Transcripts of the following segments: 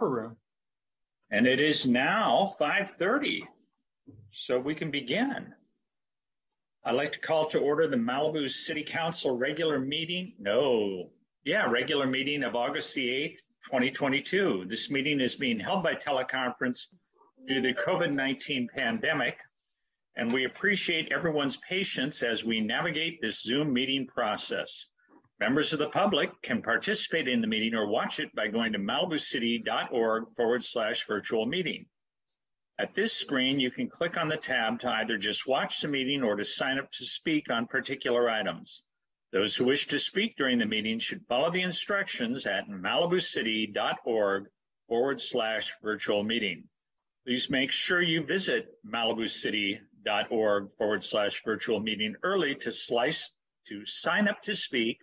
upper room. And it is now 5:30, so we can begin. I'd like to call to order the Malibu City Council regular meeting of August the 8th, 2022. This meeting is being held by teleconference due to the COVID-19 pandemic, and we appreciate everyone's patience as we navigate this Zoom meeting process. Members of the public can participate in the meeting or watch it by going to malibucity.org/virtual meeting. At this screen, you can click on the tab to either just watch the meeting or to sign up to speak on particular items. Those who wish to speak during the meeting should follow the instructions at malibucity.org/virtual meeting. Please make sure you visit malibucity.org/virtual meeting early to sign up to speak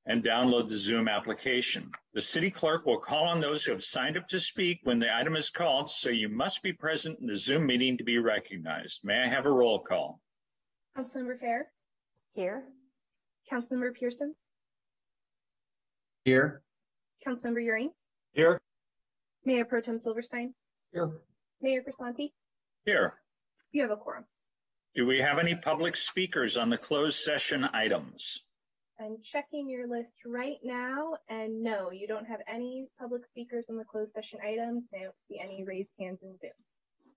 and download the Zoom application. The city clerk will call on those who have signed up to speak when the item is called, so you must be present in the Zoom meeting to be recognized. May I have a roll call? Councilmember Fair. Here. Councilmember Pearson. Here. Councilmember Uring. Here. Mayor Pro Tem Silverstein. Here. Mayor Grisanti. Here. You have a quorum. Do we have any public speakers on the closed session items? I'm checking your list right now, and no, you don't have any public speakers on the closed session items. I don't see any raised hands in Zoom.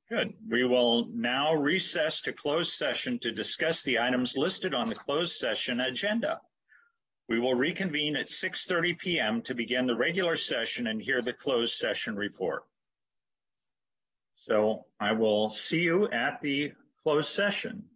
Good. We will now recess to closed session to discuss the items listed on the closed session agenda. We will reconvene at 6:30 p.m. to begin the regular session and hear the closed session report. So I will see you at the closed session.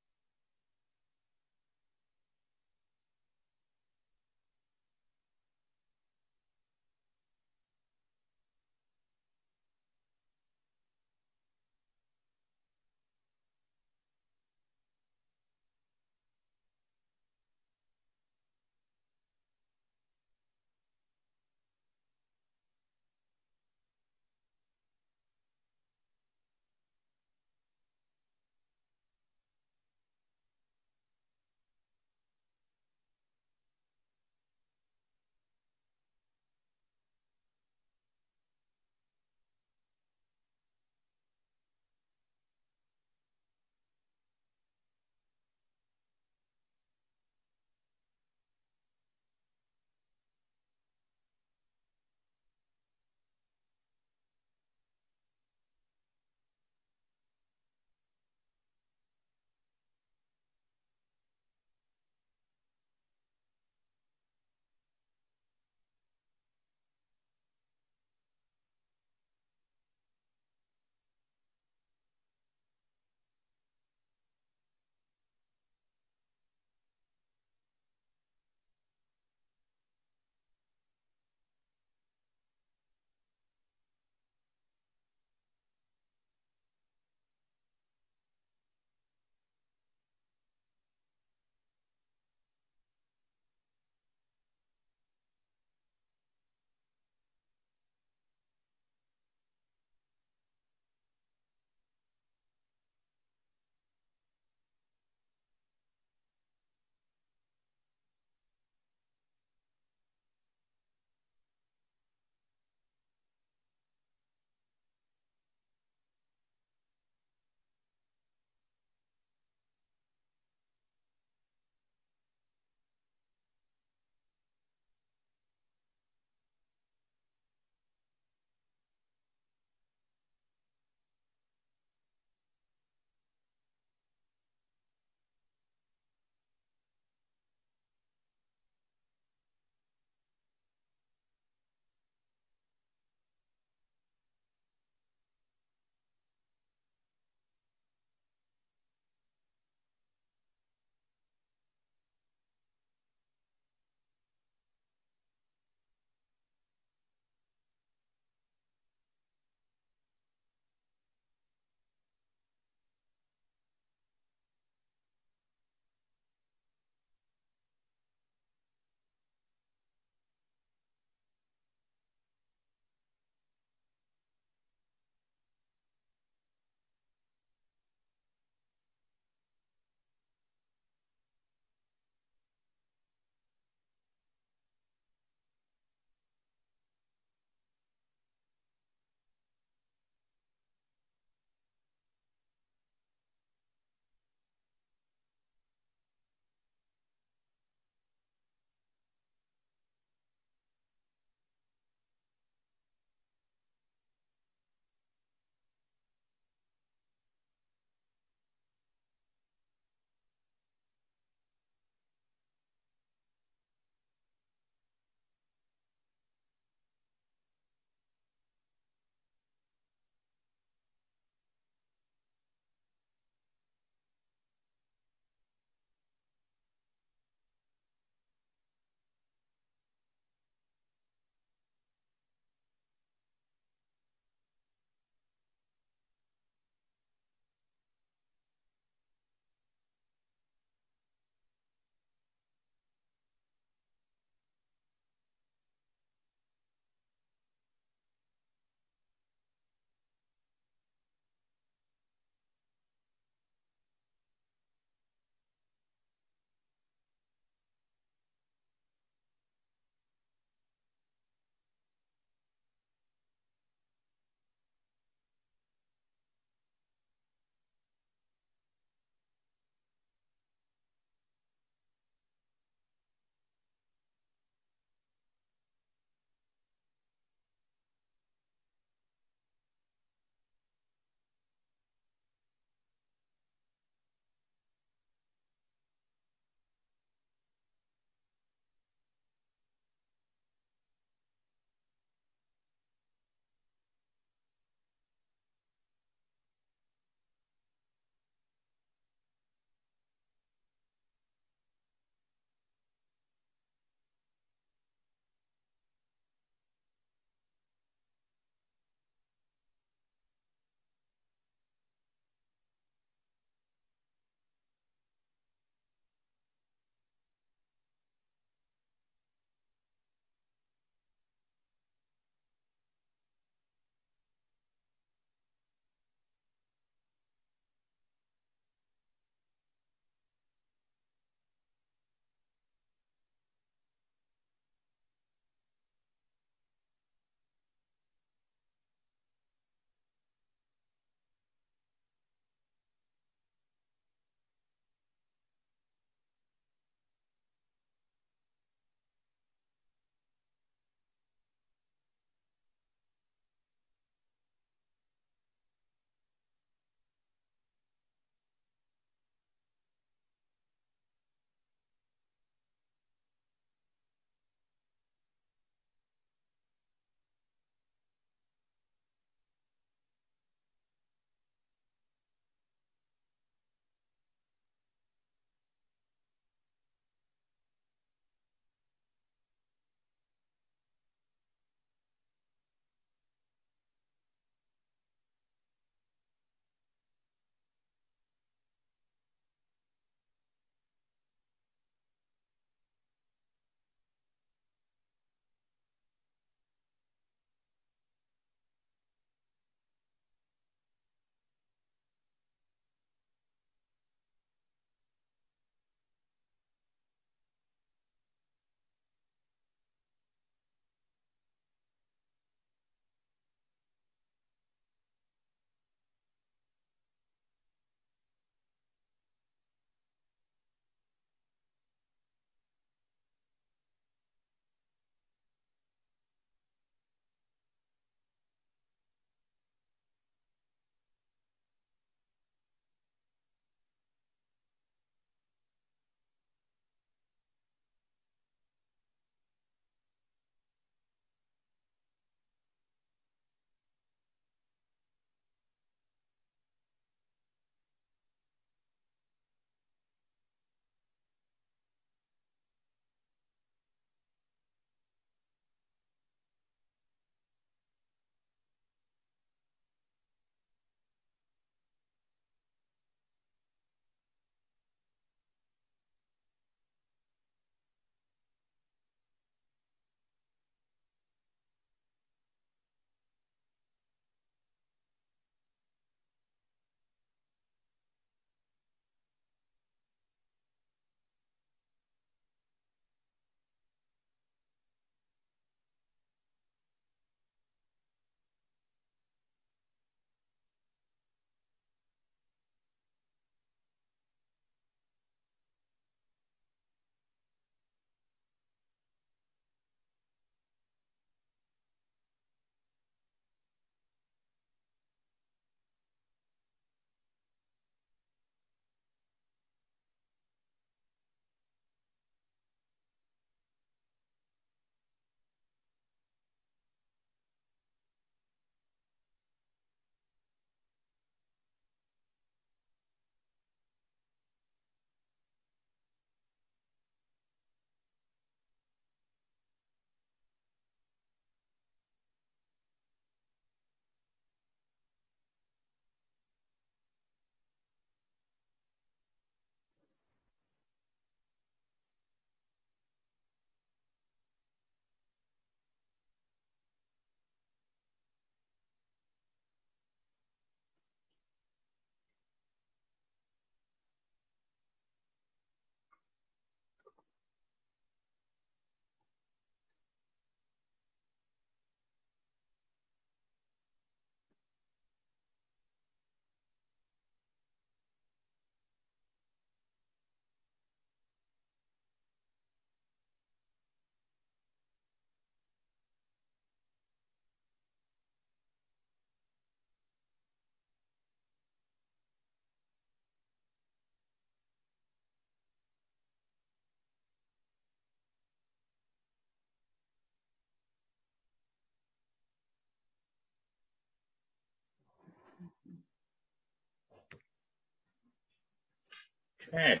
Okay.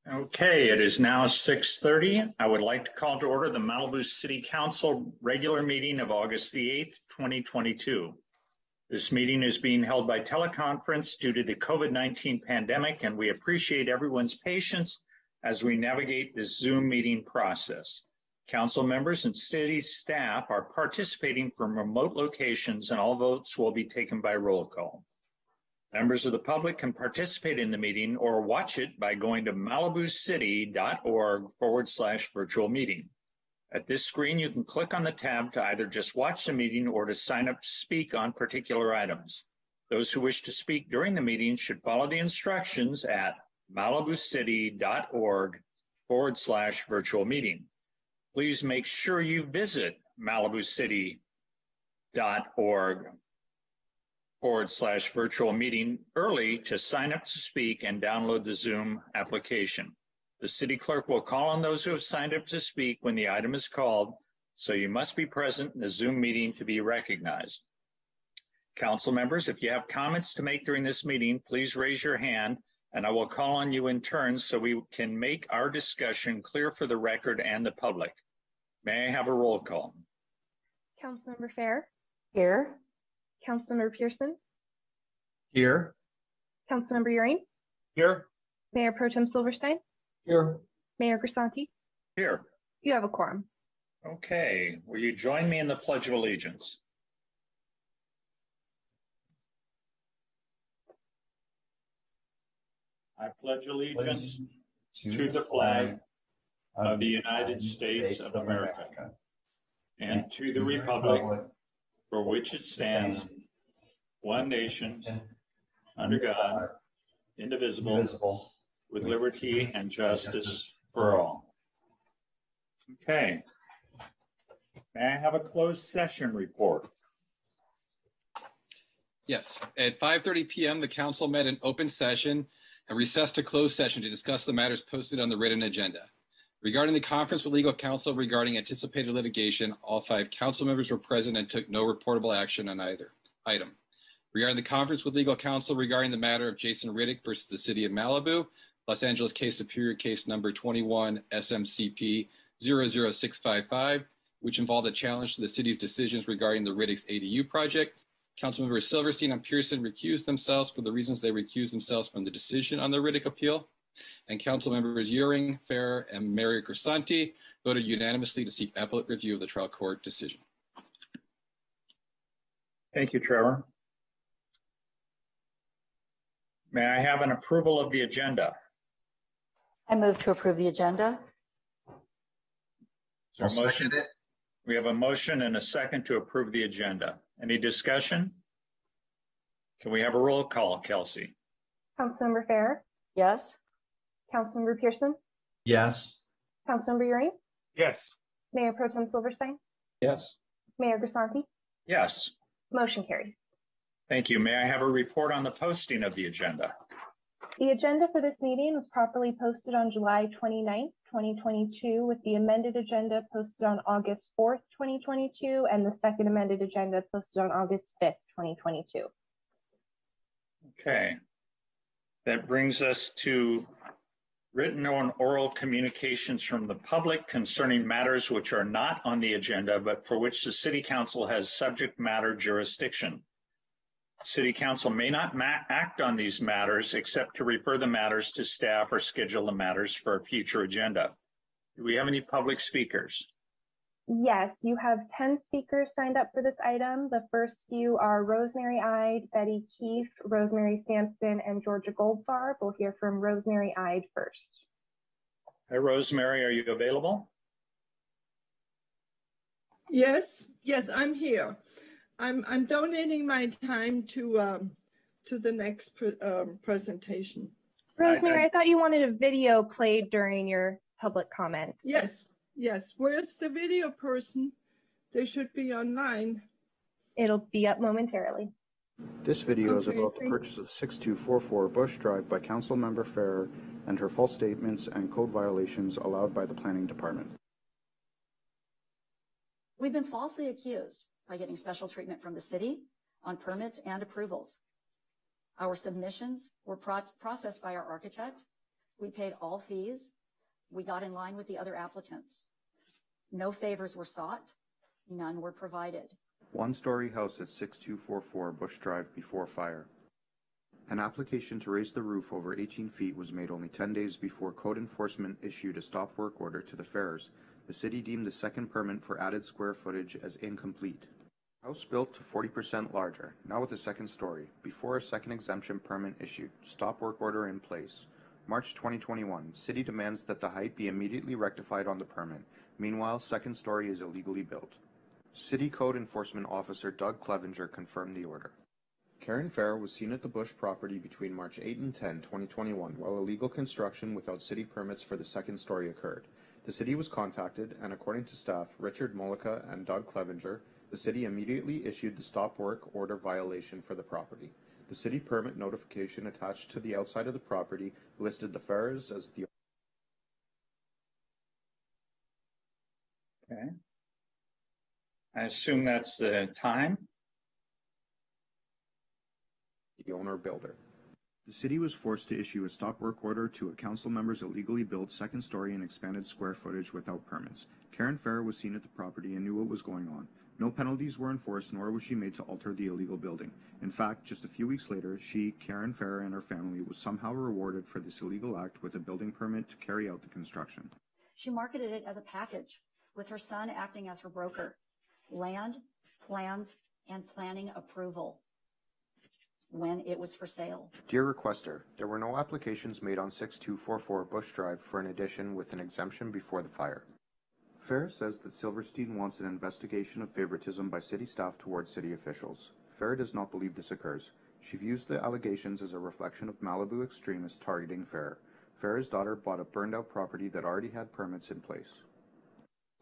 Okay, it is now 6:30. I would like to call to order the Malibu City Council regular meeting of August the 8th, 2022. This meeting is being held by teleconference due to the COVID-19 pandemic, and we appreciate everyone's patience as we navigate this Zoom meeting process. Council members and city staff are participating from remote locations, and all votes will be taken by roll call. Members of the public can participate in the meeting or watch it by going to malibucity.org/virtual meeting. At this screen, you can click on the tab to either just watch the meeting or to sign up to speak on particular items. Those who wish to speak during the meeting should follow the instructions at malibucity.org/virtual meeting. Please make sure you visit malibucity.org/virtual meeting early to sign up to speak and download the Zoom application. The city clerk will call on those who have signed up to speak when the item is called, so you must be present in the Zoom meeting to be recognized. Council members, if you have comments to make during this meeting, please raise your hand and I will call on you in turn so we can make our discussion clear for the record and the public. May I have a roll call? Councilmember Fair. Here. Councilmember Pearson. Here. Councilmember Uring. Here. Mayor Pro Tem Silverstein. Here. Mayor Grisanti. Here. You have a quorum. Okay, will you join me in the Pledge of Allegiance? I pledge allegiance to the flag of the United States of America and to the republic for which it stands, one nation, under God, indivisible, with liberty and justice for all. Okay. May I have a closed session report? Yes. At 5:30 p.m., the council met in open session and recessed to closed session to discuss the matters posted on the written agenda. Regarding the conference with legal counsel regarding anticipated litigation, all 5 council members were present and took no reportable action on either item. Regarding the conference with legal counsel regarding the matter of Jason Riddick versus the City of Malibu, Los Angeles Case Superior Case number 21 SMCP 00655, which involved a challenge to the city's decisions regarding the Riddick's ADU project, Councilmembers Silverstein and Pearson recused themselves for the reasons they recused themselves from the decision on the Riddick appeal, and Councilmembers Uring, Fair, and Mayor Grisanti voted unanimously to seek appellate review of the trial court decision. Thank you, Trevor. May I have an approval of the agenda? I move to approve the agenda. Is there a motion? We have a motion and a second to approve the agenda. Any discussion? Can we have a roll call, Kelsey? Councilmember Fair. Yes. Councilmember Pearson. Yes. Councilmember Uring. Yes. Mayor Pro Tem Silverstein. Yes. Mayor Grisanti. Yes. Motion carried. Thank you. May I have a report on the posting of the agenda? The agenda for this meeting was properly posted on July 29th, 2022, with the amended agenda posted on August 4th, 2022, and the second amended agenda posted on August 5th, 2022. Okay. That brings us to written and oral communications from the public concerning matters which are not on the agenda, but for which the City Council has subject matter jurisdiction. City Council may not act on these matters except to refer the matters to staff or schedule the matters for a future agenda. Do we have any public speakers? Yes, you have 10 speakers signed up for this item. The first few are Rosemary Ide, Betty Keefe, Rosemary Sampson, and Georgia Goldfarb. We'll hear from Rosemary Ide first. Hi, Rosemary, are you available? Yes, I'm here. I'm donating my time to the next presentation. Rosemary, I thought you wanted a video played during your public comments. Yes. Where's the video person? They should be online. It'll be up momentarily. This video is Okay, about the thank- purchase of 6244 Bush Drive by Councilmember Farrer and her false statements and code violations allowed by the Planning Department. We've been falsely accused by getting special treatment from the city on permits and approvals. Our submissions were processed by our architect. We paid all fees. We got in line with the other applicants. No favors were sought. None were provided. One-story house at 6244 Bush Drive before fire. An application to raise the roof over 18 feet was made only 10 days before code enforcement issued a stop work order to the Farrers. The city deemed the second permit for added square footage as incomplete. House built to 40% larger, now with a second story, before a second exemption permit issued, stop work order in place. March 2021, city demands that the height be immediately rectified on the permit. Meanwhile, second story is illegally built. City Code Enforcement Officer Doug Clevenger confirmed the order. Karen Farrer was seen at the Bush property between March 8 and 10, 2021, while illegal construction without city permits for the second story occurred. The city was contacted, and according to staff Richard Mollica and Doug Clevenger, the city immediately issued the stop work order violation for the property. The city permit notification attached to the outside of the property listed the Farrers as the Okay. I assume that's the time. owner builder. The city was forced to issue a stop work order to a council member's illegally built second story and expanded square footage without permits. Karen Farrer was seen at the property and knew what was going on. No penalties were enforced, nor was she made to alter the illegal building. In fact, just a few weeks later, she, Karen Farrer, and her family was somehow rewarded for this illegal act with a building permit to carry out the construction. She marketed it as a package, with her son acting as her broker. Land, plans, and planning approval when it was for sale. Dear requester, there were no applications made on 6244 Bush Drive for an addition with an exemption before the fire. Farrer says that Silverstein wants an investigation of favoritism by city staff towards city officials. Farrer does not believe this occurs. She views the allegations as a reflection of Malibu extremists targeting Farrer. Farrer's daughter bought a burned-out property that already had permits in place.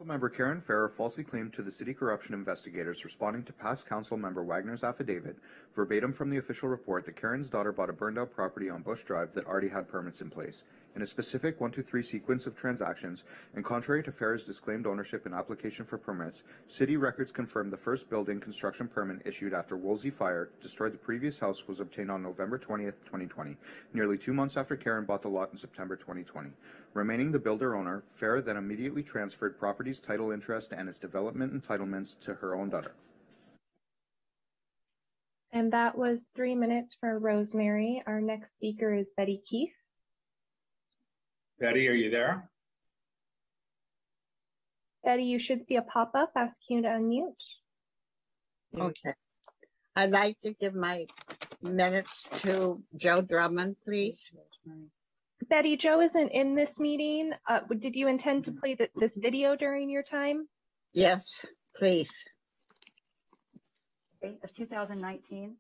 Member Karen Farrer falsely claimed to the city corruption investigators responding to past council member Wagner's affidavit, verbatim from the official report, that Karen's daughter bought a burned-out property on Bush Drive that already had permits in place. In a specific 1-2-3 sequence of transactions, and contrary to Farrer's disclaimed ownership and application for permits, city records confirm the first building construction permit issued after Woolsey Fire destroyed the previous house was obtained on November 20th, 2020, nearly 2 months after Karen bought the lot in September 2020. Remaining the builder-owner, Farrer then immediately transferred property's title interest and its development entitlements to her own daughter. And that was 3 minutes for Rosemary. Our next speaker is Betty Keefe. Betty, are you there? Betty, you should see a pop-up asking you to unmute. Okay. I'd like to give my minutes to Joe Drummond, please. Betty, Joe isn't in this meeting. Did you intend to play this video during your time? Yes, please. Of 2019,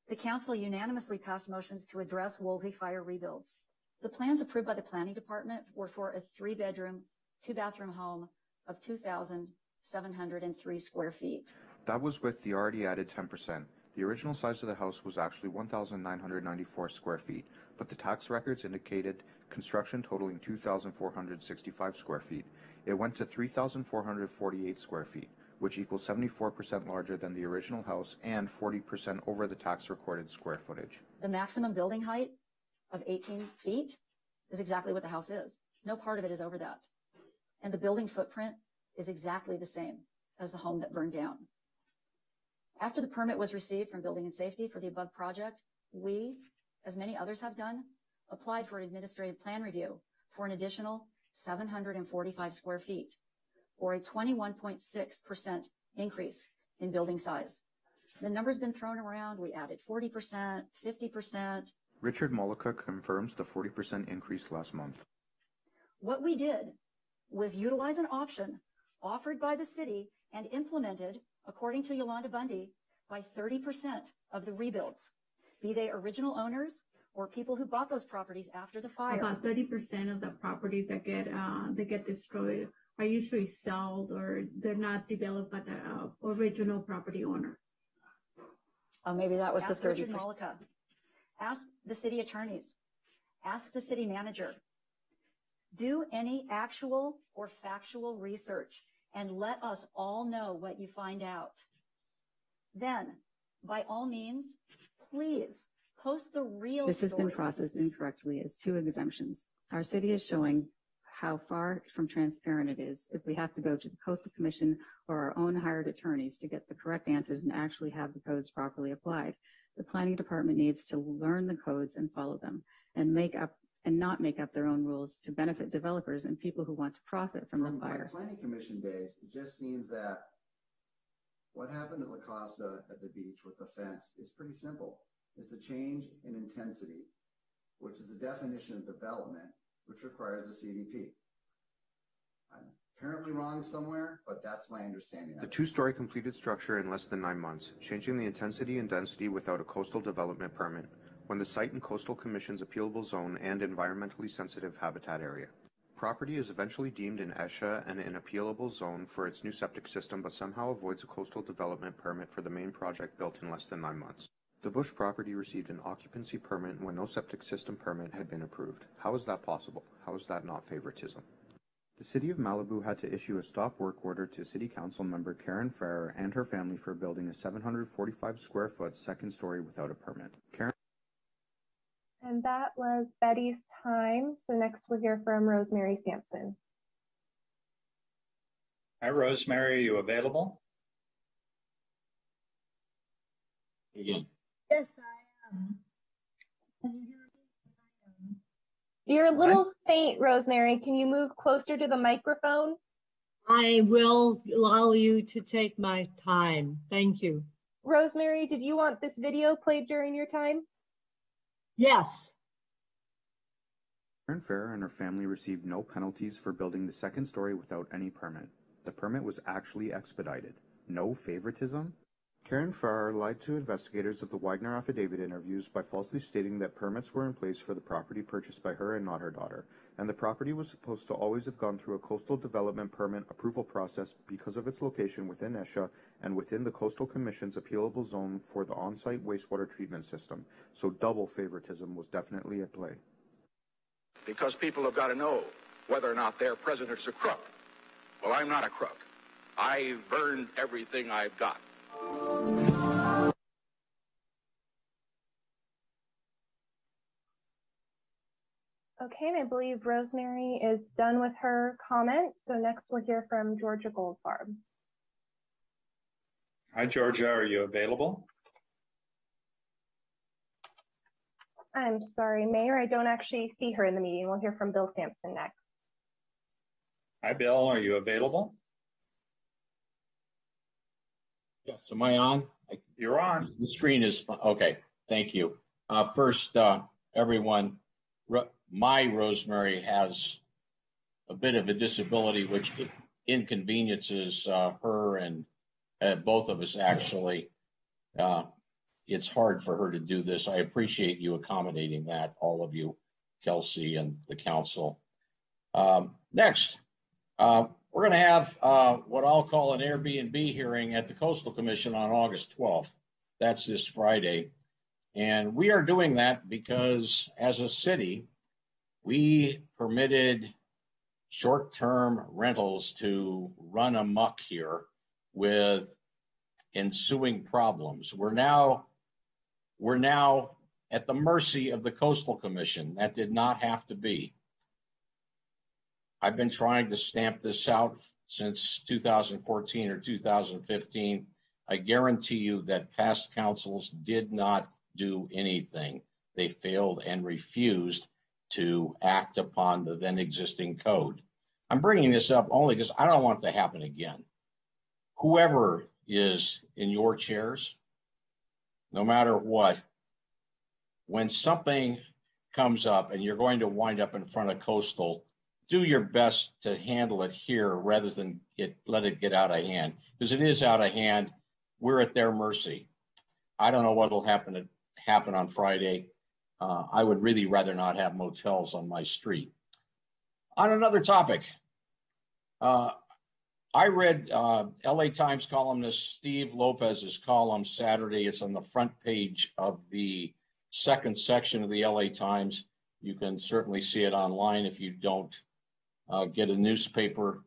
the council unanimously passed motions to address Woolsey Fire rebuilds. The plans approved by the planning department were for a 3-bedroom, 2-bathroom home of 2,703 square feet. That was with the already added 10%. The original size of the house was actually 1,994 square feet, but the tax records indicated construction totaling 2,465 square feet. It went to 3,448 square feet, which equals 74% larger than the original house and 40% over the tax recorded square footage. The maximum building height of 18 feet is exactly what the house is. No part of it is over that. And the building footprint is exactly the same as the home that burned down. After the permit was received from Building and Safety for the above project, we, as many others have done, applied for an administrative plan review for an additional 745 square feet, or a 21.6% increase in building size. The number's been thrown around. We added 40%, 50%. Richard Mollica confirms the 40% increase last month. What we did was utilize an option offered by the city and implemented, according to Yolanda Bundy, by 30% of the rebuilds, be they original owners or people who bought those properties after the fire. About 30% of the properties that get destroyed are usually sold, or they're not developed by the original property owner. Oh, maybe that was the 30%. Richard Malika. Ask the city attorneys. Ask the city manager. Do any actual or factual research and let us all know what you find out. Then, by all means, please post the real This has been story. processed incorrectly as 2 exemptions. Our city is showing how far from transparent it is if we have to go to the Coastal Commission or our own hired attorneys to get the correct answers and actually have the codes properly applied. The planning department needs to learn the codes and follow them and not make up their own rules to benefit developers and people who want to profit from the fire. My planning commission days, it just seems that what happened at La Costa at the beach with the fence is pretty simple. It's a change in intensity, which is the definition of development, which requires a CDP. I'm apparently wrong somewhere, but that's my understanding of The it. 2-story completed structure in less than 9 months, changing the intensity and density without a coastal development permit, when the site in Coastal Commission's appealable zone and environmentally sensitive habitat area. Property is eventually deemed an ESHA and an appealable zone for its new septic system, but somehow avoids a coastal development permit for the main project built in less than 9 months. The Bush property received an occupancy permit when no septic system permit had been approved. How is that possible? How is that not favoritism? The City of Malibu had to issue a stop work order to City Council member Karen Farrer and her family for building a 745 square foot second story without a permit. And that was Betty's time. So next we'll hear from Rosemary Sampson. Hi, Rosemary, are you available? Again. Yes, I am. Can you hear me? You're a little faint, Rosemary. Can you move closer to the microphone? I will allow you to take my time. Thank you. Rosemary, did you want this video played during your time? Yes. Karen Farrer and her family received no penalties for building the second story without any permit. The permit was actually expedited. No favoritism? Karen Farrer lied to investigators of the Wagner affidavit interviews by falsely stating that permits were in place for the property purchased by her and not her daughter, and the property was supposed to always have gone through a coastal development permit approval process because of its location within ESHA and within the Coastal Commission's appealable zone for the on-site wastewater treatment system, so double favoritism was definitely at play. Because people have got to know whether or not their president's a crook. Well, I'm not a crook. I've earned everything I've got. Okay, and I believe Rosemary is done with her comments. So next we'll hear from Georgia Goldfarb. Hi, Georgia, are you available? I'm sorry, Mayor, I don't actually see her in the meeting. We'll hear from Bill Sampson next. Hi, Bill, are you available? Yes, am I on? You're on. The screen is okay. Thank you. First, everyone, my Rosemary has a bit of a disability, which inconveniences her and both of us actually. It's hard for her to do this. I appreciate you accommodating that, all of you, Kelsey and the council. Next, we're going to have what I'll call an Airbnb hearing at the Coastal Commission on August 12th. That's this Friday. And we are doing that because as a city, we permitted short-term rentals to run amok here with ensuing problems. We're now at the mercy of the Coastal Commission. That did not have to be. I've been trying to stamp this out since 2014 or 2015. I guarantee you that past councils did not do anything. They failed and refused to act upon the then existing code. I'm bringing this up only because I don't want it to happen again. Whoever is in your chairs, no matter what, when something comes up and you're going to wind up in front of Coastal, do your best to handle it here rather than let it get out of hand, because it is out of hand. We're at their mercy. I don't know what will happen on Friday. I would really rather not have motels on my street. On another topic, I read LA Times columnist Steve Lopez's column Saturday. It's on the front page of the second section of the LA Times. You can certainly see it online if you don't get a newspaper.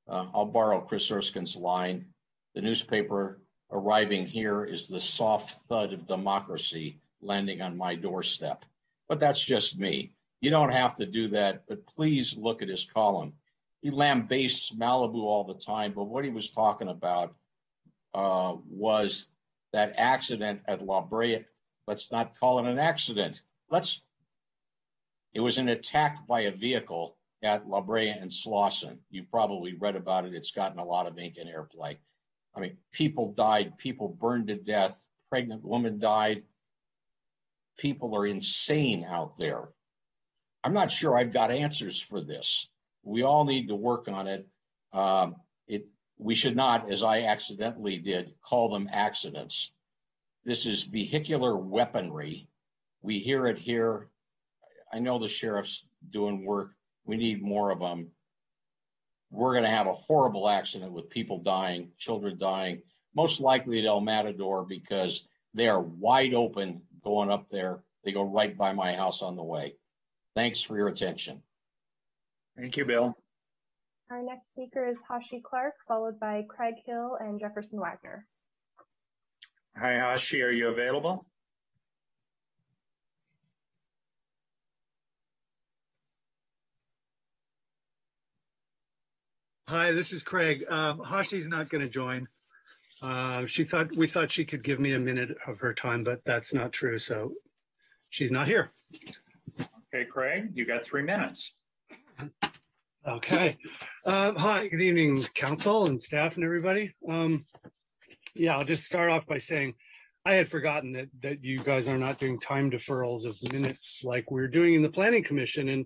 I'll borrow Chris Erskine's line. The newspaper arriving here is the soft thud of democracy landing on my doorstep. But that's just me. You don't have to do that, but please look at his column. He lambastes Malibu all the time, but what he was talking about was that accident at La Brea. Let's not call it an accident. It was an attack by a vehicle at La Brea and Slauson. You probably read about it. It's gotten a lot of ink and airplay. I mean, people died, people burned to death, pregnant woman died. People are insane out there. I'm not sure I've got answers for this. We all need to work on it. We should not, as I accidentally did, call them accidents. This is vehicular weaponry. We hear it here. I know the sheriff's doing work. We need more of them. We're going to have a horrible accident with people dying, children dying, most likely at El Matador because they are wide open going up there. They go right by my house on the way. Thanks for your attention. Thank you, Bill. Our next speaker is Hashi Clark, followed by Craig Hill and Jefferson Wagner. Hi, Hashi, are you available? Hi, this is Craig. Hashi's not going to join. We thought she could give me a minute of her time, but that's not true. So she's not here. Okay, Craig, you got 3 minutes. Okay. Hi, good evening, council and staff and everybody. Yeah, I'll just start off by saying I had forgotten that you guys are not doing time deferrals of minutes like we're doing in the Planning Commission, and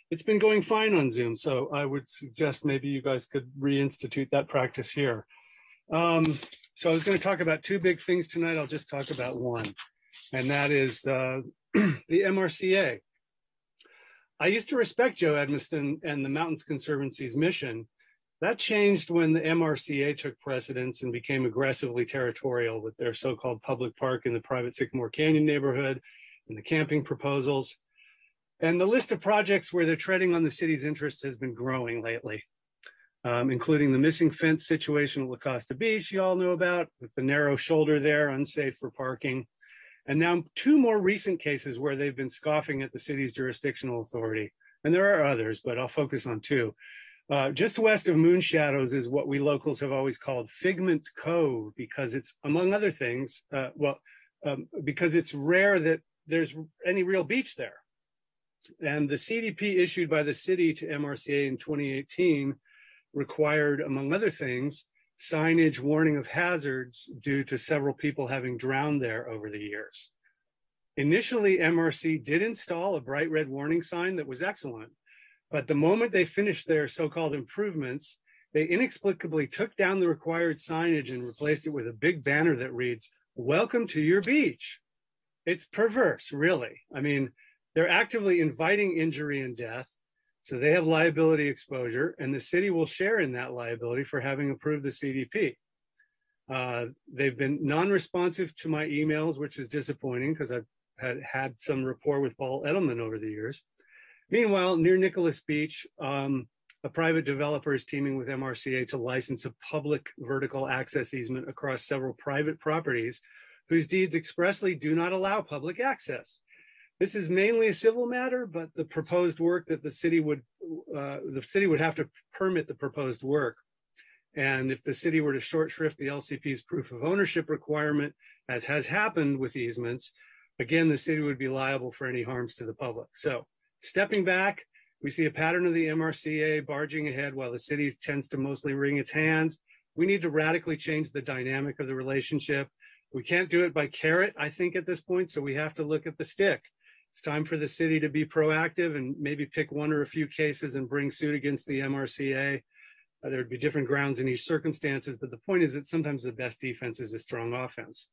it's been going fine on Zoom. So I would suggest maybe you guys could reinstitute that practice here. So I was going to talk about two big things tonight. I'll just talk about one, and that is the MRCA. I used to respect Joe Edmiston and the Mountains Conservancy's mission. That changed when the MRCA took precedence and became aggressively territorial with their so-called public park in the private Sycamore Canyon neighborhood and the camping proposals. And the list of projects where they're treading on the city's interest has been growing lately, including the missing fence situation at La Costa Beach, you all know about, with the narrow shoulder there, unsafe for parking. And now 2 more recent cases where they've been scoffing at the city's jurisdictional authority. And there are others, but I'll focus on 2. Just west of Moonshadows is what we locals have always called Figment Cove, because it's, among other things, because it's rare that there's any real beach there. And the CDP issued by the city to MRCA in 2018 required, among other things, signage warning of hazards due to several people having drowned there over the years. Initially, MRC did install a bright red warning sign that was excellent, but the moment they finished their so-called improvements, they inexplicably took down the required signage and replaced it with a big banner that reads, "Welcome to your beach." It's perverse, really. I mean, they're actively inviting injury and death, so they have liability exposure, and the city will share in that liability for having approved the CDP. They've been non-responsive to my emails, which is disappointing because I've had some rapport with Paul Edelman over the years. Meanwhile, near Nicholas Beach, a private developer is teaming with MRCA to license a public vertical access easement across several private properties whose deeds expressly do not allow public access. This is mainly a civil matter, but the proposed work that the city would have to permit the proposed work. And if the city were to short shrift the LCP's proof of ownership requirement, as has happened with easements, again, the city would be liable for any harms to the public. So stepping back, we see a pattern of the MRCA barging ahead while the city tends to mostly wring its hands. We need to radically change the dynamic of the relationship. We can't do it by carrot, I think, at this point, so we have to look at the stick. It's time for the city to be proactive and maybe pick one or a few cases and bring suit against the MRCA. There would be different grounds in each circumstances, but the point is that sometimes the best defense is a strong offense.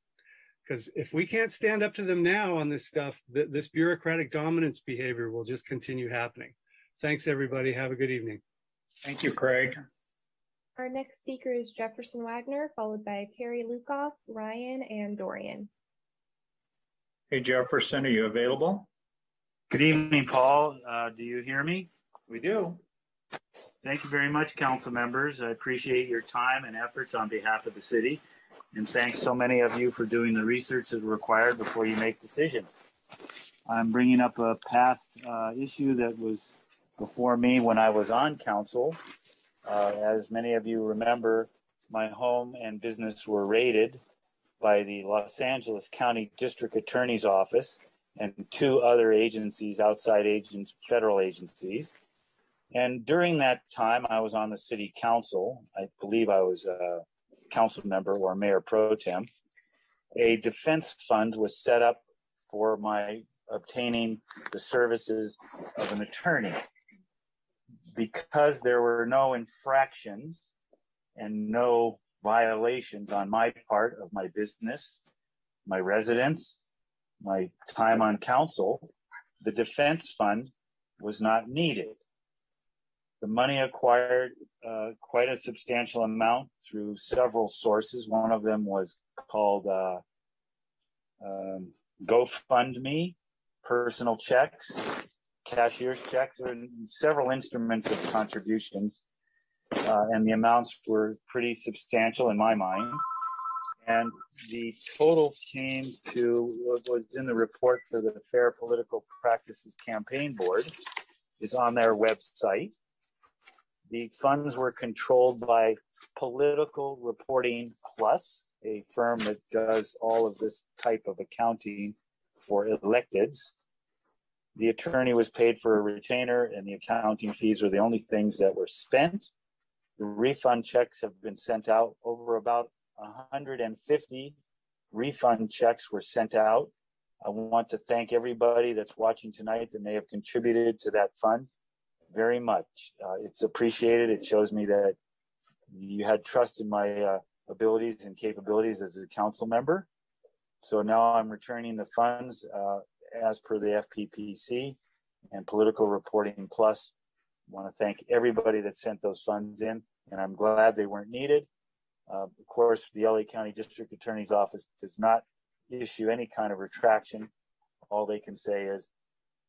Because if we can't stand up to them now on this stuff, this bureaucratic dominance behavior will just continue happening. Thanks, everybody. Have a good evening. Thank you, Craig. Our next speaker is Jefferson Wagner, followed by Terry Lukoff, Ryan, and Dorian. Hey, Jefferson, are you available? Good evening, Paul. Do you hear me? We do. Thank you very much, council members. I appreciate your time and efforts on behalf of the city. And thanks so many of you for doing the research that's required before you make decisions. I'm bringing up a past issue that was before me when I was on council. As many of you remember, my home and business were raided by the Los Angeles County District Attorney's Office and 2 other agencies, outside agents, federal agencies. And during that time, I was on the city council. I believe I was a council member or mayor pro tem. A defense fund was set up for my obtaining the services of an attorney. Because there were no infractions and no violations on my part of my business, my residence, my time on council, the defense fund was not needed. The money acquired quite a substantial amount through several sources. One of them was called GoFundMe, personal checks, cashier's checks, and several instruments of contributions. And the amounts were pretty substantial in my mind. And the total came to what was in the report for the Fair Political Practices Campaign Board, is on their website. The funds were controlled by Political Reporting Plus, a firm that does all of this type of accounting for electeds. The attorney was paid for a retainer, and the accounting fees were the only things that were spent. The refund checks have been sent out. Over about 150 refund checks were sent out. I want to thank everybody that's watching tonight that may have contributed to that fund very much. It's appreciated. It shows me that you had trust in my abilities and capabilities as a council member. So now I'm returning the funds as per the FPPC and Political Reporting Plus. I want to thank everybody that sent those funds in, and I'm glad they weren't needed. Of course, the LA County District Attorney's Office does not issue any kind of retraction. All they can say is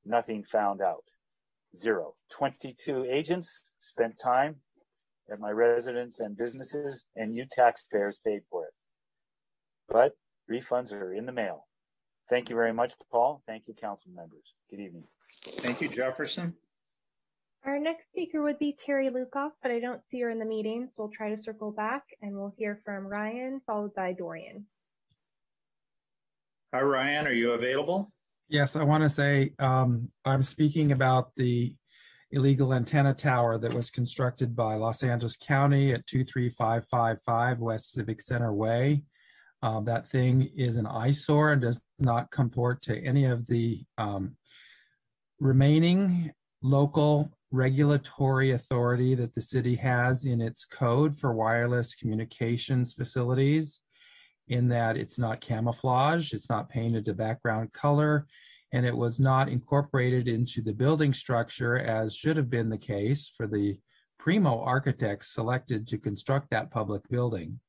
nothing found out. 0. 22 agents spent time at my residence and businesses, and you taxpayers paid for it. But refunds are in the mail. Thank you very much, Paul. Thank you, council members. Good evening. Thank you, Jefferson. Our next speaker would be Terry Lukoff, but I don't see her in the meeting, so we'll try to circle back, and we'll hear from Ryan, followed by Dorian. Hi, Ryan. Are you available? Yes, I want to say I'm speaking about the illegal antenna tower that was constructed by Los Angeles County at 23555 West Civic Center Way. That thing is an eyesore and does not comport to any of the remaining local regulatory authority that the city has in its code for wireless communications facilities, in that it's not camouflage, it's not painted to background color, and it was not incorporated into the building structure as should have been the case for the primo architects selected to construct that public building.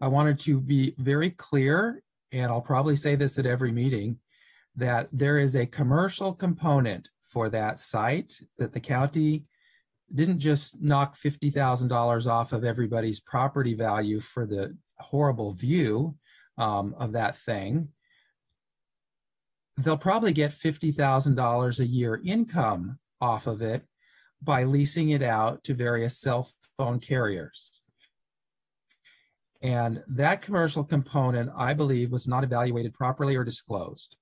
I wanted to be very clear, and I'll probably say this at every meeting, that there is a commercial component for that site, that the county didn't just knock $50,000 off of everybody's property value for the horrible view of that thing. They'll probably get $50,000 a year income off of it by leasing it out to various cell phone carriers. And that commercial component, I believe, was not evaluated properly or disclosed.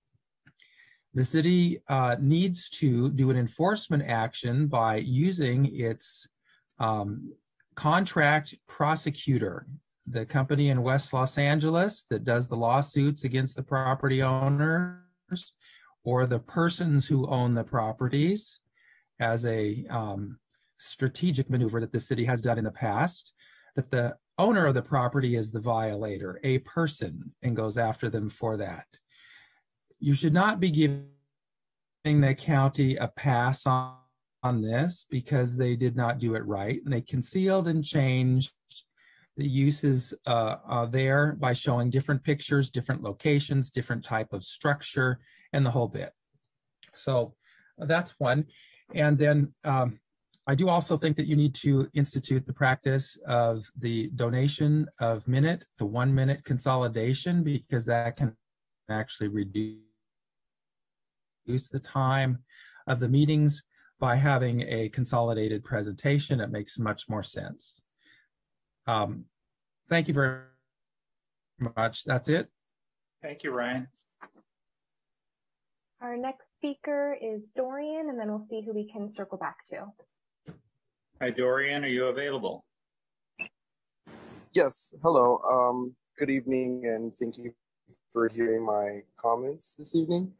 The city needs to do an enforcement action by using its contract prosecutor, the company in West Los Angeles that does the lawsuits against the property owners or the persons who own the properties, as a strategic maneuver that the city has done in the past, that the owner of the property is the violator, a person, and goes after them for that. You should not be giving the county a pass on this because they did not do it right, and they concealed and changed the uses there by showing different pictures, different locations, different type of structure, and the whole bit. So that's one. And then I do also think that you need to institute the practice of the donation of the 1 minute consolidation, because that can actually reduce the time of the meetings by having a consolidated presentation. It makes much more sense. Thank you very much. That's it. Thank you, Ryan. Our next speaker is Dorian, and then we'll see who we can circle back to. Hi, Dorian, are you available? Yes, hello. Good evening, and thank you for hearing my comments this evening.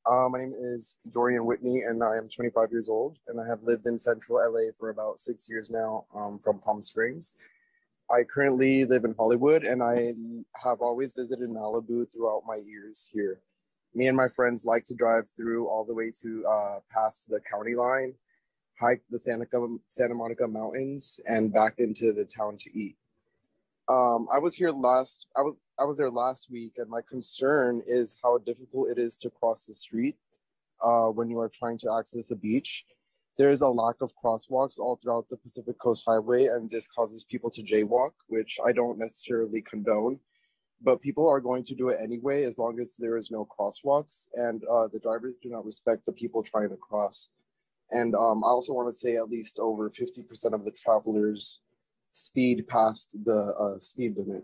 My name is Dorian Whitney, and I am 25 years old, and I have lived in central LA for about 6 years now, from Palm Springs. I currently live in Hollywood, and I have always visited Malibu throughout my years here. Me and my friends like to drive through all the way to past the county line, hike the Santa Monica Mountains, and back into the town to eat. I was there last week, and my concern is how difficult it is to cross the street when you are trying to access a beach. There is a lack of crosswalks all throughout the Pacific Coast Highway, and this causes people to jaywalk, which I don't necessarily condone, but people are going to do it anyway as long as there is no crosswalks, and the drivers do not respect the people trying to cross. And I also want to say at least over 50% of the travelers speed past the speed limit.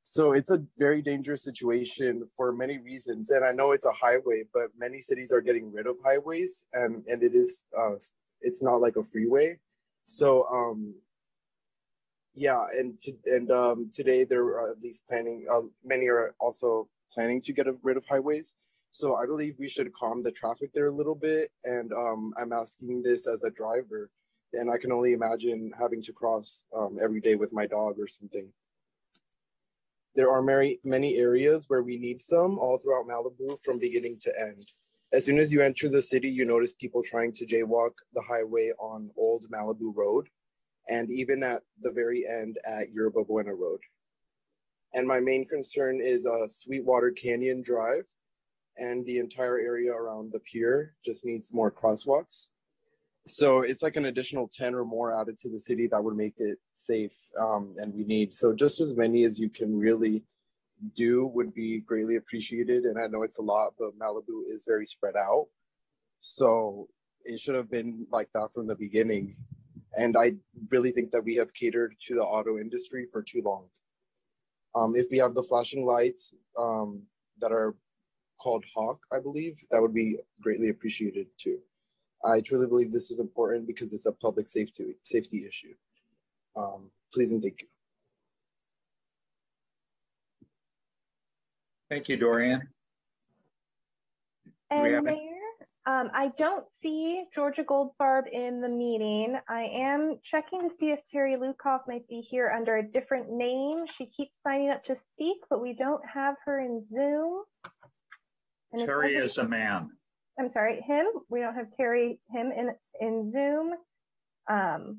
So it's a very dangerous situation for many reasons. And I know it's a highway, but many cities are getting rid of highways, and it is, it's not like a freeway. So yeah, and today there are at least planning, many are also planning to get rid of highways. So I believe we should calm the traffic there a little bit. And I'm asking this as a driver, and I can only imagine having to cross every day with my dog or something. There are many areas where we need some all throughout Malibu from beginning to end. As soon as you enter the city, you notice people trying to jaywalk the highway on Old Malibu Road, and even at the very end at Yerba Buena Road. And my main concern is Sweetwater Canyon Drive, and the entire area around the pier just needs more crosswalks. So it's like an additional 10 or more added to the city that would make it safe, and we need. So just as many as you can really do would be greatly appreciated. And I know it's a lot, but Malibu is very spread out. So it should have been like that from the beginning. And I really think that we have catered to the auto industry for too long. If we have the flashing lights that are called Hawk, I believe, that would be greatly appreciated too. I truly believe this is important because it's a public safety issue. Please and thank you. Thank you, Dorian. And Mayor, I don't see Georgia Goldfarb in the meeting. I am checking to see if Terry Lukoff might be here under a different name. She keeps signing up to speak, but we don't have her in Zoom. And Terry is a man. I'm sorry, him. We don't have Terry, him in Zoom. And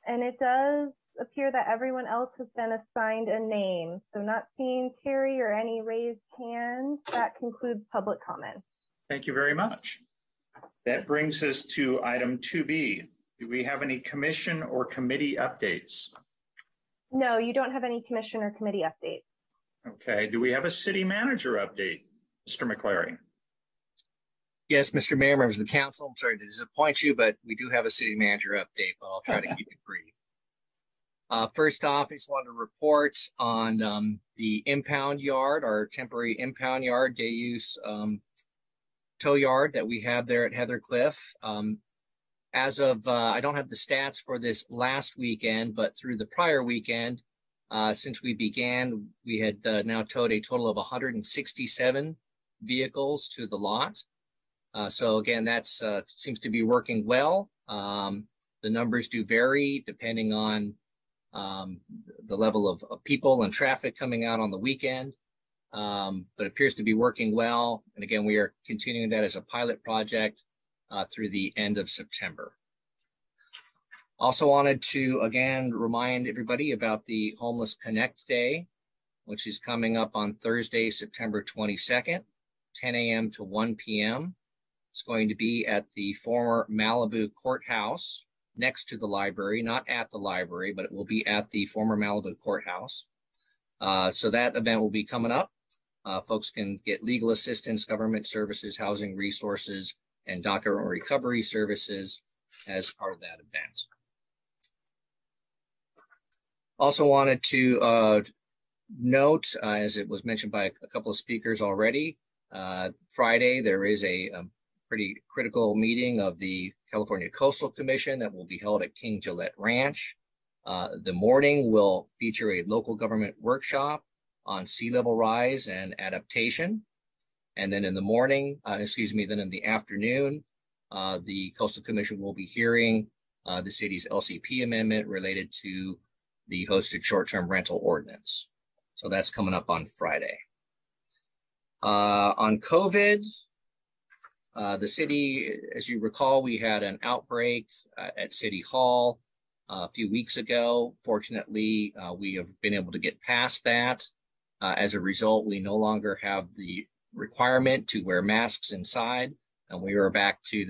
it does appear that everyone else has been assigned a name. So not seeing Terry or any raised hand, that concludes public comment. Thank you very much. That brings us to item 2B. Do we have any commission or committee updates? No, you don't have any commission or committee updates. Okay, do we have a city manager update? Mr. McClary. Yes, Mr. Mayor, members of the council, I'm sorry to disappoint you, but we do have a city manager update, but I'll try to keep it brief. First off, I just wanted to report on the impound yard, our temporary impound yard, day use tow yard that we have there at Heather Cliff. As of, I don't have the stats for this last weekend, but through the prior weekend, since we began, we had now towed a total of 167 vehicles to the lot. So again, that seems to be working well. The numbers do vary depending on the level of people and traffic coming out on the weekend, but it appears to be working well. And again, we are continuing that as a pilot project through the end of September. Also wanted to, again, remind everybody about the Homeless Connect Day, which is coming up on Thursday, September 22nd, 10 a.m. to 1 p.m. It's going to be at the former Malibu courthouse next to the library, not at the library, but it will be at the former Malibu courthouse. So that event will be coming up. Folks can get legal assistance, government services, housing resources, and document recovery services as part of that event. Also wanted to note, as it was mentioned by a couple of speakers already, Friday there is a pretty critical meeting of the California Coastal Commission that will be held at King Gillette Ranch. The morning will feature a local government workshop on sea level rise and adaptation. And then in the morning, then in the afternoon, the Coastal Commission will be hearing the city's LCP amendment related to the hosted short-term rental ordinance. So that's coming up on Friday. On COVID, the city, as you recall, we had an outbreak at City Hall a few weeks ago. Fortunately, we have been able to get past that. As a result, we no longer have the requirement to wear masks inside, and we are back to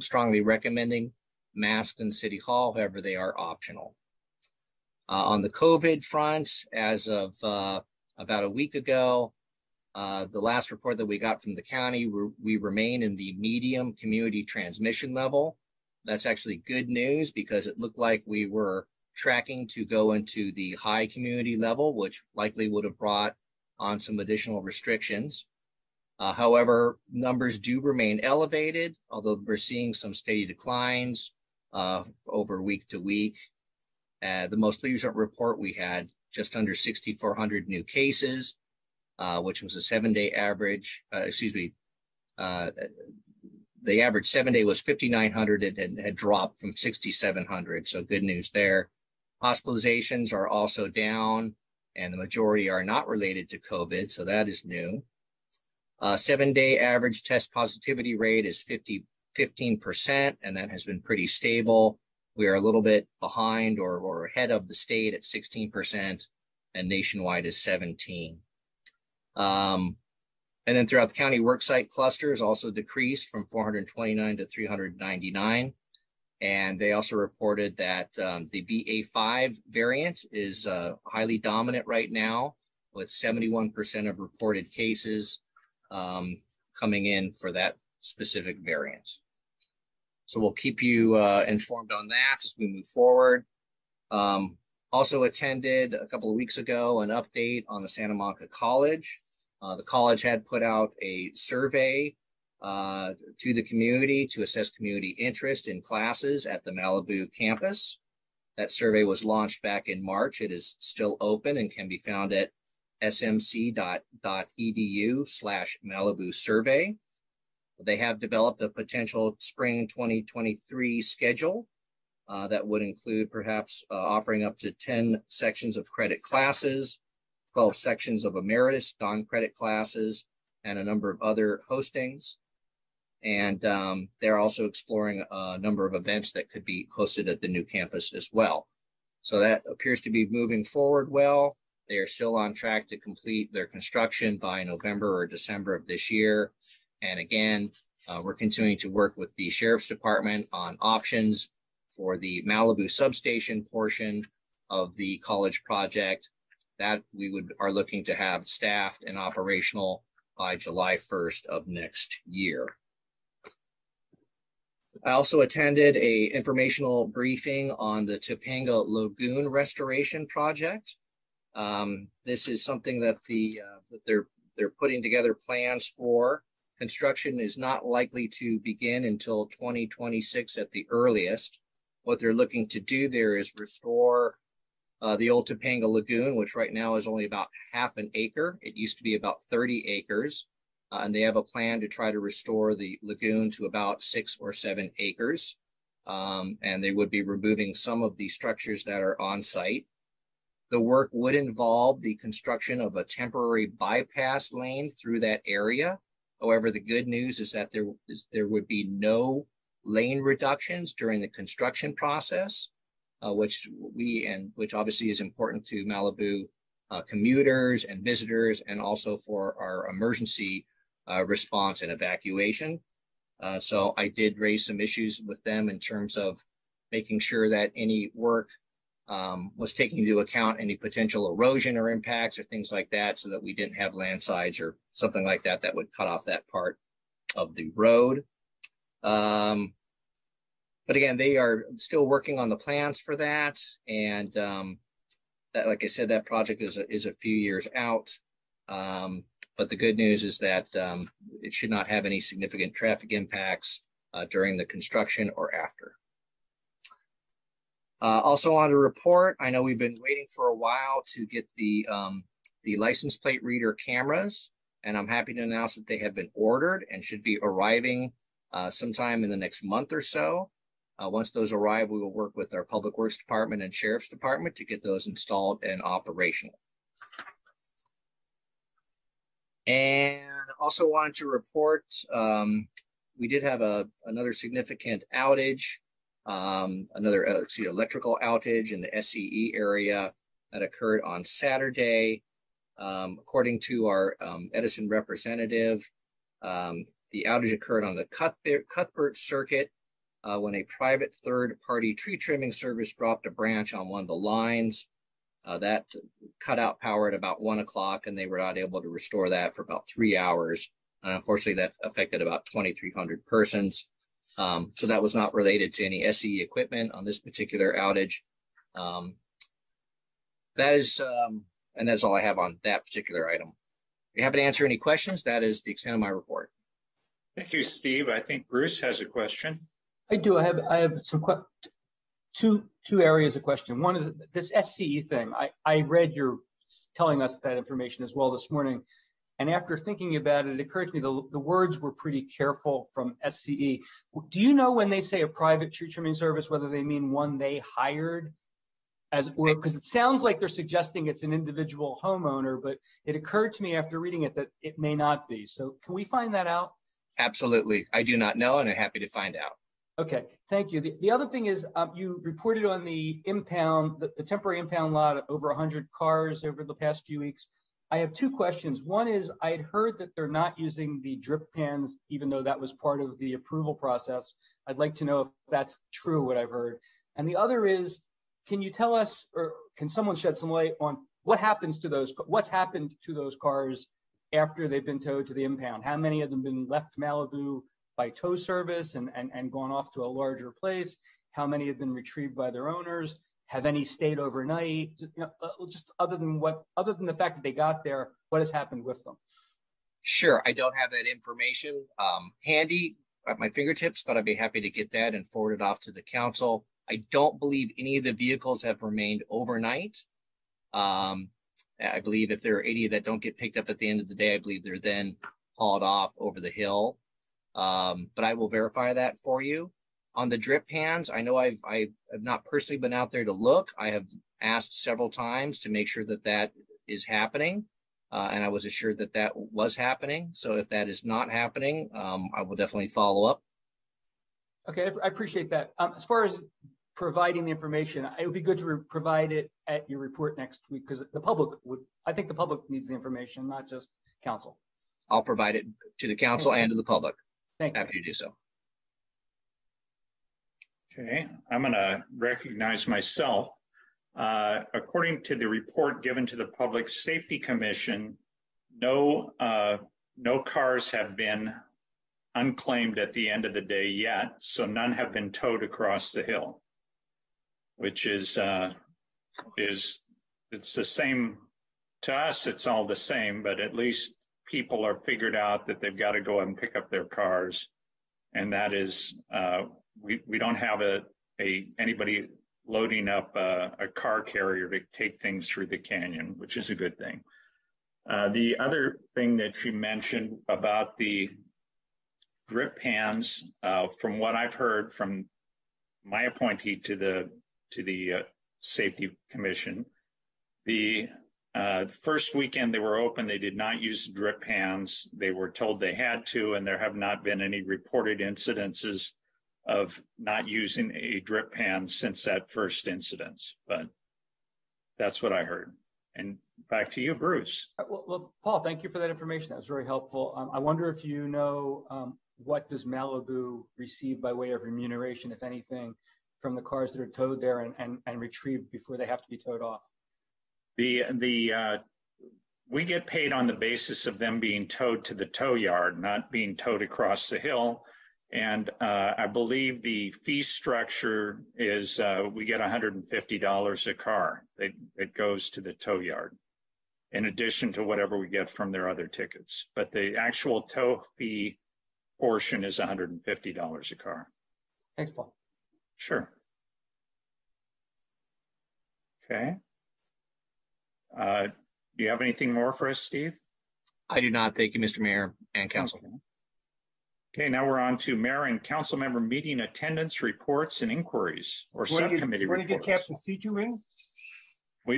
strongly recommending masks in City Hall. However, they are optional. On the COVID front, as of about a week ago, the last report that we got from the county, we remain in the medium community transmission level. That's actually good news because it looked like we were tracking to go into the high community level, which likely would have brought on some additional restrictions. However, numbers do remain elevated, although we're seeing some steady declines over week to week. The most recent report, we had just under 6,400 new cases, which was a 7-day average. The average 7-day was 5,900 and had dropped from 6,700. So good news there. Hospitalizations are also down, and the majority are not related to COVID. So that is new. 7-day average test positivity rate is 15%, and that has been pretty stable. We are a little bit behind or ahead of the state at 16%, and nationwide is 17%. And then throughout the county, worksite clusters also decreased from 429 to 399. And they also reported that the BA5 variant is highly dominant right now, with 71% of reported cases coming in for that specific variant. So we'll keep you informed on that as we move forward. Also attended a couple of weeks ago an update on the Santa Monica College. The college had put out a survey to the community to assess community interest in classes at the Malibu campus. That survey was launched back in March. It is still open and can be found at smc.edu/Malibu survey. They have developed a potential spring 2023 schedule that would include perhaps offering up to 10 sections of credit classes, 12 sections of emeritus non-credit classes, and a number of other hostings. And they're also exploring a number of events that could be hosted at the new campus as well. So that appears to be moving forward well. They are still on track to complete their construction by November or December of this year. And again, we're continuing to work with the Sheriff's Department on options for the Malibu substation portion of the college project that we are looking to have staffed and operational by July 1st of next year. I also attended a informational briefing on the Topanga Lagoon restoration project. This is something that that they're putting together plans for. Construction is not likely to begin until 2026 at the earliest. What they're looking to do there is restore the old Topanga Lagoon, which right now is only about half an acre. It used to be about 30 acres. And they have a plan to try to restore the lagoon to about 6 or 7 acres. And they would be removing some of the structures that are on site. The work would involve the construction of a temporary bypass lane through that area, However, the good news is that there would be no lane reductions during the construction process, which obviously is important to Malibu commuters and visitors, and also for our emergency response and evacuation. So I did raise some issues with them in terms of making sure that any work was taking into account any potential erosion or impacts or things like that, so that we didn't have landslides or something like that that would cut off that part of the road. But again, they are still working on the plans for that. And that, like I said, that project is a few years out. But the good news is that it should not have any significant traffic impacts during the construction or after. Also on the report, I know we've been waiting for a while to get the license plate reader cameras, and I'm happy to announce that they have been ordered and should be arriving sometime in the next month or so. Once those arrive, we will work with our Public Works Department and Sheriff's Department to get those installed and operational. And also wanted to report, we did have another significant outage, electrical outage in the SCE area that occurred on Saturday. According to our Edison representative, the outage occurred on the Cuthbert Circuit when a private third-party tree trimming service dropped a branch on one of the lines. That cut out power at about 1 o'clock, and they were not able to restore that for about 3 hours. Unfortunately, that affected about 2,300 persons. So that was not related to any SCE equipment on this particular outage. And that's all I have on that particular item. If you happen to answer any questions, that is the extent of my report. Thank you, Steve. I think Bruce has a question. I do. I have some two areas of question. One is this SCE thing. I read your telling us that information as well this morning, and after thinking about it, it occurred to me the words were pretty careful from SCE. Do you know when they say a private tree trimming service, whether they mean one they hired, because it sounds like they're suggesting it's an individual homeowner, but it occurred to me after reading it that it may not be. So can we find that out? Absolutely. I do not know, and I'm happy to find out. Okay, thank you. The other thing is you reported on the impound, the temporary impound lot of over 100 cars over the past few weeks. I have two questions. One is I had heard that they're not using the drip pans, even though that was part of the approval process. I'd like to know if that's true, what I've heard. And the other is, can you tell us, or can someone shed some light on what's happened to those cars after they've been towed to the impound? How many of them been left Malibu by tow service and gone off to a larger place? How many have been retrieved by their owners? Have any stayed overnight? Just other than the fact that they got there, what has happened with them? Sure, I don't have that information handy at my fingertips, but I'd be happy to get that and forward it off to the council. I don't believe any of the vehicles have remained overnight. I believe if there are 80 that don't get picked up at the end of the day, I believe they're then hauled off over the hill. But I will verify that for you. On the drip pans, I know I have not personally been out there to look. I have asked several times to make sure that that is happening, and I was assured that that was happening. So if that is not happening, I will definitely follow up. Okay, I appreciate that. As far as providing the information, it would be good to provide it at your report next week, because I think the public needs the information, not just council. I'll provide it to the council and to the public. Thank you. Happy to do so. Okay, I'm going to recognize myself. According to the report given to the Public Safety Commission, no cars have been unclaimed at the end of the day yet, so none have been towed across the hill, which is it's the same to us. It's all the same, but at least people are figured out that they've got to go and pick up their cars, and that is we don't have anybody loading up a car carrier to take things through the canyon, which is a good thing. The other thing that you mentioned about the drip pans, from what I've heard from my appointee to the Safety Commission, the The first weekend they were open, they did not use drip pans. They were told they had to, and there have not been any reported incidences of not using a drip pan since that first incident. But that's what I heard. And back to you, Bruce. Well, Paul, thank you for that information. That was very helpful. I wonder if you know what does Malibu receive by way of remuneration, if anything, from the cars that are towed there and retrieved before they have to be towed off? We get paid on the basis of them being towed to the tow yard, not being towed across the hill. And I believe the fee structure is we get $150 a car that goes to the tow yard, in addition to whatever we get from their other tickets. But the actual tow fee portion is $150 a car. Thanks, Paul. Sure. Okay. Do you have anything more for us, Steve? I do not. Thank you, Mr. Mayor and Council. Okay, now we're on to Marin council member meeting attendance reports and inquiries, or subcommittee reports. Want to get Captain C2 in?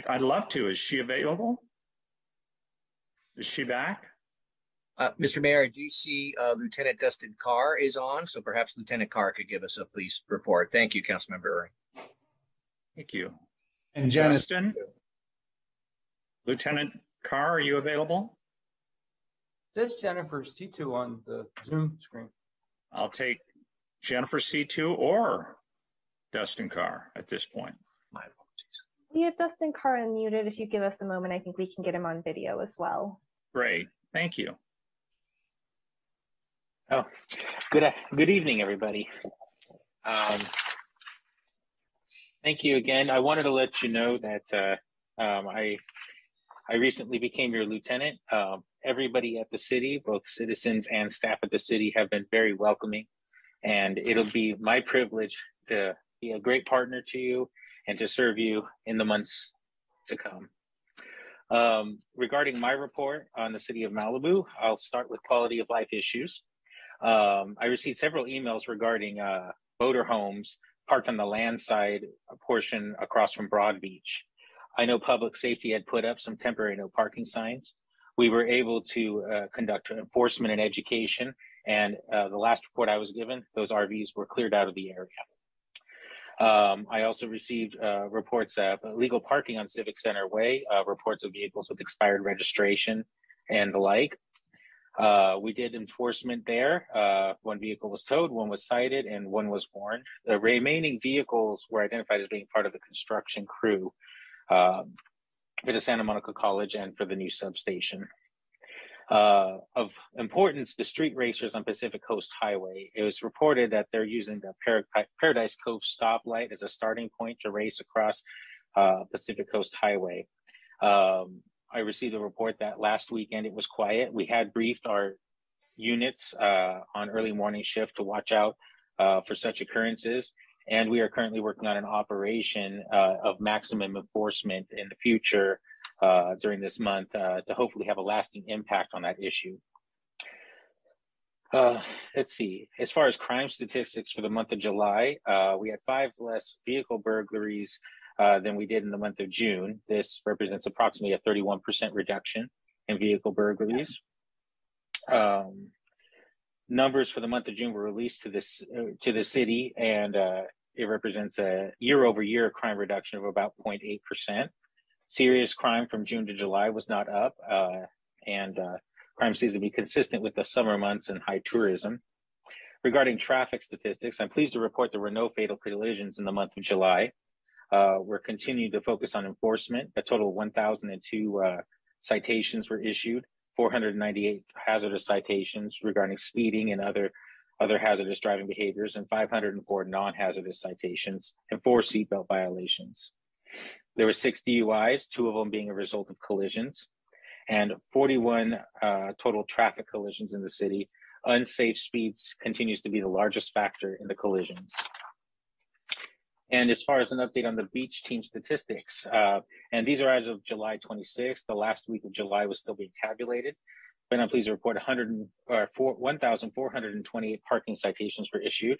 I'd love to. Is she available? Is she back? Mr. Mayor, I do see Lieutenant Dustin Carr is on, so perhaps Lieutenant Carr could give us a police report. Thank you, Councilmember. Thank you. And Janice. Justin? Lieutenant Carr, are you available? There's Jennifer C2 on the Zoom screen. I'll take Jennifer C2 or Dustin Carr at this point. My apologies. We have Dustin Carr unmuted. If you give us a moment, I think we can get him on video as well. Great, thank you. Oh, good evening, everybody. Thank you again. I wanted to let you know that I recently became your lieutenant. Everybody at the city, both citizens and staff at the city, have been very welcoming, and it'll be my privilege to be a great partner to you and to serve you in the months to come. Regarding my report on the city of Malibu, I'll start with quality of life issues. I received several emails regarding motorhomes parked on the land side portion across from Broad Beach. I know public safety had put up some temporary no parking signs. We were able to conduct enforcement and education, and the last report I was given, those RVs were cleared out of the area. I also received reports of illegal parking on Civic Center Way, reports of vehicles with expired registration and the like. We did enforcement there. One vehicle was towed, one was cited, and one was warned. The remaining vehicles were identified as being part of the construction crew for the Santa Monica College and for the new substation. Of importance, the street racers on Pacific Coast Highway. It was reported that they're using the Paradise Cove stoplight as a starting point to race across Pacific Coast Highway. I received a report that last weekend it was quiet. We had briefed our units on early morning shift to watch out for such occurrences. And we are currently working on an operation of maximum enforcement in the future during this month to hopefully have a lasting impact on that issue. Let's see. As far as crime statistics for the month of July, we had 5 less vehicle burglaries than we did in the month of June. This represents approximately a 31% reduction in vehicle burglaries. Numbers for the month of June were released to the city, and it represents a year-over-year crime reduction of about 0.8%. Serious crime from June to July was not up, and crime seems to be consistent with the summer months and high tourism. Regarding traffic statistics, I'm pleased to report there were no fatal collisions in the month of July. We're continuing to focus on enforcement. A total of 1,002 citations were issued, 498 hazardous citations regarding speeding and other hazardous driving behaviors, and 504 non-hazardous citations, and 4 seatbelt violations. There were 6 DUIs, 2 of them being a result of collisions, and 41 total traffic collisions in the city. Unsafe speeds continues to be the largest factor in the collisions. And as far as an update on the beach team statistics, and these are as of July 26th, the last week of July was still being tabulated, but I'm pleased to report 1,428 parking citations were issued,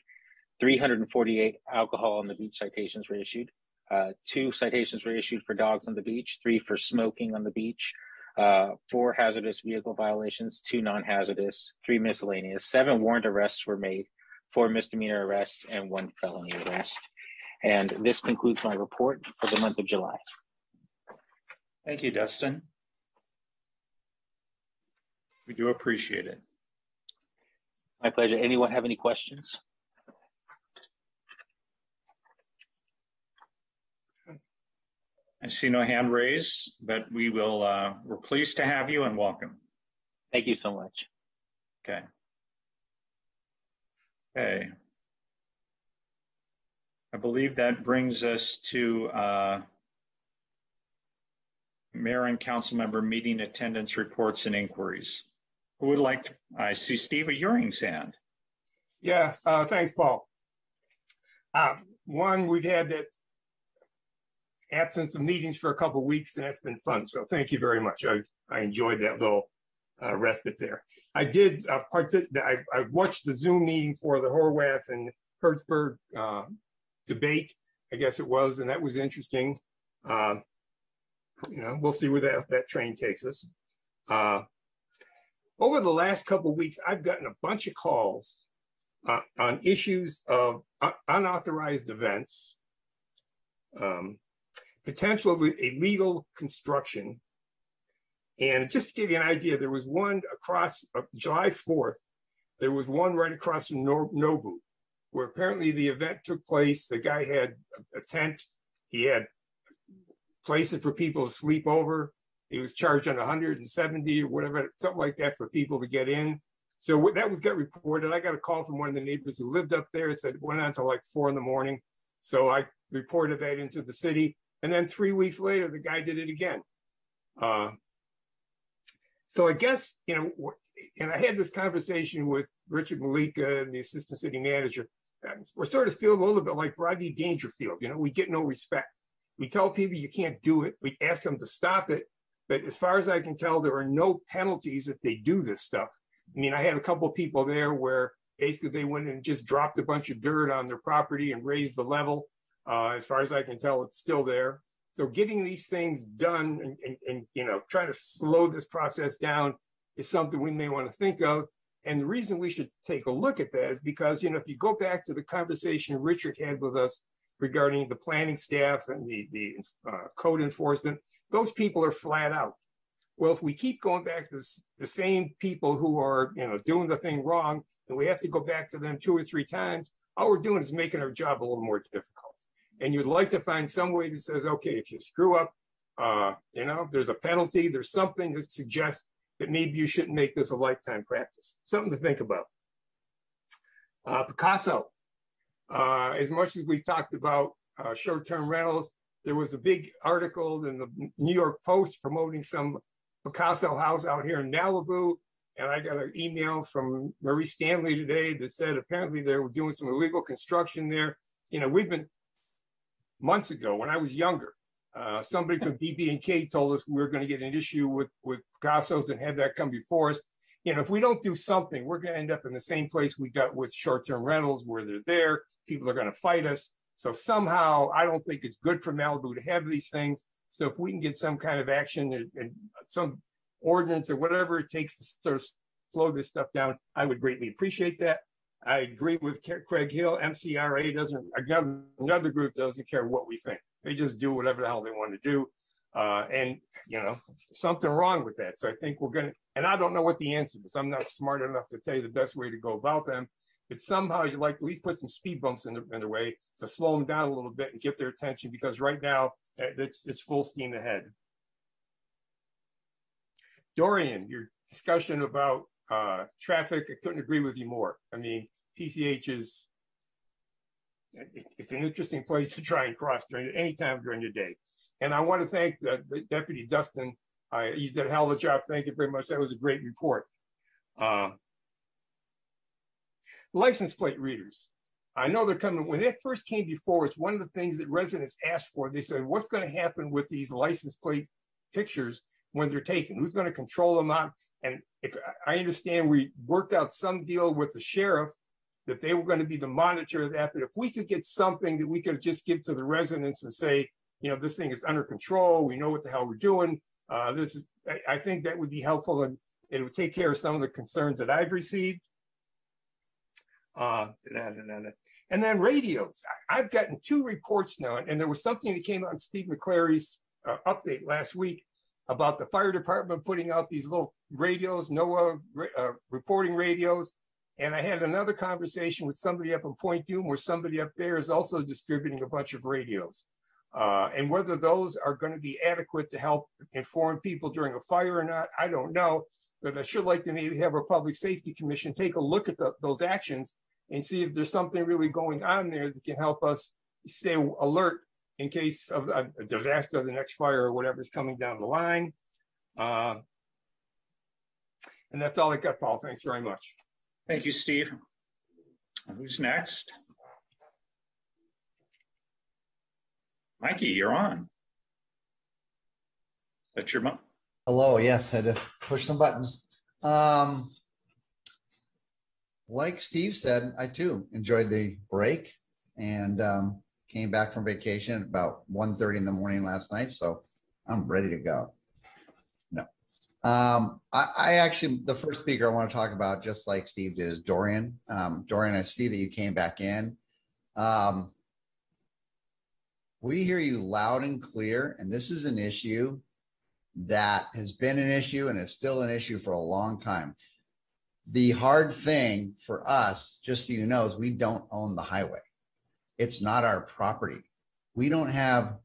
348 alcohol on the beach citations were issued, 2 citations were issued for dogs on the beach, 3 for smoking on the beach, 4 hazardous vehicle violations, 2 non-hazardous, 3 miscellaneous, 7 warrant arrests were made, 4 misdemeanor arrests, and 1 felony arrest. And this concludes my report for the month of July. Thank you, Dustin. We do appreciate it. My pleasure. Anyone have any questions? I see no hand raised, but we're pleased to have you and welcome. Thank you so much. Okay. Okay. I believe that brings us to Mayor and council member meeting attendance reports and inquiries. Who would like to, I see Steve Ewing's hand. Yeah, thanks, Paul. One, we've had that absence of meetings for a couple of weeks, and that's been fun. So thank you very much. I enjoyed that little respite there. I did I watched the Zoom meeting for the Horwath and Hertzberg debate, I guess it was, and that was interesting. We'll see where that train takes us. Over the last couple of weeks, I've gotten a bunch of calls on issues of unauthorized events, potential of illegal construction. And just to give you an idea, there was one across July 4th, there was one right across from Nobu, where apparently the event took place. The guy had a tent. He had places for people to sleep over. He was charging 170 or whatever, something like that for people to get in. So that got reported. I got a call from one of the neighbors who lived up there. It said it went on until like 4 in. So I reported that into the city. And then 3 weeks later, the guy did it again. So I guess, and I had this conversation with Richard Malika, the assistant city manager. We're sort of feeling a little bit like Rodney Dangerfield. We get no respect. We tell people you can't do it. We ask them to stop it. But as far as I can tell, there are no penalties if they do this stuff. I mean, I had a couple of people there where basically they went and just dropped a bunch of dirt on their property and raised the level. As far as I can tell, it's still there. So getting these things done and trying to slow this process down is something we may want to think of. And the reason we should take a look at that is because, if you go back to the conversation Richard had with us regarding the planning staff and the code enforcement, those people are flat out. Well, if we keep going back to the same people who are, doing the thing wrong, and we have to go back to them 2 or 3 times, all we're doing is making our job a little more difficult. And you'd like to find some way that says, okay, if you screw up, there's a penalty, there's something that suggests that maybe you shouldn't make this a lifetime practice. Something to think about. Picasso, as much as we talked about short-term rentals, there was a big article in the New York Post promoting some Picasso house out here in Malibu. And I got an email from Marie Stanley today that said apparently they were doing some illegal construction there. We've been months ago when I was younger, somebody from BB&K told us we were going to get an issue with Picasso's and have that come before us. If we don't do something, we're going to end up in the same place we got with short-term rentals where they're there. People are going to fight us. So somehow I don't think it's good for Malibu to have these things. So if we can get some kind of action and some ordinance or whatever it takes to sort of slow this stuff down, I would greatly appreciate that. I agree with Craig Hill. MCRA doesn't, another group doesn't care what we think. They just do whatever the hell they want to do. And something wrong with that. So I think we're going to, and I don't know what the answer is. I'm not smart enough to tell you the best way to go about them. But somehow you'd like to at least put some speed bumps in their way to slow them down a little bit and get their attention, because right now it's full steam ahead. Dorian, your discussion about traffic, I couldn't agree with you more. I mean, PCH it's an interesting place to try and cross any time during the day. And I want to thank the Deputy Dustin. You did a hell of a job. Thank you very much. That was a great report. License plate readers. I know they're coming. When they first came before, it's one of the things that residents asked for. They said, what's going to happen with these license plate pictures when they're taken? Who's going to control them out? And if I understand, we worked out some deal with the sheriff that they were going to be the monitor of that. But if we could get something that we could just give to the residents and say, you know, this thing is under control, we know what the hell we're doing. I think that would be helpful, and it would take care of some of the concerns that I've received. And then radios. I've gotten 2 reports now, and there was something that came out in Steve McClary's update last week about the fire department putting out these little radios, NOAA reporting radios. And I had another conversation with somebody up in Point Dume where somebody up there is also distributing a bunch of radios. And whether those are going to be adequate to help inform people during a fire or not, I don't know. But I should like to maybe have a public safety commission take a look at those actions and see if there's something really going on there that can help us stay alert in case of a disaster, the next fire or whatever is coming down the line. And that's all I got, Paul. Thanks very much. Thank you, Steve. Who's next? Mikey, you're on. That's your mic. Hello, yes, had to push some buttons. Like Steve said, I too enjoyed the break and came back from vacation at about 1:30 in the morning last night, so I'm ready to go. No. I actually, the first speaker I want to talk about, just like Steve did, is Dorian. Dorian, I see that you came back in. We hear you loud and clear, and this is an issue that has been an issue and is still an issue for a long time. The hard thing for us, just so you know, is we don't own the highway. It's not our property. We don't have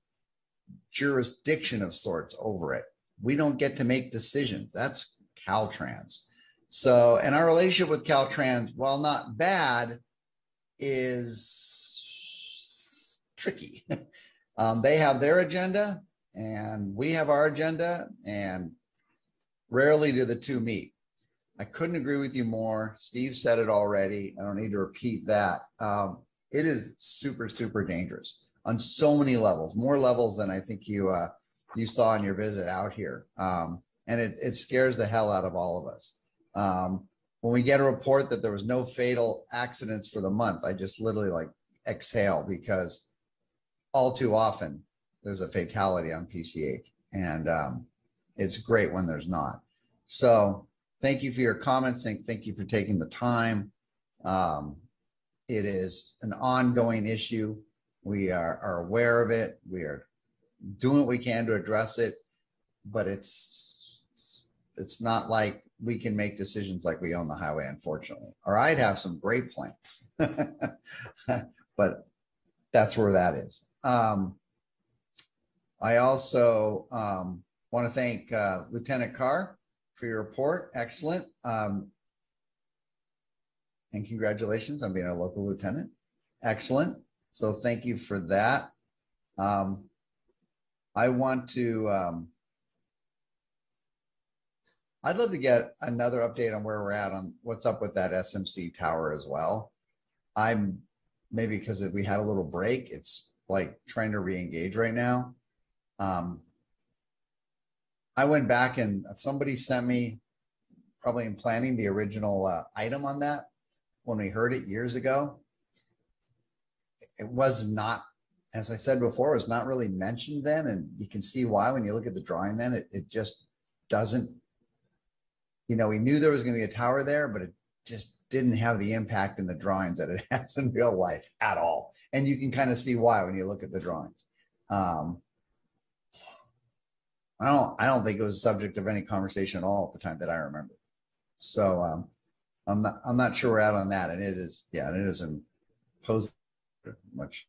jurisdiction of sorts over it. We don't get to make decisions. That's Caltrans. So, and our relationship with Caltrans, while not bad, is tricky. They have their agenda and we have our agenda, and rarely do the two meet. I couldn't agree with you more. Steve said it already. I don't need to repeat that. It is super, super dangerous on so many levels, more levels than I think you saw in your visit out here. And it scares the hell out of all of us. When we get a report that there was no fatal accidents for the month, I just literally like exhale, because all too often there's a fatality on PCH, and it's great when there's not. So thank you for your comments, and thank you for taking the time. It is an ongoing issue. We are aware of it. We are doing what we can to address it, but it's not like we can make decisions like we own the highway, unfortunately. Or I'd have some great plans, but that's where that is. I also want to thank Lieutenant Carr for your report. Excellent. And congratulations on being a local lieutenant. Excellent. So thank you for that. I want to, I'd love to get another update on where we're at on what's up with that SMC tower as well. Maybe because we had a little break, it's like trying to re-engage right now. I went back and somebody sent me, probably in planning, the original item on that when we heard it years ago. It was not, as I said before, it was not really mentioned then, and you can see why when you look at the drawing then. It just doesn't, we knew there was going to be a tower there, but it just didn't have the impact in the drawings that it has in real life at all. And you can kind of see why when you look at the drawings. I don't think it was a subject of any conversation at all at the time that I remember. So I'm not sure we're out on that. And it isn't posed much.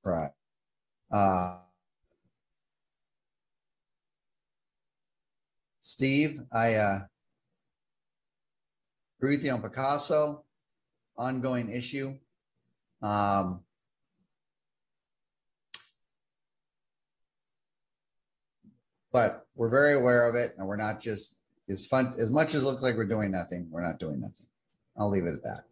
Right. Steve, I agree with you on Picasso, ongoing issue. But we're very aware of it, and we're not just as much as it looks like we're doing nothing, we're not doing nothing. I'll leave it at that.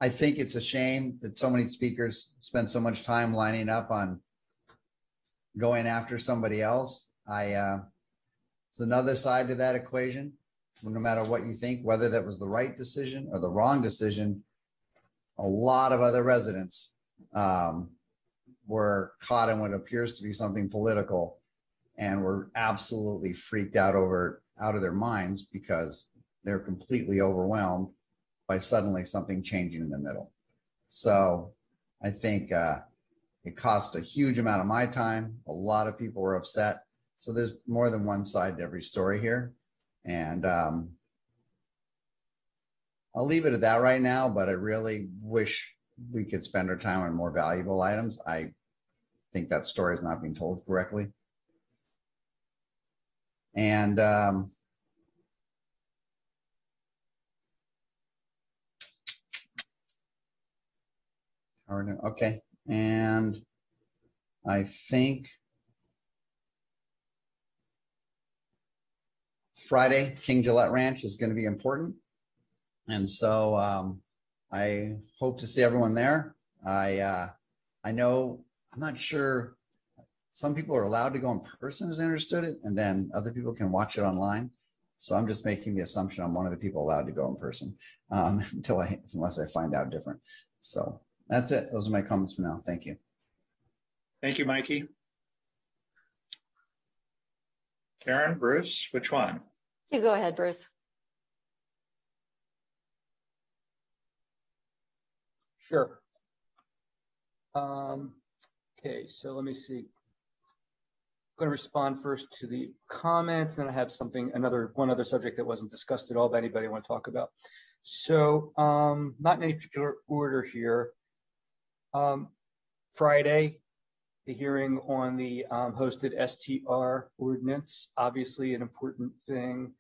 I think it's a shame that so many speakers spend so much time lining up on going after somebody else. It's another side to that equation. No matter what you think, whether that was the right decision or the wrong decision, a lot of other residents were caught in what appears to be something political and were absolutely freaked out out of their minds because they're completely overwhelmed by suddenly something changing in the middle. So I think it cost a huge amount of my time. A lot of people were upset. So there's more than one side to every story here. And I'll leave it at that right now, but I really wish we could spend our time on more valuable items. I think that story is not being told correctly. And okay. And I think Friday, King Gillette Ranch is going to be important. And so I hope to see everyone there. I know, I'm not sure, some people are allowed to go in person as I understood it, and then other people can watch it online. So I'm just making the assumption I'm one of the people allowed to go in person unless I find out different. So that's it. Those are my comments for now. Thank you. Thank you, Mikey. Karen, Bruce, which one? You go ahead, Bruce. Sure. Okay, so let me see. I'm going to respond first to the comments, and I have one other subject that wasn't discussed at all by anybody I want to talk about. So not in any particular order here. Friday, the hearing on the hosted STR ordinance, obviously an important thing.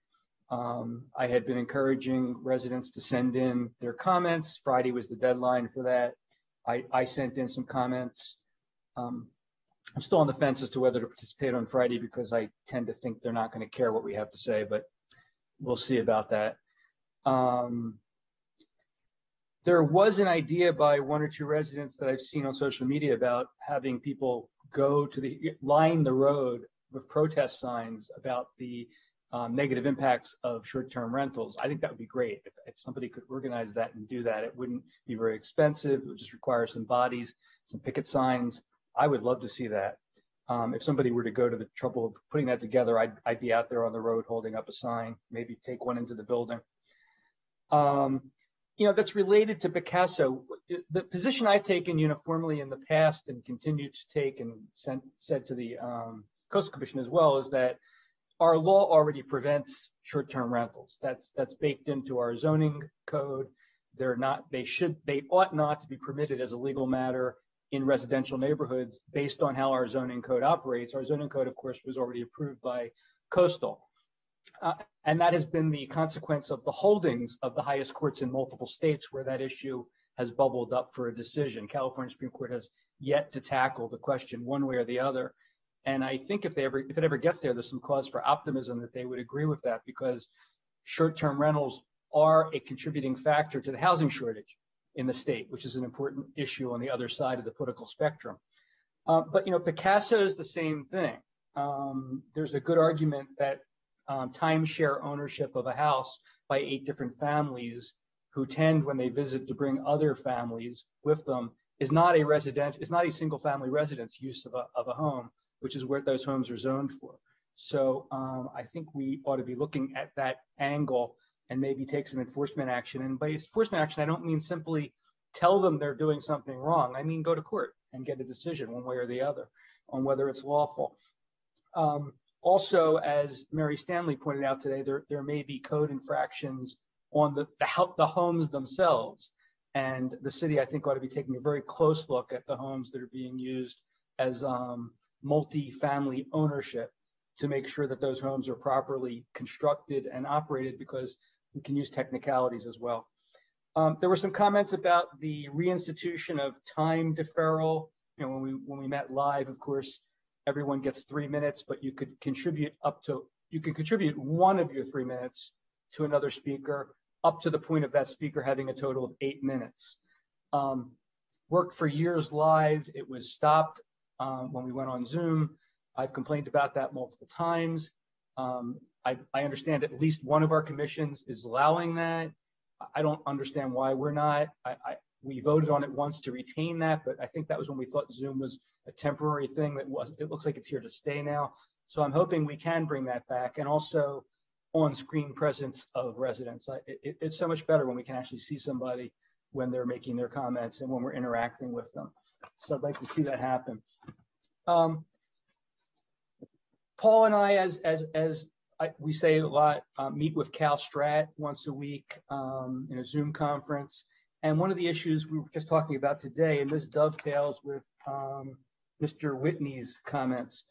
I had been encouraging residents to send in their comments. Friday was the deadline for that. I sent in some comments. I'm still on the fence as to whether to participate on Friday because I tend to think they're not going to care what we have to say, but we'll see about that. There was an idea by one or two residents that I've seen on social media about having people go to line the road with protest signs about the negative impacts of short-term rentals. I think that would be great if somebody could organize that and do that. It wouldn't be very expensive. It would just require some bodies, some picket signs. I would love to see that. If somebody were to go to the trouble of putting that together, I'd be out there on the road holding up a sign, maybe take one into the building. That's related to Picasso. The position I've taken uniformly in the past and continue to take and said to the Coastal Commission as well is that our law already prevents short-term rentals. That's baked into our zoning code. They ought not to be permitted as a legal matter in residential neighborhoods based on how our zoning code operates. Our zoning code, of course, was already approved by Coastal. And that has been the consequence of the holdings of the highest courts in multiple states where that issue has bubbled up for a decision. California Supreme Court has yet to tackle the question one way or the other. And I think if it ever gets there, there's some cause for optimism that they would agree with that because short-term rentals are a contributing factor to the housing shortage in the state, which is an important issue on the other side of the political spectrum. But Picasso is the same thing. There's a good argument that timeshare ownership of a house by 8 different families who tend, when they visit, to bring other families with them is not a single family residence use of a home, which is where those homes are zoned for. So I think we ought to be looking at that angle and maybe take some enforcement action. And by enforcement action, I don't mean simply tell them they're doing something wrong. I mean, go to court and get a decision one way or the other on whether it's lawful. Also, as Mary Stanley pointed out today, there may be code infractions on the homes themselves. And the city, I think, ought to be taking a very close look at the homes that are being used as multi-family ownership to make sure that those homes are properly constructed and operated, because we can use technicalities as well. There were some comments about the reinstitution of time deferral. When we met live, of course, everyone gets 3 minutes, but you could contribute one of your 3 minutes to another speaker up to the point of that speaker having a total of 8 minutes. Worked for years live. It was stopped when we went on Zoom. I've complained about that multiple times. I understand at least one of our commissions is allowing that. I don't understand why we're not. We voted on it once to retain that, but I think that was when we thought Zoom was a temporary thing. It looks like it's here to stay now. So I'm hoping we can bring that back, and also on-screen presence of residents. It's so much better when we can actually see somebody when they're making their comments and when we're interacting with them. So I'd like to see that happen. Paul and I, as we say a lot, meet with Cal Strat once a week in a Zoom conference. And one of the issues we were just talking about today, and this dovetails with Mr. Whitney's comments,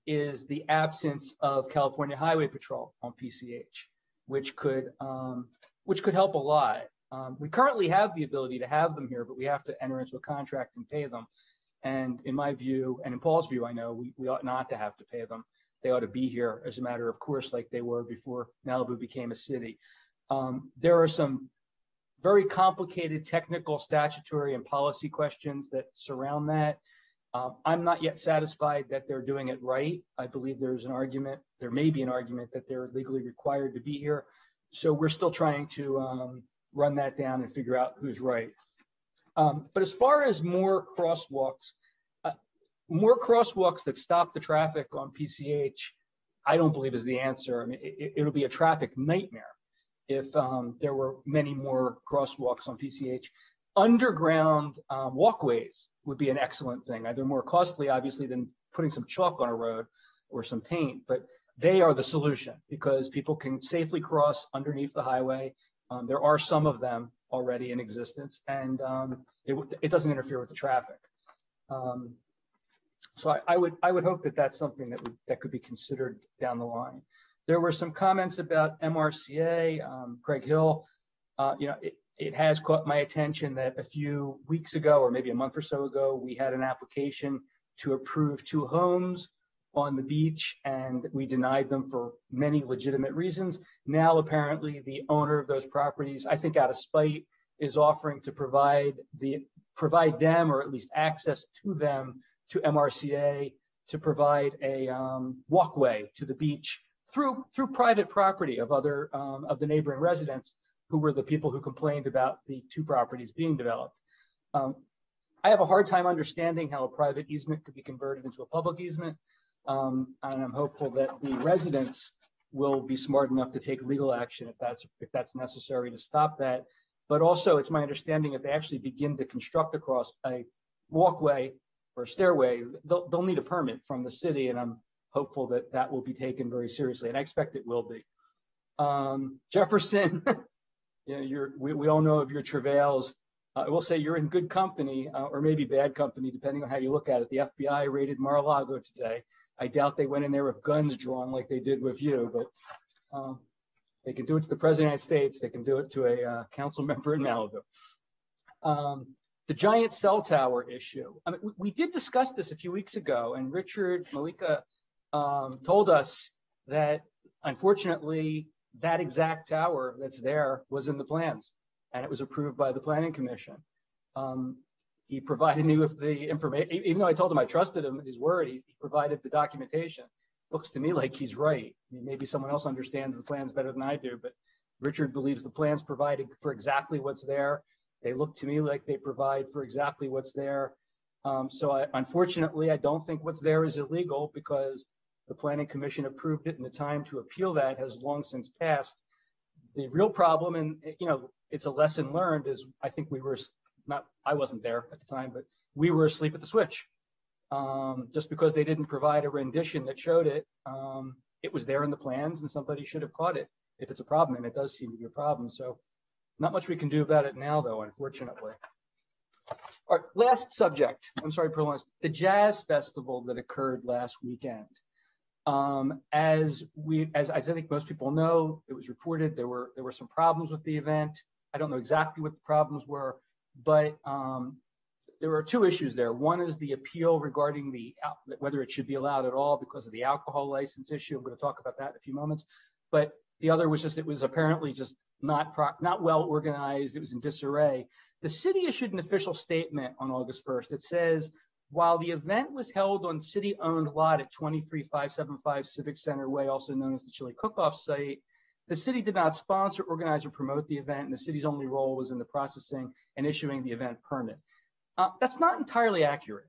is the absence of California Highway Patrol on PCH, which could help a lot. We currently have the ability to have them here, but we have to enter into a contract and pay them. And in my view, and in Paul's view, I know we ought not to have to pay them. They ought to be here as a matter of course, like they were before Malibu became a city. There are some very complicated technical, statutory, and policy questions that surround that. I'm not yet satisfied that they're doing it right. I believe there may be an argument that they're legally required to be here. So we're still trying to run that down and figure out who's right. But as far as more crosswalks that stop the traffic on PCH, I don't believe is the answer. I mean, it'll be a traffic nightmare if there were many more crosswalks on PCH. Underground walkways would be an excellent thing. They're more costly, obviously, than putting some chalk on a road or some paint, but they are the solution because people can safely cross underneath the highway. There are some of them already in existence, and it doesn't interfere with the traffic. So I would hope that that's something that could be considered down the line. There were some comments about MRCA. Craig Hill, it has caught my attention that a few weeks ago, or maybe a month or so ago, we had an application to approve 2 homes on the beach, and we denied them for many legitimate reasons. Now, apparently, the owner of those properties, I think out of spite, is offering to provide them, or at least access to them, to MRCA, to provide a walkway to the beach through private property of other of the neighboring residents, who were the people who complained about the 2 properties being developed. I have a hard time understanding how a private easement could be converted into a public easement. And I'm hopeful that the residents will be smart enough to take legal action if that's necessary to stop that. But also, it's my understanding if they actually begin to construct across a walkway or a stairway, they'll need a permit from the city, and I'm hopeful that that will be taken very seriously, and I expect it will be. Jefferson, we all know of your travails. I will say you're in good company, or maybe bad company, depending on how you look at it. The FBI raided Mar-a-Lago today. I doubt they went in there with guns drawn like they did with you, but they can do it to the President of the United States. They can do it to a council member in Malibu. The giant cell tower issue. I mean, we did discuss this a few weeks ago, and Richard Malika told us that, unfortunately, that exact tower that's there was in the plans, and it was approved by the Planning Commission. He provided me with the information, even though I told him I trusted him, his word, he provided the documentation. Looks to me like he's right. I mean, maybe someone else understands the plans better than I do, but Richard believes the plans provided for exactly what's there. They look to me like they provide for exactly what's there. Unfortunately, I don't think what's there is illegal because the Planning Commission approved it, and the time to appeal that has long since passed. The real problem, and it's a lesson learned, is I think I wasn't there at the time, but we were asleep at the switch. Just because they didn't provide a rendition that showed it, it was there in the plans, and somebody should have caught it if it's a problem, and it does seem to be a problem. So not much we can do about it now, though, unfortunately. All right, last subject. I'm sorry, the Jazz Festival that occurred last weekend. As I think most people know, it was reported there were some problems with the event. I don't know exactly what the problems were, but there were 2 issues there. One is the appeal regarding whether it should be allowed at all because of the alcohol license issue. I'm going to talk about that in a few moments. But the other was it was apparently just not well organized. It was in disarray. The city issued an official statement on August 1st. It says, while the event was held on city-owned lot at 23575 Civic Center Way, also known as the Chili Cook-Off site, the city did not sponsor, organize, or promote the event, and the city's only role was in the processing and issuing the event permit. That's not entirely accurate,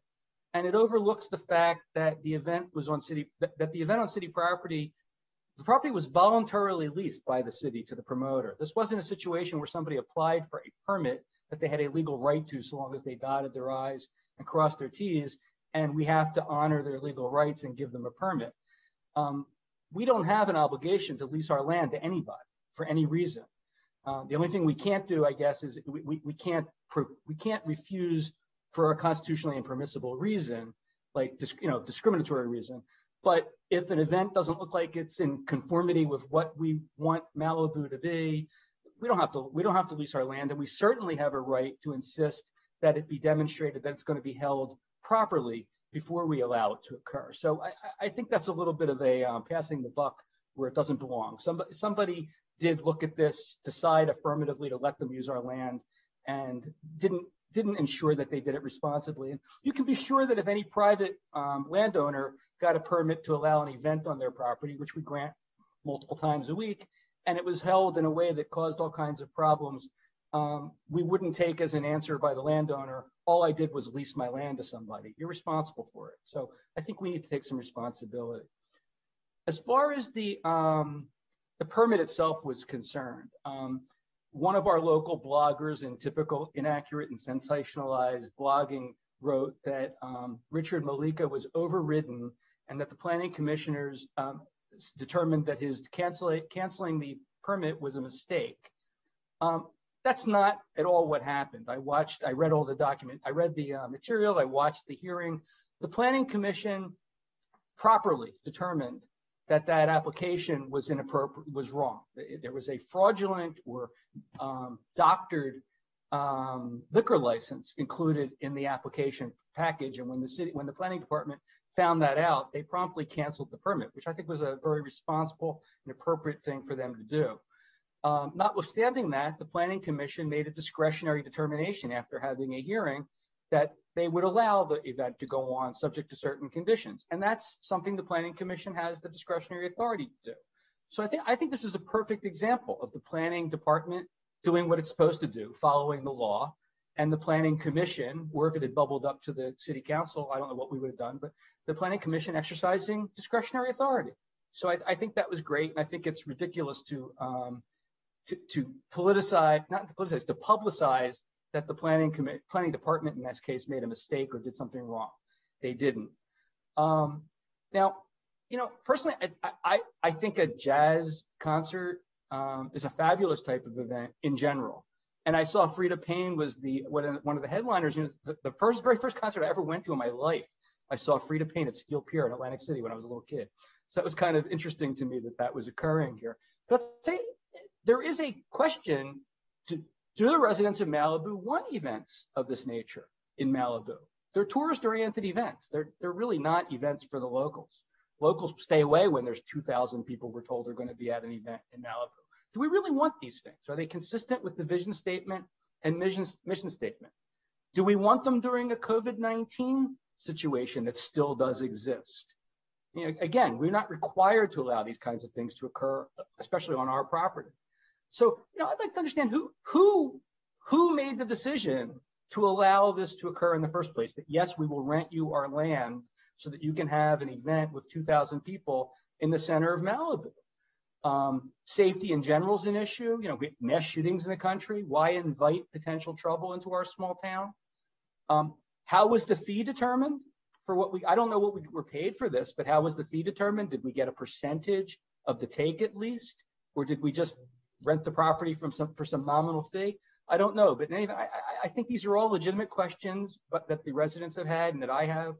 and it overlooks the fact that the event was on city, that the event on city property, the property was voluntarily leased by the city to the promoter. This wasn't a situation where somebody applied for a permit that they had a legal right to, so long as they dotted their I's and crossed their T's, and we have to honor their legal rights and give them a permit. We don't have an obligation to lease our land to anybody for any reason. The only thing we can't do, I guess, is we can't refuse for a constitutionally impermissible reason, like discriminatory reason. But if an event doesn't look like it's in conformity with what we want Malibu to be, we don't have to lease our land, and we certainly have a right to insist that it be demonstrated that it's going to be held properly before we allow it to occur. So I think that's a little bit of a passing the buck where it doesn't belong. Somebody did look at this, decide affirmatively to let them use our land, and didn't ensure that they did it responsibly. And you can be sure that if any private landowner got a permit to allow an event on their property, which we grant multiple times a week, and it was held in a way that caused all kinds of problems, we wouldn't take as an answer by the landowner, all I did was lease my land to somebody. You're responsible for it. So I think we need to take some responsibility. As far as the permit itself was concerned, one of our local bloggers in typical inaccurate and sensationalized blogging wrote that Richard Malika was overridden and that the planning commissioners determined that his canceling the permit was a mistake. That's not at all what happened. I read all the document, I read the material, I watched the hearing. The planning commission properly determined that that application was inappropriate, was wrong. There was a fraudulent or doctored liquor license included in the application package. And when the planning department found that out, they promptly canceled the permit, which I think was a very responsible and appropriate thing for them to do. Notwithstanding that, the planning commission made a discretionary determination after having a hearing that they would allow the event to go on subject to certain conditions. And that's something the planning commission has the discretionary authority to do. So I think this is a perfect example of the planning department doing what it's supposed to do, following the law, and the planning commission, or if it had bubbled up to the city council, I don't know what we would have done, but the planning commission exercising discretionary authority. So I think that was great. And I think it's ridiculous to politicize, not to politicize, to publicize that the planning department in this case made a mistake or did something wrong. They didn't. Now, personally, I think a jazz concert is a fabulous type of event in general. And I saw Frida Payne was one of the headliners. The very first concert I ever went to in my life, I saw Frida Payne at Steel Pier in Atlantic City when I was a little kid. So it was kind of interesting to me that was occurring here. But there is a question: do the residents of Malibu want events of this nature in Malibu? They're tourist-oriented events. They're really not events for the locals. Locals stay away when there's 2,000 people we're told are going to be at an event in Malibu. Do we really want these things? Are they consistent with the vision statement and mission statement? Do we want them during a COVID-19 situation that still does exist? Again, we're not required to allow these kinds of things to occur, especially on our property. So, I'd like to understand who made the decision to allow this to occur in the first place, that yes, we will rent you our land so that you can have an event with 2,000 people in the center of Malibu. Safety in general is an issue. We have mass shootings in the country. Why invite potential trouble into our small town? How was the fee determined for I don't know what we were paid for this, but how was the fee determined? Did we get a percentage of the take at least? Or did we just rent the property for some nominal fee? I don't know. But anyway, I think these are all legitimate questions, but that the residents have had and that I have,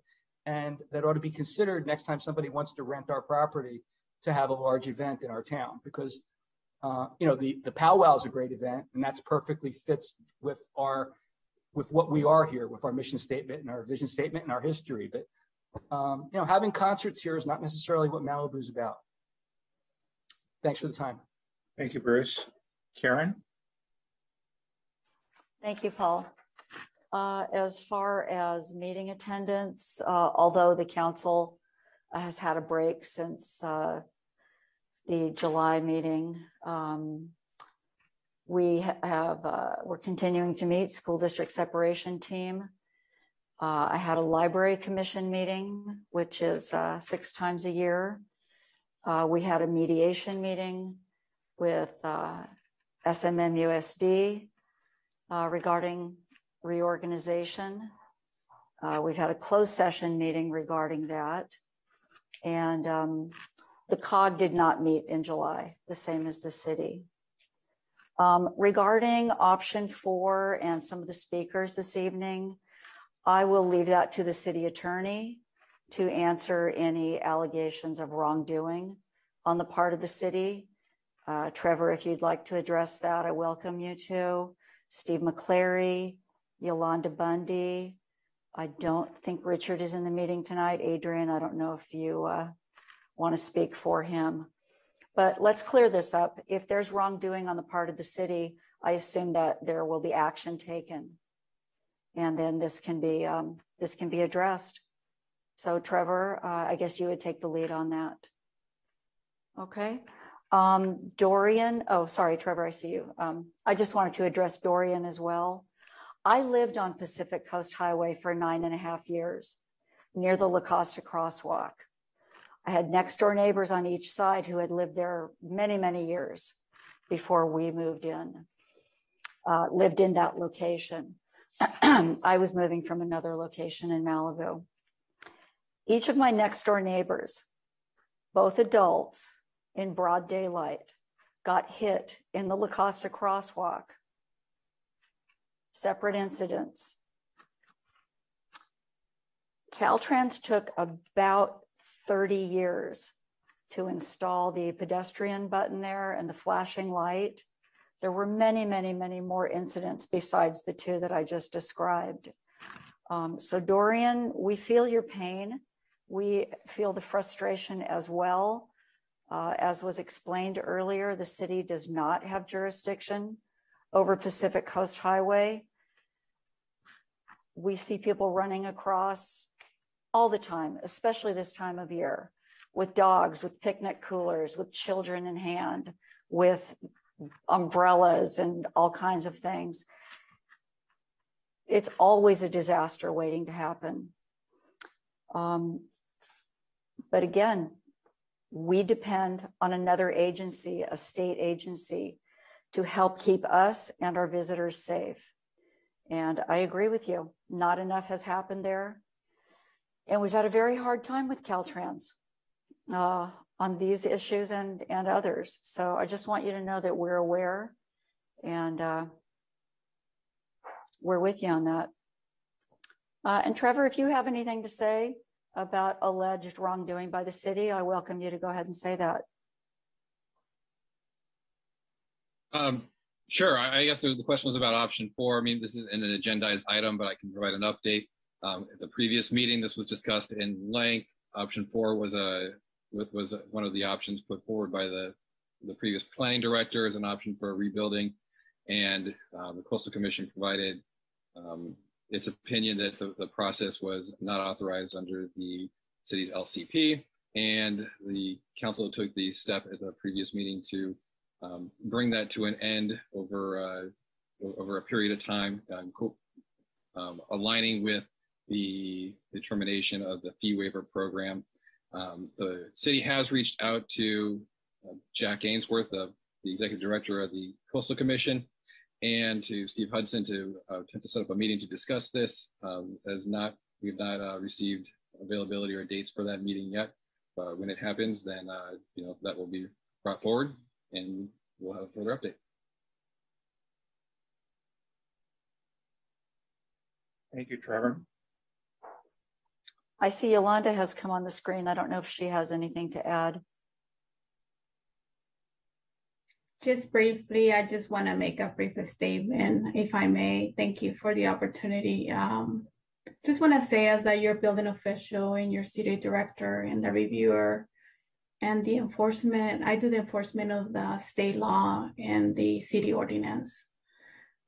and that ought to be considered next time somebody wants to rent our property to have a large event in our town. Because the powwow is a great event, and that's perfectly fits with what we are here, with our mission statement and our vision statement and our history. But having concerts here is not necessarily what Malibu's about. Thanks for the time. Thank you, Bruce. Karen? Thank you, Paul. As far as meeting attendance, although the council has had a break since the July meeting, we're continuing to meet school district separation team. I had a library commission meeting, which is 6 times a year. We had a mediation meeting with SMMUSD regarding reorganization. We've had a closed session meeting regarding that. And the COG did not meet in July, the same as the city. Regarding option 4 and some of the speakers this evening, I will leave that to the city attorney to answer any allegations of wrongdoing on the part of the city. Trevor, if you'd like to address that, I welcome you to. Steve McClary, Yolanda Bundy. I don't think Richard is in the meeting tonight. Adrian, I don't know if you want to speak for him. But let's clear this up. If there's wrongdoing on the part of the city, I assume that there will be action taken. And then this can be addressed. So Trevor, I guess you would take the lead on that. Okay. Dorian, oh, sorry, Trevor, I see you. I just wanted to address Dorian as well. I lived on Pacific Coast Highway for 9.5 years near the La Costa crosswalk. I had next door neighbors on each side who had lived there many, many years before we moved in, lived in that location. I was moving from another location in Malibu. Each of my next door neighbors, both adults in broad daylight, got hit in the La Costa crosswalk. Separate incidents. Caltrans took about 30 years to install the pedestrian button there and the flashing light. There were many, many, many more incidents besides the 2 that I just described. So Dorian, we feel your pain. We feel the frustration as well. As was explained earlier, the city does not have jurisdiction over Pacific Coast Highway. We see people running across all the time, especially this time of year, with dogs, with picnic coolers, with children in hand, with umbrellas and all kinds of things. It's always a disaster waiting to happen. But again, we depend on another agency, a state agency, to help keep us and our visitors safe. And I agree with you, not enough has happened there. And we've had a very hard time with Caltrans on these issues and others. So I just want you to know that we're aware and we're with you on that. And Trevor, if you have anything to say about alleged wrongdoing by the city, I welcome you to go ahead and say that. Sure. I guess the question was about option 4. I mean, this is an agendized item, but I can provide an update. At the previous meeting, this was discussed in length. Option 4 was one of the options put forward by the previous planning director as an option for a rebuilding, and the Coastal Commission provided its opinion that the process was not authorized under the city's LCP, and the council took the step at the previous meeting to bring that to an end over a period of time, aligning with the determination of the fee waiver program. The city has reached out to Jack Ainsworth, the executive director of the Coastal Commission, and to Steve Hudson to attempt to set up a meeting to discuss this. We've not received availability or dates for that meeting yet. When it happens, then that will be brought forward, and we'll have a further update. Thank you, Trevor. I see Yolanda has come on the screen. I don't know if she has anything to add. Just briefly, I just want to make a brief statement, if I may. Thank you for the opportunity. Just want to say, as your building official and your city director and the reviewer and the enforcement, I do the enforcement of the state law and the city ordinance.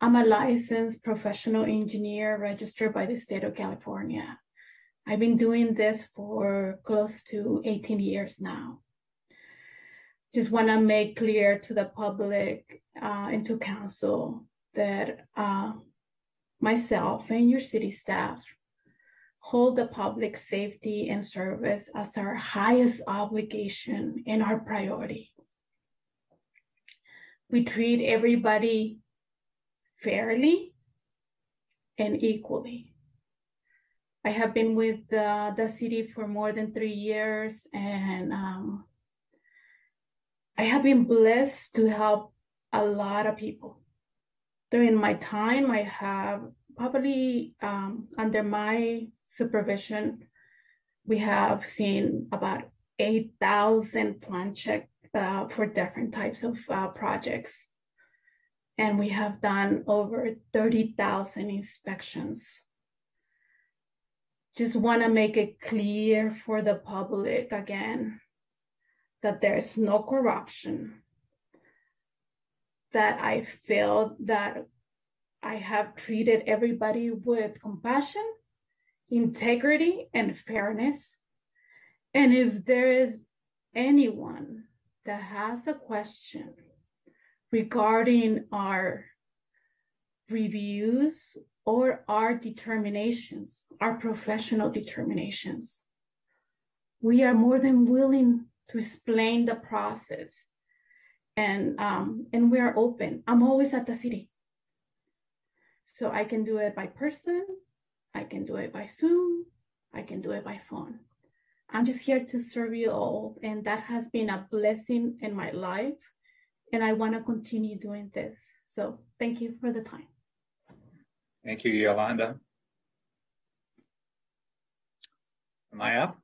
I'm a licensed professional engineer registered by the state of California. I've been doing this for close to 18 years now. Just want to make clear to the public and to council that myself and your city staff hold the public safety and service as our highest obligation and our priority. We treat everybody fairly and equally. I have been with the city for more than 3 years, and I have been blessed to help a lot of people. During my time, I have probably under my supervision, we have seen about 8,000 plan check for different types of projects. And we have done over 30,000 inspections. Just want to make it clear for the public again that there's no corruption, that I feel that I have treated everybody with compassion, integrity, and fairness. And if there is anyone that has a question regarding our reviews or our determinations, our professional determinations, we are more than willing to explain the process. And we are open. I'm always at the city. So I can do it by person, I can do it by Zoom, I can do it by phone. I'm just here to serve you all, and that has been a blessing in my life, and I want to continue doing this. So thank you for the time. Thank you, Yolanda. Am I up?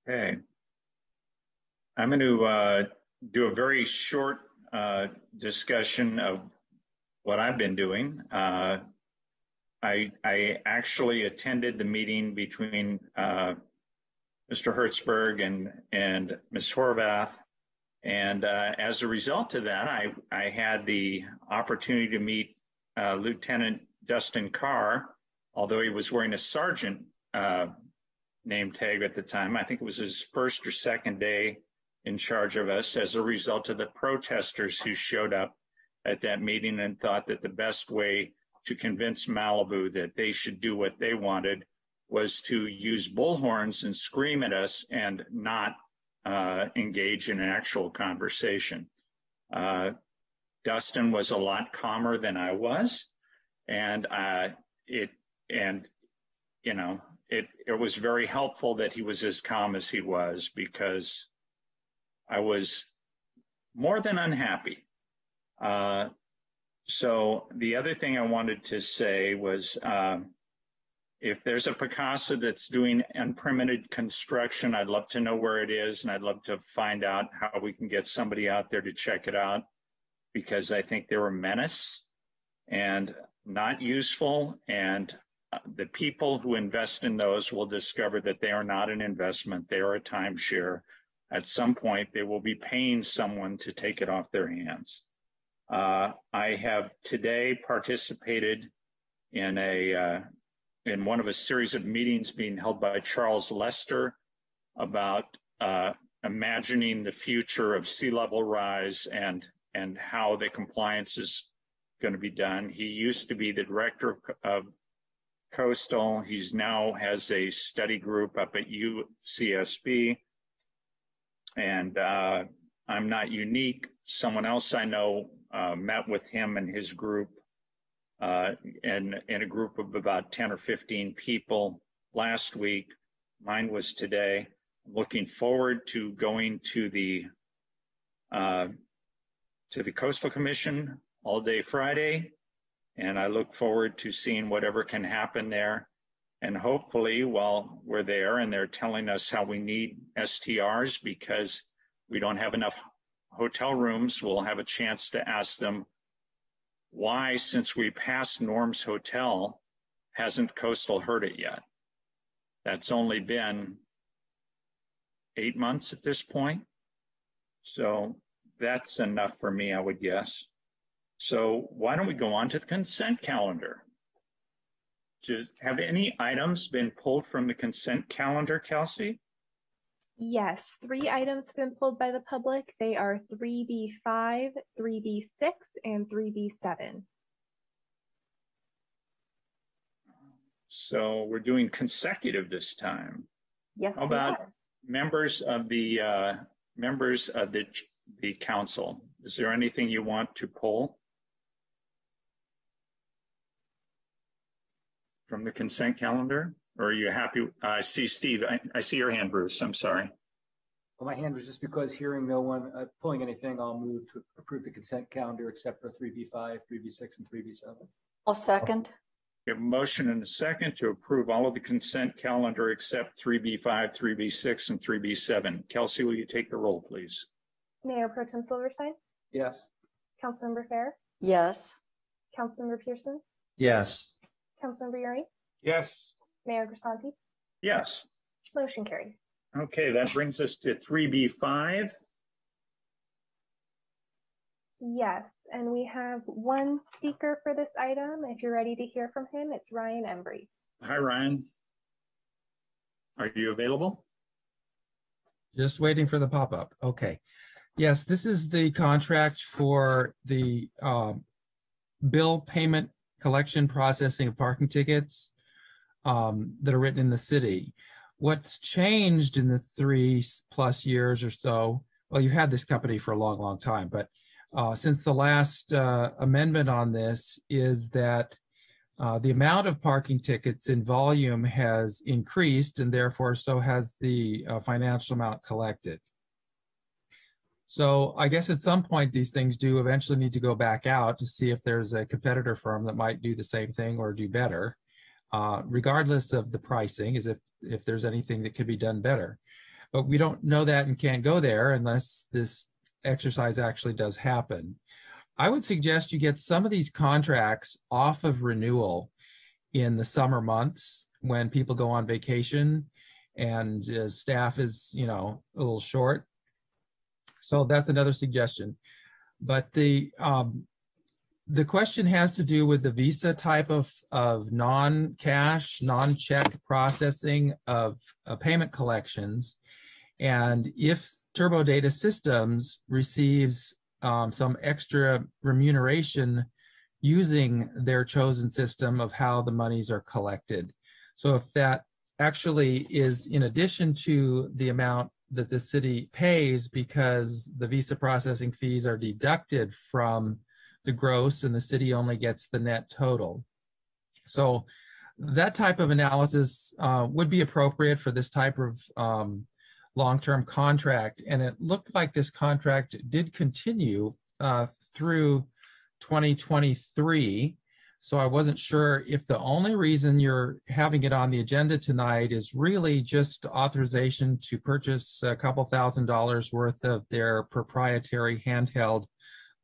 Okay. I'm going to do a very short discussion of what I've been doing. I actually attended the meeting between Mr. Hertzberg and Ms. Horvath. And as a result of that, I had the opportunity to meet Lieutenant Dustin Carr, although he was wearing a sergeant name tag at the time. I think it was his first or second day in charge of us, as a result of the protesters who showed up at that meeting and thought that the best way to convince Malibu that they should do what they wanted was to use bullhorns and scream at us and not engage in an actual conversation. Dustin was a lot calmer than I was, and it was very helpful that he was as calm as he was, because I was more than unhappy. So the other thing I wanted to say was, if there's a Picasso that's doing unpermitted construction, I'd love to know where it is, and I'd love to find out how we can get somebody out there to check it out, because I think they're a menace and not useful, and the people who invest in those will discover that they are not an investment, they are a timeshare. At some point, they will be paying someone to take it off their hands. I have today participated in one of a series of meetings being held by Charles Lester about imagining the future of sea level rise and how the compliance is going to be done. He used to be the director of Coastal. He's now has a study group up at UCSB. And I'm not unique. Someone else I know met with him and his group in a group of about 10 or 15 people last week. Mine was today. Looking forward to going to the Coastal Commission all day Friday, and I look forward to seeing whatever can happen there. And hopefully, while we're there and they're telling us how we need STRs because we don't have enough hotel rooms, we'll have a chance to ask them why, since we passed Norm's Hotel, hasn't Coastal heard it yet? That's only been 8 months at this point. So that's enough for me, I would guess. So why don't we go on to the consent calendar? Have any items been pulled from the consent calendar, Kelsey? Yes, 3 items have been pulled by the public. They are 3B5, 3B6, and 3B7. So we're doing consecutive this time. Yes, How about members of the council? Is there anything you want to pull from the consent calendar? Or are you happy? I see Steve. I see your hand, Bruce. I'm sorry. Well, my hand was just because hearing no one pulling anything, I'll move to approve the consent calendar except for 3B5, 3B6, and 3B7. I'll second. We have a motion and a second to approve all of the consent calendar except 3B5, 3B6, and 3B7. Kelsey, will you take the roll, please? Mayor Pro Tem Silverstein? Yes. Councilmember Fair? Yes. Councilmember Pearson? Yes. Councilmember Uri? Yes. Mayor Grisanti? Yes. Motion carried. Okay, that brings us to 3B5. Yes, and we have one speaker for this item. If you're ready to hear from him, it's Ryan Embry. Hi, Ryan. Are you available? Just waiting for the pop-up. Okay. Yes, this is the contract for the bill payment collection processing of parking tickets that are written in the city. What's changed in the 3+ years or so, well, you've had this company for a long, long time, but since the last amendment on this is that the amount of parking tickets in volume has increased, and therefore so has the financial amount collected. So I guess at some point these things do eventually need to go back out to see if there's a competitor firm that might do the same thing or do better, regardless of the pricing, as if there's anything that could be done better. But we don't know that and can't go there unless this exercise actually does happen. I would suggest you get some of these contracts off of renewal in the summer months when people go on vacation and staff is, a little short. So that's another suggestion. But the question has to do with the Visa type of non-cash, non-check processing of payment collections. And if Turbo Data Systems receives some extra remuneration using their chosen system of how the monies are collected. So if that actually is in addition to the amount that the city pays because the Visa processing fees are deducted from the gross and the city only gets the net total. So that type of analysis would be appropriate for this type of long-term contract. And it looked like this contract did continue through 2023. So I wasn't sure if the only reason you're having it on the agenda tonight is really just authorization to purchase a couple $1,000s worth of their proprietary handheld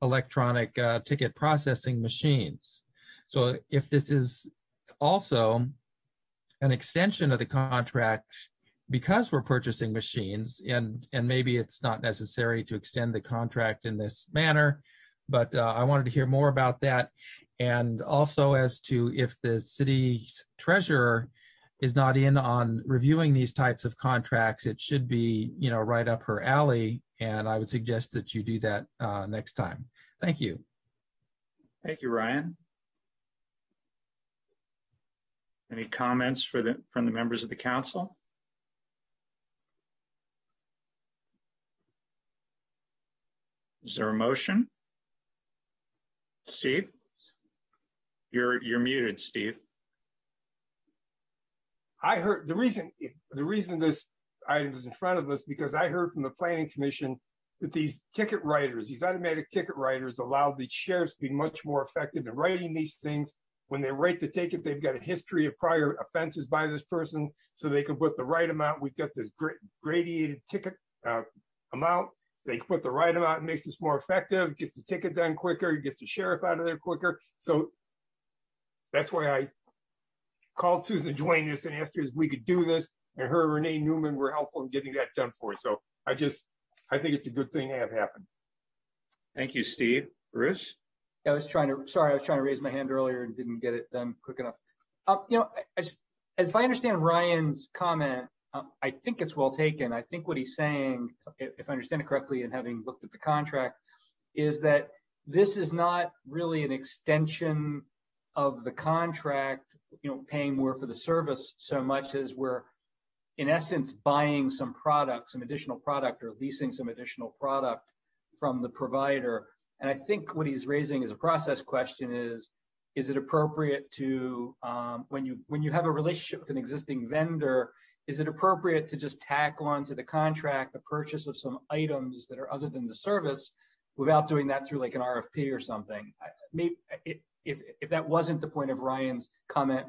electronic ticket processing machines. So if this is also an extension of the contract because we're purchasing machines, and maybe it's not necessary to extend the contract in this manner, but I wanted to hear more about that. And also as to if the city's treasurer is not in on reviewing these types of contracts, it should be, right up her alley. And I would suggest that you do that next time. Thank you. Thank you, Ryan. Any comments from the members of the council? Is there a motion? Steve? You're muted, Steve. I heard the reason this item is in front of us because I heard from the Planning Commission that these ticket writers, these automatic ticket writers, allow the sheriffs to be much more effective in writing these things. When they write the ticket, they've got a history of prior offenses by this person, so they can put the right amount. We've got this gradated ticket amount. They can put the right amount and makes this more effective, gets the ticket done quicker, gets the sheriff out of there quicker. So that's why I called Susan to join this and asked her if we could do this. And her and Renee Newman were helpful in getting that done for us. So I think it's a good thing to have happen. Thank you, Steve. Bruce? I was trying to raise my hand earlier and didn't get it done quick enough. As if I understand Ryan's comment, I think it's well taken. I think what he's saying, if I understand it correctly and having looked at the contract, is that this is not really an extension of the contract, paying more for the service so much as we're, in essence, buying some additional product, or leasing some additional product from the provider. And I think what he's raising as a process question is it appropriate to, when you have a relationship with an existing vendor, is it appropriate to just tack on to the contract the purchase of some items that are other than the service without doing that through like an RFP or something? Maybe if that wasn't the point of Ryan's comment,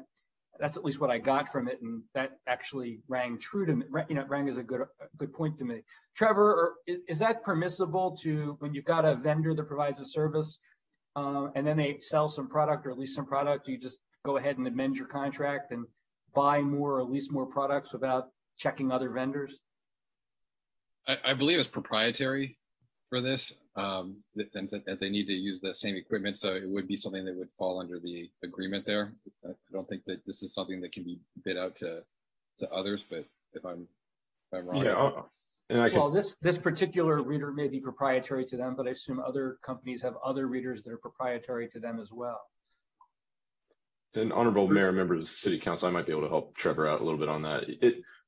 that's at least what I got from it, and that actually rang true to me. Rang as a good point to me. Trevor, is that permissible to, when you've got a vendor that provides a service, and then they sell some product or lease some product, you just go ahead and amend your contract and buy more or lease more products without checking other vendors? I believe it's proprietary for this, that they need to use the same equipment, so it would be something that would fall under the agreement there. I don't think that this is something that can be bid out to others, but if I'm wrong. Yeah, well, this particular reader may be proprietary to them, but I assume other companies have other readers that are proprietary to them as well. And honorable mayor, members of the city council, I might be able to help Trevor out a little bit on that.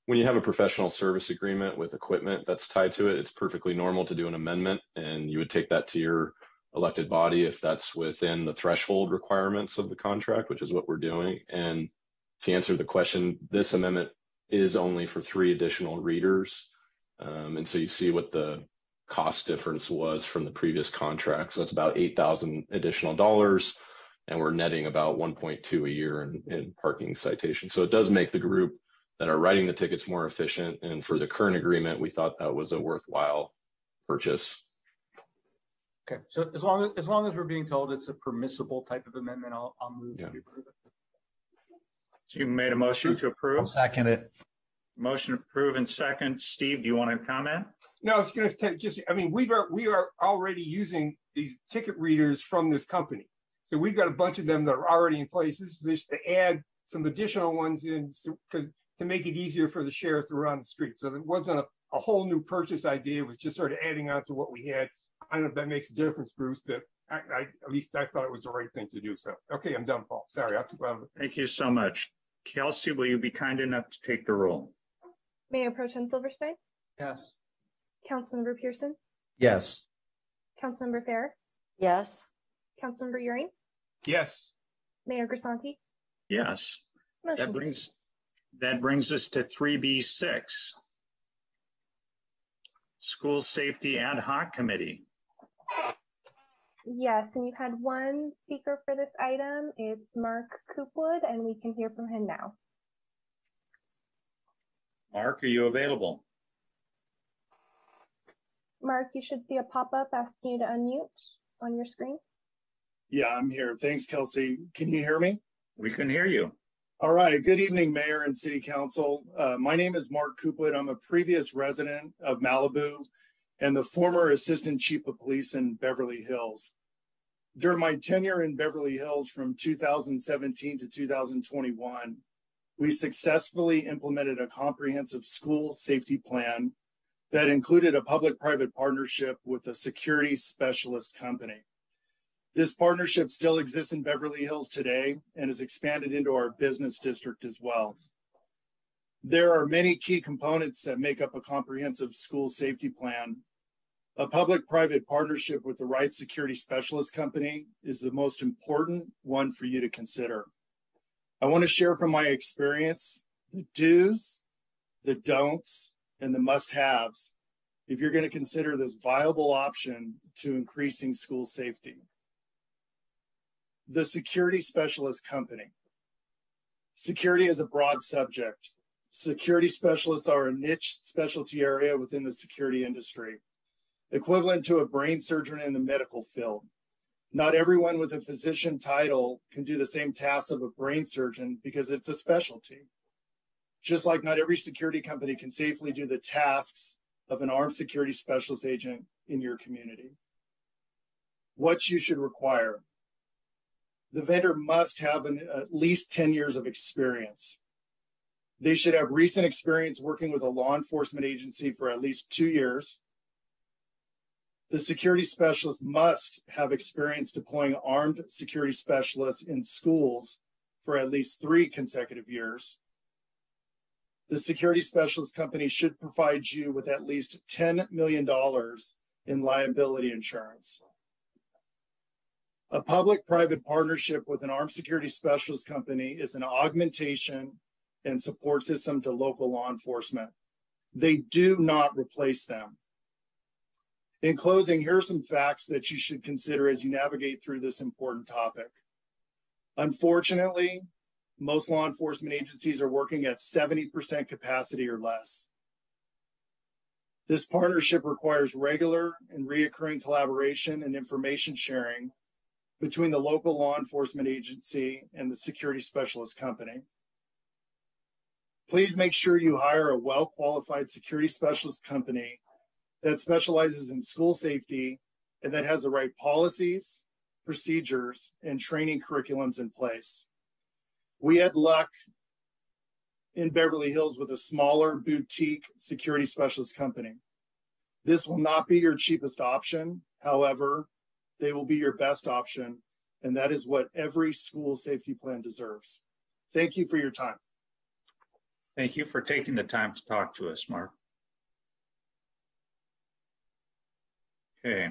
When you have a professional service agreement with equipment that's tied to it, it's perfectly normal to do an amendment, and you would take that to your elected body if that's within the threshold requirements of the contract, which is what we're doing. And to answer the question, this amendment is only for 3 additional readers. And so you see what the cost difference was from the previous contract. So it's about $8,000 additional dollars, and we're netting about 1.2 a year in parking citations. So it does make the group that are writing the tickets more efficient. And for the current agreement, we thought that was a worthwhile purchase. Okay, so as long as we're being told it's a permissible type of amendment, I'll move to approve it. So you made a motion to approve? I'll second it. Motion approved and second. Steve, do you want to comment? No, I was going to take we are already using these ticket readers from this company. So we've got a bunch of them that are already in place. This is just to add some additional ones in to make it easier for the sheriff to run the street. So it wasn't a whole new purchase idea. It was just sort of adding on to what we had. I don't know if that makes a difference, Bruce, but at least I thought it was the right thing to do. So, okay, I'm done, Paul. Sorry, I'll keep on. Thank you so much. Kelsey, will you be kind enough to take the roll? Mayor Pro Tem Silverstein? Yes. Councilmember Pearson? Yes. Councilmember Fair? Yes. Councilmember Euring? Yes. Mayor Grisanti? Yes. Motion That brings us to 3B6. School Safety Ad Hoc Committee. Yes, and you've had one speaker for this item. It's Mark Coopwood, and we can hear from him now. Mark, are you available? Mark, you should see a pop-up asking you to unmute on your screen. Yeah, I'm here. Thanks, Kelsey. Can you hear me? We can hear you. All right. Good evening, Mayor and City Council. My name is Mark Coopwood. I'm a previous resident of Malibu and the former Assistant Chief of Police in Beverly Hills. During my tenure in Beverly Hills from 2017 to 2021, we successfully implemented a comprehensive school safety plan that included a public-private partnership with a security specialist company. This partnership still exists in Beverly Hills today and is expanded into our business district as well. There are many key components that make up a comprehensive school safety plan. A public-private partnership with the right security specialist company is the most important one for you to consider. I want to share from my experience the do's, the don'ts, and the must-haves if you're going to consider this viable option to increasing school safety. The security specialist company. Security is a broad subject. Security specialists are a niche specialty area within the security industry, equivalent to a brain surgeon in the medical field. Not everyone with a physician title can do the same tasks of a brain surgeon because it's a specialty. Just like not every security company can safely do the tasks of an armed security specialist agent in your community. What you should require. The vendor must have at least 10 years of experience. They should have recent experience working with a law enforcement agency for at least 2 years. The security specialist must have experience deploying armed security specialists in schools for at least 3 consecutive years. The security specialist company should provide you with at least $10 million in liability insurance. A public-private partnership with an armed security specialist company is an augmentation and support system to local law enforcement. They do not replace them. In closing, here are some facts that you should consider as you navigate through this important topic. Unfortunately, most law enforcement agencies are working at 70% capacity or less. This partnership requires regular and reoccurring collaboration and information sharing between the local law enforcement agency and the security specialist company. Please make sure you hire a well-qualified security specialist company that specializes in school safety and that has the right policies, procedures, and training curriculums in place. We had luck in Beverly Hills with a smaller boutique security specialist company. This will not be your cheapest option. However, they will be your best option, and that is what every school safety plan deserves. Thank you for your time. Thank you for taking the time to talk to us, Mark. Okay,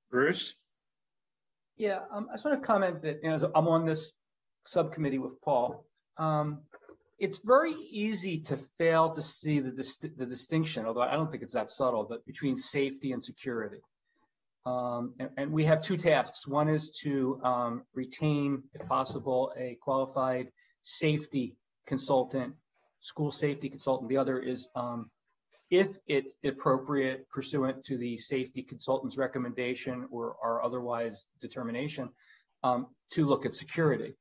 Bruce? Yeah, I just want to comment that, as I'm on this subcommittee with Paul, it's very easy to fail to see the distinction, although I don't think it's that subtle, but between safety and security. And we have 2 tasks. One is to retain, if possible, a qualified safety consultant, school safety consultant. The other is, if it's appropriate, pursuant to the safety consultant's recommendation or otherwise determination, to look at security.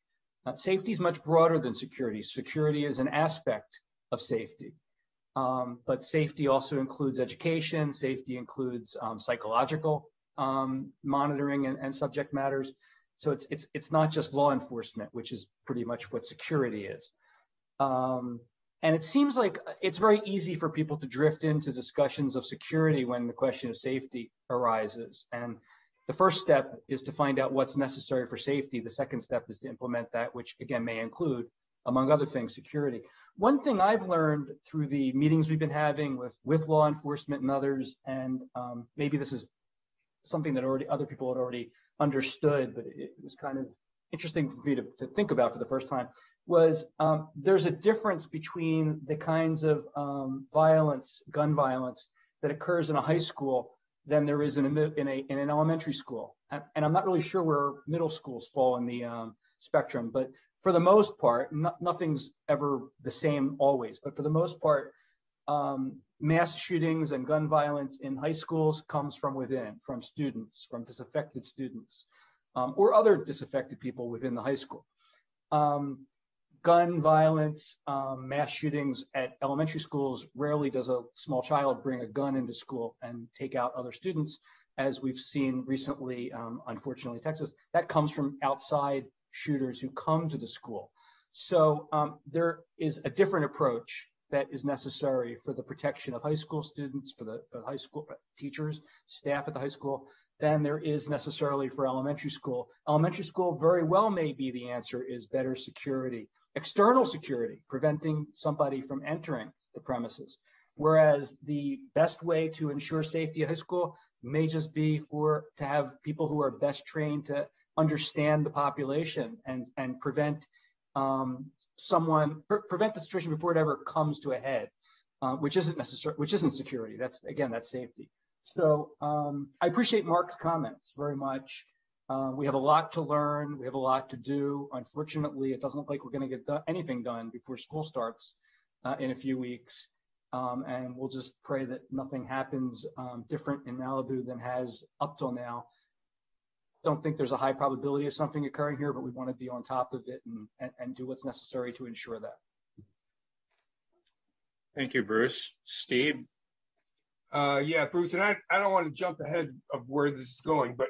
Safety is much broader than security. Security is an aspect of safety. But safety also includes education. Safety includes psychological monitoring and subject matters. So it's not just law enforcement, which is pretty much what security is. And it seems like it's very easy for people to drift into discussions of security when the question of safety arises. And the first step is to find out what's necessary for safety. The second step is to implement that, which again may include, among other things, security. One thing I've learned through the meetings we've been having with law enforcement and others, and maybe this is something that other people had already understood, but it was kind of interesting for me to think about for the first time, was there's a difference between the kinds of violence, gun violence, that occurs in a high school than there is in an elementary school. And I'm not really sure where middle schools fall in the spectrum, but for the most part, nothing's ever the same always. But for the most part, mass shootings and gun violence in high schools comes from within, from students, from disaffected students, or other disaffected people within the high school. Gun violence, mass shootings at elementary schools, rarely does a small child bring a gun into school and take out other students, as we've seen recently, unfortunately, in Texas. That comes from outside shooters who come to the school. So there is a different approach that is necessary for the protection of high school students, for the high school teachers, staff at the high school, than there is necessarily for elementary school. Elementary school very well may be the answer is better security, external security, preventing somebody from entering the premises. Whereas the best way to ensure safety at high school may just be to have people who are best trained to understand the population and prevent prevent the situation before it ever comes to a head, which isn't security. That's safety. So I appreciate Mark's comments very much. We have a lot to learn. We have a lot to do. Unfortunately, it doesn't look like we're going to get anything done before school starts in a few weeks. And we'll just pray that nothing happens different in Malibu than has up till now. Don't think there's a high probability of something occurring here, but we want to be on top of it and do what's necessary to ensure that. Thank you, Bruce. Steve? Yeah, Bruce, and I don't want to jump ahead of where this is going, but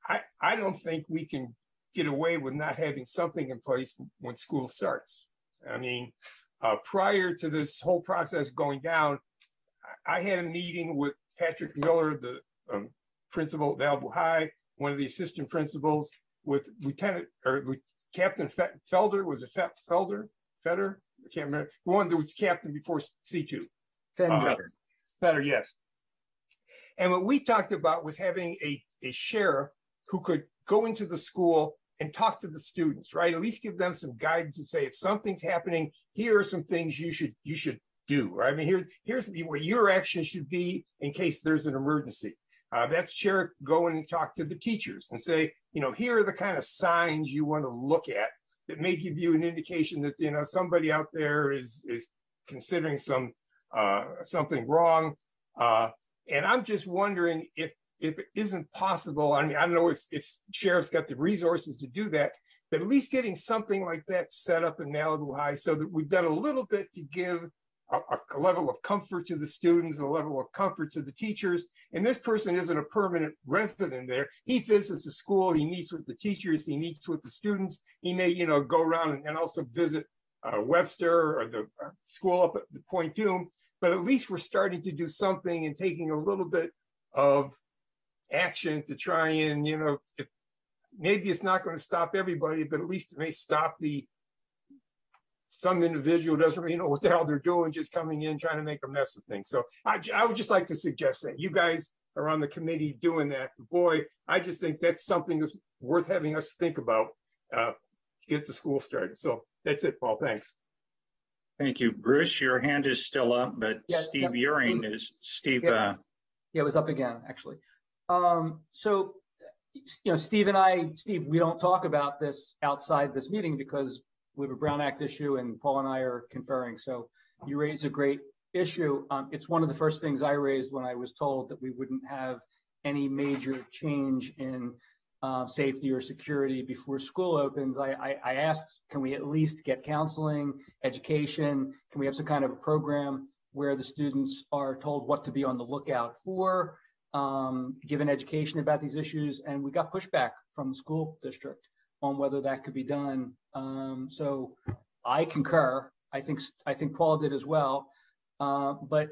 I don't think we can get away with not having something in place when school starts. I mean, prior to this whole process going down, I had a meeting with Patrick Miller, the principal at Malibu High, one of the assistant principals, with Captain Felder. Was it Felder? Feder? I can't remember. The one that was captain before C2. Feder, yes. And what we talked about was having a sheriff who could go into the school and talk to the students, right? At least give them some guidance and say, if something's happening, here are some things you should do. Right? I mean, here's what your action should be in case there's an emergency. That sheriff go in and talk to the teachers and say, here are the kind of signs you want to look at that may give you an indication that, somebody out there is considering something wrong. And I'm just wondering if it isn't possible. I mean, I don't know if sheriff's got the resources to do that, but at least getting something like that set up in Malibu High so that we've done a little bit to give a level of comfort to the students, a level of comfort to the teachers. And this person isn't a permanent resident there. He visits the school, he meets with the teachers, he meets with the students. He may, go around and also visit Webster or the school up at the Point Dume. But at least we're starting to do something and taking a little bit of action to try and, maybe it's not going to stop everybody, but at least it may stop some individual doesn't really know what the hell they're doing, just coming in, trying to make a mess of things. So I would just like to suggest that you guys are on the committee doing that. Boy, I just think that's something that's worth having us think about to get the school started. So that's it, Paul. Thanks. Thank you. Bruce, your hand is still up, but yeah, Steve Uring is Steve. Yeah, it was up again, actually. So, Steve, we don't talk about this outside this meeting because we have a Brown Act issue and Paul and I are conferring. So you raise a great issue. It's one of the first things I raised when I was told that we wouldn't have any major change in safety or security before school opens. I asked, can we at least get counseling, education? Can we have some kind of a program where the students are told what to be on the lookout for, given education about these issues? And we got pushback from the school district on whether that could be done. So I concur. I think Paul did as well. But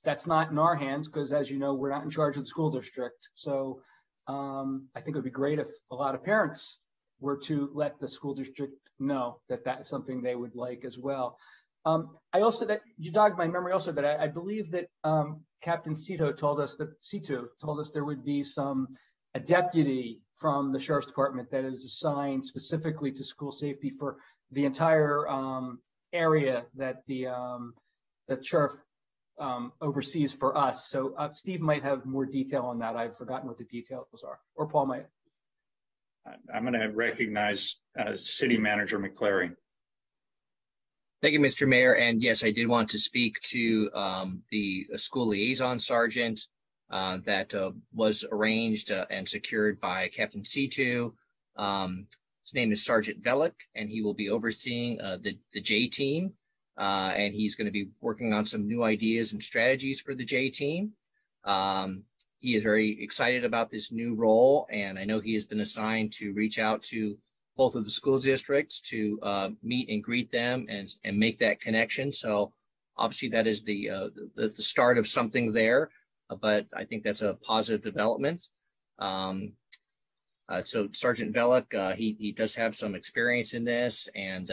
that's not in our hands because, as you know, we're not in charge of the school district. So I think it would be great if a lot of parents were to let the school district know that that's something they would like as well. You jogged my memory also that I believe that Captain C2 told us there would be a deputy from the sheriff's department that is assigned specifically to school safety for the entire area that the sheriff oversees for us. So Steve might have more detail on that. I've forgotten what the details are, or Paul might. I'm going to recognize City Manager McCleary. Thank you, Mr. Mayor. And yes, I did want to speak to the school liaison sergeant that was arranged and secured by Captain C2. His name is Sergeant Velick, and he will be overseeing the J team. And he's going to be working on some new ideas and strategies for the J team. He is very excited about this new role, and I know he has been assigned to reach out to both of the school districts to meet and greet them and make that connection. So obviously that is the start of something there, but I think that's a positive development. So Sergeant Velick, he does have some experience in this, and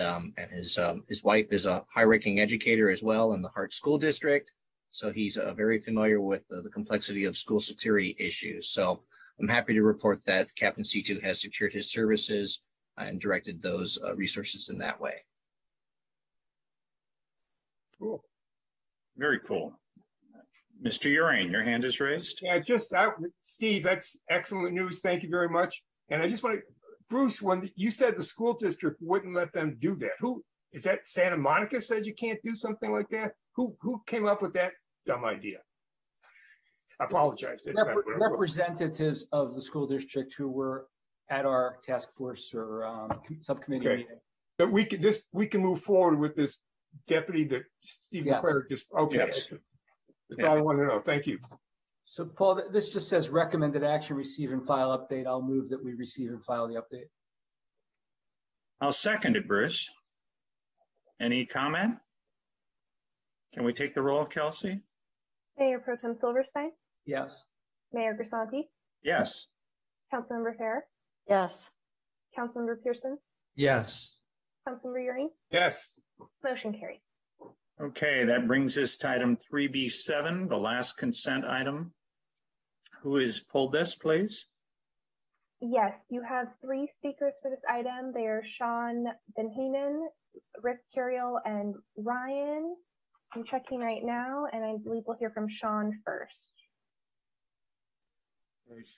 his wife is a high-ranking educator as well in the Hart School District. So he's very familiar with the complexity of school security issues. So I'm happy to report that Captain C2 has secured his services and directed those resources in that way. Cool. Very cool. Mr. Uring, your hand is raised. Yeah, Steve, that's excellent news. Thank you very much. And I just want to, Bruce, when you said the school district wouldn't let them do that, who is that? Santa Monica said you can't do something like that? Who came up with that dumb idea? I apologize. Representatives of the school district who were at our task force or subcommittee meeting. But we can move forward with this deputy that Steve McClary just, okay. Yes. That's all I want to know. Thank you. So Paul, this just says recommended action, receive and file update. I'll move that we receive and file the update. I'll second it, Bruce. Any comment? Can we take the roll, Kelsey? Mayor Pro Tem Silverstein, Yes. Mayor Grisanti, Yes. Councilmember Fair, Yes. Councilmember Pearson, Yes. Councilmember Euring, Yes. motion carries. Okay, that brings us to item 3B7, the last consent item. Who has pulled this, please? Yes, you have 3 speakers for this item. They are Sean Benhanan, Rick Curiel, and Ryan. I'm checking right now, and I believe we'll hear from Sean first.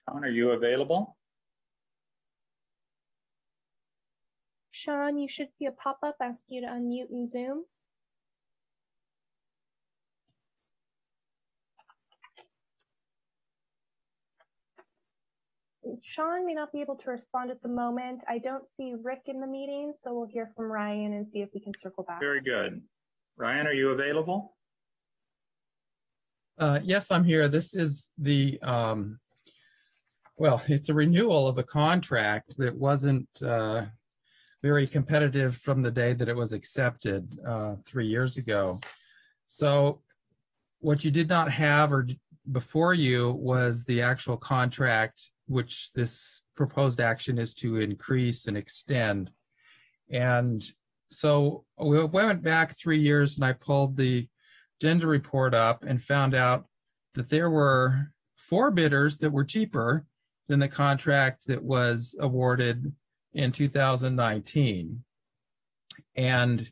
Sean, are you available? Sean, you should see a pop-up ask you to unmute in Zoom. Sean may not be able to respond at the moment. I don't see Rick in the meeting, so we'll hear from Ryan and see if we can circle back. Very good. Ryan, are you available? Yes, I'm here. This is the, well, it's a renewal of a contract that wasn't very competitive from the day that it was accepted 3 years ago. So what you did not have or before you was the actual contract, which this proposed action is to increase and extend. And so we went back 3 years and I pulled the agenda report up and found out that there were 4 bidders that were cheaper than the contract that was awarded in 2019. And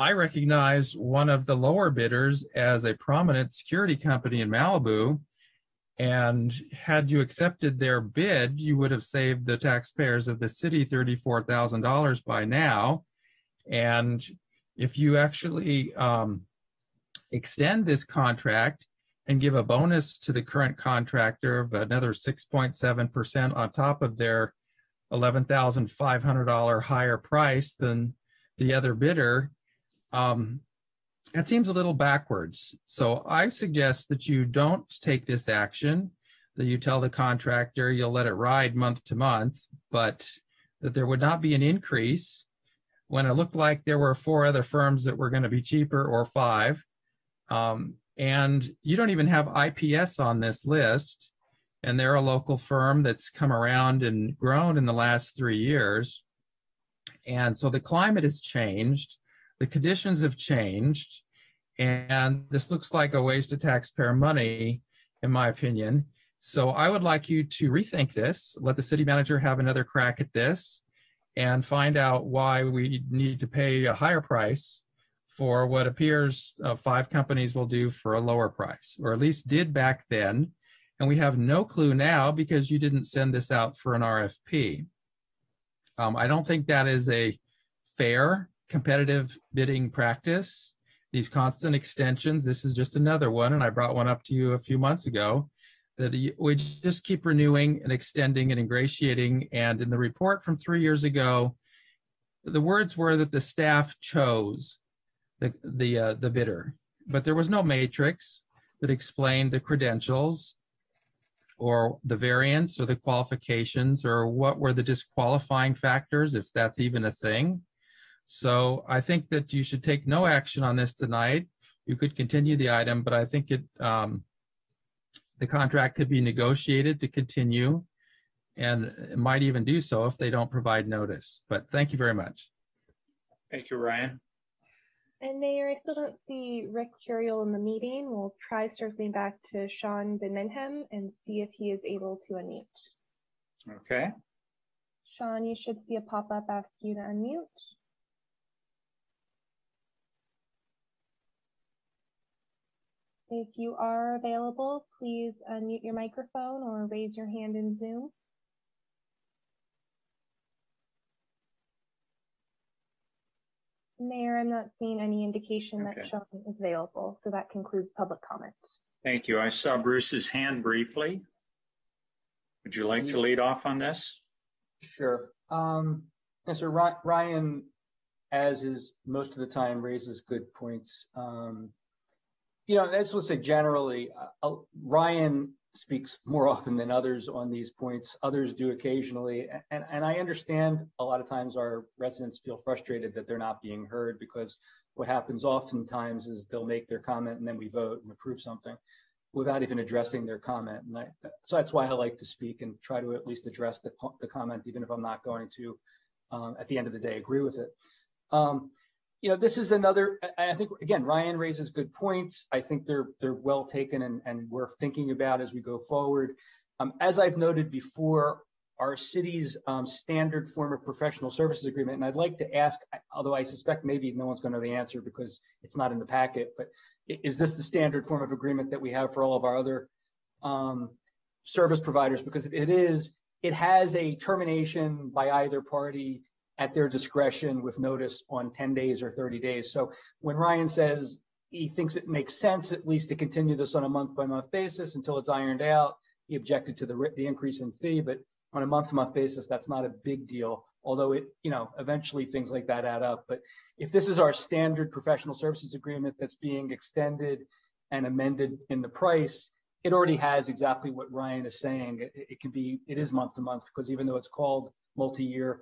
I recognize one of the lower bidders as a prominent security company in Malibu. And had you accepted their bid, you would have saved the taxpayers of the city $34,000 by now. And if you actually extend this contract and give a bonus to the current contractor of another 6.7% on top of their $11,500 higher price than the other bidder, that seems a little backwards. So I suggest that you don't take this action, that you tell the contractor you'll let it ride month to month, but that there would not be an increase when it looked like there were 4 other firms that were going to be cheaper, or 5. And you don't even have IPS on this list. And they're a local firm that's come around and grown in the last 3 years. And so the climate has changed. The conditions have changed. And this looks like a waste of taxpayer money, in my opinion. So I would like you to rethink this, let the city manager have another crack at this, and find out why we need to pay a higher price for what appears 5 companies will do for a lower price, or at least did back then. And we have no clue now because you didn't send this out for an RFP. I don't think that is a fair competitive bidding practice. These constant extensions, this is just another one, and I brought one up to you a few months ago, that we just keep renewing and extending and ingratiating. And in the report from 3 years ago, the words were that the staff chose the bidder, but there was no matrix that explained the credentials or the variance or the qualifications or what were the disqualifying factors, if that's even a thing. So I think that you should take no action on this tonight. You could continue the item, but I think the contract could be negotiated to continue, and it might even do so if they don't provide notice. But thank you very much. Thank you, Ryan. And Mayor, I still don't see Rick Curiel in the meeting. We'll try circling back to Sean Benminham and see if he is able to unmute. Okay. Sean, you should see a pop-up ask you to unmute. If you are available, please unmute your microphone or raise your hand in Zoom. Mayor, I'm not seeing any indication that Sean is available, so that concludes public comment. Thank you. I saw Bruce's hand briefly. Would you like to lead off on this? Sure. Yes, sir. Ryan, as is most of the time, raises good points. That's what I say generally. Ryan speaks more often than others on these points. Others do occasionally. And I understand a lot of times our residents feel frustrated that they're not being heard, because what happens oftentimes is they'll make their comment and then we vote and approve something without even addressing their comment. And so that's why I like to speak and try to at least address the comment, even if I'm not going to, at the end of the day, agree with it. This is another, I think, again, Ryan raises good points. I think they're well taken and we're thinking about as we go forward. As I've noted before, our city's standard form of professional services agreement, and I'd like to ask, although I suspect maybe no one's going to know the answer because it's not in the packet, but is this the standard form of agreement that we have for all of our other service providers? Because if it is, it has a termination by either party at their discretion with notice on 10 days or 30 days. So when Ryan says he thinks it makes sense at least to continue this on a month-by-month basis until it's ironed out, he objected to the increase in fee, but on a month-to-month basis, that's not a big deal, although it, eventually things like that add up. But if this is our standard professional services agreement that's being extended and amended in the price, it already has exactly what Ryan is saying. It is month-to-month, because even though it's called multi-year,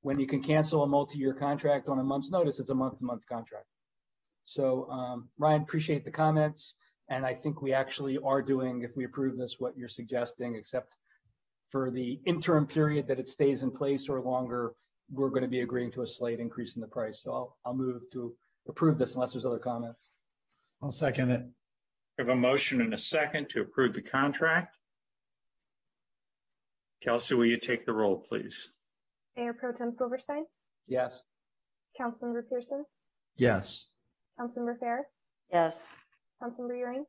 when you can cancel a multi-year contract on a month's notice, it's a month-to-month contract. So Ryan, appreciate the comments. And I think we actually are doing, if we approve this, what you're suggesting, except for the interim period that it stays in place or longer, we're going to be agreeing to a slight increase in the price. So I'll move to approve this unless there's other comments. I'll second it. We have a motion and a second to approve the contract. Kelsey, will you take the roll, please? Mayor Pro Tem Silverstein, Yes. Councilmember Pearson, Yes. Councilmember Fair, Yes. Councilmember Euring,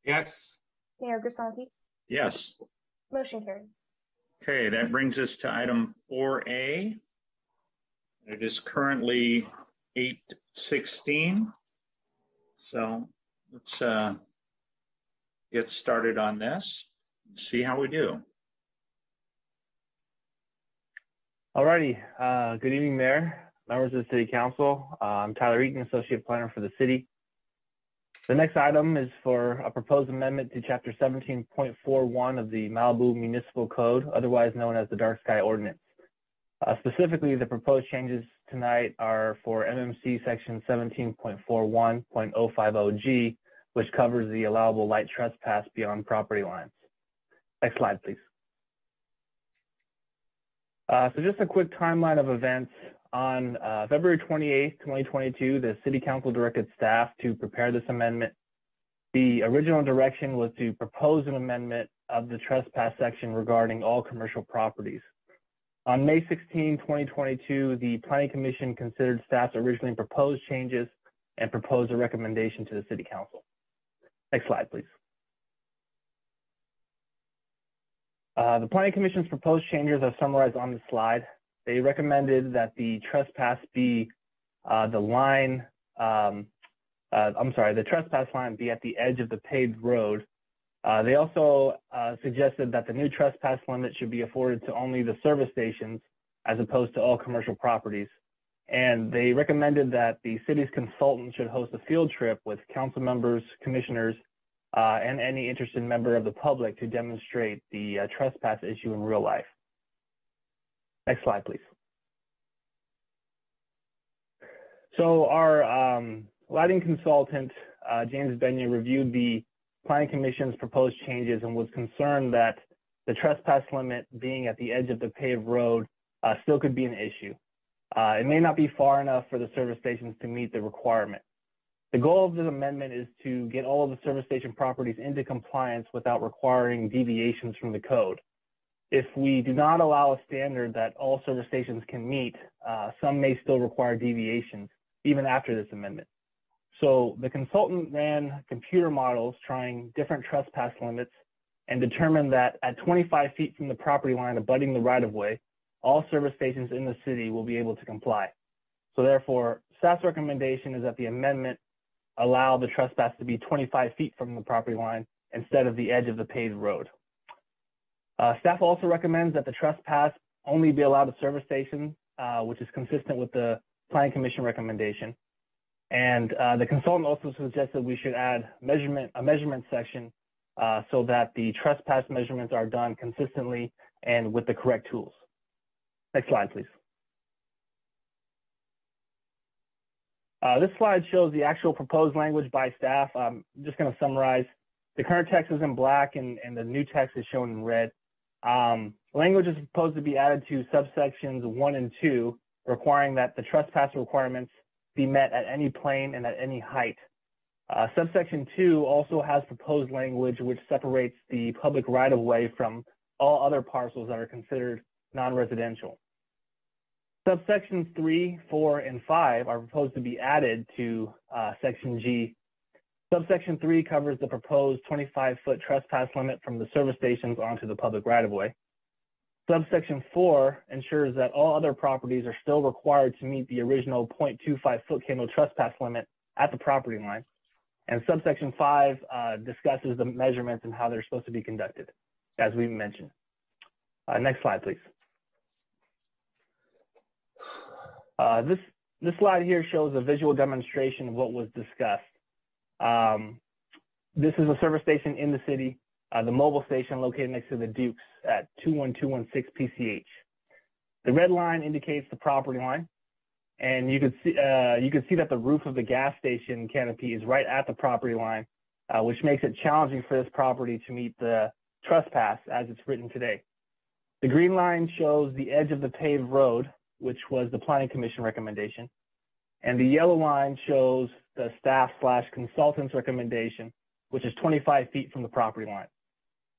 Yes. Mayor Grisanti. Yes. Motion carried. Okay, that brings us to item 4A. It is currently 8:16. So let's get started on this and see how we do. Alrighty, good evening, Mayor, members of the City Council. I'm Tyler Eaton, Associate Planner for the City. The next item is for a proposed amendment to Chapter 17.41 of the Malibu Municipal Code, otherwise known as the Dark Sky Ordinance. Specifically, the proposed changes tonight are for MMC Section 17.41.050G, which covers the allowable light trespass beyond property lines. Next slide, please. So just a quick timeline of events. On February 28th, 2022, the City Council directed staff to prepare this amendment. The original direction was to propose an amendment of the trespass section regarding all commercial properties. On May 16, 2022, the Planning Commission considered staff's originally proposed changes and proposed a recommendation to the City Council. Next slide, please. The Planning Commission's proposed changes are summarized on the slide. They recommended that the trespass be the trespass line be at the edge of the paved road. They also suggested that the new trespass limit should be afforded to only the service stations as opposed to all commercial properties. And they recommended that the city's consultant should host a field trip with council members, commissioners, and any interested member of the public to demonstrate the trespass issue in real life. Next slide, please. So our lighting consultant, James Benya, reviewed the Planning Commission's proposed changes and was concerned that the trespass limit being at the edge of the paved road still could be an issue. It may not be far enough for the service stations to meet the requirement. The goal of this amendment is to get all of the service station properties into compliance without requiring deviations from the code. If we do not allow a standard that all service stations can meet, some may still require deviations even after this amendment. So the consultant ran computer models trying different trespass limits and determined that at 25 feet from the property line abutting the right-of-way, all service stations in the city will be able to comply. So therefore, staff's recommendation is that the amendment allow the trespass to be 25 feet from the property line instead of the edge of the paved road. Staff also recommends that the trespass only be allowed at service stations, which is consistent with the Planning Commission recommendation. And the consultant also suggested we should add a measurement section so that the trespass measurements are done consistently and with the correct tools. Next slide, please. This slide shows the actual proposed language by staff. I'm just going to summarize. The current text is in black and the new text is shown in red. Language is proposed to be added to subsections 1 and 2, requiring that the trespass requirements be met at any plane and at any height. Subsection 2 also has proposed language which separates the public right-of-way from all other parcels that are considered non-residential. Subsections 3, 4, and 5 are proposed to be added to Section G. Subsection 3 covers the proposed 25-foot trespass limit from the service stations onto the public right-of-way. Subsection 4 ensures that all other properties are still required to meet the original 0.25-foot candle trespass limit at the property line. And subsection 5 discusses the measurements and how they're supposed to be conducted, as we mentioned. Next slide, please. This slide here shows a visual demonstration of what was discussed. This is a service station in the city, the mobile station located next to the Dukes at 21216 PCH. The red line indicates the property line, and you can see that the roof of the gas station canopy is right at the property line, which makes it challenging for this property to meet the trespass as it's written today. The green line shows the edge of the paved road, which was the Planning Commission recommendation, and the yellow line shows the staff/consultant's recommendation, which is 25 feet from the property line.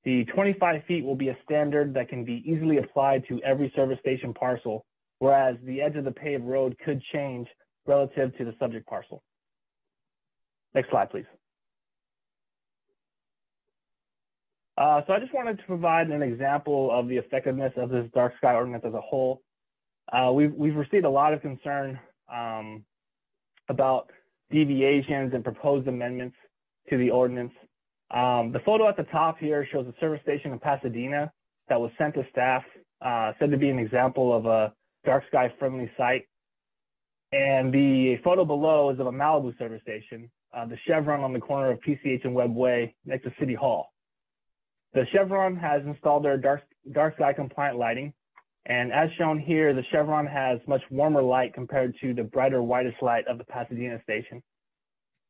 The 25 feet will be a standard that can be easily applied to every service station parcel, whereas the edge of the paved road could change relative to the subject parcel. Next slide, please. So I just wanted to provide an example of the effectiveness of this dark sky ordinance as a whole. We've received a lot of concern about deviations and proposed amendments to the ordinance. The photo at the top here shows a service station in Pasadena that was sent to staff, said to be an example of a dark sky friendly site. And the photo below is of a Malibu service station, the Chevron on the corner of PCH and Webb Way next to City Hall. The Chevron has installed their dark sky compliant lighting. And as shown here, the Chevron has much warmer light compared to the brighter whitish light of the Pasadena station.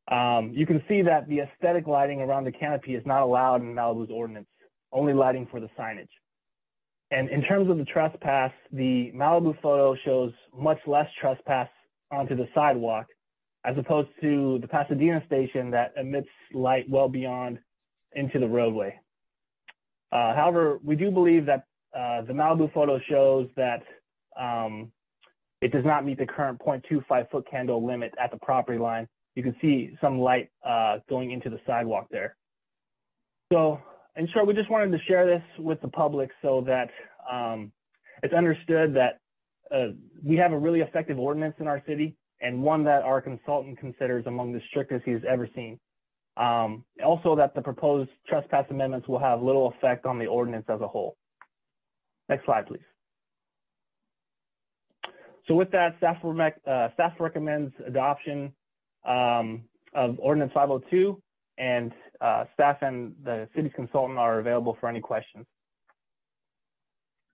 You can see that the aesthetic lighting around the canopy is not allowed in Malibu's ordinance, only lighting for the signage. And in terms of the trespass, the Malibu photo shows much less trespass onto the sidewalk, as opposed to the Pasadena station that emits light well beyond into the roadway. However, we do believe that the Malibu photo shows that it does not meet the current 0.25-foot candle limit at the property line. You can see some light going into the sidewalk there. So, in short, we just wanted to share this with the public so that it's understood that we have a really effective ordinance in our city, and one that our consultant considers among the strictest he's ever seen. Also that the proposed trespass amendments will have little effect on the ordinance as a whole. Next slide, please. So with that, staff recommends adoption of Ordinance 502, and staff and the city's consultant are available for any questions.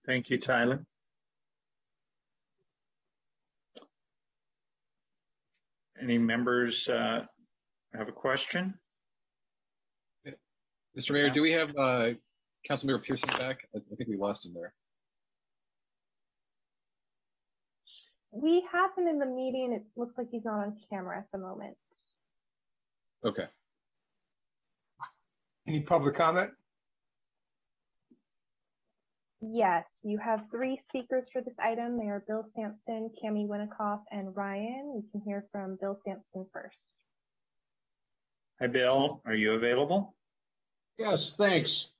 Thank you, Tyler. Any members have a question? Mr. Mayor, do we have Councilmember Pearson back? I think we lost him there. We have him in the meeting. It looks like he's not on camera at the moment. Okay. Any public comment? Yes, you have 3 speakers for this item. They are Bill Sampson, Cami Winikoff, and Ryan. We can hear from Bill Sampson first. Hi, Bill. Are you available? Yes, thanks.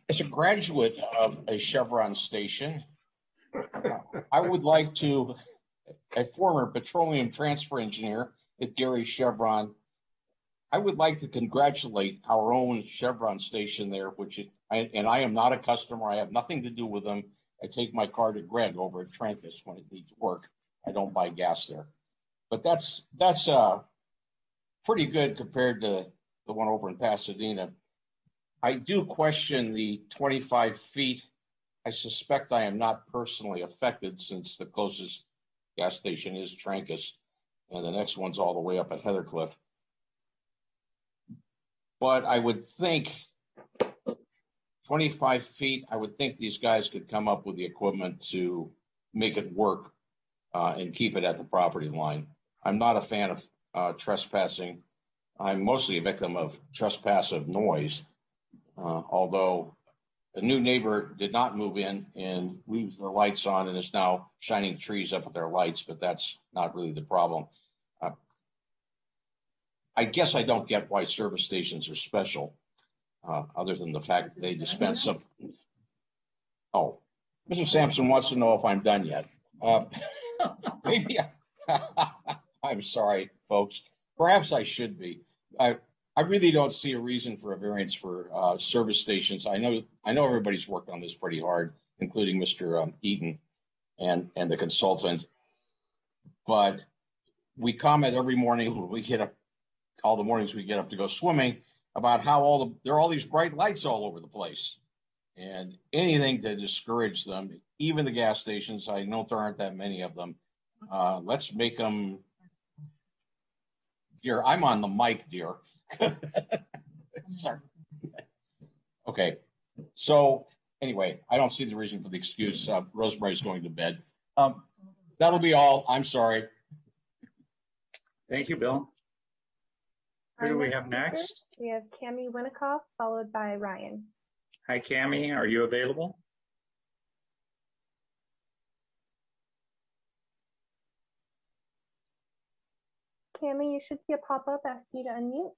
As a graduate of a Chevron station, I would like to, a former petroleum transfer engineer at Gary Chevron, I would like to congratulate our own Chevron station there, and I am not a customer. I have nothing to do with them. I take my car to Greg over at Trancas when it needs work. I don't buy gas there. But that's pretty good compared to the one over in Pasadena. I do question the 25 feet. I suspect I am not personally affected since the closest gas station is Trancas, and the next one's all the way up at Heathercliff. But I would think 25 feet, I would think these guys could come up with the equipment to make it work and keep it at the property line. I'm not a fan of trespassing. I'm mostly a victim of trespassive noise, although a new neighbor did not move in and leaves their lights on and is now shining trees up with their lights, but that's not really the problem. I guess I don't get why service stations are special, other than the fact that they dispense some. Oh, Mr. Sampson wants to know if I'm done yet. Maybe I'm sorry, folks. Perhaps I should be. I really don't see a reason for a variance for service stations. I know everybody's worked on this pretty hard, including Mr. Eaton and the consultant. But we comment every morning when we get up, all the mornings we get up to go swimming, about how there are all these bright lights all over the place, and anything to discourage them, even the gas stations. I know there aren't that many of them. Let's make them. Dear, I'm on the mic, dear. Sorry. Okay. So anyway, I don't see the reason for the excuse. Rosemary's going to bed. That'll be all. I'm sorry. Thank you, Bill. Who do we have next? We have Cami Winikoff, followed by Ryan. Hi, Cami. Are you available? Cami, you should see a pop-up ask you to unmute.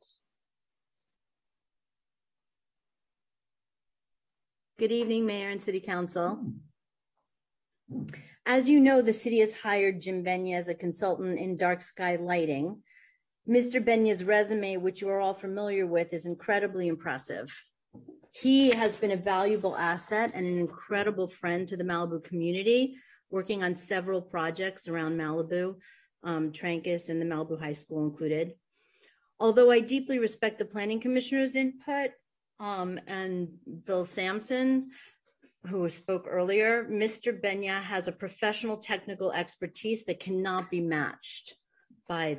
Good evening, Mayor and City Council. As you know, the city has hired Jim Benya as a consultant in dark sky lighting. Mr. Benya's resume, which you are all familiar with, is incredibly impressive. He has been a valuable asset and an incredible friend to the Malibu community, working on several projects around Malibu, Trancas and the Malibu High School included. Although I deeply respect the Planning Commissioner's input and Bill Sampson, who spoke earlier, Mr. Benya has a professional technical expertise that cannot be matched by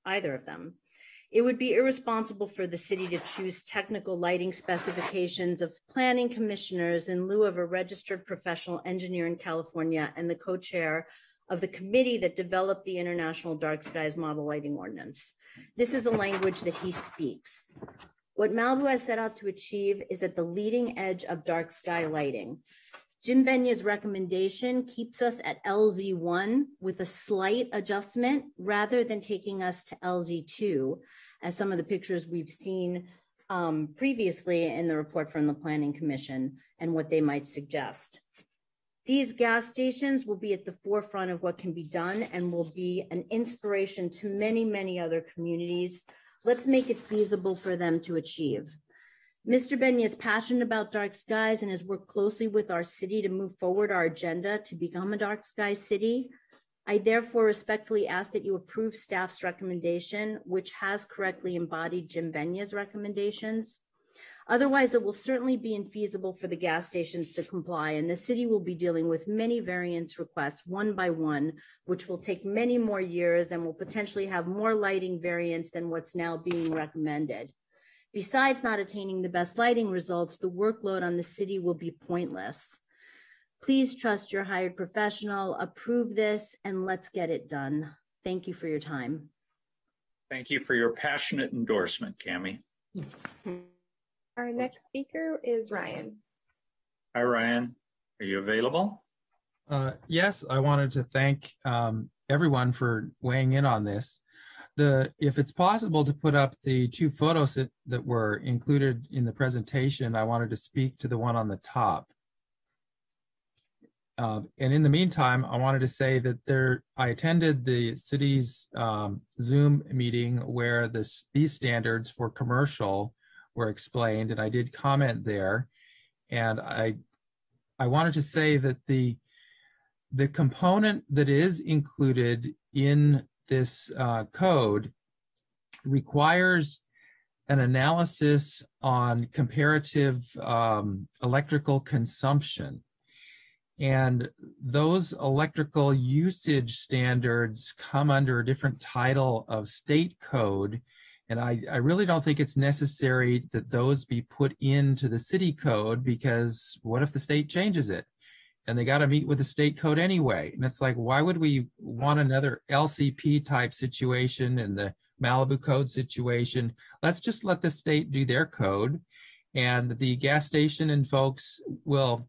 either of them. It would be irresponsible for the city to choose technical lighting specifications of planning commissioners in lieu of a registered professional engineer in California and the co-chair of the committee that developed the International Dark Skies Model Lighting Ordinance. This is a language that he speaks. What Malibu has set out to achieve is at the leading edge of dark sky lighting. Jim Benya's recommendation keeps us at LZ1 with a slight adjustment rather than taking us to LZ2, as some of the pictures we've seen previously in the report from the Planning Commission and what they might suggest. These gas stations will be at the forefront of what can be done and will be an inspiration to many, many other communities. Let's make it feasible for them to achieve. Mr. Benya is passionate about dark skies and has worked closely with our city to move forward our agenda to become a dark sky city. I therefore respectfully ask that you approve staff's recommendation, which has correctly embodied Jim Benya's recommendations. Otherwise, it will certainly be infeasible for the gas stations to comply, and the city will be dealing with many variance requests one by one, which will take many more years and will potentially have more lighting variance than what's now being recommended. Besides not attaining the best lighting results, the workload on the city will be pointless. Please trust your hired professional, approve this, and let's get it done. Thank you for your time. Thank you for your passionate endorsement, Cami. Our next speaker is Ryan. Hi, Ryan. Are you available? Yes, I wanted to thank everyone for weighing in on this. If it's possible to put up the two photos that were included in the presentation, I wanted to speak to the one on the top. And in the meantime, I wanted to say that I attended the city's Zoom meeting where these standards for commercial were explained, and I did comment there. And I wanted to say that the component that is included in this code requires an analysis on comparative electrical consumption. And those electrical usage standards come under a different title of state code. And I really don't think it's necessary that those be put into the city code, because what if the state changes it? And they got to meet with the state code anyway. And it's like, why would we want another LCP type situation in the Malibu code situation? Let's just let the state do their code, and the gas station and folks will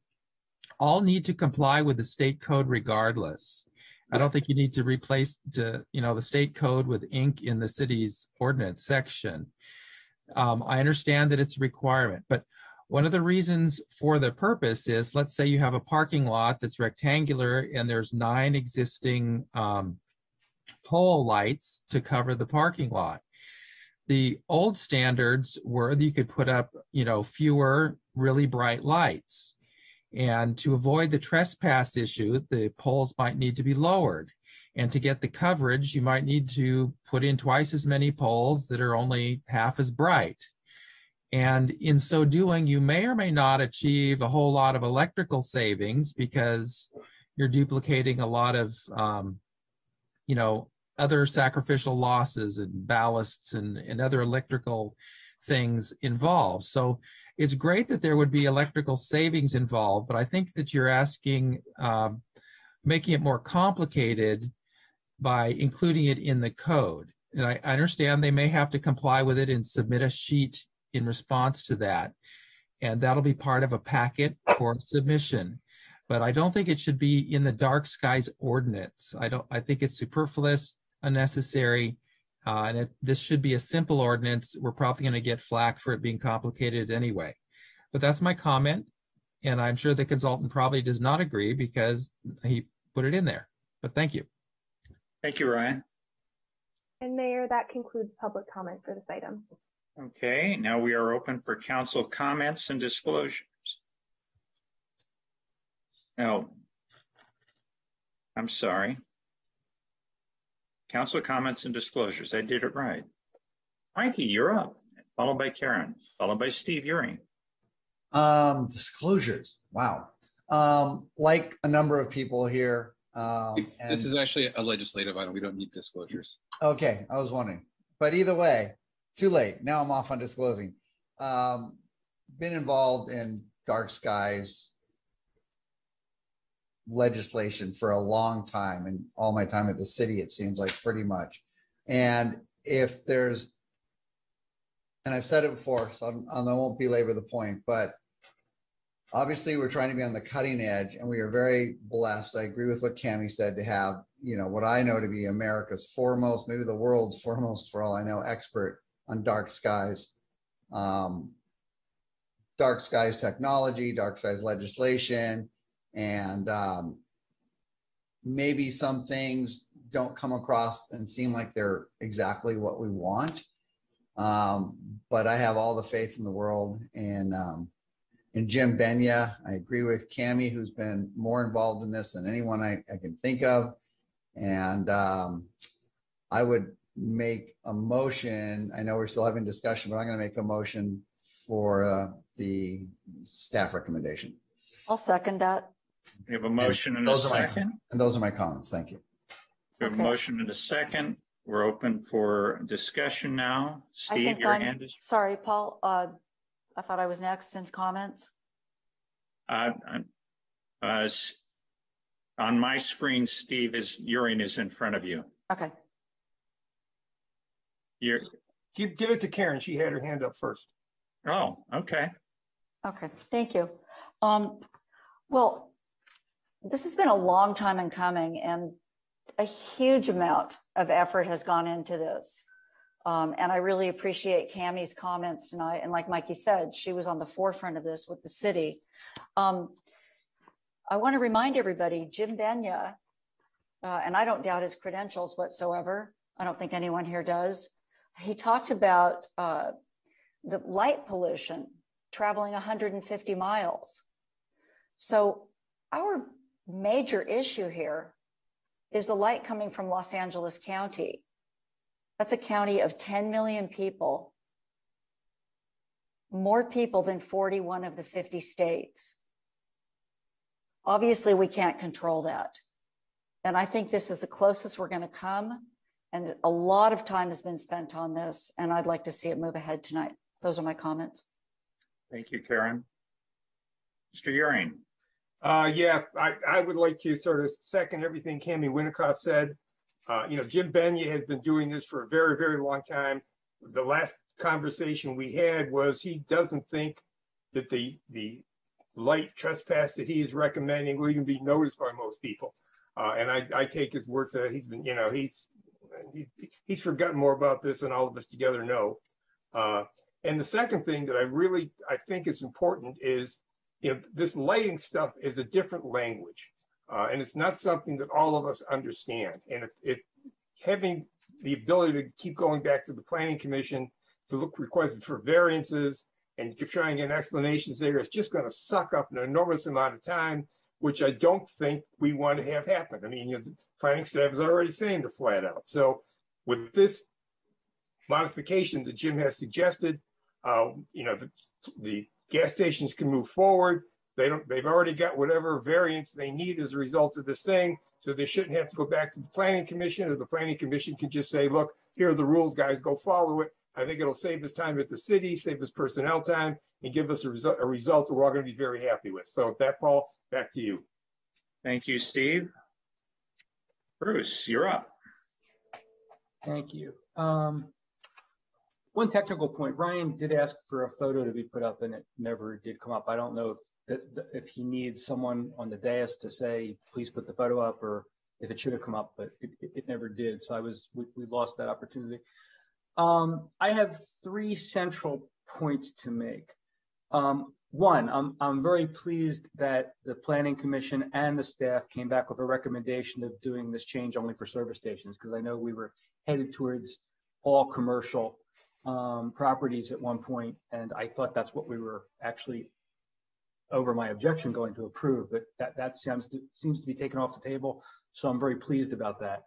all need to comply with the state code regardless. I don't think you need to replace the state code with ink in the city's ordinance section. I understand that it's a requirement, but one of the reasons for the purpose is, let's say you have a parking lot that's rectangular and there's 9 existing pole lights to cover the parking lot. The old standards were that you could put up, fewer really bright lights. And to avoid the trespass issue, the poles might need to be lowered. And to get the coverage, you might need to put in twice as many poles that are only half as bright. And in so doing, you may or may not achieve a whole lot of electrical savings, because you're duplicating a lot of, other sacrificial losses and ballasts and other electrical things involved. So it's great that there would be electrical savings involved, but I think that you're asking, making it more complicated by including it in the code. And I understand they may have to comply with it and submit a sheet in response to that. And that'll be part of a packet for submission. But I don't think it should be in the dark skies ordinance. I think it's superfluous, unnecessary, and this should be a simple ordinance. We're probably going to get flack for it being complicated anyway. But that's my comment, and I'm sure the consultant probably does not agree because he put it in there. But thank you. Thank you, Ryan. And Mayor, that concludes public comment for this item. Okay, now we are open for council comments and disclosures. Oh, I'm sorry. Council comments and disclosures. I did it right. Mikey, you're up, followed by Karen, followed by Steve Uring. Disclosures. Wow. Like a number of people here. This is actually a legislative item. We don't need disclosures. Okay, I was wondering. But either way, too late. Now I'm off on disclosing. Been involved in dark skies legislation for a long time, and all my time at the city, it seems like, pretty much. And if there's, and I've said it before, so I won't belabor the point, but obviously we're trying to be on the cutting edge, and we are very blessed. I agree with what Cammie said, to have, what I know to be America's foremost, maybe the world's foremost, for all I know, expert on dark skies technology, dark skies legislation. And maybe some things don't come across and seem like they're exactly what we want. But I have all the faith in the world in Jim Benya. I agree with Cammie, who's been more involved in this than anyone I can think of. And I would make a motion. I know we're still having discussion, but I'm going to make a motion for the staff recommendation. I'll second that. We have a motion and a second. And those are my comments. Thank you. We have a motion and a second. We're open for discussion now. Steve, your hand is. Sorry, Paul. I thought I was next in comments. On my screen, Steve Uring is in front of you. Okay. Give it to Karen. She had her hand up first. Oh, okay. Okay, thank you. Well, this has been a long time in coming, and a huge amount of effort has gone into this. And I really appreciate Cammie's comments tonight. And like Mikey said, she was on the forefront of this with the city. I want to remind everybody, Jim Benya, and I don't doubt his credentials whatsoever. I don't think anyone here does. He talked about the light pollution traveling 150 miles. So our major issue here is the light coming from Los Angeles County. That's a county of 10 million people, more people than 41 of the 50 states. Obviously, we can't control that. And I think this is the closest we're going to come. And a lot of time has been spent on this, and I'd like to see it move ahead tonight. Those are my comments. Thank you, Karen. Mr. Uring. Yeah, I would like to sort of second everything Cammie Winnicott said. Jim Benya has been doing this for a very, very long time. The last conversation we had was he doesn't think that the light trespass that he is recommending will even be noticed by most people. And I take his word for that. He's been, he's forgotten more about this than all of us together know. And the second thing that I think is important is, this lighting stuff is a different language. And it's not something that all of us understand. And having the ability to keep going back to the Planning Commission to look requested for variances and trying to get explanations there is just going to suck up an enormous amount of time, which I don't think we want to have happen. I mean, the planning staff is already saying they're flat out. So with this modification that Jim has suggested, the gas stations can move forward. They've already got whatever variance they need as a result of this thing. So they shouldn't have to go back to the Planning Commission, or the Planning Commission can just say, look, here are the rules, guys, go follow it. I think it'll save us time at the city, save us personnel time, and give us a result that we're all going to be very happy with. So with that, Paul, back to you. Thank you, Steve. Bruce, you're up. Thank you. One technical point, Ryan did ask for a photo to be put up and it never did come up. I don't know if he needs someone on the dais to say, please put the photo up, or if it should have come up, but it never did. So we lost that opportunity. I have 3 central points to make. One, I'm very pleased that the Planning Commission and the staff came back with a recommendation of doing this change only for service stations, because I know we were headed towards all commercial properties at one point, and I thought that's what we were actually, over my objection, going to approve, but that seems to be taken off the table, so I'm very pleased about that.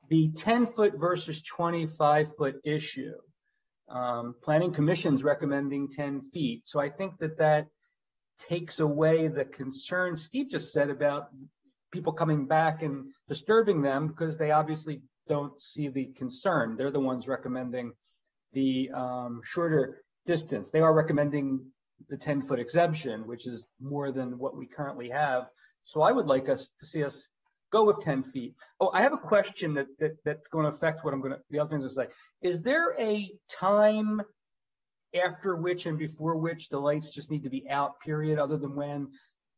The 10-foot versus 25-foot issue, Planning Commission's recommending 10 feet, so I think that takes away the concern Steve just said about people coming back and disturbing them, because they obviously don't see the concern. They're the ones recommending the shorter distance. They are recommending the 10-foot exemption, which is more than what we currently have. So I would like us to see us go with 10 feet. Oh, I have a question that's going to affect what the other things to say. Is there a time after which and before which the lights just need to be out, period, other than when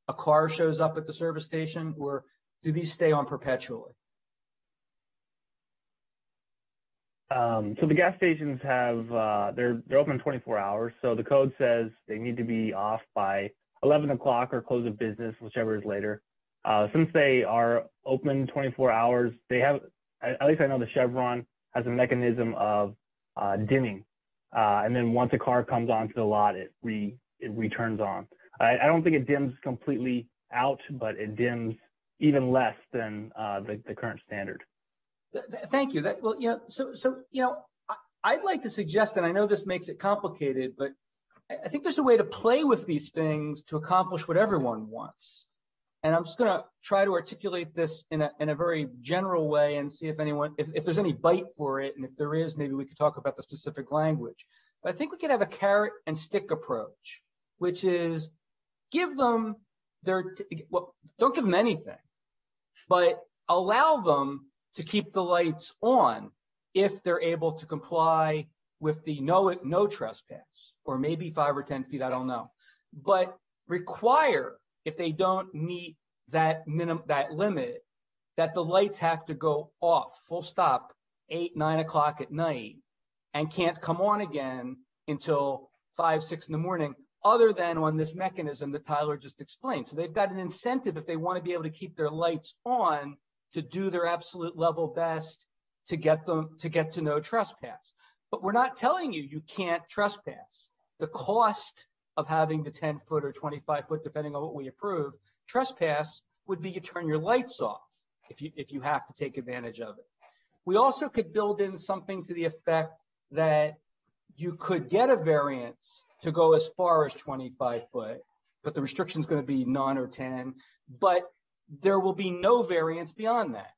a car shows up at the service station, or do these stay on perpetually? So the gas stations have, they're open 24 hours. So the code says they need to be off by 11 o'clock or close of business, whichever is later. Since they are open 24 hours, they have, at least I know the Chevron has a mechanism of dimming. And then once a car comes onto the lot, it returns on. I don't think it dims completely out, but it dims even less than the current standard. Thank you. I'd like to suggest, and I know this makes it complicated, but I think there's a way to play with these things to accomplish what everyone wants. And I'm just going to try to articulate this in a very general way and see if there's any bite for it. And if there is, maybe we could talk about the specific language. But I think we could have a carrot and stick approach, which is give them don't give them anything, but allow them to keep the lights on if they're able to comply with the no trespass, or maybe 5 or 10 feet, I don't know. But require, if they don't meet that limit, that the lights have to go off, full stop, 8, 9 o'clock at night, and can't come on again until 5, 6 in the morning, other than on this mechanism that Tyler just explained. So they've got an incentive, if they want to be able to keep their lights on, to do their absolute level best to get to no trespass. But we're not telling you can't trespass. The cost of having the 10-foot or 25-foot, depending on what we approve, trespass would be you turn your lights off if you have to take advantage of it. We also could build in something to the effect that you could get a variance to go as far as 25 foot, but the restriction is going to be 9 or 10, but there will be no variance beyond that.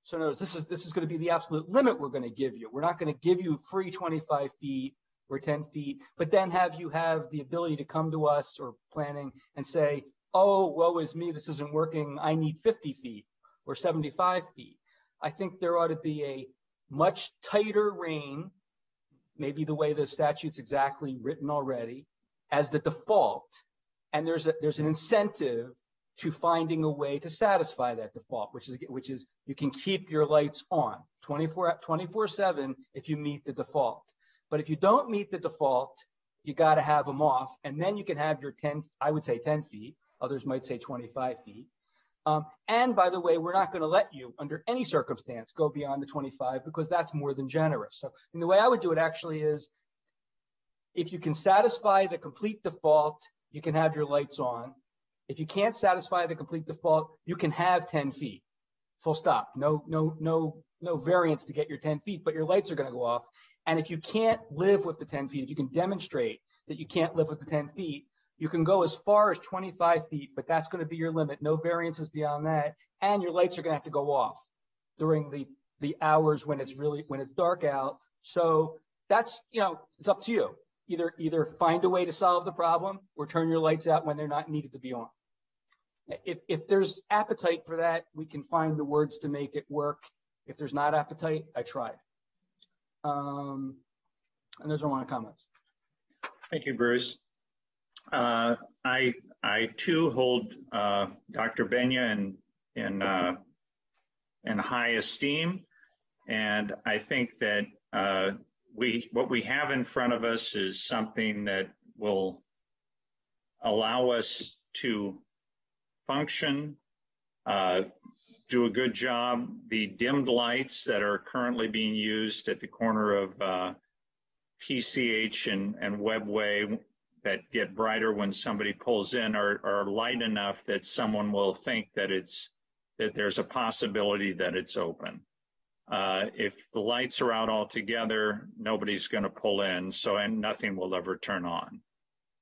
So in other words, this is going to be the absolute limit we're going to give you. We're not going to give you free 25 feet or 10 feet, but then have the ability to come to us or planning and say, oh, woe is me, this isn't working. I need 50 feet or 75 feet. I think there ought to be a much tighter rein, maybe the way the statute's exactly written already, as the default. And there's an incentive to finding a way to satisfy that default, which is you can keep your lights on 24/7 if you meet the default. But if you don't meet the default, you got to have them off, and then you can have your 10. I would say 10 feet. Others might say 25 feet. And by the way, we're not going to let you, under any circumstance, go beyond the 25 because that's more than generous. So, and the way I would do it actually is, if you can satisfy the complete default, you can have your lights on. If you can't satisfy the complete default, you can have 10 feet. Full stop. No variance to get your 10 feet, but your lights are going to go off. And if you can't live with the 10 feet, if you can demonstrate that you can't live with the 10 feet, you can go as far as 25 feet, but that's going to be your limit. No variances beyond that. And your lights are going to have to go off during the hours when it's dark out. So that's, it's up to you. Either find a way to solve the problem or turn your lights out when they're not needed to be on. If there's appetite for that, we can find the words to make it work. If there's not appetite, I tried. And those are my comments. Thank you, Bruce. I too hold Dr. Benya in high esteem, and I think that what we have in front of us is something that will allow us to function, do a good job. The dimmed lights that are currently being used at the corner of PCH and Webway that get brighter when somebody pulls in are light enough that someone will think that there's a possibility that it's open. If the lights are out altogether, nobody's going to pull in, and nothing will ever turn on.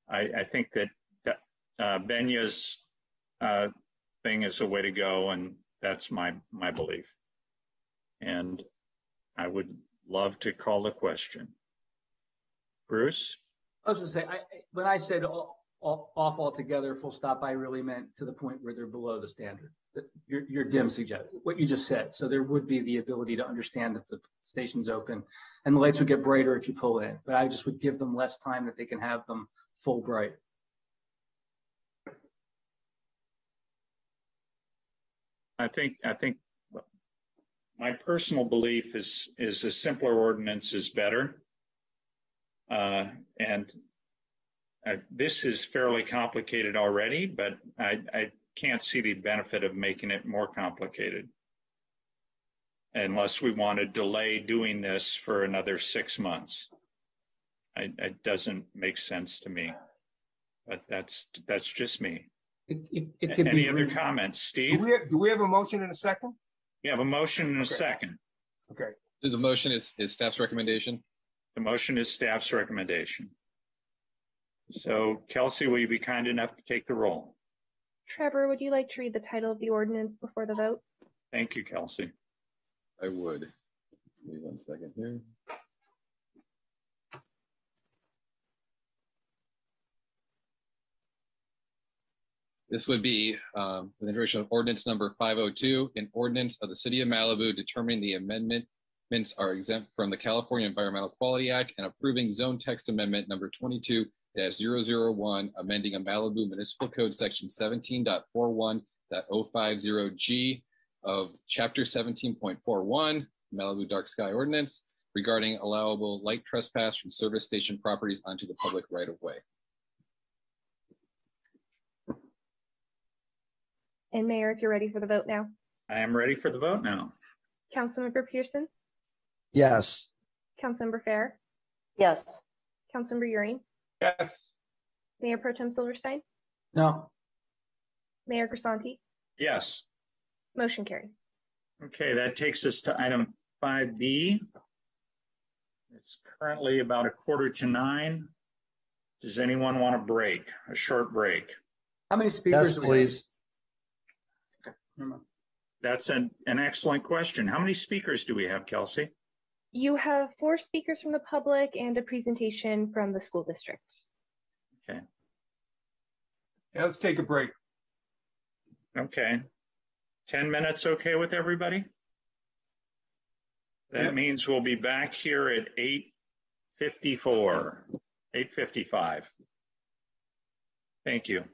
I think that Benya's thing is a way to go, and that's my belief. And I would love to call the question. Bruce? I was going to say, when I said off altogether, full stop, I really meant to the point where they're below the standard. Your dim suggest what you just said. So there would be the ability to understand that the station's open and the lights would get brighter if you pull in, but I just would give them less time that they can have them full bright. I think my personal belief is a simpler ordinance is better. And this is fairly complicated already, but I can't see the benefit of making it more complicated unless we want to delay doing this for another 6 months. It doesn't make sense to me, but that's just me. It could Any be other comments, Steve? Do we have a motion in a second? We have a motion and a second. Okay. The motion is staff's recommendation? The motion is staff's recommendation. So, Kelsey, will you be kind enough to take the roll? Trevor, would you like to read the title of the ordinance before the vote? Thank you, Kelsey. I would. Give me 1 second here. This would be the introduction of ordinance number 502, an ordinance of the City of Malibu determining the amendments are exempt from the California Environmental Quality Act and approving zone text amendment number 22-001, amending a Malibu Municipal Code section 17.41.050G of chapter 17.41, Malibu Dark Sky Ordinance, regarding allowable light trespass from service station properties onto the public right of way. And Mayor, if you're ready for the vote now. I am ready for the vote now. Councilmember Pearson? Yes. Councilmember Fair? Yes. Councilmember Euring? Yes. Mayor Pro Tem Silverstein? No. Mayor Grisanti? Yes. Motion carries. Okay, that takes us to item 5B. It's currently about 8:45. Does anyone want a break, a short break? How many speakers Yes, do we have? please. Okay, never mind. That's an excellent question. How many speakers do we have, Kelsey? You have 4 speakers from the public and a presentation from the school district. Okay. Yeah, let's take a break. Okay. 10 minutes okay with everybody? That Yep. means we'll be back here at 8:54, 8:55. Thank you.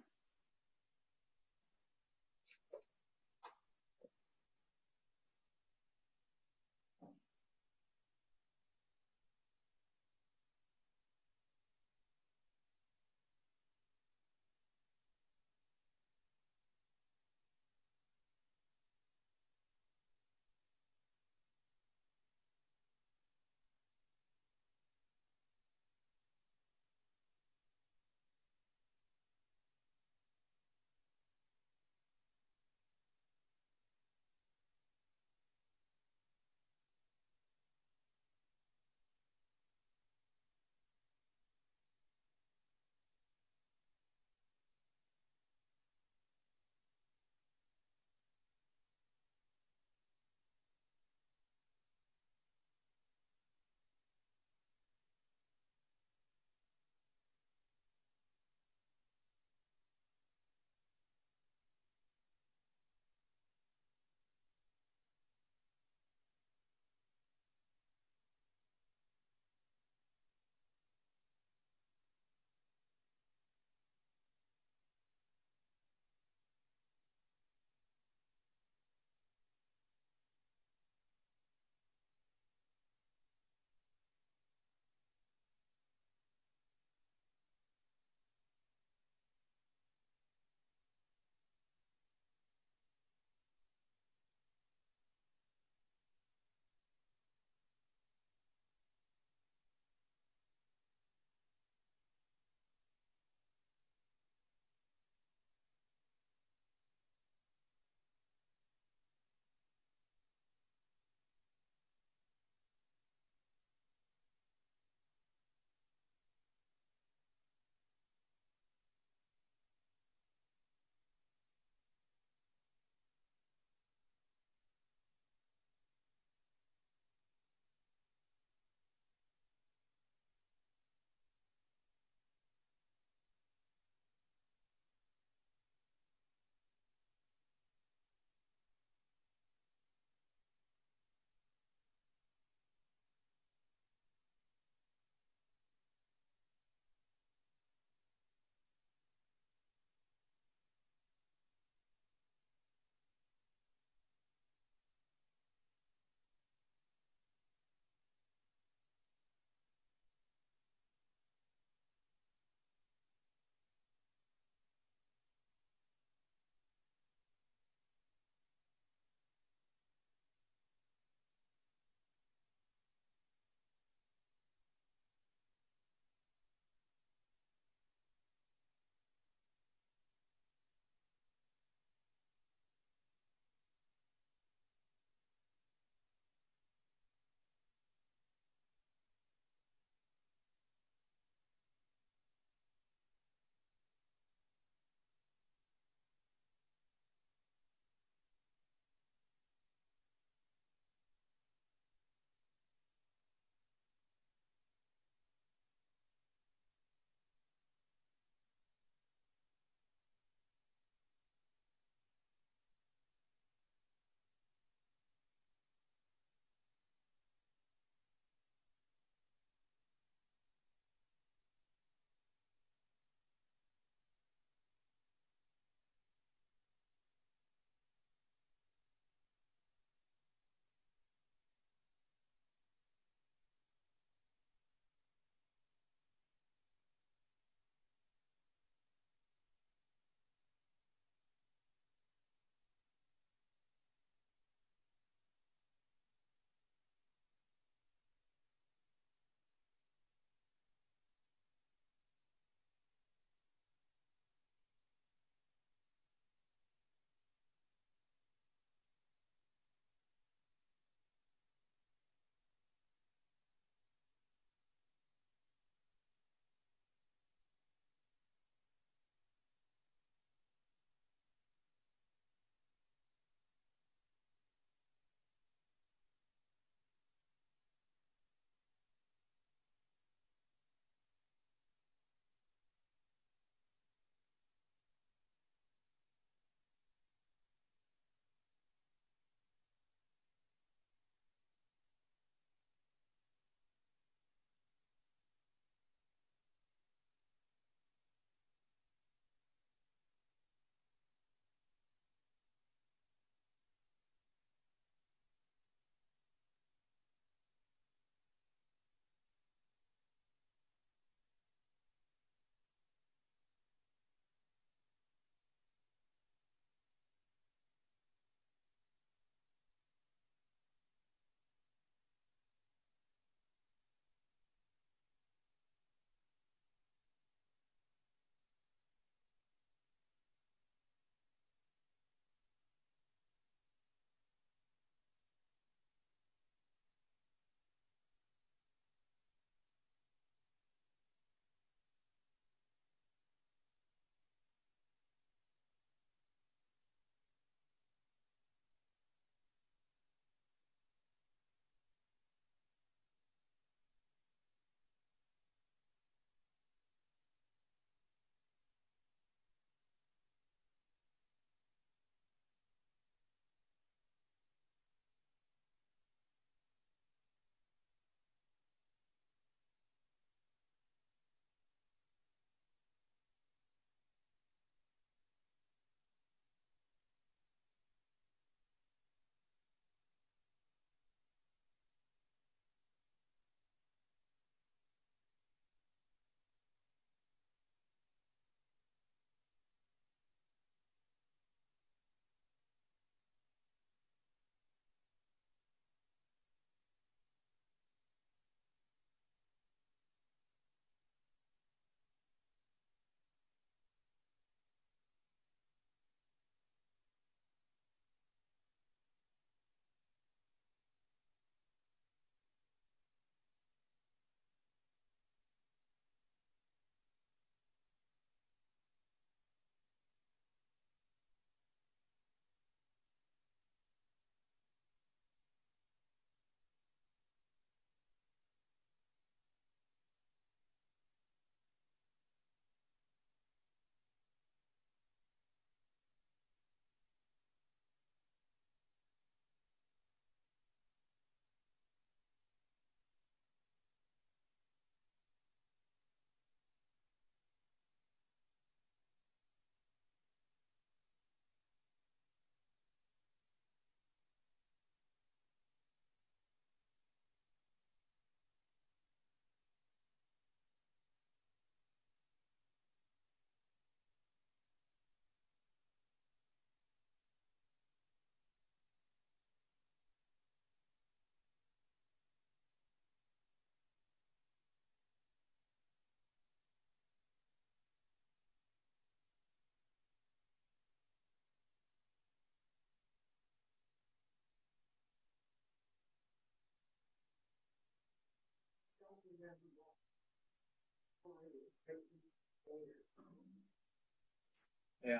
Yeah.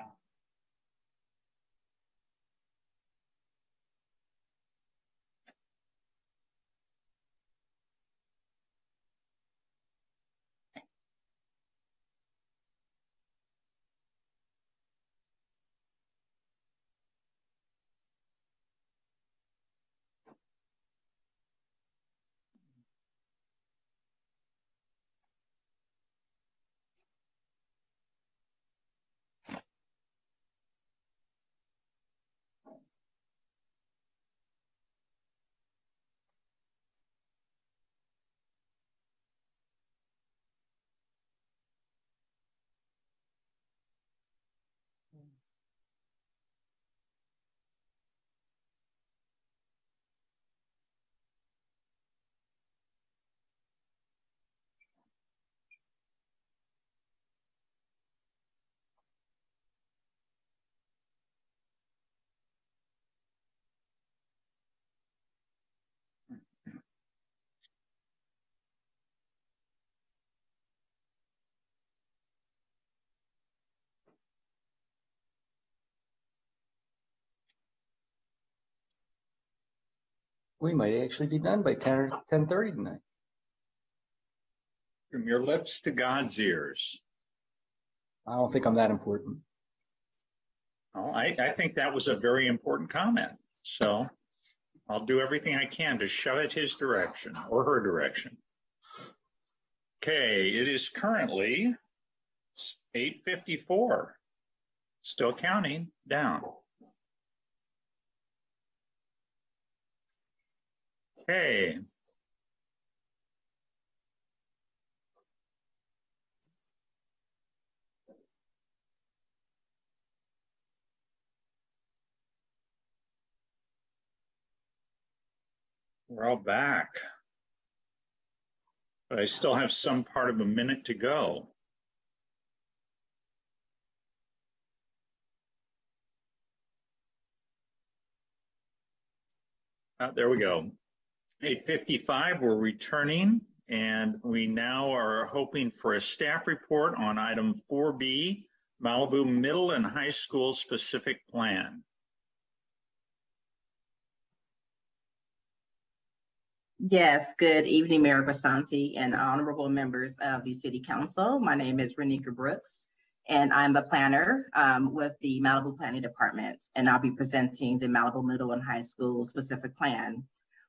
We might actually be done by 10 or 10:30 tonight. From your lips to God's ears. I don't think I'm that important. Well, I think that was a very important comment. So I'll do everything I can to shove it his direction or her direction. Okay, it is currently 8:54. Still counting down. Okay. We're all back. But I still have some part of a minute to go. There we go. 8:55, we're returning, and we now are hoping for a staff report on item 4B, Malibu Middle and High School Specific Plan. Yes, good evening, Mayor Basanti and honorable members of the City Council. My name is Renika Brooks, and I'm the planner with the Malibu Planning Department, and I'll be presenting the Malibu Middle and High School Specific Plan,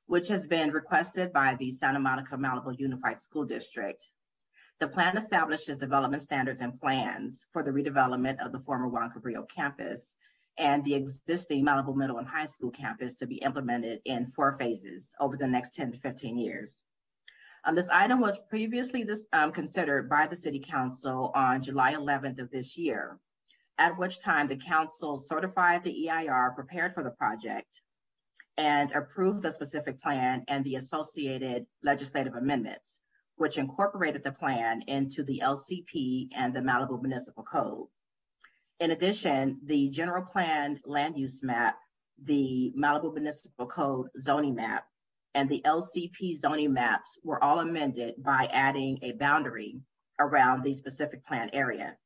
which has been requested by the Santa Monica Malibu Unified School District. The plan establishes development standards and plans for the redevelopment of the former Juan Cabrillo campus and the existing Malibu Middle and High School campus to be implemented in 4 phases over the next 10 to 15 years. This item was previously considered by the City Council on July 11th of this year, at which time the Council certified the EIR prepared for the project and approved the specific plan and the associated legislative amendments, which incorporated the plan into the LCP and the Malibu Municipal Code. In addition, the general plan land use map, the Malibu Municipal Code zoning map, and the LCP zoning maps were all amended by adding a boundary around the specific plan area.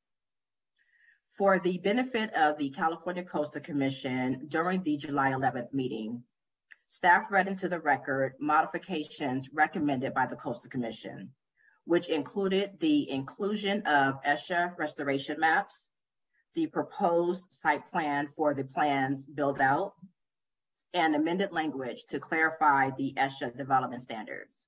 For the benefit of the California Coastal Commission, during the July 11th meeting, staff read into the record modifications recommended by the Coastal Commission, which included the inclusion of ESHA restoration maps, the proposed site plan for the plan's build out, and amended language to clarify the ESHA development standards.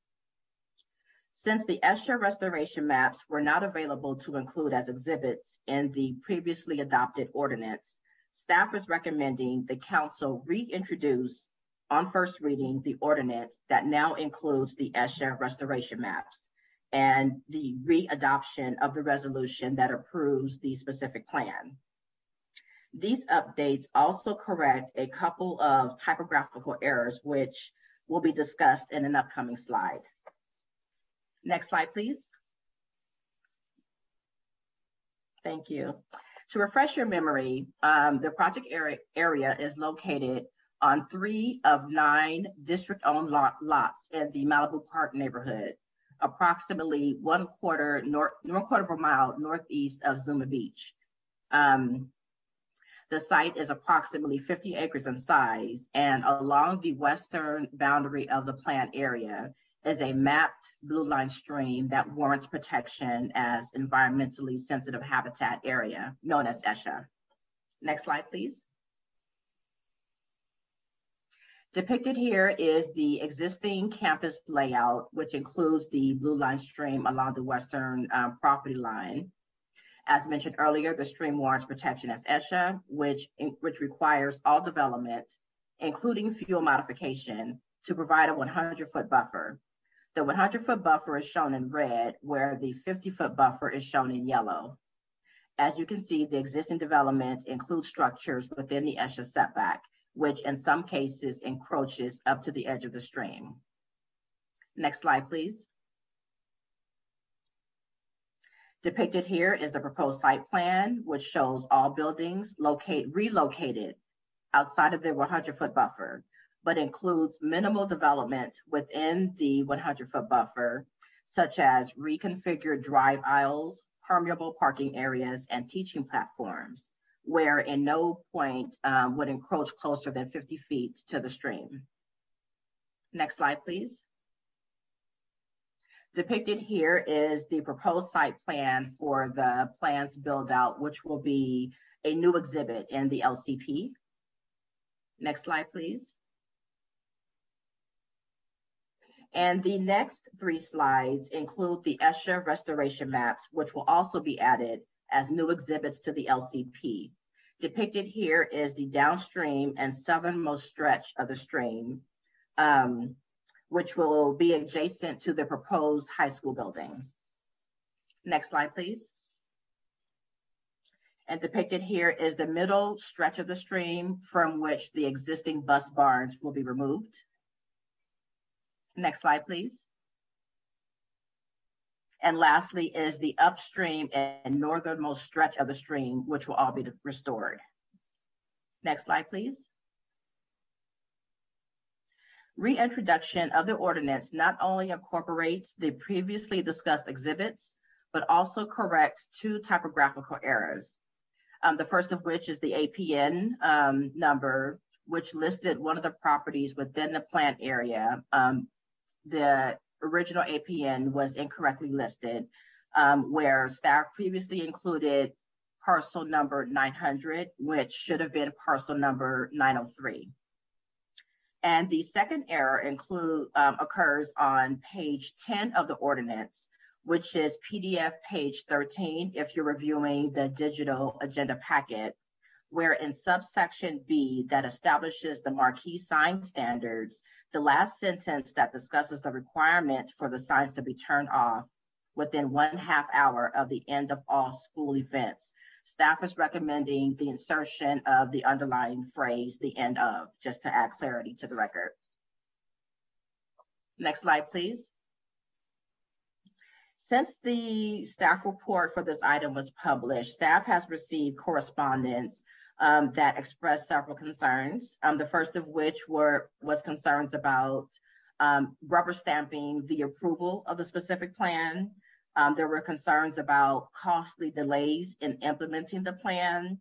Since the ESHA restoration maps were not available to include as exhibits in the previously adopted ordinance, staff is recommending the council reintroduce on first reading the ordinance that now includes the ESHA restoration maps and the readoption of the resolution that approves the specific plan. These updates also correct a couple of typographical errors, which will be discussed in an upcoming slide. Next slide, please. Thank you. To refresh your memory, the project area is located on 3 of 9 district-owned lots in the Malibu Park neighborhood, approximately one quarter of a mile northeast of Zuma Beach. The site is approximately 50 acres in size, and along the western boundary of the planned area is a mapped blue line stream that warrants protection as environmentally sensitive habitat area known as ESHA. Next slide, please. Depicted here is the existing campus layout, which includes the blue line stream along the western property line. As mentioned earlier, the stream warrants protection as ESHA, which requires all development, including fuel modification, to provide a 100-foot buffer. The 100-foot buffer is shown in red, where the 50-foot buffer is shown in yellow. As you can see, the existing development includes structures within the ESHA setback, which in some cases encroaches up to the edge of the stream. Next slide, please. Depicted here is the proposed site plan, which shows all buildings relocated outside of the 100-foot buffer, but includes minimal development within the 100-foot buffer, such as reconfigured drive aisles, permeable parking areas, and teaching platforms, where in no point would encroach closer than 50 feet to the stream. Next slide, please. Depicted here is the proposed site plan for the plans build out, which will be a new exhibit in the LCP. Next slide, please. And the next 3 slides include the ESHA restoration maps, which will also be added as new exhibits to the LCP. Depicted here is the downstream and southernmost stretch of the stream, which will be adjacent to the proposed high school building. Next slide, please. And depicted here is the middle stretch of the stream from which the existing bus barns will be removed. Next slide, please. And lastly is the upstream and northernmost stretch of the stream, which will all be restored. Next slide, please. Reintroduction of the ordinance not only incorporates the previously discussed exhibits, but also corrects 2 typographical errors. The first of which is the APN number, which listed one of the properties within the plant area. The original APN was incorrectly listed, where staff previously included parcel number 900, which should have been parcel number 903. And the second error occurs on page 10 of the ordinance, which is PDF page 13 if you're reviewing the digital agenda packet, where in subsection B that establishes the marquee sign standards, the last sentence that discusses the requirement for the signs to be turned off within 1/2 hour of the end of all school events. Staff is recommending the insertion of the underlying phrase, the end of, just to add clarity to the record. Next slide, please. Since the staff report for this item was published, staff has received correspondence that expressed several concerns. The first of which was concerns about rubber stamping the approval of the specific plan. There were concerns about costly delays in implementing the plan.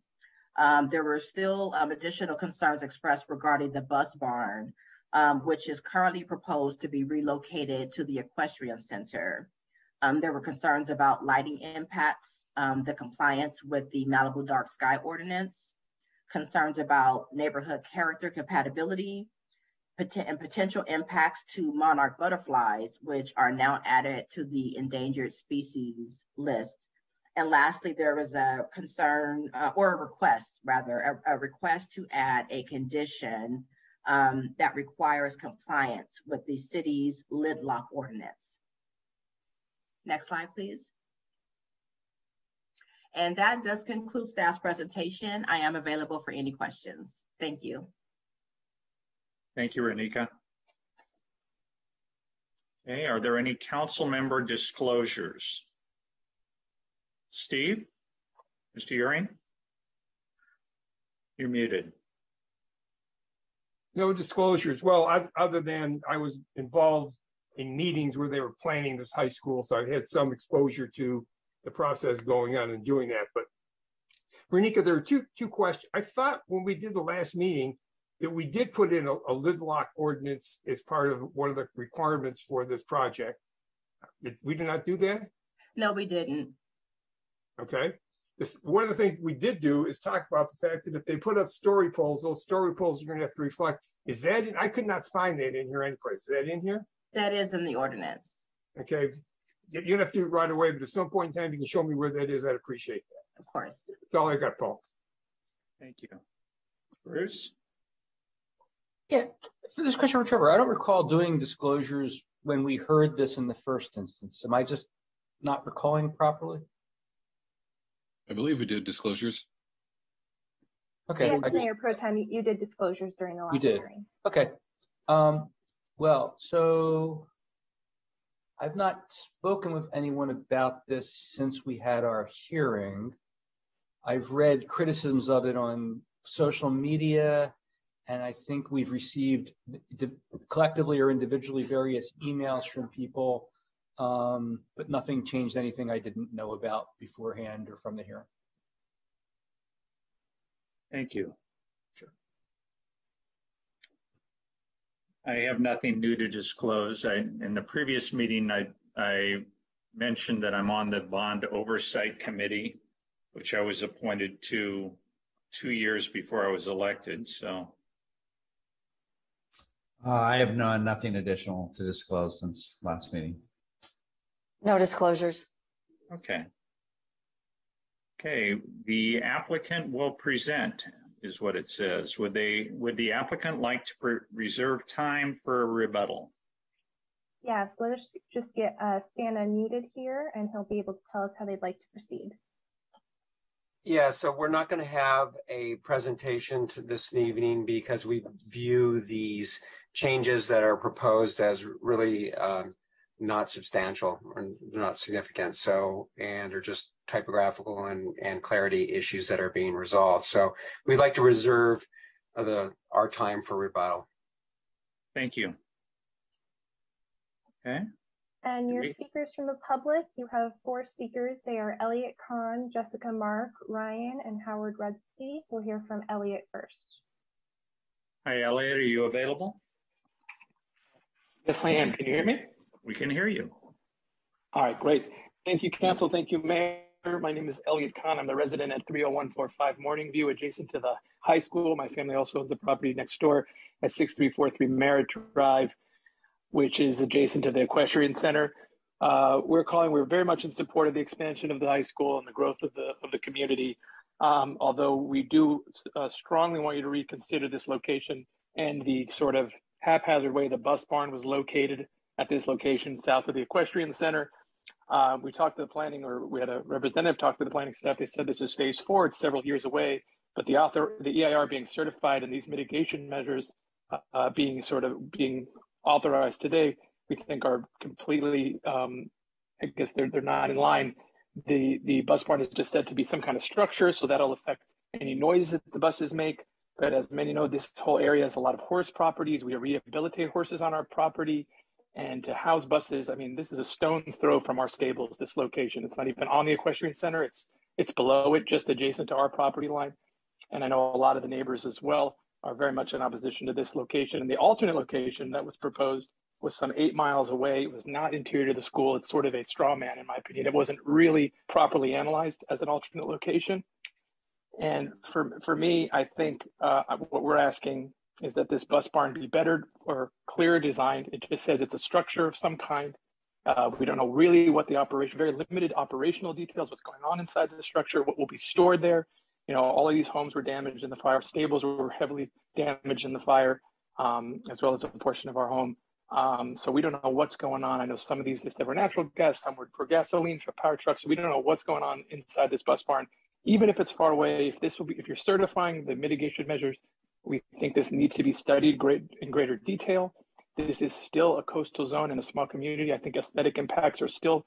There were still additional concerns expressed regarding the bus barn, which is currently proposed to be relocated to the equestrian center. There were concerns about lighting impacts, the compliance with the Malibu dark sky ordinance, concerns about neighborhood character compatibility, and potential impacts to monarch butterflies, which are now added to the endangered species list. And lastly, there was a concern or a request to add a condition that requires compliance with the city's lid lock ordinance. Next slide, please. And that does conclude staff's presentation. I am available for any questions. Thank you. Thank you, Renika. Okay, are there any council member disclosures? Steve? Mr. Uring? You're muted. No disclosures. Well, other than I was involved in meetings where they were planning this high school. So I've had some exposure to the process going on and doing that. But Renika, there are two questions. I thought when we did the last meeting that we did put in a lid lock ordinance as part of one of the requirements for this project. We did not do that? No, we didn't. Okay. One of the things we did do is talk about the fact that if they put up story poles, those story poles are going to have to reflect. Is that in? I could not find that in here anyplace. Is that in here? That is in the ordinance. Okay. You don't have to do it right away, but at some point in time, you can show me where that is. I'd appreciate that. Of course. That's all I got, Paul. Thank you. Bruce? Yeah, for this question for Trevor, I don't recall doing disclosures when we heard this in the first instance. Am I just not recalling properly? I believe we did disclosures. Okay. Yes, Mayor Pro Tem, you did disclosures during the last hearing. Okay. Well, so I've not spoken with anyone about this since we had our hearing. I've read criticisms of it on social media, and I think we've received collectively or individually various emails from people, but nothing changed anything I didn't know about beforehand or from the hearing. Thank you. Sure. I have nothing new to disclose. In the previous meeting, I mentioned that I'm on the Bond Oversight Committee, which I was appointed to 2 years before I was elected. So I have nothing additional to disclose since last meeting. No disclosures. Okay. Okay, the applicant will present, is what it says. Would the applicant like to reserve time for a rebuttal? Yes, let us just get Stan unmuted here, and he'll be able to tell us how they'd like to proceed. Yeah, so we're not going to have a presentation this evening because we view these changes that are proposed as really not substantial or not significant. So, and are just typographical and clarity issues that are being resolved. So we'd like to reserve our time for rebuttal. Thank you. Okay. And your speakers from the public, you have 4 speakers. They are Elliot Kahn, Jessica Mark, Ryan, and Howard Redsky. We'll hear from Elliot first. Hi, Elliot, are you available? Yes, I am. Can you hear me? We can hear you. All right, great. Thank you, Council. Thank you, Mayor. My name is Elliot Kahn. I'm the resident at 30145 Morning View, adjacent to the high school. My family also owns a property next door at 6343 Merritt Drive, which is adjacent to the Equestrian Center. We're very much in support of the expansion of the high school and the growth of the community. Although we do strongly want you to reconsider this location and the sort of haphazard way the bus barn was located at this location south of the Equestrian Center. We talked to the planning, or we had a representative talk to the planning staff. They said this is phase 4, it's several years away, but the EIR being certified and these mitigation measures being authorized today, we think are completely, I guess they're not in line. The bus barn is just said to be some kind of structure, so that'll affect any noise that the buses make. But as many know, this whole area has a lot of horse properties. We rehabilitate horses on our property. And to house buses, I mean, this is a stone's throw from our stables, this location. It's not even on the Equestrian Center. It's below it, just adjacent to our property line. And I know a lot of the neighbors as well are very much in opposition to this location. And the alternate location that was proposed was some 8 miles away. It was not interior to the school. It's sort of a straw man, in my opinion. It wasn't really properly analyzed as an alternate location. And for me, I think what we're asking is that this bus barn be better or clearer designed. It just says it's a structure of some kind. We don't know really what the operation, very limited operational details, what's going on inside the structure, what will be stored there. You know, all of these homes were damaged in the fire. Stables were heavily damaged in the fire, as well as a portion of our home. So we don't know what's going on. I know some of these, they were natural gas, some were for gasoline, for power trucks. So we don't know what's going on inside this bus barn. Even if it's far away, if you're certifying the mitigation measures, we think this needs to be studied in greater detail. This is still a coastal zone in a small community. I think aesthetic impacts are still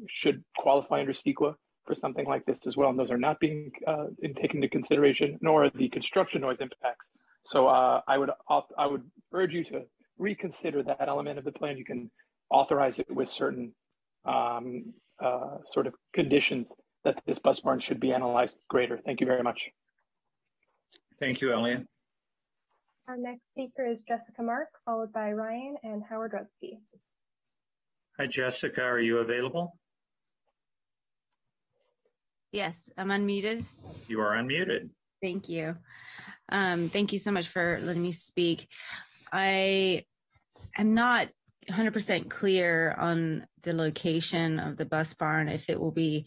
should qualify under CEQA for something like this as well. And those are not being taken into consideration, nor the construction noise impacts. So I would urge you to reconsider that element of the plan, you can authorize it with certain sort of conditions that this bus barn should be analyzed greater. Thank you very much. Thank you, Elliot. Our next speaker is Jessica Mark, followed by Ryan and Howard Rutsky. Hi, Jessica, are you available? Yes, I'm unmuted. You are unmuted. Thank you. Thank you so much for letting me speak. I am not 100% clear on the location of the bus barn, if it will be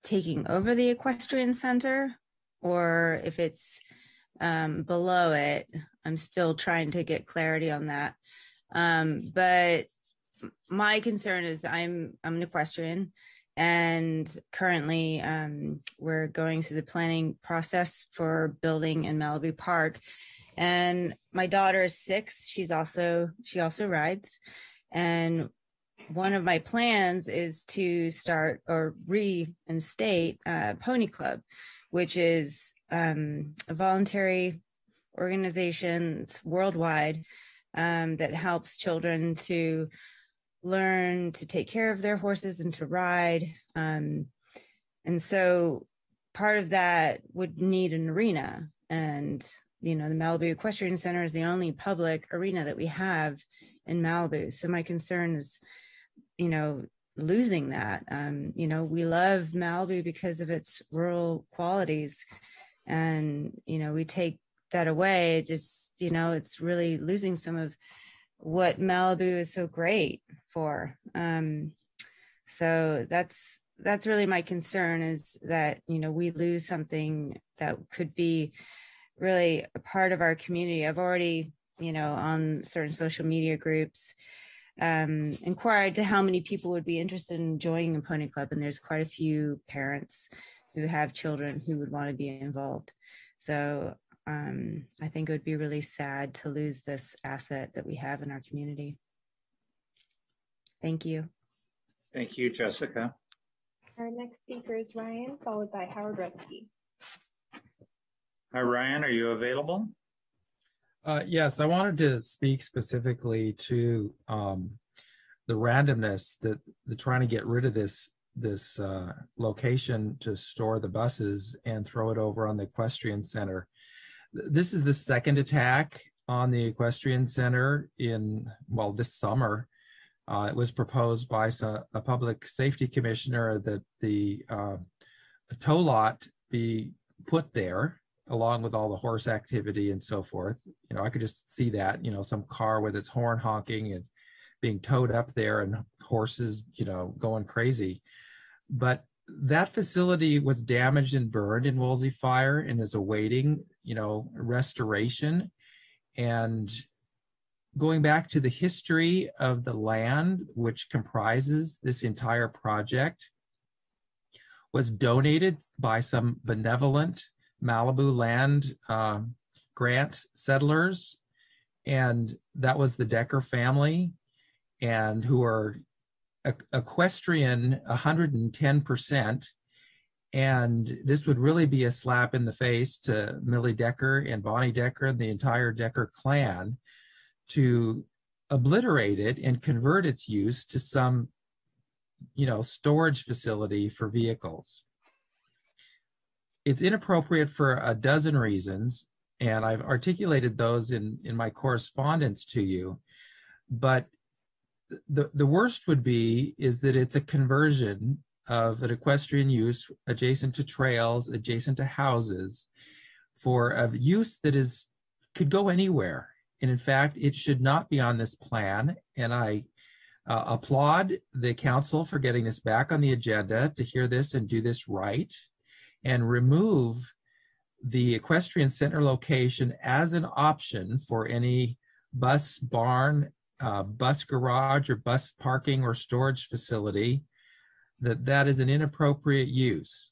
taking over the equestrian center or if it's below it. I'm still trying to get clarity on that. But my concern is I'm an equestrian, and currently we're going through the planning process for building in Malibu Park. And my daughter is 6. She also rides. And one of my plans is to start or reinstate Pony Club, which is a voluntary organization worldwide that helps children to learn to take care of their horses and to ride. And so part of that would need an arena. And, you know, the Malibu Equestrian Center is the only public arena that we have in Malibu. So my concern is, you know, losing that. You know, we love Malibu because of its rural qualities. And, you know, we take that away, it just, you know, it's really losing some of what Malibu is so great for. So that's really my concern, is that, you know, we lose something that could be really a part of our community. I've already, you know, on certain social media groups, inquired to how many people would be interested in joining a pony club. And there's quite a few parents who have children who would want to be involved. So I think it would be really sad to lose this asset that we have in our community. Thank you. Thank you, Jessica. Our next speaker is Ryan, followed by Howard Rutsky. Hi, Ryan, are you available? Yes, I wanted to speak specifically to the randomness that the trying to get rid of this location to store the buses and throw it over on the equestrian center. This is the second attack on the equestrian center this summer. It was proposed by a public safety commissioner that the tow lot be put there along with all the horse activity and so forth. You know, I could just see that, you know, some car with its horn honking and being towed up there and horses, you know, going crazy. But that facility was damaged and burned in Woolsey fire and is awaiting, you know, restoration. And going back to the history of the land, which comprises this entire project, was donated by some benevolent Malibu land grant settlers. And that was the Decker family, and who are equestrian 110%. And this would really be a slap in the face to Millie Decker and Bonnie Decker and the entire Decker clan to obliterate it and convert its use to some, you know, storage facility for vehicles. It's inappropriate for a dozen reasons, and I've articulated those in my correspondence to you. But the worst would be is that it's a conversion of an equestrian use adjacent to trails, adjacent to houses, for a use that could go anywhere. And in fact, it should not be on this plan. And I applaud the council for getting this back on the agenda to hear this and do this right, and remove the equestrian center location as an option for any bus barn, bus garage, or bus parking or storage facility. That is an inappropriate use.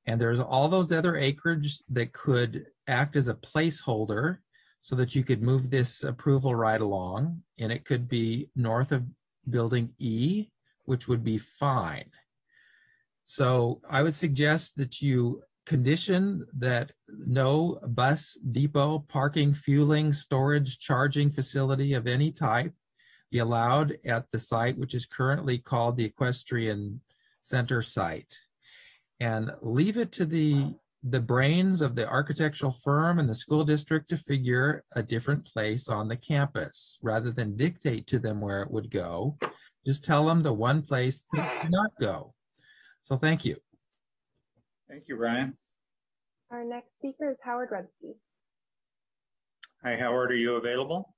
And there's all those other acreage that could act as a placeholder so that you could move this approval right along. And it could be north of building E, which would be fine. So I would suggest that you condition that no bus depot, parking, fueling, storage, charging facility of any type be allowed at the site, which is currently called the Equestrian Center site. And leave it to the brains of the architectural firm and the school district to figure a different place on the campus rather than dictate to them where it would go. Just tell them the one place that it should not go. So thank you. Thank you, Ryan. Our next speaker is Howard Redsky. Hi, Howard, are you available?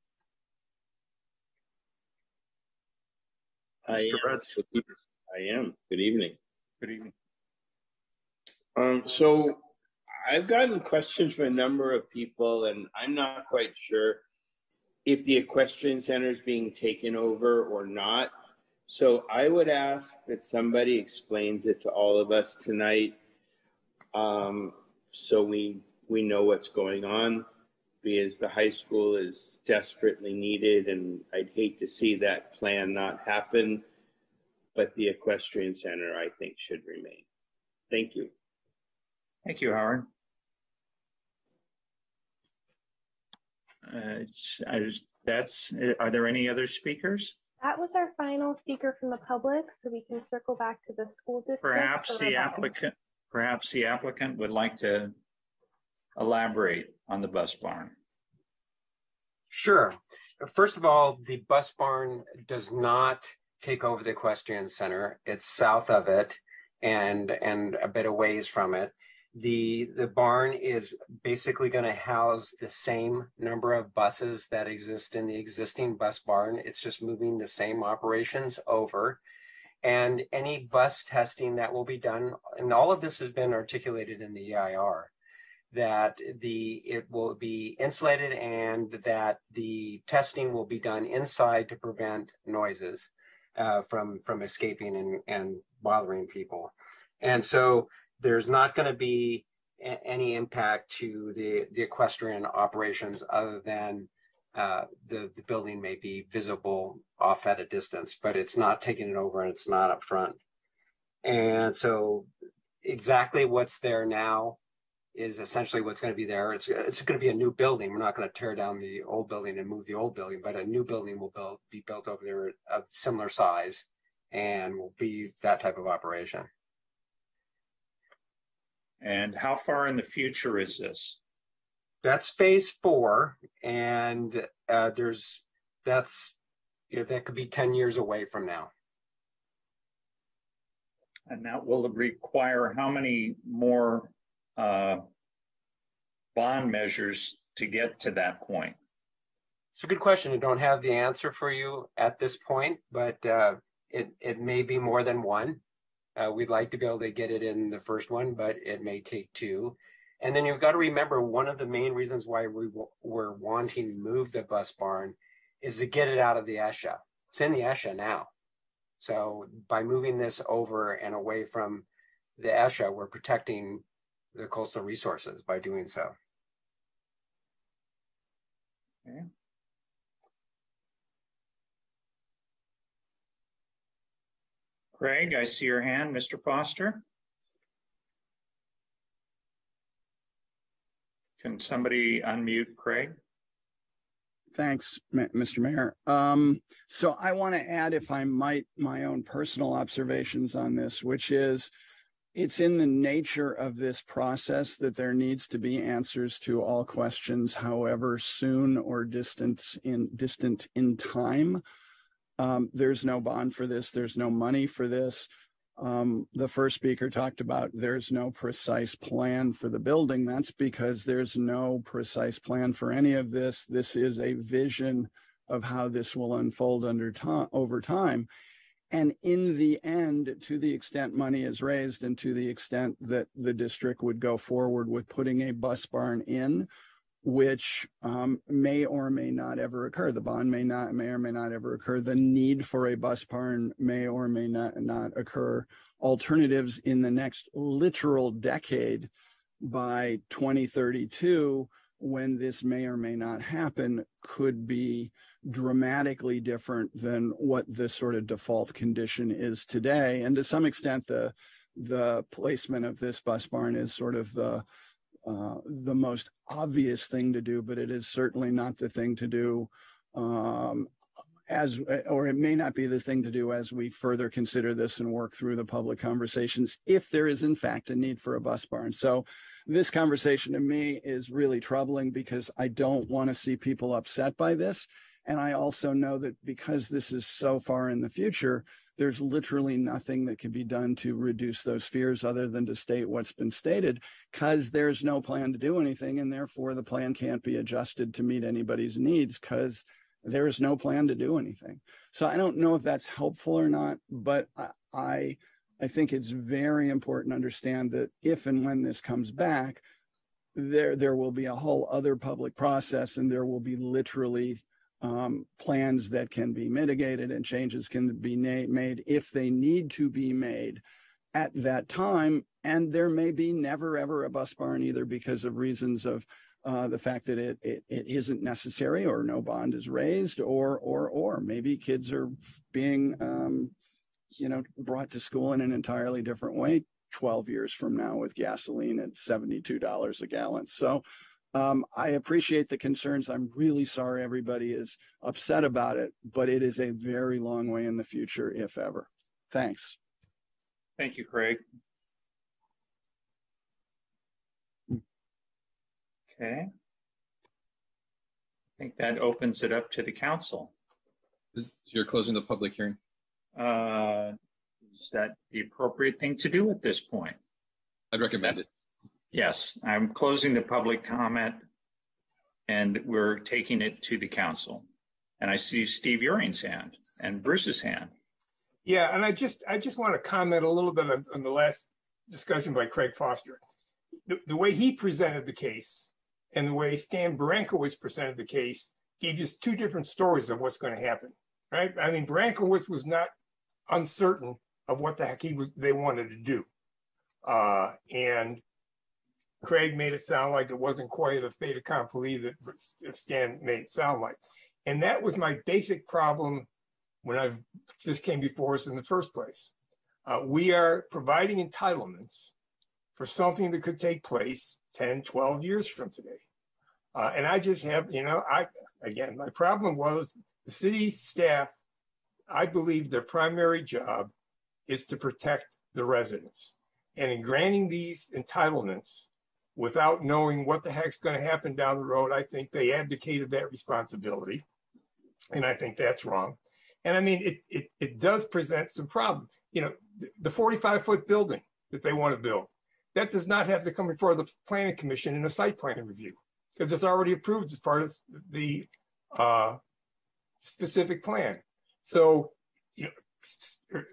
I am. Good evening. Good evening. So I've gotten questions from a number of people, and I'm not quite sure if the Equestrian Center is being taken over or not. So I would ask that somebody explains it to all of us tonight, so we know what's going on, because the high school is desperately needed, and I'd hate to see that plan not happen, but the Equestrian Center, I think, should remain. Thank you. Thank you, Howard. Are there any other speakers? That was our final speaker from the public, so we can circle back to the school district. Perhaps the applicant would like to elaborate on the bus barn. Sure. First of all, the bus barn does not take over the Equestrian Center. It's south of it and a bit of ways from it. The barn is basically going to house the same number of buses that exist in the existing bus barn. It's just moving the same operations over. And any bus testing that will be done, and all of this has been articulated in the EIR, that it will be insulated and that the testing will be done inside to prevent noises from escaping and bothering people. And so there's not going to be any impact to the equestrian operations other than the building may be visible off at a distance, but it's not taking it over and it's not up front. And so exactly what's there now is essentially what's going to be there. It's going to be a new building. We're not going to tear down the old building and move the old building, but a new building will be built over there of similar size and will be that type of operation. And how far in the future is this? That's phase 4, and that could be 10 years away from now. And that will require how many more bond measures to get to that point? It's a good question. I don't have the answer for you at this point, but it may be more than one. We'd like to be able to get it in the first one, but it may take 2. And then you've got to remember, one of the main reasons why we're wanting to move the bus barn is to get it out of the ESHA. It's in the ESHA now. So by moving this over and away from the ESHA, we're protecting the coastal resources by doing so. Okay. Craig, I see your hand. Mr. Foster? Can somebody unmute Craig? Thanks, Mr. Mayor. So I want to add, if I might, my own personal observations on this, which is it's in the nature of this process that there needs to be answers to all questions, however soon or distant in time. There's no bond for this. There's no money for this. The first speaker talked about there's no precise plan for the building. That's because there's no precise plan for any of this. This is a vision of how this will unfold over time. And in the end, to the extent money is raised and to the extent that the district would go forward with putting a bus barn in, which may or may not ever occur. The bond may or may not ever occur. The need for a bus barn may or may not occur. Alternatives in the next literal decade by 2032, when this may or may not happen, could be dramatically different than what the sort of default condition is today. And to some extent, the the placement of this bus barn is sort of the most obvious thing to do, but it is certainly not the thing to do or it may not be the thing to do as we further consider this and work through the public conversations, if there is in fact a need for a bus barn. So this conversation to me is really troubling because I don't want to see people upset by this. And I also know that because this is so far in the future, there's literally nothing that can be done to reduce those fears other than to state what's been stated, because there's no plan to do anything. And therefore the plan can't be adjusted to meet anybody's needs because there is no plan to do anything. So I don't know if that's helpful or not, but I think it's very important to understand that if and when this comes back, there will be a whole other public process, and there will be literally plans that can be mitigated and changes can be made if they need to be made at that time. And there may be never, ever a bus barn either because of reasons of the fact that it isn't necessary or no bond is raised or maybe kids are being, brought to school in an entirely different way 12 years from now with gasoline at $72 a gallon. So I appreciate the concerns. I'm really sorry everybody is upset about it, but it is a very long way in the future, if ever. Thanks. Thank you, Craig. Okay. I think that opens it up to the council. You're closing the public hearing. Is that the appropriate thing to do at this point? I'd recommend it. Yes, I'm closing the public comment and we're taking it to the council. And I see Steve Urian's hand and Bruce's hand. Yeah, and I just want to comment a little bit on the last discussion by Craig Foster. The way he presented the case and the way Stan Barankowitz presented the case gave just two different stories of what's going to happen, right? I mean, Barankowitz was not uncertain of what the heck they wanted to do. And Craig made it sound like it wasn't quite a fait accompli that Stan made it sound like. And that was my basic problem when I just came before us in the first place. We are providing entitlements for something that could take place 10, 12 years from today. And I just have, again, my problem was the city staff, I believe their primary job is to protect the residents. And in granting these entitlements without knowing what the heck's going to happen down the road, I think they abdicated that responsibility. And I think that's wrong. And I mean, it does present some problems. The 45-foot building that they want to build, that does not have to come before the planning commission in a site plan review because it's already approved as part of the specific plan. So,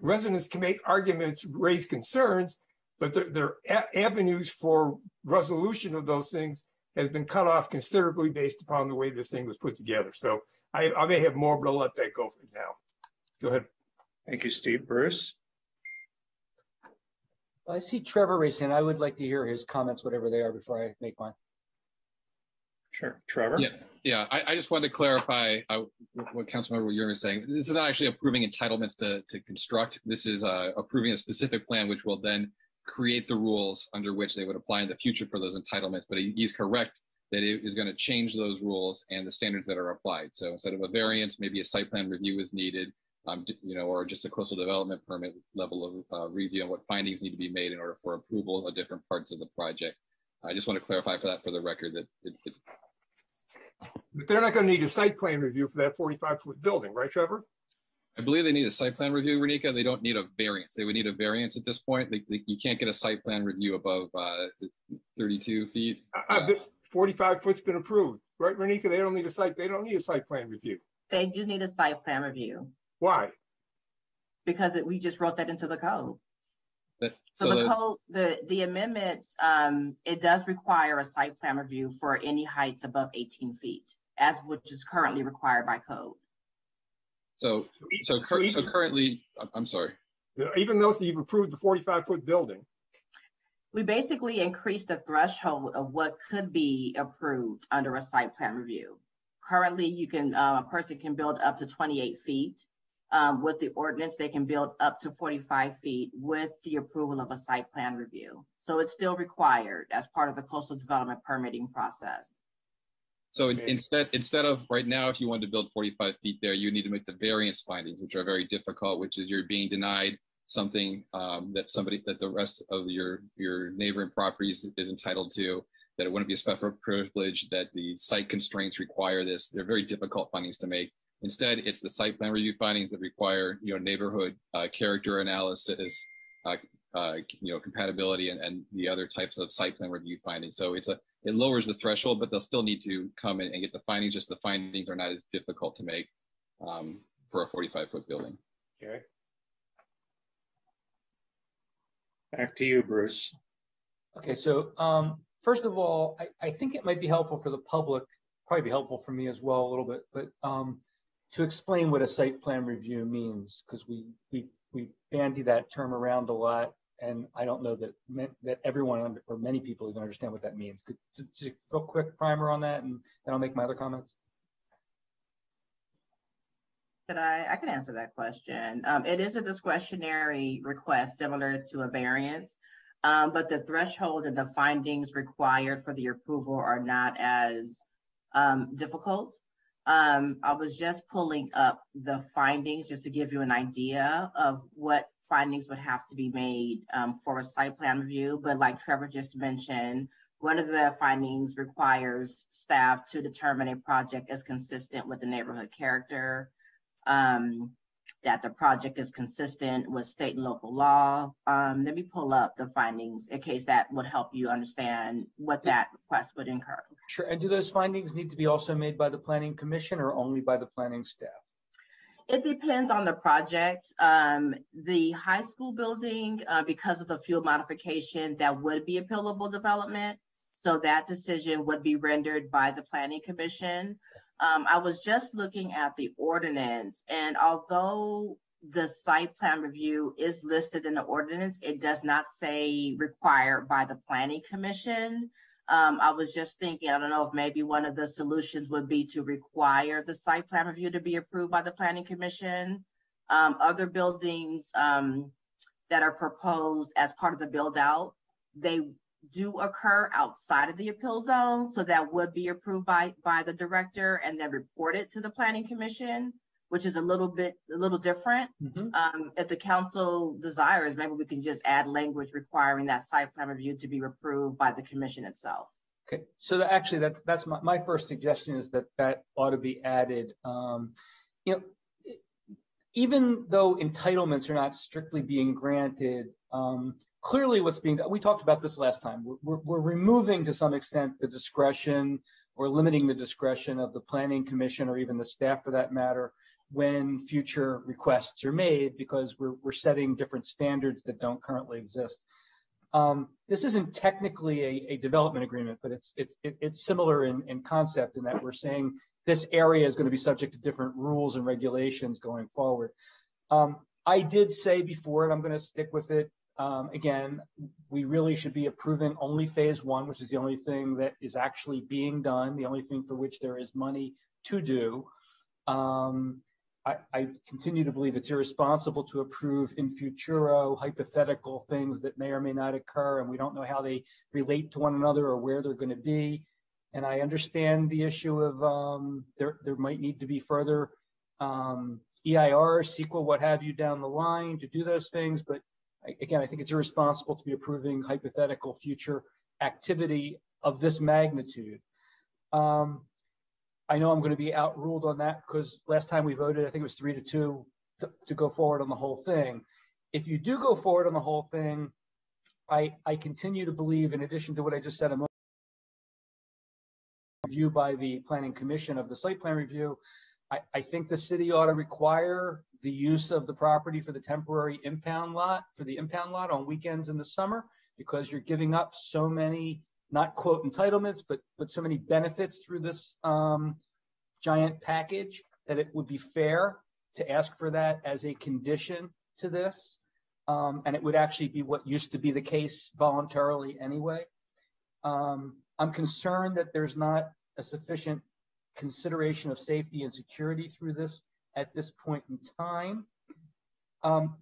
residents can make arguments, raise concerns, but their avenues for resolution of those things has been cut off considerably based upon the way this thing was put together. So I may have more, but I'll let that go for now. Go ahead. Thank you, Steve. Bruce? I see Trevor raising. I would like to hear his comments, whatever they are, before I make mine. Sure. Trevor? Yeah. I just wanted to clarify what Councilmember Urian was saying. This is not actually approving entitlements to construct. This is approving a specific plan, which will then create the rules under which they would apply in the future for those entitlements. But he's correct that it is going to change those rules and the standards that are applied. So instead of a variance, maybe a site plan review is needed, or just a coastal development permit level of review on what findings need to be made in order for approval of different parts of the project. I just want to clarify for the record that it's. But they're not going to need a site plan review for that 45-foot building, right, Trevor? I believe they need a site plan review, Renika. They don't need a variance. They would need a variance at this point. You can't get a site plan review above 32 feet. This 45-foot's been approved, right, Renika? They don't need a site plan review. They do need a site plan review. Why? Because we just wrote that into the code. The amendments, it does require a site plan review for any heights above 18 feet, which is currently required by code. So currently, I'm sorry. Even though you've approved the 45-foot building. We basically increased the threshold of what could be approved under a site plan review. Currently, a person can build up to 28 feet. With the ordinance, they can build up to 45 feet with the approval of a site plan review. So it's still required as part of the coastal development permitting process. So instead of right now, if you wanted to build 45 feet there, you need to make the variance findings, which are very difficult, which is you're being denied something that the rest of your neighboring properties is entitled to, that it wouldn't be a special privilege, that the site constraints require this. They're very difficult findings to make. Instead, it's the site plan review findings that require, neighborhood character analysis, compatibility, and the other types of site plan review findings. So it lowers the threshold, but they'll still need to come in and get the findings. Just the findings are not as difficult to make for a 45-foot building. Okay. Back to you, Bruce. Okay, so first of all, I think it might be helpful for the public, probably be helpful for me as well a little bit, but to explain what a site plan review means, because we bandy that term around a lot, and I don't know that everyone or many people even understand what that means. Just a real quick primer on that, and then I'll make my other comments. I can answer that question. It is a discretionary request similar to a variance, but the threshold and the findings required for the approval are not as difficult. I was just pulling up the findings just to give you an idea of what findings would have to be made for a site plan review. But like Trevor just mentioned, one of the findings requires staff to determine a project is consistent with the neighborhood character, that the project is consistent with state and local law. Let me pull up the findings in case that would help you understand what that request would incur. Sure. And do those findings need to be also made by the Planning Commission or only by the planning staff? It depends on the project. The high school building, because of the fuel modification, that would be appealable development. So that decision would be rendered by the Planning Commission. I was just looking at the ordinance, and although the site plan review is listed in the ordinance, it does not say required by the Planning Commission. I was just thinking, I don't know if maybe one of the solutions would be to require the site plan review to be approved by the Planning Commission. Other buildings that are proposed as part of the build out, they do occur outside of the appeal zone, so that would be approved by the director and then reported to the Planning Commission, which is a little different. If the council desires, maybe we can just add language requiring that site plan review to be approved by the commission itself. Okay, so actually that's my first suggestion, is that ought to be added. Even though entitlements are not strictly being granted, clearly what's being done, we talked about this last time, we're removing to some extent the discretion or limiting the discretion of the Planning Commission or even the staff for that matter when future requests are made, because we're setting different standards that don't currently exist. This isn't technically a development agreement, but it's similar in concept in that we're saying this area is going to be subject to different rules and regulations going forward. I did say before, and I'm going to stick with it, again, we really should be approving only phase one, which is the only thing that is actually being done, the only thing for which there is money to do. I continue to believe it's irresponsible to approve in futuro hypothetical things that may or may not occur, and we don't know how they relate to one another or where they're going to be. And I understand the issue of there might need to be further EIR, CEQA, what have you down the line to do those things. But again, I think it's irresponsible to be approving hypothetical future activity of this magnitude. I know I'm going to be outruled on that because last time we voted, I think it was 3-2 to go forward on the whole thing. If you do go forward on the whole thing, I continue to believe, in addition to what I just said, a review by the Planning Commission of the site plan review, I think the city ought to require the use of the property for the temporary impound lot, on weekends in the summer, because you're giving up so many, not quote entitlements, but so many benefits through this giant package that it would be fair to ask for that as a condition to this. And it would actually be what used to be the case voluntarily anyway. I'm concerned that there's not a sufficient consideration of safety and security through this at this point in time.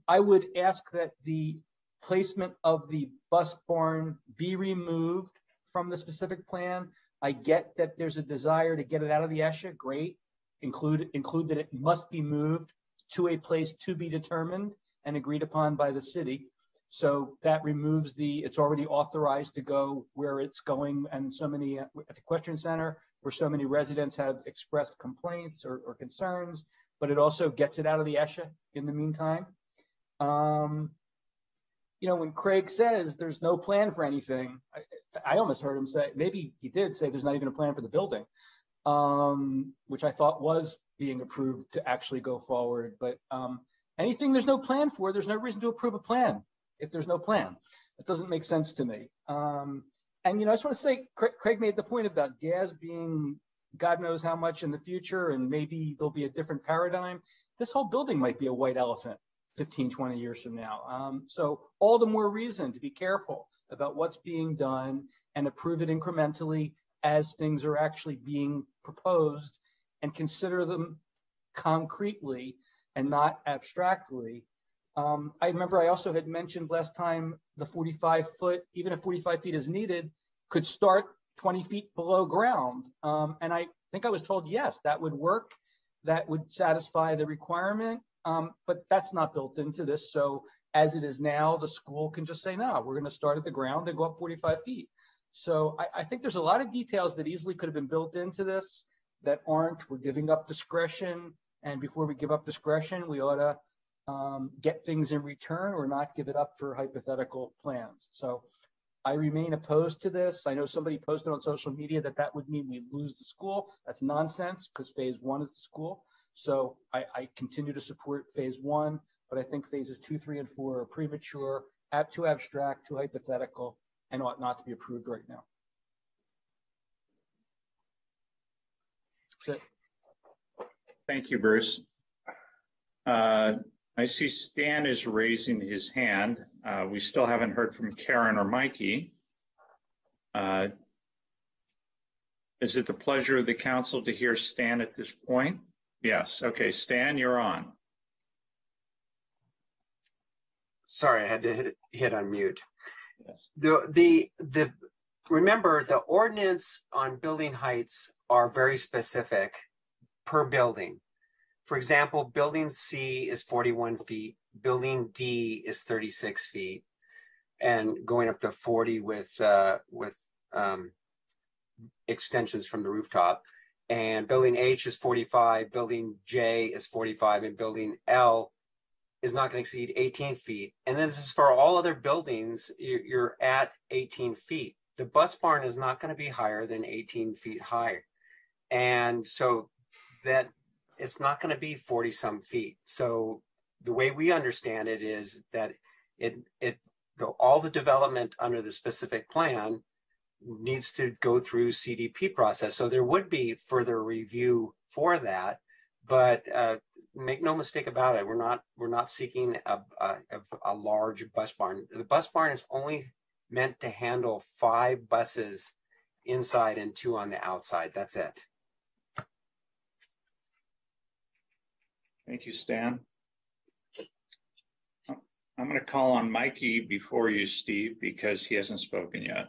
I would ask that the placement of the bus barn be removed from the specific plan. I get that there's a desire to get it out of the ESHA, great. Include that it must be moved to a place to be determined and agreed upon by the city. So that removes it's already authorized to go where it's going, and so many at the Equestrian Center, where so many residents have expressed complaints or concerns, but it also gets it out of the ESHA in the meantime. You know, when Craig says there's no plan for anything, I almost heard him say, maybe he did say there's not even a plan for the building, which I thought was being approved to actually go forward. But anything there's no plan for, there's no reason to approve a plan if there's no plan. It doesn't make sense to me. And, you know, I just want to say, Craig made the point about gas being God knows how much in the future, and maybe there'll be a different paradigm. This whole building might be a white elephant 15, 20 years from now. So all the more reason to be careful about what's being done and approve it incrementally as things are actually being proposed, and consider them concretely and not abstractly. I remember I also had mentioned last time the 45 foot, even if 45 feet is needed, could start 20 feet below ground. And I think I was told, yes, that would work. That would satisfy the requirement. But that's not built into this. So as it is now, the school can just say, no, we're going to start at the ground and go up 45 feet. So I think there's a lot of details that easily could have been built into this that aren't. We're giving up discretion. And before we give up discretion, we ought to get things in return or not give it up for hypothetical plans. So I remain opposed to this. I know somebody posted on social media that would mean we lose the school. That's nonsense, because phase 1 is the school. So I continue to support phase 1, but I think phases 2, 3, and 4 are premature, too abstract, too hypothetical, and ought not to be approved right now. That's it. Thank you, Bruce. I see Stan is raising his hand. We still haven't heard from Karen or Mikey. Is it the pleasure of the council to hear Stan at this point? Yes. Okay, Stan, you're on. Sorry, I had to hit unmute. Yes. Remember, the ordinance on building heights are very specific per building. For example, building C is 41 feet, building D is 36 feet, and going up to 40 with extensions from the rooftop. And building H is 45, building J is 45, and building L is not going to exceed 18 feet. And then this is for all other buildings, you're at 18 feet. The bus barn is not going to be higher than 18 feet high. And so that it's not going to be 40 some feet. So the way we understand it is that all the development under the specific plan needs to go through CDP process. So there would be further review for that, but make no mistake about it. We're not seeking a large bus barn. The bus barn is only meant to handle 5 buses inside and 2 on the outside. That's it. Thank you, Stan. I'm going to call on Mikey before you, Steve, because he hasn't spoken yet.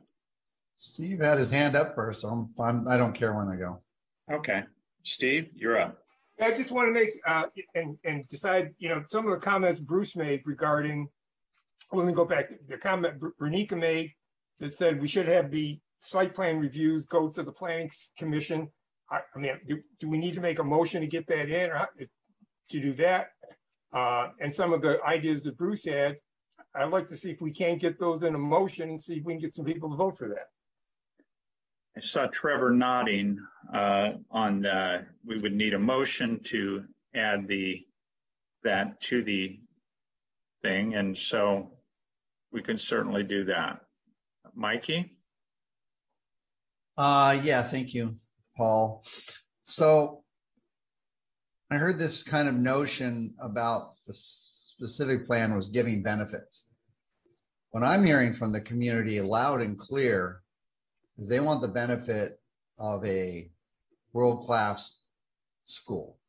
Steve had his hand up first, so I don't care when I go. Okay. Steve, you're up. I just want to make and decide, you know, some of the comments Bruce made regarding, let me go back to the comment Renika made that said we should have the site plan reviews go to the planning commission. I mean, do we need to make a motion to get that in, or to do that? And some of the ideas that Bruce had, I'd like to see if we can't get those in a motion and see if we can get some people to vote for that. I saw Trevor nodding we would need a motion to add that to the thing, and so we can certainly do that. Mikey? Yeah, thank you, Paul. So I heard this kind of notion about the specific plan was giving benefits. What I'm hearing from the community loud and clear is they want the benefit of a world-class school.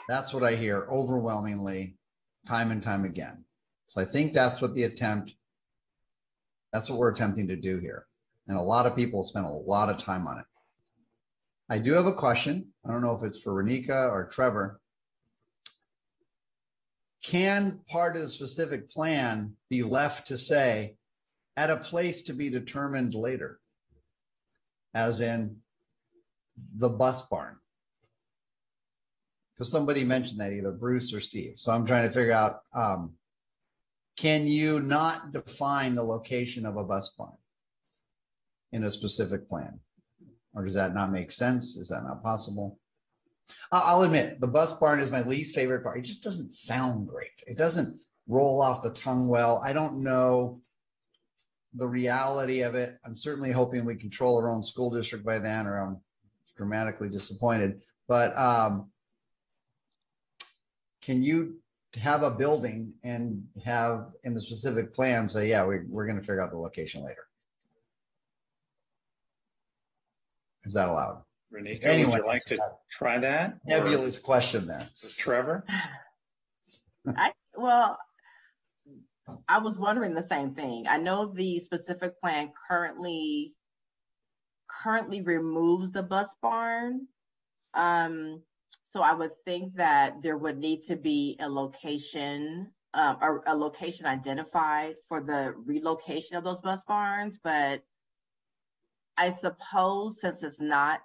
That's what I hear overwhelmingly, time and time again. So I think that's what that's what we're attempting to do here. And a lot of people spend a lot of time on it. I do have a question. I don't know if it's for Renika or Trevor. Can part of the specific plan be left to say at a place to be determined later, as in the bus barn? Because somebody mentioned that, either Bruce or Steve. So I'm trying to figure out, can you not define the location of a bus barn in a specific plan? Or does that not make sense? Is that not possible? I'll admit, the bus barn is my least favorite part. It just doesn't sound great. It doesn't roll off the tongue well. I don't know the reality of it. I'm certainly hoping we control our own school district by then, or I'm dramatically disappointed. But can you have a building and have in the specific plan say, yeah, we're going to figure out the location later? Is that allowed? Renika, Anyone would you like to try that? Nebulous question there. Trevor? Well, I was wondering the same thing. I know the specific plan currently removes the bus barn. So I would think that there would need to be a location identified for the relocation of those bus barns. But I suppose since it's not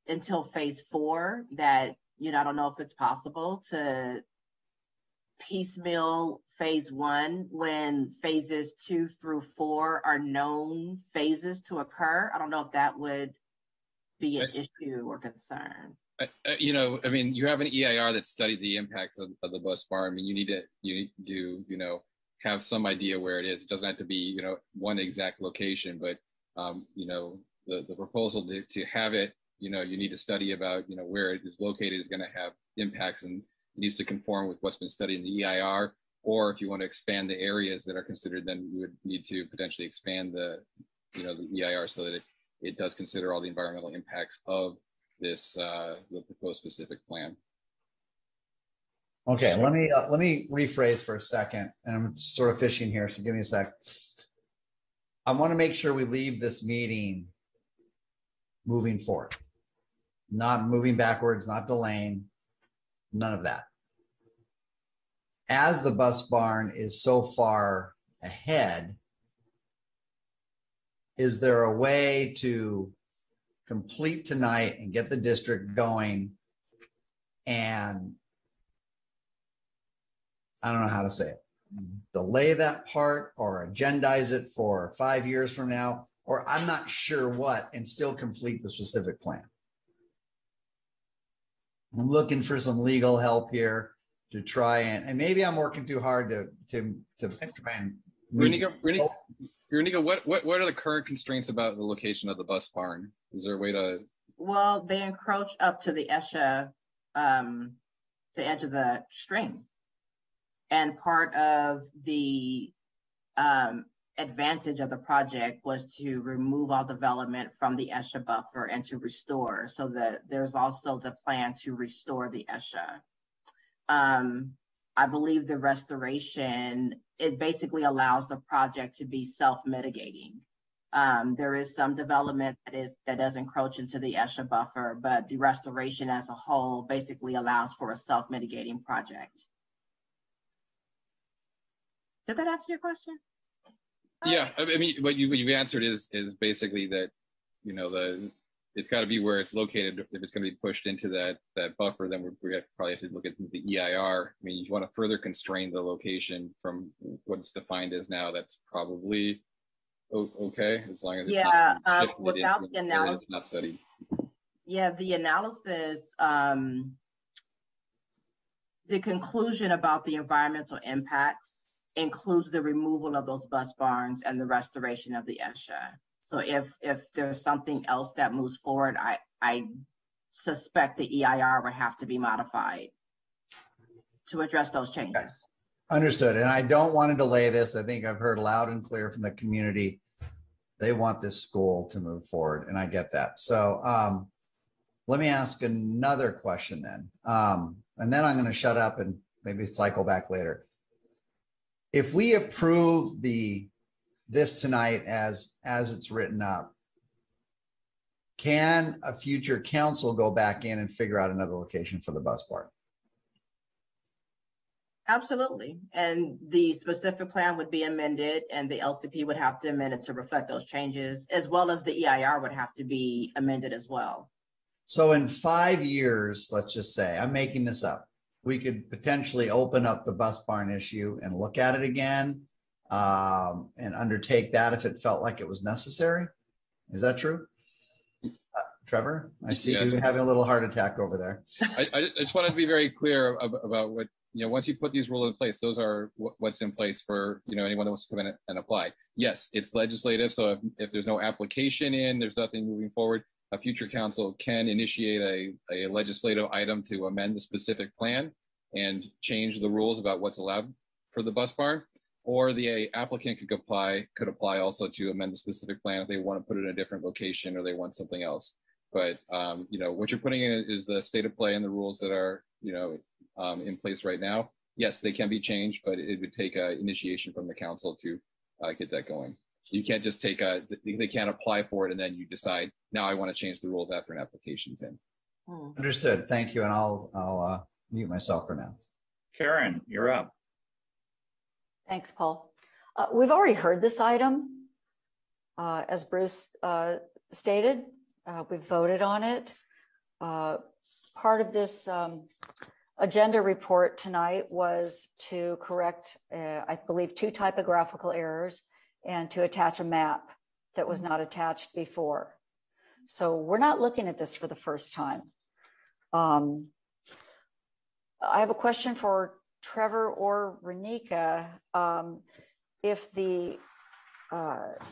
until phase 4 that, I don't know if it's possible to piecemeal phase 1 when phases 2 through 4 are known phases to occur. I don't know if that would be an issue or concern. You have an EIR that studied the impacts of the bus barn. I mean, you need to, have some idea where it is. It doesn't have to be, one exact location, but, the proposal to have it, you need to study about, where it is located is going to have impacts and needs to conform with what's been studied in the EIR. Or if you want to expand the areas that are considered, then you would need to potentially expand the EIR so that it does consider all the environmental impacts of this the proposed specific plan. Okay, let me rephrase for a second, and I'm sort of fishing here, so give me a sec. I want to make sure we leave this meeting moving forward, not moving backwards, not delaying, none of that. As the bus barn is so far ahead, is there a way to complete tonight and get the district going, and I don't know how to say it, delay that part or agendize it for 5 years from now, or I'm not sure what, and still complete the specific plan? I'm looking for some legal help here to try and maybe I'm working too hard to try and Renika, what are the current constraints about the location of the bus barn? Is there a way to? Well, they encroach up to the ESHA, the edge of the stream. And part of the advantage of the project was to remove all development from the ESHA buffer and to restore. So that there's also the plan to restore the ESHA. I believe the restoration, it basically allows the project to be self-mitigating. There is some development that does encroach into the ESHA buffer, but the restoration as a whole basically allows for a self-mitigating project. Did that answer your question? Yeah, I mean, what you've answered is basically that, it's got to be where it's located. If it's going to be pushed into that buffer, then we probably have to look at the EIR. I mean, you want to further constrain the location from what's defined as now. That's probably okay, as long as it's without the analysis, it's not studied. Yeah, the analysis, the conclusion about the environmental impacts includes the removal of those bus barns and the restoration of the ESHA. So if there's something else that moves forward, I suspect the EIR would have to be modified to address those changes. Okay. Understood. And I don't want to delay this. I think I've heard loud and clear from the community. They want this school to move forward, and I get that. So let me ask another question then. and then I'm going to shut up and maybe cycle back later. If we approve this tonight as it's written up, can a future council go back in and figure out another location for the bus barn? Absolutely. And the specific plan would be amended and the LCP would have to amend it to reflect those changes, as well as the EIR would have to be amended as well. So in 5 years, let's just say, I'm making this up, we could potentially open up the bus barn issue and look at it again and undertake that if it felt like it was necessary. Is that true? Trevor, I see you having a little heart attack over there. I just wanted to be very clear about what, once you put these rules in place, those are what's in place for, anyone that wants to come in and apply. Yes, it's legislative. So if there's no application in, there's nothing moving forward, a future council can initiate a legislative item to amend the specific plan and change the rules about what's allowed for the bus barn, or the applicant could apply also to amend the specific plan if they want to put it in a different location or they want something else. But, what you're putting in is the state of play and the rules that are, in place right now. Yes, they can be changed, but it would take initiation from the council to get that going. You can't just they can't apply for it and then you decide, now I want to change the rules after an application's in. Understood. Thank you. And I'll mute myself for now. Karen, you're up. Thanks, Paul. We've already heard this item. As Bruce stated, we've voted on it. Part of this agenda report tonight was to correct, I believe, 2 typographical errors and to attach a map that was not attached before. So we're not looking at this for the first time. I have a question for Trevor or Renika. If the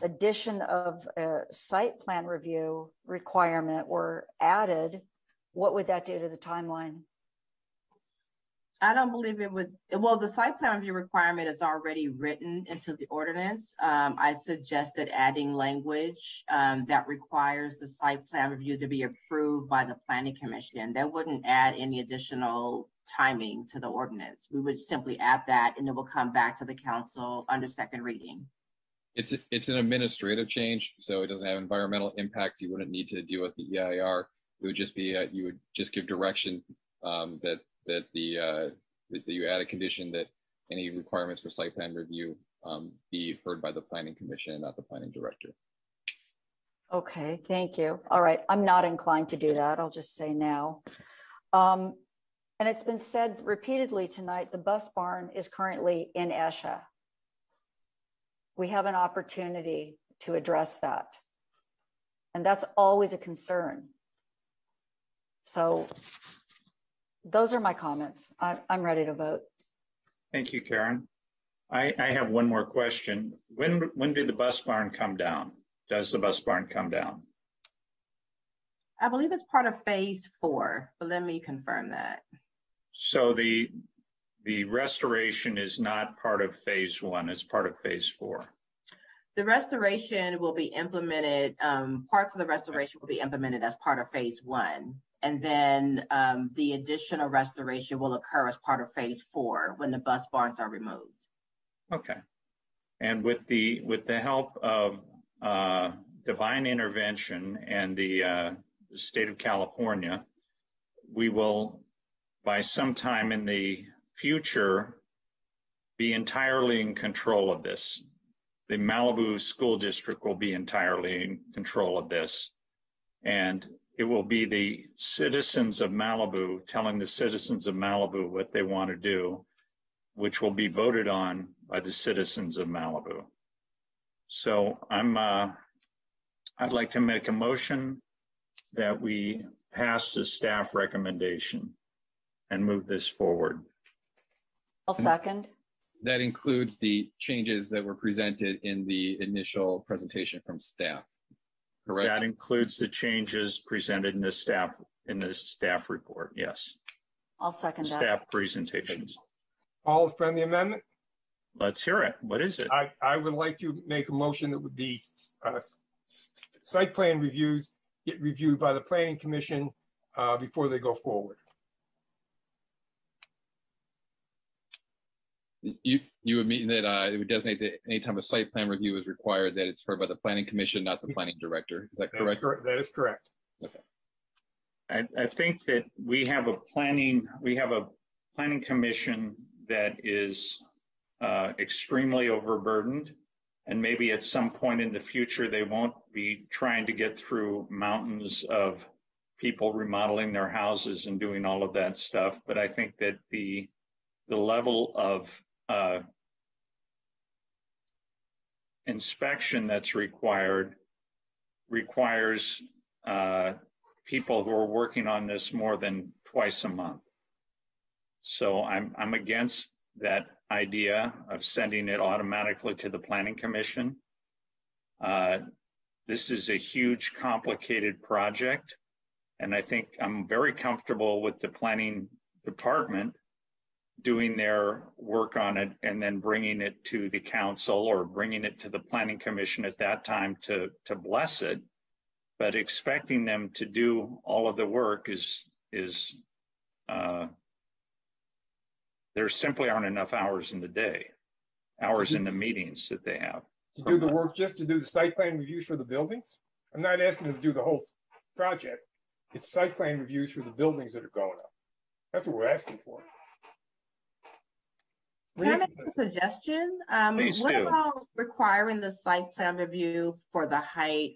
addition of a site plan review requirement were added, what would that do to the timeline? I don't believe it would. Well, the site plan review requirement is already written into the ordinance. I suggested adding language that requires the site plan review to be approved by the Planning Commission. That wouldn't add any additional timing to the ordinance. We would simply add that and it will come back to the council under second reading. It's an administrative change, so it doesn't have environmental impacts. You wouldn't need to deal with the EIR. It would just be you would just give direction that you add a condition that any requirements for site plan review be heard by the Planning Commission and not the planning director. Okay, thank you. All right, I'm not inclined to do that. I'll just say now. And it's been said repeatedly tonight, the bus barn is currently in ESHA. We have an opportunity to address that. And that's always a concern. So those are my comments. I'm ready to vote. Thank you, Karen. I have one more question. When did the bus barn come down? Does the bus barn come down? I believe it's part of phase 4, but let me confirm that. So the restoration is not part of phase 1, it's part of phase 4. The restoration will be implemented, parts of the restoration will be implemented as part of phase 1. And then the additional restoration will occur as part of phase 4 when the bus barns are removed. Okay. And with the help of divine intervention and the state of California, we will, by sometime in the future, be entirely in control of this. The Malibu School District will be entirely in control of this. And it will be the citizens of Malibu telling the citizens of Malibu what they want to do, which will be voted on by the citizens of Malibu. So I'd like to make a motion that we pass the staff recommendation and move this forward. I'll second. That includes the changes that were presented in the initial presentation from staff, correct? That includes the changes presented in the staff report, yes. I'll second that. Staff presentations. All friendly amendment? Let's hear it. What is it? I would like to make a motion that the site plan reviews get reviewed by the Planning Commission before they go forward. You would mean that it would designate that anytime a site plan review is required, that it's heard by the planning commission, not the planning director. Is that correct? That is correct. Okay. I think that we have a planning commission that is extremely overburdened, and maybe at some point in the future they won't be trying to get through mountains of people remodeling their houses and doing all of that stuff. But I think that the level of inspection that's requires people who are working on this more than twice a month. So I'm against that idea of sending it automatically to the planning commission. This is a huge, complicated project, and I think I'm very comfortable with the planning department doing their work on it and then bringing it to the council or bringing it to the planning commission at that time to bless it. But expecting them to do all of the work there simply aren't enough hours in the day, hours in the meetings that they have. To do the work, just to do the site plan reviews for the buildings? I'm not asking them to do the whole project. It's site plan reviews for the buildings that are going up. That's what we're asking for. Can I make a suggestion? What about requiring the site plan review for the height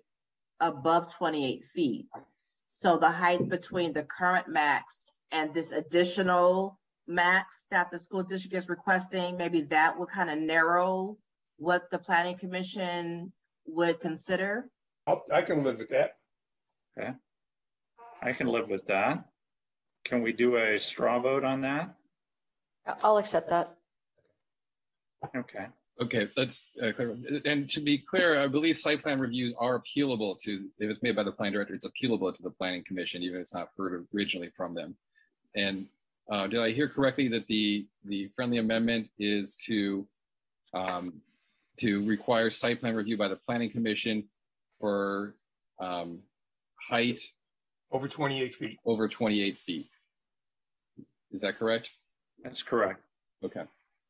above 28 feet? So the height between the current max and this additional max that the school district is requesting, maybe that would kind of narrow what the planning commission would consider. I can live with that. Okay. I can live with that. Can we do a straw vote on that? I'll accept that. Okay. Okay, that's clear. And to be clear, I believe site plan reviews are appealable to, if it's made by the planning director, it's appealable to the planning commission, even if it's not heard originally from them. And did I hear correctly that the friendly amendment is to require site plan review by the planning commission for height over 28 feet? Over 28 feet. Is that correct? That's correct. Okay.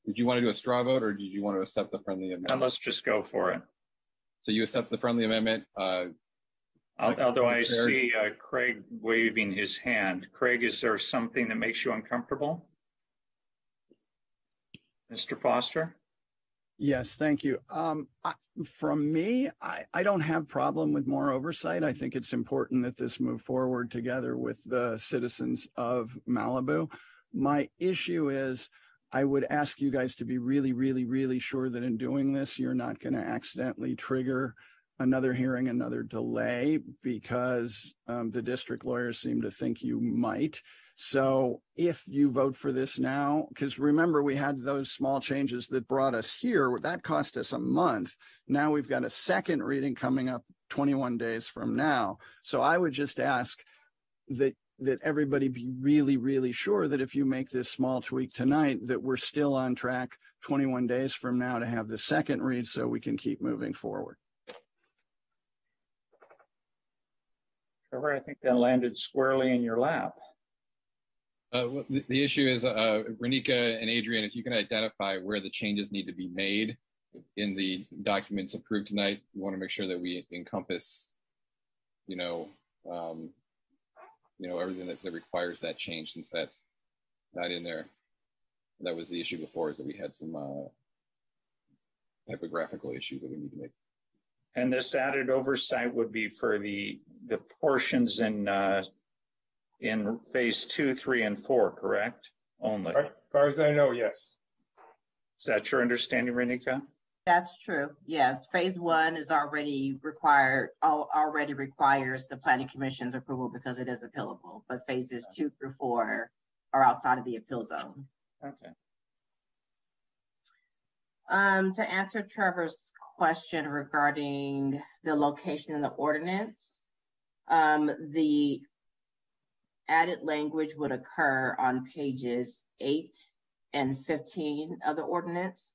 Did you want to do a straw vote, or did you want to accept the friendly amendment? Let's just go for it. So you accept the friendly amendment? Although I see Craig waving his hand. Craig, is there something that makes you uncomfortable? Mr. Foster? Yes, thank you. From me, I don't have problem with more oversight. I think it's important that this move forward together with the citizens of Malibu. My issue is, I would ask you guys to be really, really, really sure that in doing this, you're not going to accidentally trigger another hearing, another delay, because the district lawyers seem to think you might. So if you vote for this now, because remember, we had those small changes that brought us here, that cost us a month. Now we've got a second reading coming up 21 days from now. So I would just ask that everybody be really, really sure that if you make this small tweak tonight, that we're still on track 21 days from now to have the second read so we can keep moving forward. Trevor, I think that landed squarely in your lap. The issue is, Renika and Adrian, if you can identify where the changes need to be made in the documents approved tonight, we want to make sure that we encompass, everything that requires that change, since that's not in there. That was the issue before, is that we had some typographical issues that we need to make. And this added oversight would be for the portions in phase 2, 3, and 4, correct? Only. As far as I know, yes. Is that your understanding, Renika? That's true. Yes, phase 1 is already required, already requires the planning commission's approval because it is appealable, but phases 2 through 4 are outside of the appeal zone. Okay. To answer Trevor's question regarding the location in the ordinance, the added language would occur on pages 8 and 15 of the ordinance,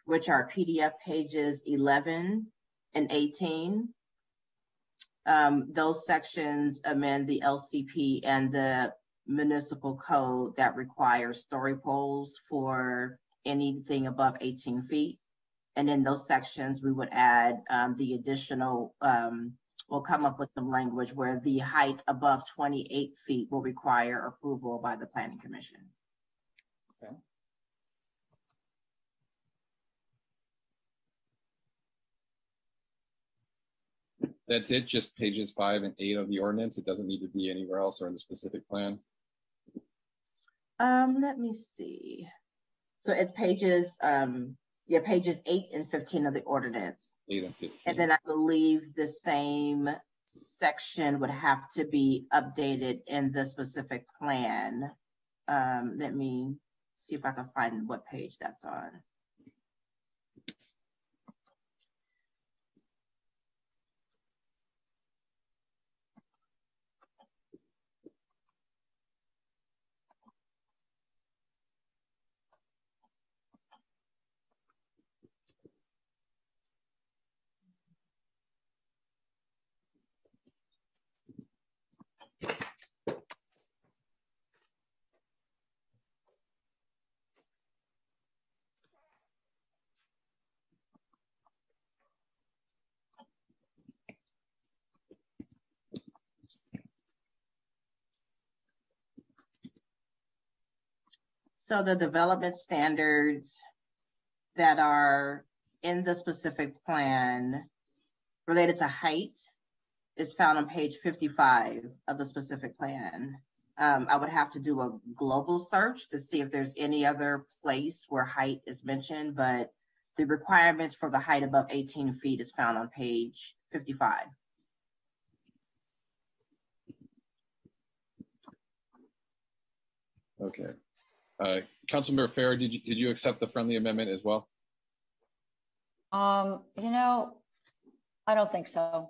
which are PDF pages 11 and 18. Those sections amend the LCP and the municipal code that requires story poles for anything above 18 feet. And in those sections, we would add the additional, we'll come up with some language where the height above 28 feet will require approval by the Planning Commission. Okay. That's it, just pages 5 and 8 of the ordinance. It doesn't need to be anywhere else or in the specific plan. Let me see. So it's pages, pages 8 and 15 of the ordinance. 8 and 15. And then I believe the same section would have to be updated in the specific plan. Let me see if I can find what page that's on. So the development standards that are in the specific plan related to height is found on page 55 of the specific plan. I would have to do a global search to see if there's any other place where height is mentioned, but the requirements for the height above 18 feet is found on page 55. Okay. Councilmember Farrer, did you accept the friendly amendment as well? You know, I don't think so.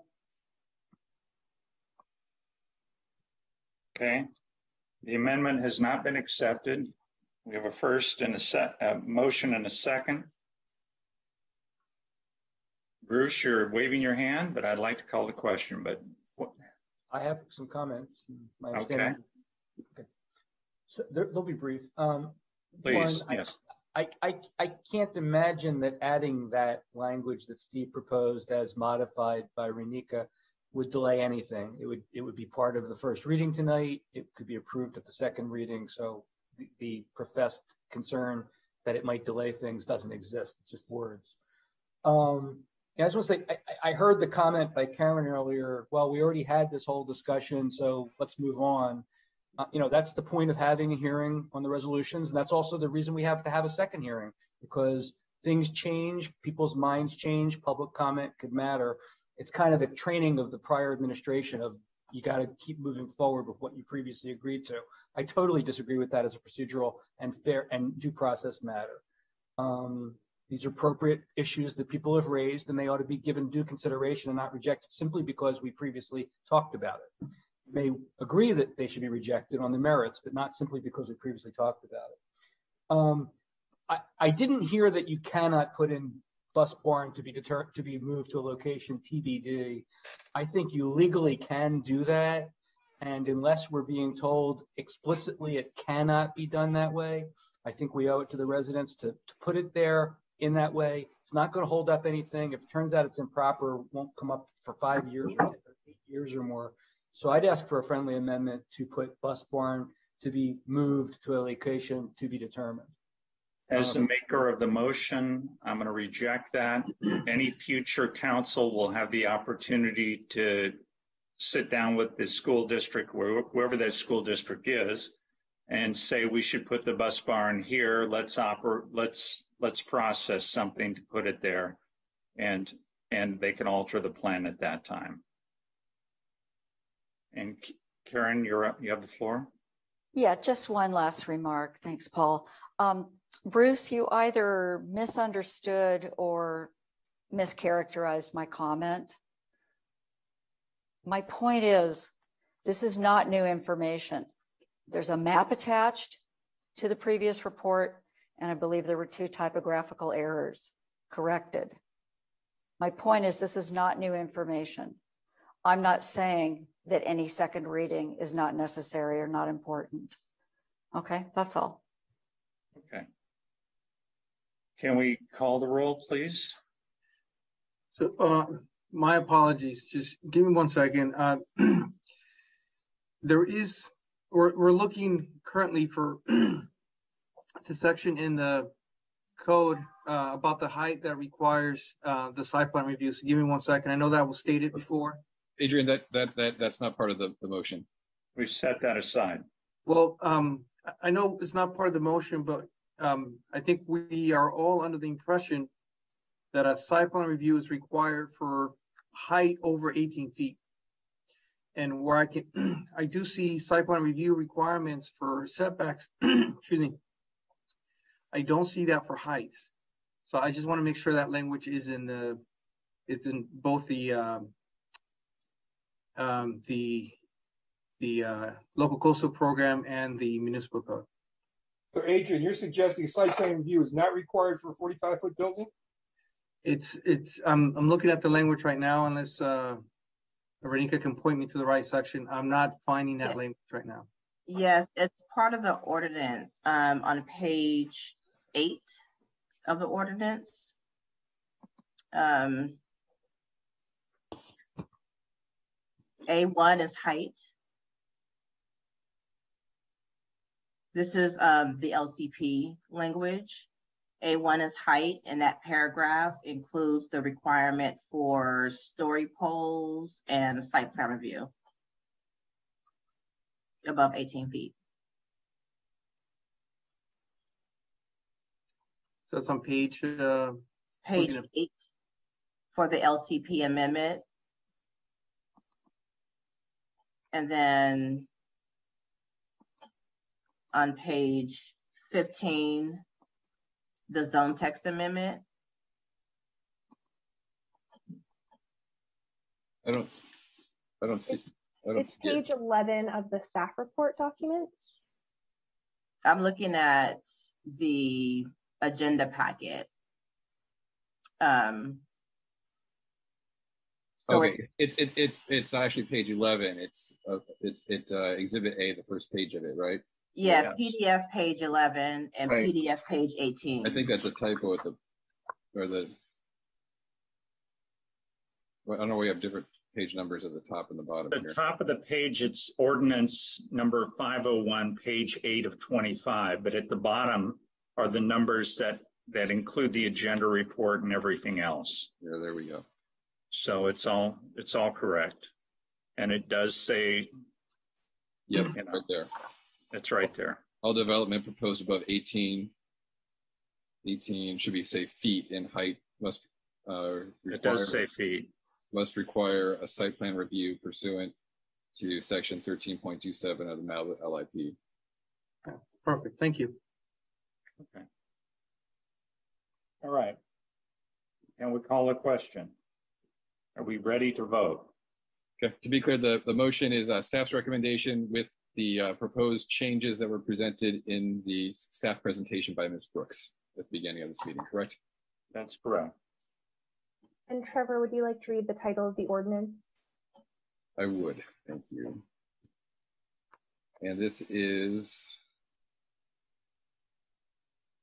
Okay. The amendment has not been accepted. We have a first and a motion and a second. Bruce, you're waving your hand, but I'd like to call the question, but what? I have some comments. Okay. Okay. So they'll be brief. Please, one, yes. I can't imagine that adding that language that Steve proposed as modified by Renika would delay anything. It would be part of the first reading tonight. It could be approved at the second reading. So the professed concern that it might delay things doesn't exist. It's just words. I just want to say, I heard the comment by Karen earlier, well, we already had this whole discussion, so let's move on. That's the point of having a hearing on the resolutions. And that's also the reason we have to have a second hearing, because things change, people's minds change, public comment could matter. It's kind of the training of the prior administration of you got to keep moving forward with what you previously agreed to. I totally disagree with that as a procedural and fair and due process matter. These are appropriate issues that people have raised, and they ought to be given due consideration and not rejected simply because we previously talked about it. You may agree that they should be rejected on the merits, but not simply because we previously talked about it. I didn't hear that you cannot put in bus barn to be moved to a location TBD. I think you legally can do that. And unless we're being told explicitly it cannot be done that way, I think we owe it to the residents to put it there in that way. It's not going to hold up anything. If it turns out it's improper, it won't come up for 5 years or 8 years or more. So I'd ask for a friendly amendment to put bus barn to be moved to a location to be determined. As the maker of the motion, I'm going to reject that. Any future council will have the opportunity to sit down with the school district, wherever that school district is, and say we should put the bus barn here. Let's process something to put it there, and they can alter the plan at that time. And Karen, you're up. You have the floor. Yeah, just one last remark. Thanks, Paul. Bruce, you either misunderstood or mischaracterized my comment. My point is, this is not new information. There's a map attached to the previous report, and I believe there were 2 typographical errors corrected. My point is, this is not new information. I'm not saying that any second reading is not necessary or not important. Okay, that's all. Okay. Can we call the roll, please? So my apologies. Just give me 1 second. We're looking currently for the section in the code about the height that requires the site plan review. So give me 1 second. I know that was stated before. Adrian, that's not part of the motion. We've set that aside. Well, I know it's not part of the motion, but I think we are all under the impression that a site plan review is required for height over 18 feet. And where I do see site plan review requirements for setbacks, excuse me, I don't see that for heights. So I just want to make sure that language is in both the local coastal program and the municipal code. So Adrian, you're suggesting site plan review is not required for a 45-foot building? I'm looking at the language right now, unless Renika can point me to the right section. I'm not finding that language right now. Yes, it's part of the ordinance on page 8 of the ordinance. A1 is height. This is the LCP language. A1 is height, and that paragraph includes the requirement for story poles and a site plan review above 18 feet. So it's on page 8 for the LCP amendment. And then on page 15, the zone text amendment. I don't see. It's page 11 of the staff report document. I'm looking at the agenda packet. Okay, it's actually page 11. It's Exhibit A, the first page of it, right? Yeah, yes. PDF page 11 and right. PDF page 18. I think that's a typo at I don't know, we have different page numbers at the top and the bottom. At the top of the page, it's ordinance number 501, page 8 of 25, but at the bottom are the numbers that include the agenda report and everything else. Yeah, there we go. So it's all correct. And it does say, yep, right there. It's right there. All development proposed above 18 should be say feet in height must it does say feet. Must require a site plan review pursuant to section 13.27 of the Malibu LIP. Okay, perfect. Thank you. Okay. All right. Can we call a question? Are we ready to vote? Okay. To be clear, the motion is staff's recommendation with the proposed changes that were presented in the staff presentation by Ms. Brooks at the beginning of this meeting, correct? That's correct. And Trevor, would you like to read the title of the ordinance? I would, thank you. And this is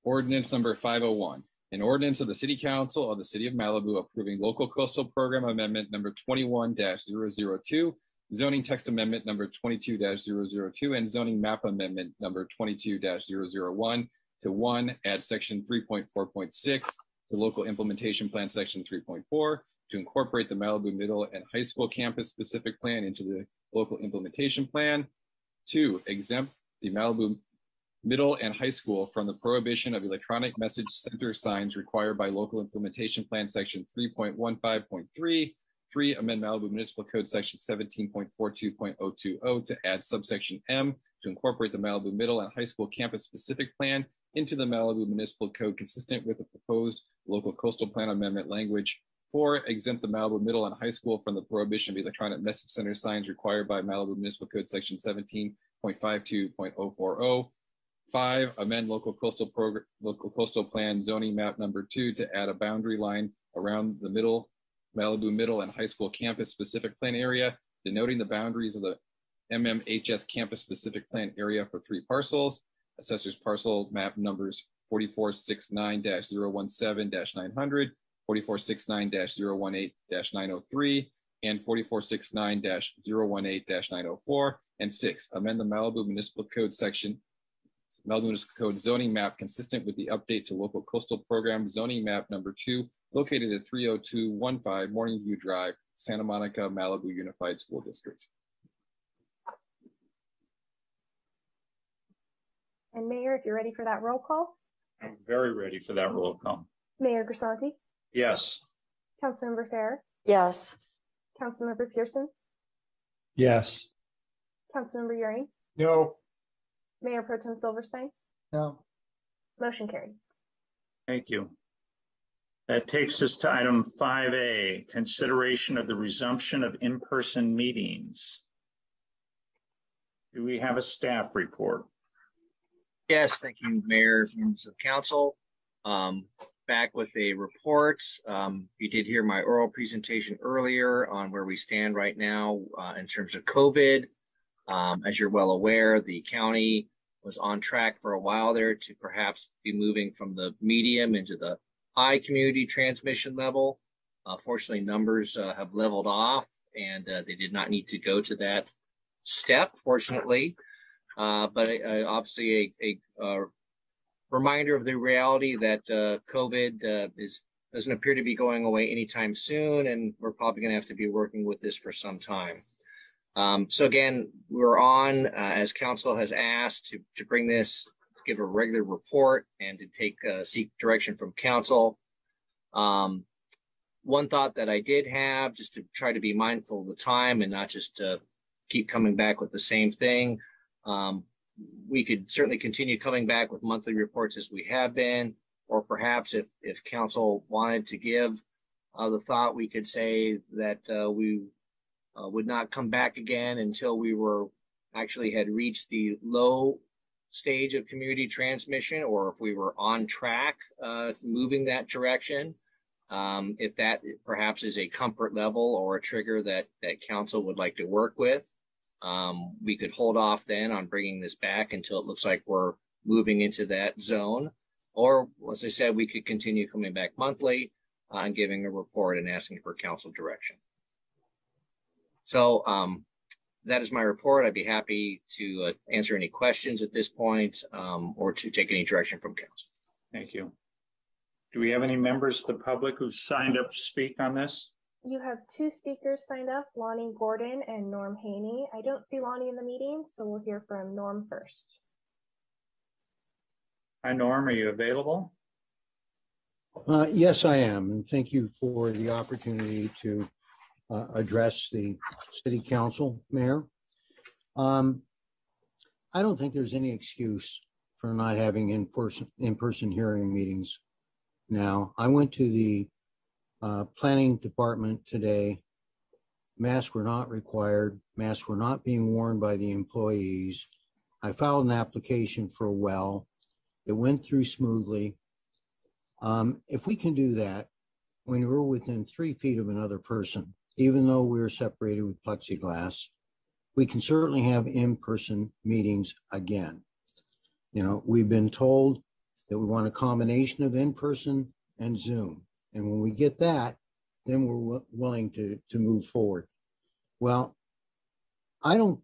ordinance number 501. An ordinance of the City Council of the City of Malibu approving local coastal program amendment number 21-002, zoning text amendment number 22-002, and zoning map amendment number 22-001 to 1, add section 3.4.6 to local implementation plan section 3.4 to incorporate the Malibu Middle and High School campus specific plan into the local implementation plan. 2, exempt the Malibu Middle and High School from the prohibition of electronic message center signs required by local implementation plan section 3.15.3. 3, amend Malibu Municipal Code section 17.42.020 to add subsection M to incorporate the Malibu Middle and High School campus specific plan into the Malibu Municipal Code consistent with the proposed local coastal plan amendment language. 4, exempt the Malibu Middle and High School from the prohibition of electronic message center signs required by Malibu Municipal Code section 17.52.040. 5, amend local coastal plan zoning map number 2 to add a boundary line around the Malibu Middle and High School campus specific plan area, denoting the boundaries of the MMHS campus specific plan area for 3 parcels. Assessors parcel map numbers 4469-017-900, 4469-018-903, and 4469-018-904. And 6, amend the Malibu Municipal Code section, Malibu Municipal Code zoning map consistent with the update to local coastal program zoning map number 2, located at 30215 Morning View Drive, Santa Monica, Malibu Unified School District. And Mayor, if you're ready for that roll call. I'm very ready for that roll call. Mayor Grisanti. Yes. Councilmember Farrer. Yes. Councilmember Pearson. Yes. Councilmember Euring. No. Mayor Pro Tem Silverstein. No. Motion carries. Thank you. That takes us to item 5A, consideration of the resumption of in-person meetings. Do we have a staff report? Yes, thank you, Mayor, members of council. Back with a report. You did hear my oral presentation earlier on where we stand right now in terms of COVID. As you're well aware, the county was on track for a while there to perhaps be moving from the medium into the high community transmission level. Fortunately, numbers have leveled off and they did not need to go to that step, fortunately. But obviously a reminder of the reality that COVID doesn't appear to be going away anytime soon, and we're probably going to have to be working with this for some time. So again, we're on, as council has asked, to bring this, to give a regular report and to seek direction from council. One thought that I did have, just to try to be mindful of the time and not just keep coming back with the same thing. We could certainly continue coming back with monthly reports as we have been, or perhaps if council wanted to give the thought, we could say that we would not come back again until we actually had reached the low stage of community transmission, or if we were on track moving that direction. If that perhaps is a comfort level or a trigger that council would like to work with. We could hold off then on bringing this back until it looks like we're moving into that zone. Or, as I said, we could continue coming back monthly and giving a report and asking for council direction. So that is my report. I'd be happy to answer any questions at this point or to take any direction from council. Thank you. Do we have any members of the public who signed up to speak on this? You have 2 speakers signed up, Lonnie Gordon and Norm Haney. I don't see Lonnie in the meeting, so we'll hear from Norm first. Hi, Norm, are you available? Yes, I am, and thank you for the opportunity to address the City Council, Mayor. I don't think there's any excuse for not having in-person hearing meetings now. I went to the planning department today. Masks were not required. Masks were not being worn by the employees. I filed an application for a well. It went through smoothly. If we can do that when we're within 3 feet of another person, even though we're separated with plexiglass, we can certainly have in-person meetings again. You know, we've been told that we want a combination of in-person and Zoom. And when we get that, then we're willing to move forward. Well, I don't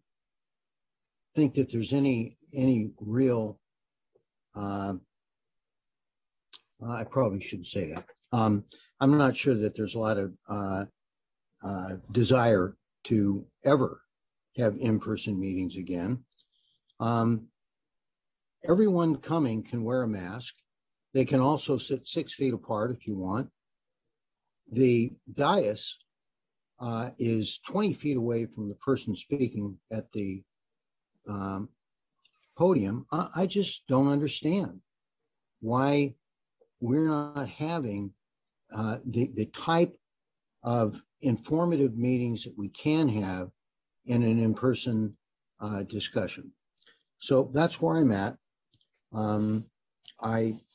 think that there's any real, I probably shouldn't say that. I'm not sure that there's a lot of desire to ever have in-person meetings again. Everyone coming can wear a mask. They can also sit 6 feet apart if you want. The dais is 20 feet away from the person speaking at the podium. I just don't understand why we're not having the type of informative meetings that we can have in an in-person discussion. So that's where I'm at.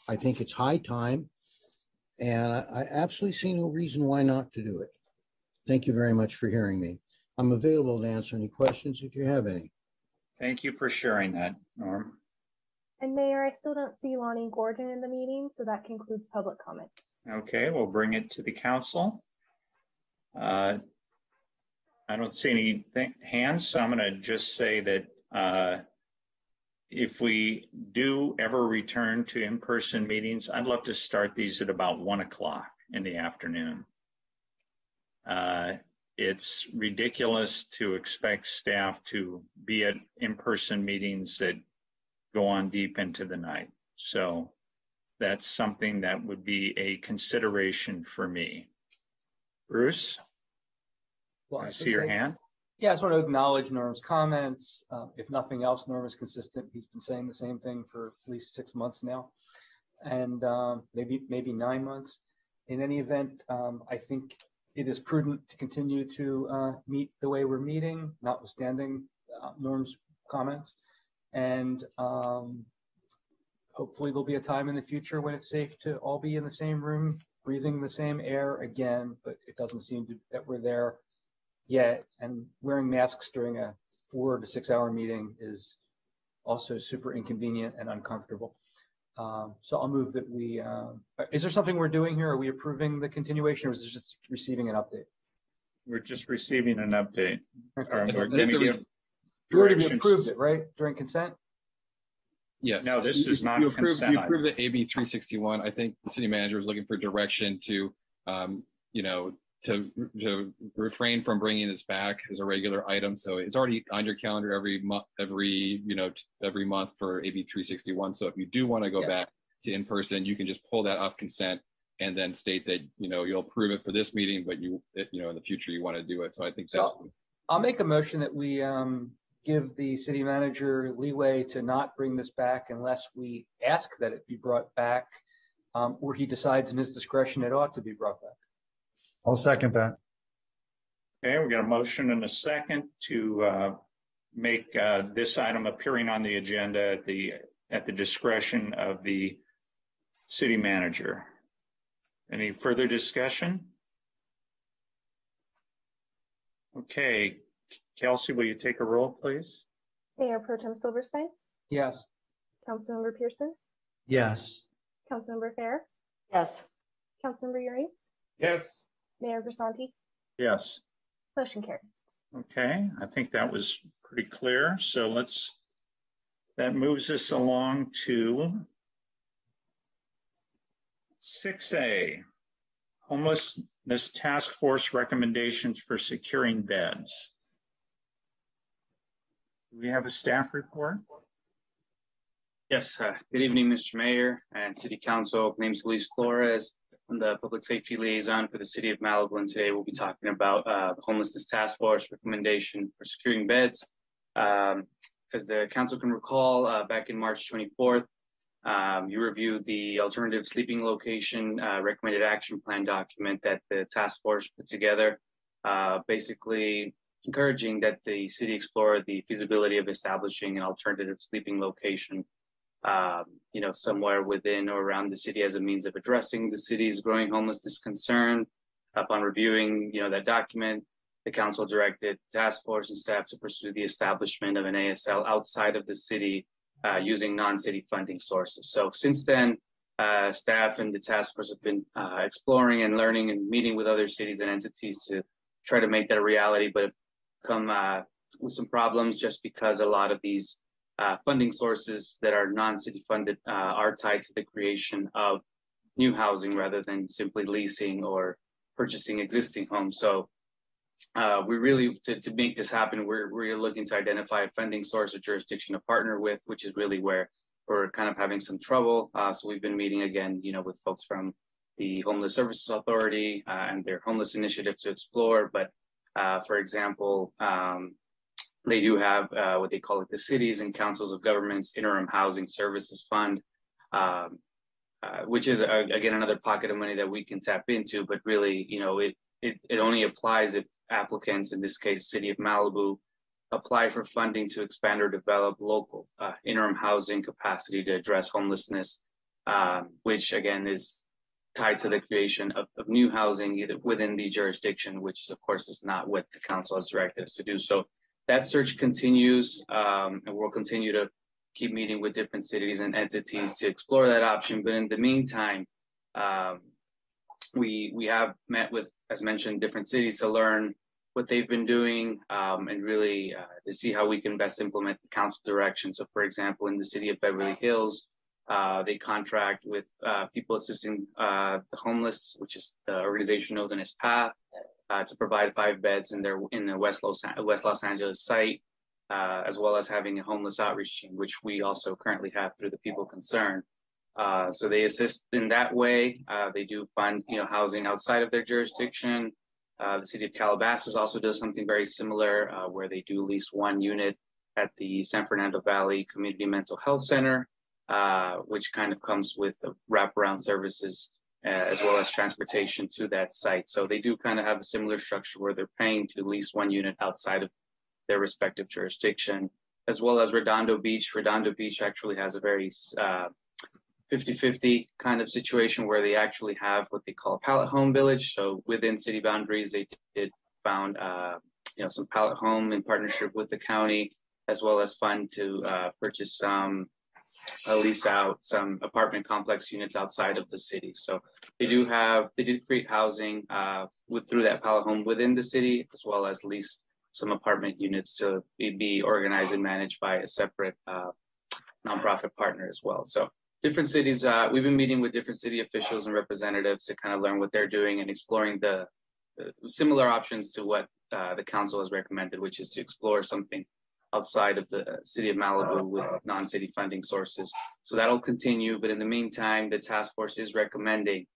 I think it's high time, and I absolutely see no reason why not to do it. Thank you very much for hearing me. I'm available to answer any questions if you have any. Thank you for sharing that, Norm. And Mayor, I still don't see Lonnie Gordon in the meeting, so that concludes public comment. Okay, we'll bring it to the council. I don't see any hands, so I'm going to just say that if we do ever return to in-person meetings, I'd love to start these at about 1 o'clock in the afternoon. It's ridiculous to expect staff to be at in-person meetings that go on deep into the night. So that's something that would be a consideration for me. Bruce, Well, I see your hand. Yeah, I just want to acknowledge Norm's comments. If nothing else, Norm is consistent. He's been saying the same thing for at least 6 months now, and maybe 9 months. In any event, I think it is prudent to continue to meet the way we're meeting, notwithstanding Norm's comments. And hopefully there'll be a time in the future when it's safe to all be in the same room, breathing the same air again, but it doesn't seem that we're there yet. And wearing masks during a 4 to 6 hour meeting is also super inconvenient and uncomfortable. So I'll move that we, is there something we're doing here? Are we approving the continuation, or is it just receiving an update? We're just receiving an update. Okay. We're going to give You already approved it, right? During consent? Yes. No, this is not consent. You approved the AB 361. I think the city manager is looking for direction to, to refrain from bringing this back as a regular item. So it's already on your calendar every month for AB 361. So if you do want to go back to in person, you can just pull that off consent and then state that you'll approve it for this meeting, but in the future you want to do it. So I think that's. So I'll make a motion that we give the city manager leeway to not bring this back unless we ask that it be brought back, or he decides in his discretion it ought to be brought back. I'll second that. Okay, we got a motion and a second to make this item appearing on the agenda at the discretion of the city manager. Any further discussion? Okay, Kelsey, will you take a roll, please? Mayor Pro Tem Silverstein? Yes. Councilmember Pearson? Yes. Councilmember Fair? Yes. Councilmember Uri? Yes. Mayor Grisanti? Yes. Motion carries. Okay, I think that was pretty clear. So that moves us along to 6A, Homelessness Task Force recommendations for securing beds. Do we have a staff report? Yes, good evening, Mr. Mayor and City Council. My name is Luis Flores. I'm the Public Safety Liaison for the City of Malibu, and today we'll be talking about the Homelessness Task Force recommendation for securing beds. As the Council can recall, back in March 24th, you reviewed the alternative sleeping location recommended action plan document that the task force put together, basically encouraging that the city explore the feasibility of establishing an alternative sleeping location somewhere within or around the city as a means of addressing the city's growing homelessness concern. Upon reviewing, that document, the council directed task force and staff to pursue the establishment of an ASL outside of the city using non-city funding sources. So since then, staff and the task force have been exploring and learning and meeting with other cities and entities to try to make that a reality, but have come with some problems just because a lot of these funding sources that are non-city funded are tied to the creation of new housing rather than simply leasing or purchasing existing homes. So we really, to make this happen, we're looking to identify a funding source or jurisdiction to partner with, which is really where we're kind of having some trouble. So we've been meeting again, with folks from the Homeless Services Authority and their homeless initiative to explore. But for example, they do have what they call the Cities and Councils of Governments Interim Housing Services Fund, which is, again, another pocket of money that we can tap into. But really, it only applies if applicants, in this case, City of Malibu, apply for funding to expand or develop local interim housing capacity to address homelessness, which, again, is tied to the creation of new housing either within the jurisdiction, which, of course, is not what the council has directed us to do. So that search continues, and we'll continue to keep meeting with different cities and entities to explore that option. But in the meantime, we have met with, as mentioned, different cities to learn what they've been doing and really to see how we can best implement the council direction. So, for example, in the city of Beverly Hills, they contract with people assisting the homeless, which is the organization known as PATH, to provide 5 beds in the West Los Angeles site, as well as having a homeless outreach team, which we also currently have through the People Concerned. So they assist in that way. They do fund, housing outside of their jurisdiction. The city of Calabasas also does something very similar, where they do lease 1 unit at the San Fernando Valley Community Mental Health Center, which kind of comes with wraparound services as well as transportation to that site. So they do kind of have a similar structure where they're paying to lease 1 unit outside of their respective jurisdiction, as well as Redondo Beach. Redondo Beach actually has a very 50-50 kind of situation where they actually have what they call a pallet home village. So within city boundaries, they did found some pallet home in partnership with the county, as well as fund to purchase lease out some apartment complex units outside of the city. So they did create housing through that pallet home within the city, as well as lease some apartment units to be organized and managed by a separate nonprofit partner as well. So different cities, we've been meeting with different city officials and representatives to kind of learn what they're doing and exploring the similar options to what the council has recommended, which is to explore something outside of the city of Malibu with non-city funding sources. So that'll continue. But in the meantime, the task force is recommending,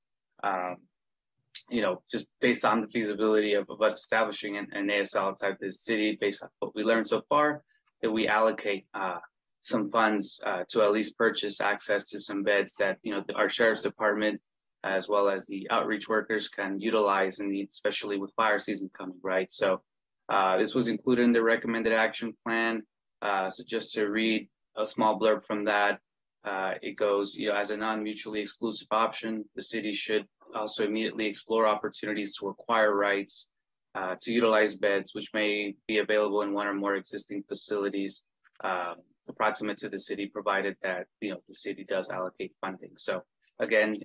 just based on the feasibility of us establishing an ASL outside the city, based on what we learned so far, that we allocate some funds to at least purchase access to some beds that our sheriff's department as well as the outreach workers can utilize, and especially with fire season coming, right? So this was included in the recommended action plan. So just to read a small blurb from that, it goes, as a non-mutually exclusive option, the city should also immediately explore opportunities to acquire rights to utilize beds, which may be available in 1 or more existing facilities approximate to the city, provided that the city does allocate funding. So again,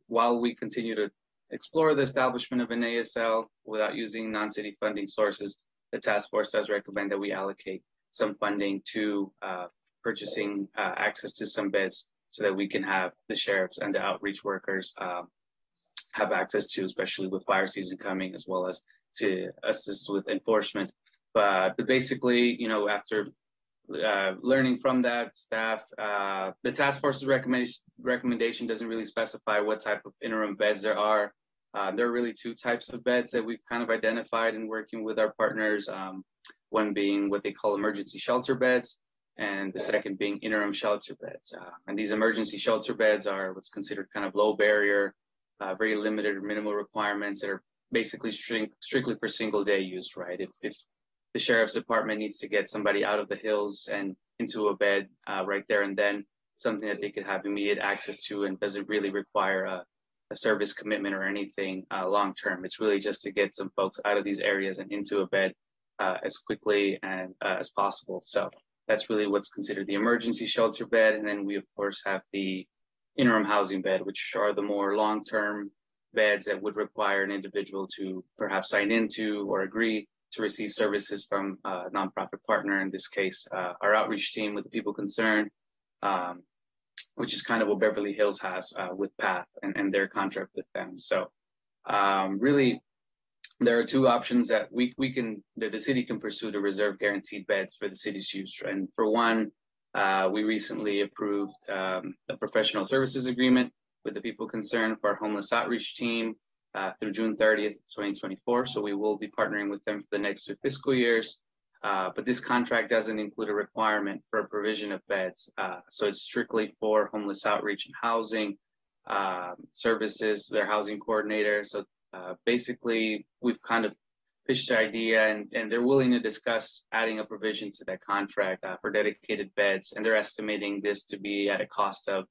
while we continue to explore the establishment of an ASL without using non-city funding sources, the task force does recommend that we allocate some funding to purchasing access to some beds so that we can have the sheriffs and the outreach workers have access to, especially with fire season coming, as well as to assist with enforcement. But basically, after learning from that, staff, the task force's recommendation doesn't really specify what type of interim beds there are. There are really 2 types of beds that we've kind of identified in working with our partners, one being what they call emergency shelter beds, and the second being interim shelter beds. And these emergency shelter beds are what's considered kind of low barrier, very limited or minimal requirements that are basically strictly for single day use, right? If the sheriff's department needs to get somebody out of the hills and into a bed right there and then, something that they could have immediate access to and doesn't really require a service commitment or anything long term. It's really just to get some folks out of these areas and into a bed as quickly and as possible. So that's really what's considered the emergency shelter bed. And then we, of course, have the interim housing bed, which are the more long-term beds that would require an individual to perhaps sign into or agree to receive services from a nonprofit partner, in this case, our outreach team with the People Concerned, which is kind of what Beverly Hills has with PATH and their contract with them. So really, there are 2 options that the city can pursue to reserve guaranteed beds for the city's use. And for one, we recently approved a professional services agreement with the People Concerned for our homeless outreach team through June 30th, 2024. So we will be partnering with them for the next 2 fiscal years. But this contract doesn't include a requirement for a provision of beds. So it's strictly for homeless outreach and housing services, their housing coordinator. So basically, we've kind of pitched the idea and they're willing to discuss adding a provision to that contract for dedicated beds. And they're estimating this to be at a cost of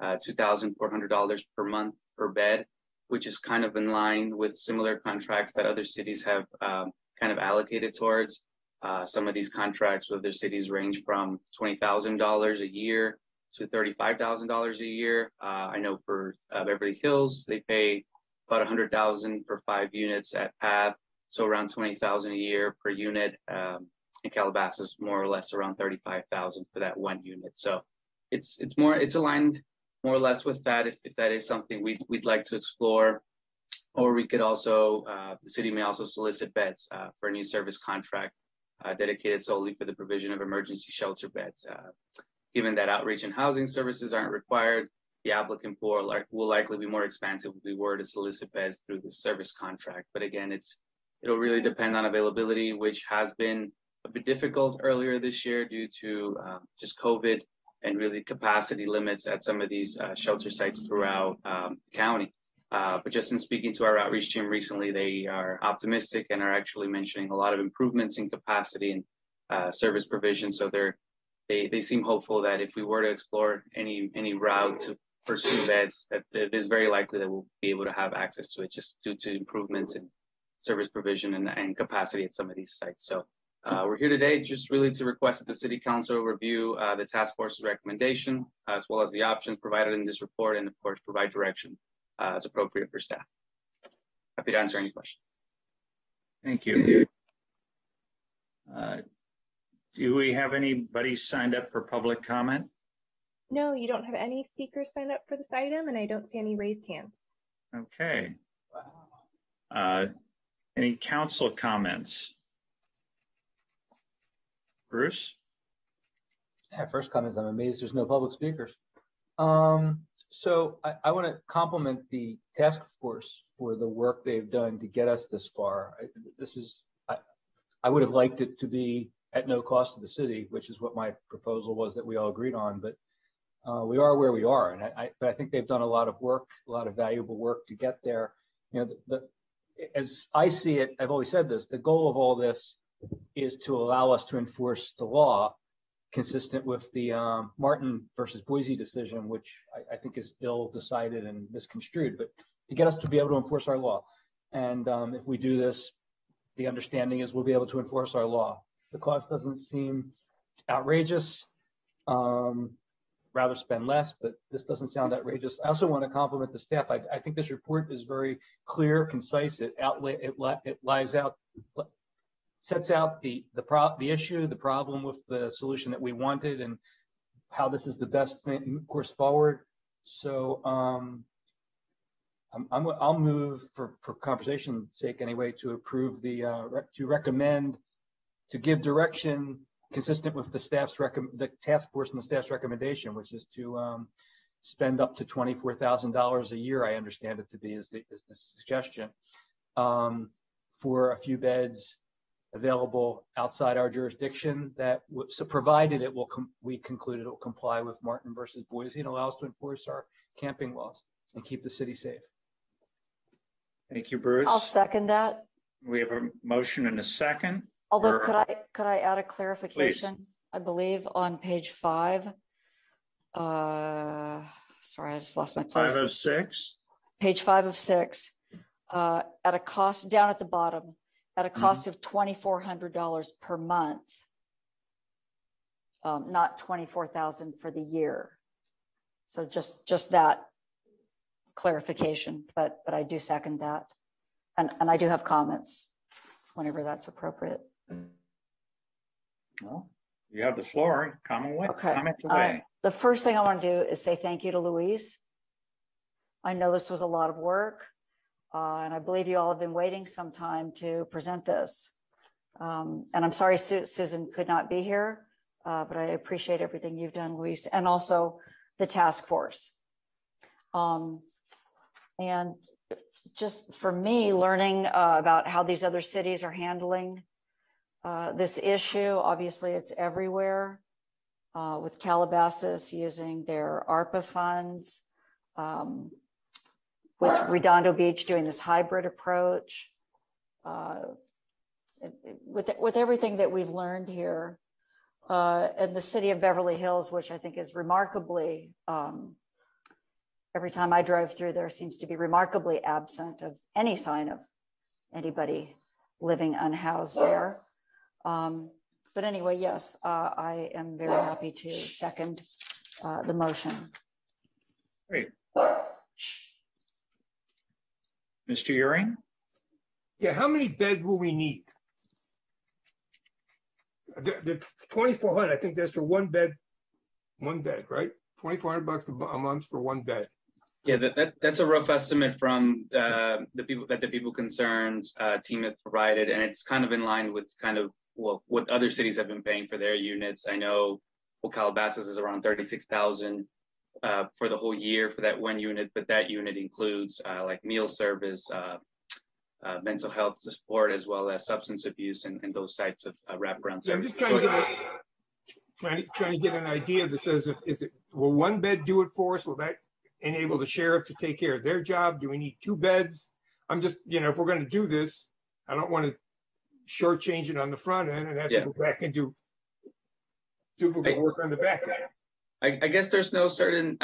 $2,400 per month per bed, which is kind of in line with similar contracts that other cities have kind of allocated towards. Some of these contracts with their cities range from $20,000 a year to $35,000 a year. I know for Beverly Hills, they pay about $100,000 for 5 units at Path, so around $20,000 a year per unit. In Calabasas, more or less around $35,000 for that 1 unit. So it's aligned more or less with that. If that is something we'd like to explore, or we could also the city may also solicit beds for a new service contract dedicated solely for the provision of emergency shelter beds. Given that outreach and housing services aren't required, the applicant pool will likely be more expansive if we were to solicit beds through the service contract. But again, it'll really depend on availability, which has been a bit difficult earlier this year due to just COVID and really capacity limits at some of these shelter sites throughout the county. But just in speaking to our outreach team recently, they are optimistic and are actually mentioning a lot of improvements in capacity and service provision. So they seem hopeful that if we were to explore any route to pursue beds, that it is very likely that we'll be able to have access to it just due to improvements in service provision and capacity at some of these sites. So we're here today just really to request that the City Council review the task force's recommendation, as well as the options provided in this report, and of course provide direction as appropriate for staff. Happy to answer any questions. Thank you. Do we have anybody signed up for public comment? No, you don't have any speakers signed up for this item, and I don't see any raised hands. Okay. Any council comments? Bruce? Yeah, first comments, I'm amazed there's no public speakers. So I want to compliment the task force for the work they've done to get us this far. I would have liked it to be at no cost to the city, which is what my proposal was that we all agreed on, but we are where we are. And but I think they've done a lot of work, a lot of valuable work to get there. You know, as I see it, I've always said this, the goal of all this is to allow us to enforce the law consistent with the Martin versus Boise decision, which I think is ill decided and misconstrued, but to get us to be able to enforce our law. And if we do this, the understanding is we'll be able to enforce our law. The cost doesn't seem outrageous. Rather spend less, but this doesn't sound outrageous. I also want to compliment the staff. I think this report is very clear, concise. It lays out, sets out the issue, the problem with the solution that we wanted, and how this is the best course forward. So I'll move for conversation's sake anyway to approve to recommend, to give direction consistent with the the task force and the staff's recommendation, which is to spend up to $24,000 a year. I understand it to be is the suggestion for a few beds available outside our jurisdiction, that so provided we concluded it will comply with Martin versus Boise and allow us to enforce our camping laws and keep the city safe. Thank you, Bruce. I'll second that. We have a motion and a second. Although could I add a clarification? Please. I believe on page 5. Sorry, I just lost my place. 5 of 6. Page 5 of 6. At a cost down at the bottom, at a cost of $2,400 per month, not $24,000 for the year. So just that clarification, but I do second that, and I do have comments whenever that's appropriate. Well, you have the floor. Comment away. The first thing I want to do is say thank you to Louise. I know this was a lot of work, and I believe you all have been waiting some time to present this. And I'm sorry Susan could not be here, but I appreciate everything you've done, Louise, and also the task force. And just for me, learning about how these other cities are handling this issue. Obviously, it's everywhere, with Calabasas using their ARPA funds, with Redondo Beach doing this hybrid approach, with everything that we've learned here, and the city of Beverly Hills, which I think is remarkably, every time I drive through there seems to be remarkably absent of any sign of anybody living unhoused there. But anyway, yes, I am very happy to second the motion. Great. Mr. Euring? Yeah, how many beds will we need? The 2,400, I think that's for one bed, right? $2,400 a month for one bed. Yeah, that's a rough estimate from the people concerned team has provided, and it's kind of in line with kind of what other cities have been paying for their units. I know Calabasas is around $36,000 for the whole year for that one unit, but that unit includes like meal service, mental health support, as well as substance abuse and those types of wraparound services. I'm just trying to get an idea that says, will one bed do it for us? Will that enable the sheriff to take care of their job? Do we need two beds? I'm just, if we're going to do this, I don't want to shortchange it on the front end and have to go back and do duplicate work on the back end. I guess there's no certain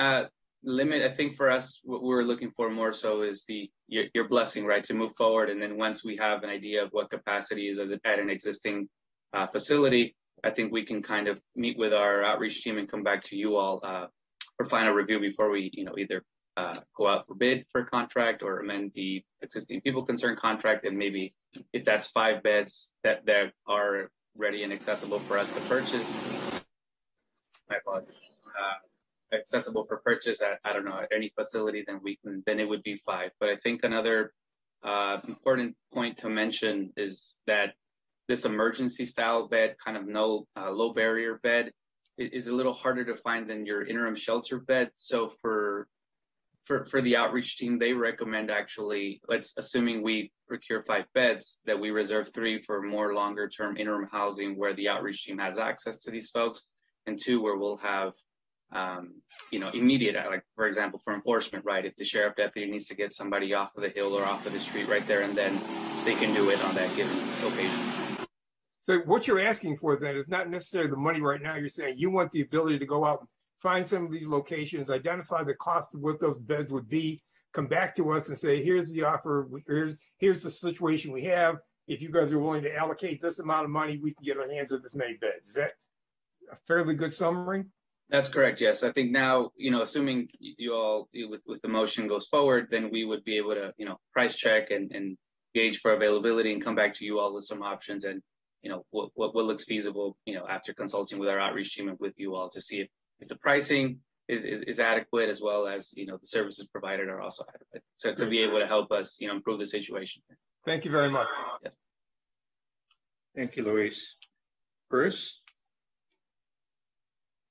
limit. I think for us, what we're looking for more so is your blessing, right, to move forward. And then once we have an idea of what capacity is at an existing facility, I think we can kind of meet with our outreach team and come back to you all for final review before we, either go out for bid for a contract or amend the existing people concerned contract. And maybe if that's 5 beds that are ready and accessible for us to purchase, my apologies, accessible for purchase at, I don't know, at any facility, then it would be 5. But I think another important point to mention is that this emergency style bed, kind of no low barrier bed, is a little harder to find than your interim shelter bed. So for the outreach team, they recommend actually, assuming we procure 5 beds, that we reserve 3 for more longer term interim housing where the outreach team has access to these folks, and 2 where we'll have immediate, like for example, for enforcement, right? If the sheriff deputy needs to get somebody off of the hill or off of the street right there and then, they can do it on that given occasion. So what you're asking for then is not necessarily the money right now. You're saying you want the ability to go out and find some of these locations, identify the cost of what those beds would be, come back to us and say, here's the offer, here's the situation we have. If you guys are willing to allocate this amount of money, we can get our hands on this many beds. Is that a fairly good summary? That's correct, yes. I think now, assuming you all, with the motion goes forward, then we would be able to, price check and gauge for availability and come back to you all with some options and, what looks feasible, after consulting with our outreach team and with you all to see if the pricing is adequate, as well as, the services provided are also adequate. So to be able to help us, improve the situation. Thank you very much. Yeah. Thank you, Luis. Bruce?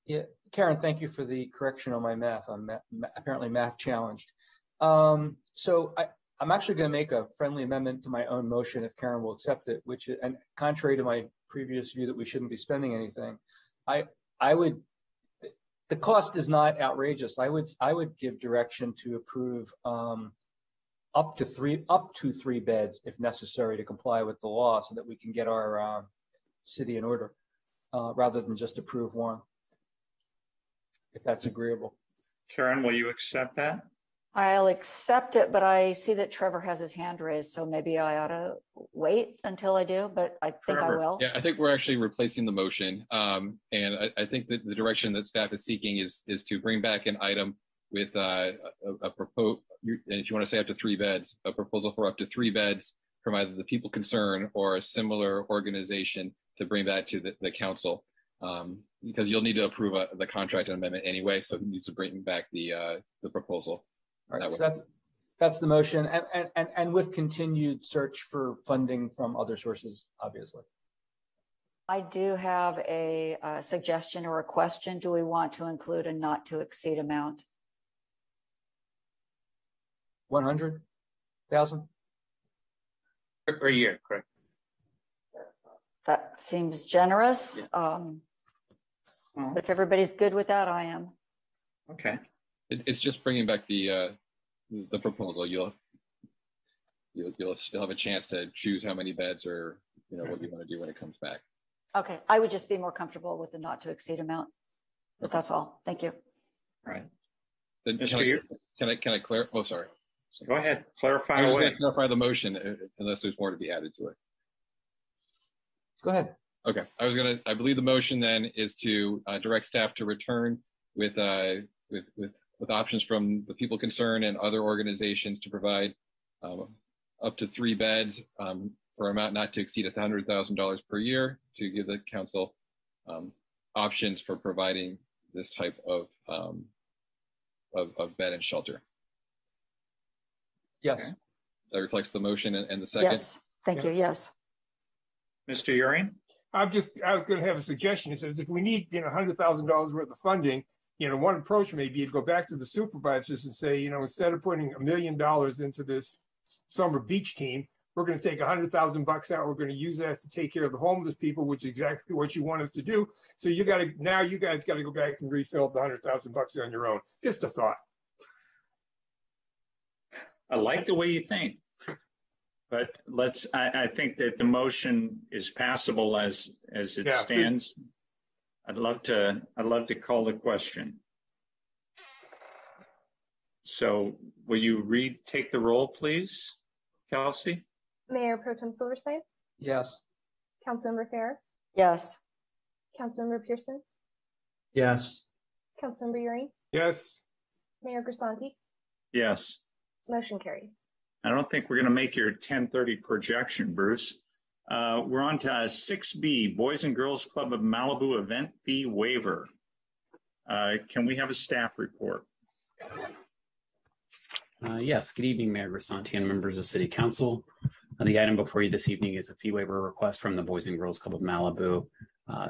Yeah, Karen, thank you for the correction on my math. I'm apparently math challenged. So I'm actually going to make a friendly amendment to my own motion if Karen will accept it, which, and contrary to my previous view that we shouldn't be spending anything, the cost is not outrageous. I would give direction to approve up to three beds if necessary to comply with the law, so that we can get our city in order, rather than just approve 1, if that's agreeable. Karen, will you accept that? I'll accept it, but I see that Trevor has his hand raised, so maybe I ought to wait until I do, but I think Trevor. I will. Yeah, I think we're actually replacing the motion. And I think that the direction that staff is seeking is to bring back an item with a proposal, if you want to say up to 3 beds, a proposal for up to 3 beds from either the people concerned or a similar organization to bring that to the council. Because you'll need to approve the contract amendment anyway, so he needs to bring back the proposal. All right, so that's the motion, and with continued search for funding from other sources, obviously. I do have a suggestion or a question. Do we want to include a not to exceed amount? 100,000 per year, correct? That seems generous. Yes. But if everybody's good with that, I am. Okay. It's just bringing back the proposal. You'll still have a chance to choose how many beds or what you want to do when it comes back. Okay, I would just be more comfortable with the not to exceed amount, but that's all. Thank you. All right. Can I clarify? Oh, sorry. Go ahead. Clarify. I was going to clarify the motion unless there's more to be added to it. Go ahead. Okay, I believe the motion then is to direct staff to return with options from the people concerned and other organizations to provide up to 3 beds for amount not to exceed $100,000 per year to give the council options for providing this type of bed and shelter. Yes. Okay. That reflects the motion and the second. Yes, thank you. Yes. Mr. Uring? I was going to have a suggestion. It says if we need, $100,000 worth of funding, one approach may be to go back to the supervisors and say, instead of putting $1 million into this summer beach team, we're going to take $100,000 out. We're going to use that to take care of the homeless people, which is exactly what you want us to do. So you guys got to go back and refill the $100,000 on your own. Just a thought. I like the way you think, but I think that the motion is passable as it stands. I'd love to call the question. So will you take the roll, please, Kelsey? Mayor Pro Tem Silverstein? Yes. Councilmember Farrer? Yes. Councilmember Pearson? Yes. Councilmember Uring? Yes. Mayor Grisanti? Yes. Motion carried. I don't think we're going to make your 10:30 projection, Bruce. We're on to 6B, Boys and Girls Club of Malibu event fee waiver. Can we have a staff report? Yes, good evening, Mayor Grisanti and members of City Council. The item before you this evening is a fee waiver request from the Boys and Girls Club of Malibu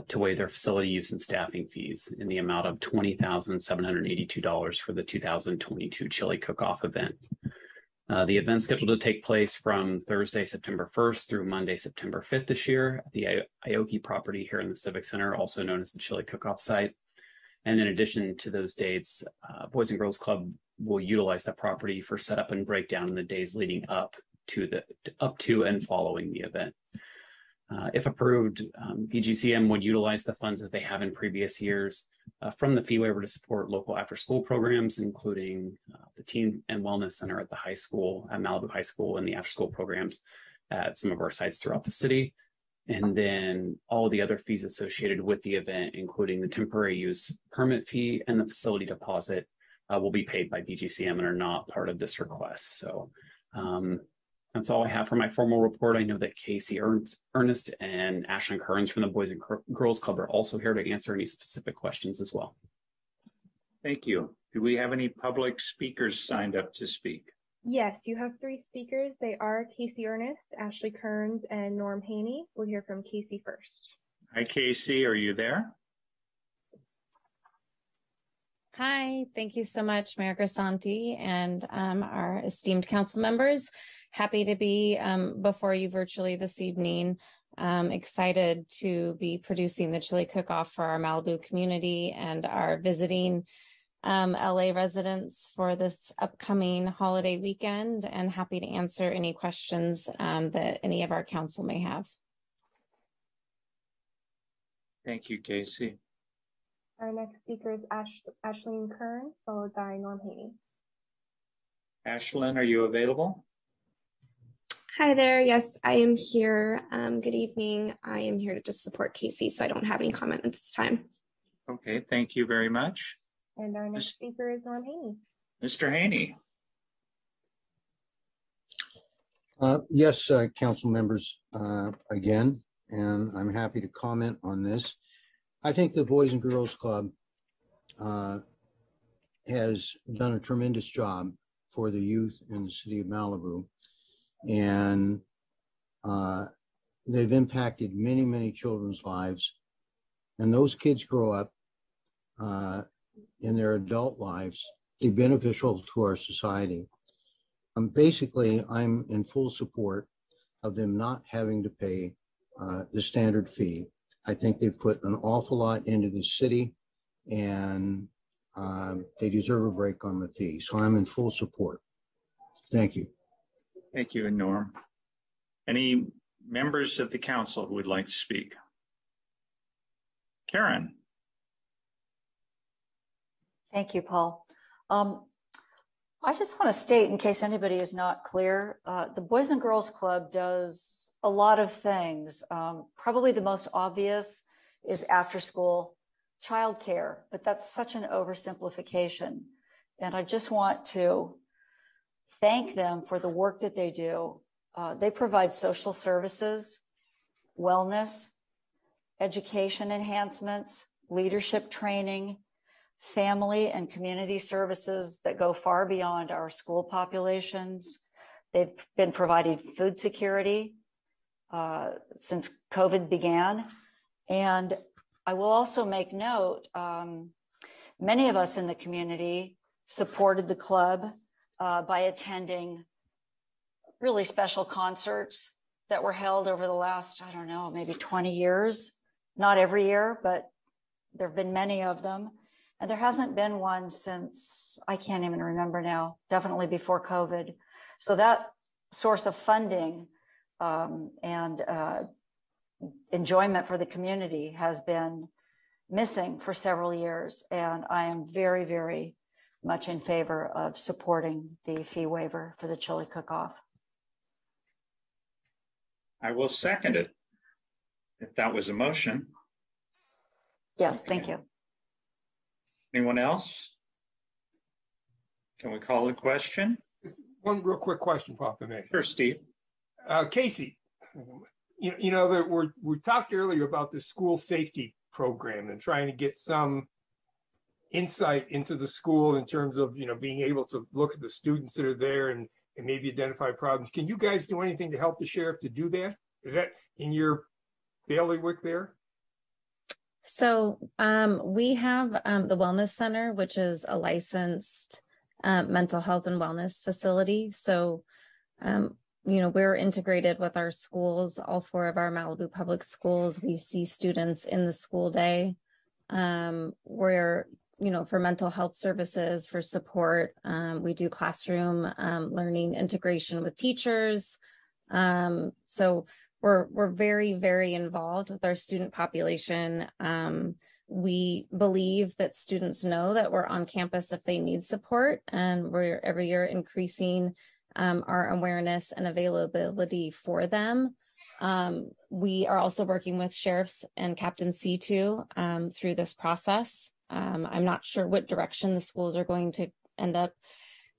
to waive their facility use and staffing fees in the amount of $20,782 for the 2022 Chili Cook-Off event. The event is scheduled to take place from Thursday, September 1st through Monday, September 5th this year at the Aoki property here in the Civic Center, also known as the Chili Cook-Off site. And in addition to those dates, Boys and Girls Club will utilize that property for setup and breakdown in the days leading up to and following the event. If approved, BGCM would utilize the funds as they have in previous years from the fee waiver to support local after-school programs, including the Teen and Wellness Center at the high school, at Malibu High School, and the after-school programs at some of our sites throughout the city. And then all the other fees associated with the event, including the temporary use permit fee and the facility deposit, will be paid by BGCM and are not part of this request. So that's all I have for my formal report. I know that Casey Ernest and Ashlyn Kearns from the Boys and Girls Club are also here to answer any specific questions as well. Thank you. Do we have any public speakers signed up to speak? Yes, you have 3 speakers. They are Casey Ernest, Ashley Kearns, and Norm Haney. We'll hear from Casey first. Hi, Casey. Are you there? Hi, thank you so much, Mayor Grisanti and our esteemed council members. Happy to be before you virtually this evening. Excited to be producing the Chili Cook-Off for our Malibu community and our visiting LA residents for this upcoming holiday weekend, and happy to answer any questions that any of our council may have. Thank you, Casey. Our next speaker is Ashlyn Kearns, followed by Norm Haney. Ashlyn, are you available? Hi there. Yes, I am here. Good evening. I am here to just support Casey, so I don't have any comment at this time. Okay, thank you very much. And our next speaker is Norm Haney. Mr. Haney. Yes, council members, again, and I'm happy to comment on this. I think the Boys and Girls Club has done a tremendous job for the youth in the city of Malibu, and they've impacted many, many children's lives, and those kids grow up in their adult lives, be beneficial to our society. Basically, I'm in full support of them not having to pay the standard fee. I think they put an awful lot into the city, and they deserve a break on the fee. So I'm in full support. Thank you. Thank you, Norm. Any members of the council who would like to speak? Karen. Thank you, Paul. I just want to state, in case anybody is not clear, the Boys and Girls Club does a lot of things. Probably the most obvious is after school childcare, but that's such an oversimplification. And I just want to thank them for the work that they do. They provide social services, wellness, education enhancements, leadership training, family and community services that go far beyond our school populations. They've been providing food security since COVID began. And I will also make note, many of us in the community supported the club by attending really special concerts that were held over the last, I don't know, maybe 20 years. Not every year, but there have been many of them. And there hasn't been one since, I can't even remember now, definitely before COVID. So that source of funding and enjoyment for the community has been missing for several years. And I am very, very much in favor of supporting the fee waiver for the chili cook-off. I will second it, if that was a motion. Yes, Okay. thank you. Anyone else? Can we call the question? One real quick question, Papa May. Sure, Steve. Casey, you know that we talked earlier about the school safety program and trying to get some insight into the school in terms of, you know, being able to look at the students that are there and maybe identify problems. Can you guys do anything to help the sheriff to do that? Is that in your bailiwick there? So we have the Wellness Center, which is a licensed mental health and wellness facility. So, you know, we're integrated with our schools, all 4 of our Malibu public schools. We see students in the school day. We're, you know, for mental health services, for support, we do classroom learning integration with teachers. So we're very, very involved with our student population. We believe that students know that we're on campus if they need support, and we're every year increasing our awareness and availability for them. We are also working with sheriffs and Captain C2 through this process. I'm not sure what direction the schools are going to end up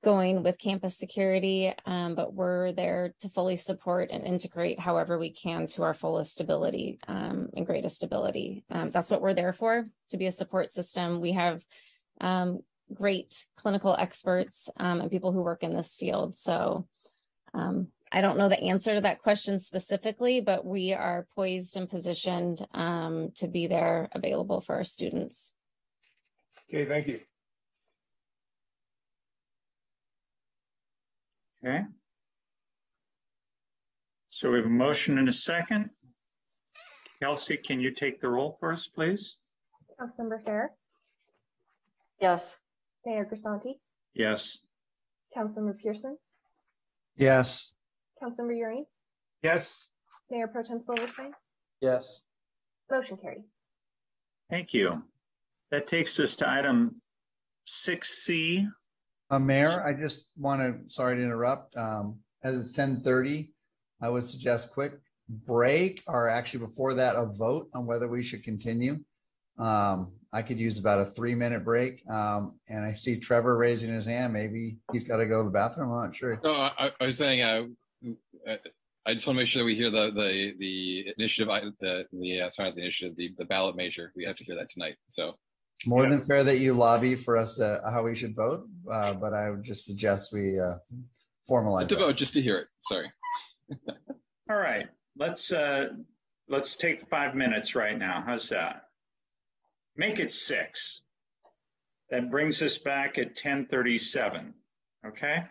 going with campus security, but we're there to fully support and integrate however we can to our fullest ability and greatest ability. That's what we're there for, to be a support system. We have great clinical experts and people who work in this field. So I don't know the answer to that question specifically, but we are poised and positioned to be there available for our students. Okay, thank you. Okay. So we have a motion and a second. Kelsey, can you take the roll for us, please? Councilmember Fair, Yes. Mayor Grisanti, Yes. Councilmember Pearson, Yes. Councilmember Euring, Yes. Mayor Pro Tem Silverstein. Yes. Motion carries. Thank you. That takes us to item 6C. Mayor, I just want to, sorry to interrupt. As it's 10:30, I would suggest quick break, or actually before that, a vote on whether we should continue. I could use about a 3-minute break. And I see Trevor raising his hand. Maybe he's got to go to the bathroom. I'm not sure. No, I was saying, I just want to make sure that we hear the initiative, the ballot measure. We have to hear that tonight. So It's more than fair that you lobby for us to how we should vote, but I would just suggest we formalize to vote just to hear it. Sorry. All right, let's take 5 minutes right now. How's that? Make it 6. That brings us back at 10:37. Okay.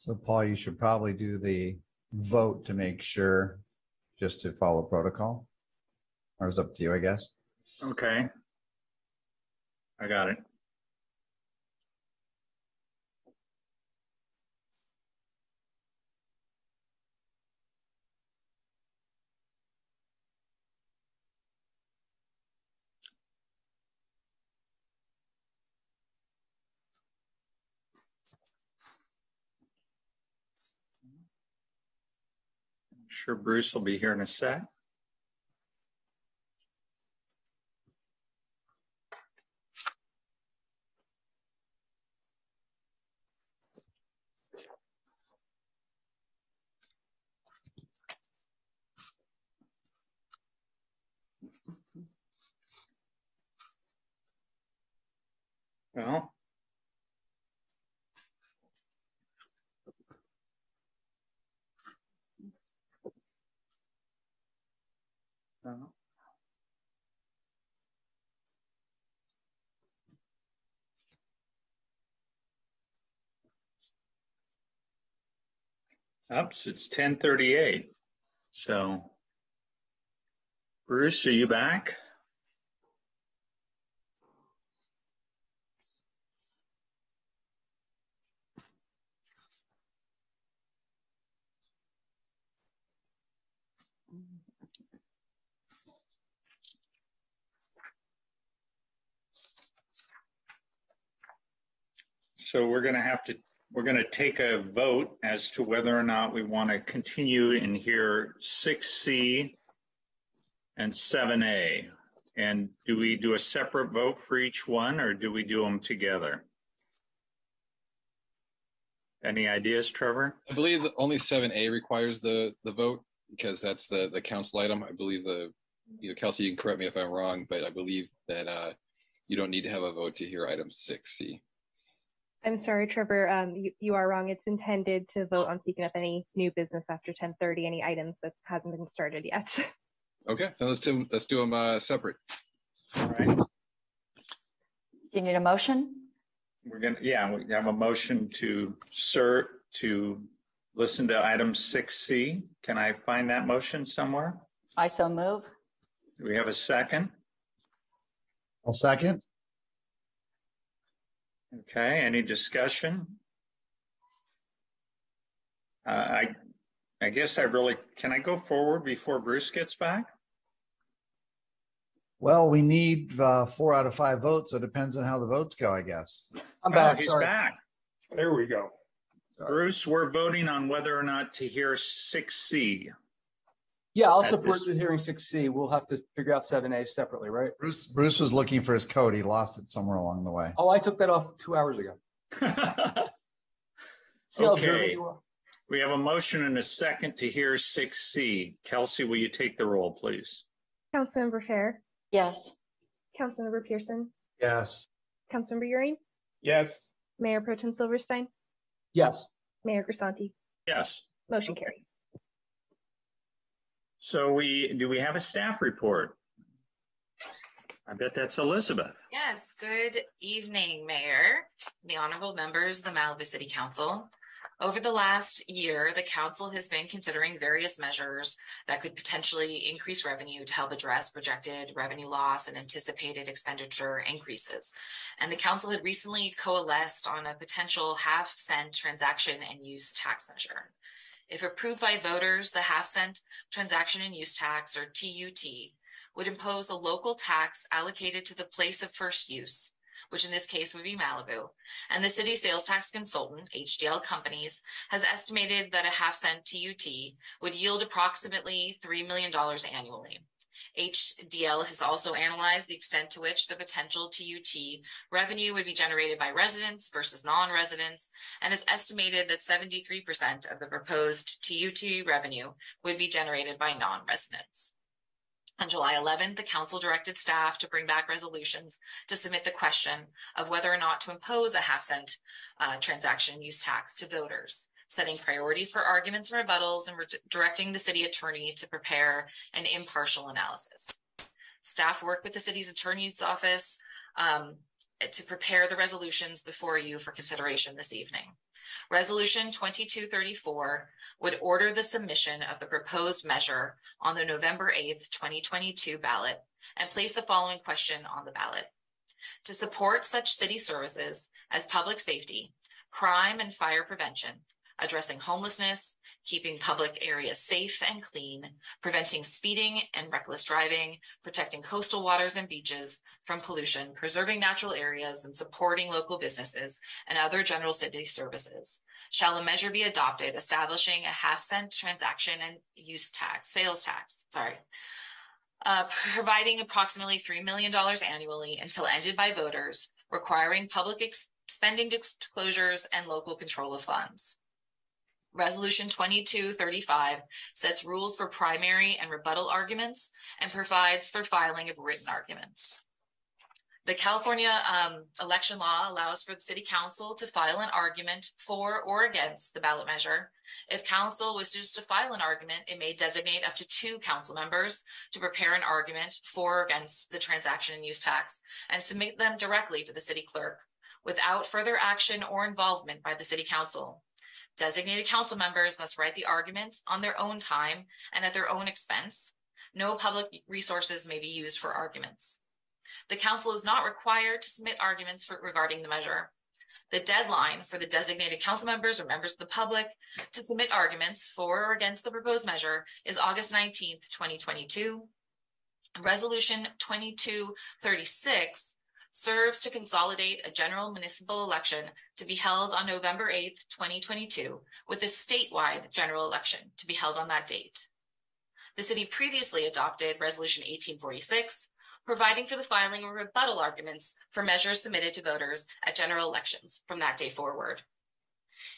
So Paul, you should probably do the vote to make sure, just to follow protocol. Or it's up to you, I guess. Okay. I got it. I'm sure Bruce will be here in a sec. Well, oops, it's 10:38. So, Bruce, are you back? So we're going to take a vote as to whether or not we want to continue in here 6C and 7A. And do we do a separate vote for each one, or do we do them together? Any ideas, Trevor? I believe that only 7A requires the vote because that's the council item. I believe Kelsey, you can correct me if I'm wrong, but I believe that you don't need to have a vote to hear item 6C. I'm sorry, Trevor, you are wrong. It's intended to vote on speaking of any new business after 10:30, any items that hasn't been started yet. Okay, then let's do them separate. All right. You need a motion? We have a motion to listen to item 6C. Can I find that motion somewhere? I so move. Do we have a second? I'll second. Okay, any discussion? I guess can I go forward before Bruce gets back? Well, we need 4 out of 5 votes, so it depends on how the votes go, I guess. I'm back. He's sorry. back. There we go. Bruce, we're voting on whether or not to hear 6C. Yeah, I'll support the hearing 6C. We'll have to figure out 7A separately, right? Bruce was looking for his code. He lost it somewhere along the way. Oh, I took that off 2 hours ago. Okay. We have a motion and a second to hear 6C. Kelsey, will you take the roll, please? Councilmember Fair. Yes. Councilmember Pearson. Yes. Councilmember Euring. Yes. Mayor Pro Tem Silverstein. Yes. Mayor Grisanti. Yes. Motion carries. So do we have a staff report? I bet that's Elizabeth. Yes, good evening, Mayor, the honorable members of the Malibu City Council. Over the last year, the council has been considering various measures that could potentially increase revenue to help address projected revenue loss and anticipated expenditure increases. And the council had recently coalesced on a potential half-cent transaction and use tax measure. If approved by voters, the half-cent transaction and use tax, or TUT, would impose a local tax allocated to the place of first use, which in this case would be Malibu. And the city sales tax consultant, HDL Companies, has estimated that a half-cent TUT would yield approximately $3 million annually. HDL has also analyzed the extent to which the potential TUT revenue would be generated by residents versus non-residents, and has estimated that 73% of the proposed TUT revenue would be generated by non-residents. On July 11th, the council directed staff to bring back resolutions to submit the question of whether or not to impose a half-cent transaction use tax to voters, setting priorities for arguments and rebuttals, and directing the city attorney to prepare an impartial analysis. Staff worked with the city's attorney's office to prepare the resolutions before you for consideration this evening. Resolution 2234 would order the submission of the proposed measure on the November 8th, 2022 ballot and place the following question on the ballot. To support such city services as public safety, crime and fire prevention, addressing homelessness, keeping public areas safe and clean, preventing speeding and reckless driving, protecting coastal waters and beaches from pollution, preserving natural areas, and supporting local businesses and other general city services, shall a measure be adopted establishing a half-cent transaction and sales tax, providing approximately $3 million annually until ended by voters, requiring public spending disclosures and local control of funds. Resolution 2235 sets rules for primary and rebuttal arguments and provides for filing of written arguments. The California election law allows for the city council to file an argument for or against the ballot measure. If council wishes to file an argument, it may designate up to 2 council members to prepare an argument for or against the transaction and use tax and submit them directly to the city clerk without further action or involvement by the city council. Designated council members must write the argument on their own time and at their own expense. No public resources may be used for arguments. The council is not required to submit arguments regarding the measure. The deadline for the designated council members or members of the public to submit arguments for or against the proposed measure is August 19th, 2022. Resolution 2236 serves to consolidate a general municipal election to be held on November 8th, 2022, with a statewide general election to be held on that date. The city previously adopted Resolution 1846, providing for the filing of rebuttal arguments for measures submitted to voters at general elections from that day forward.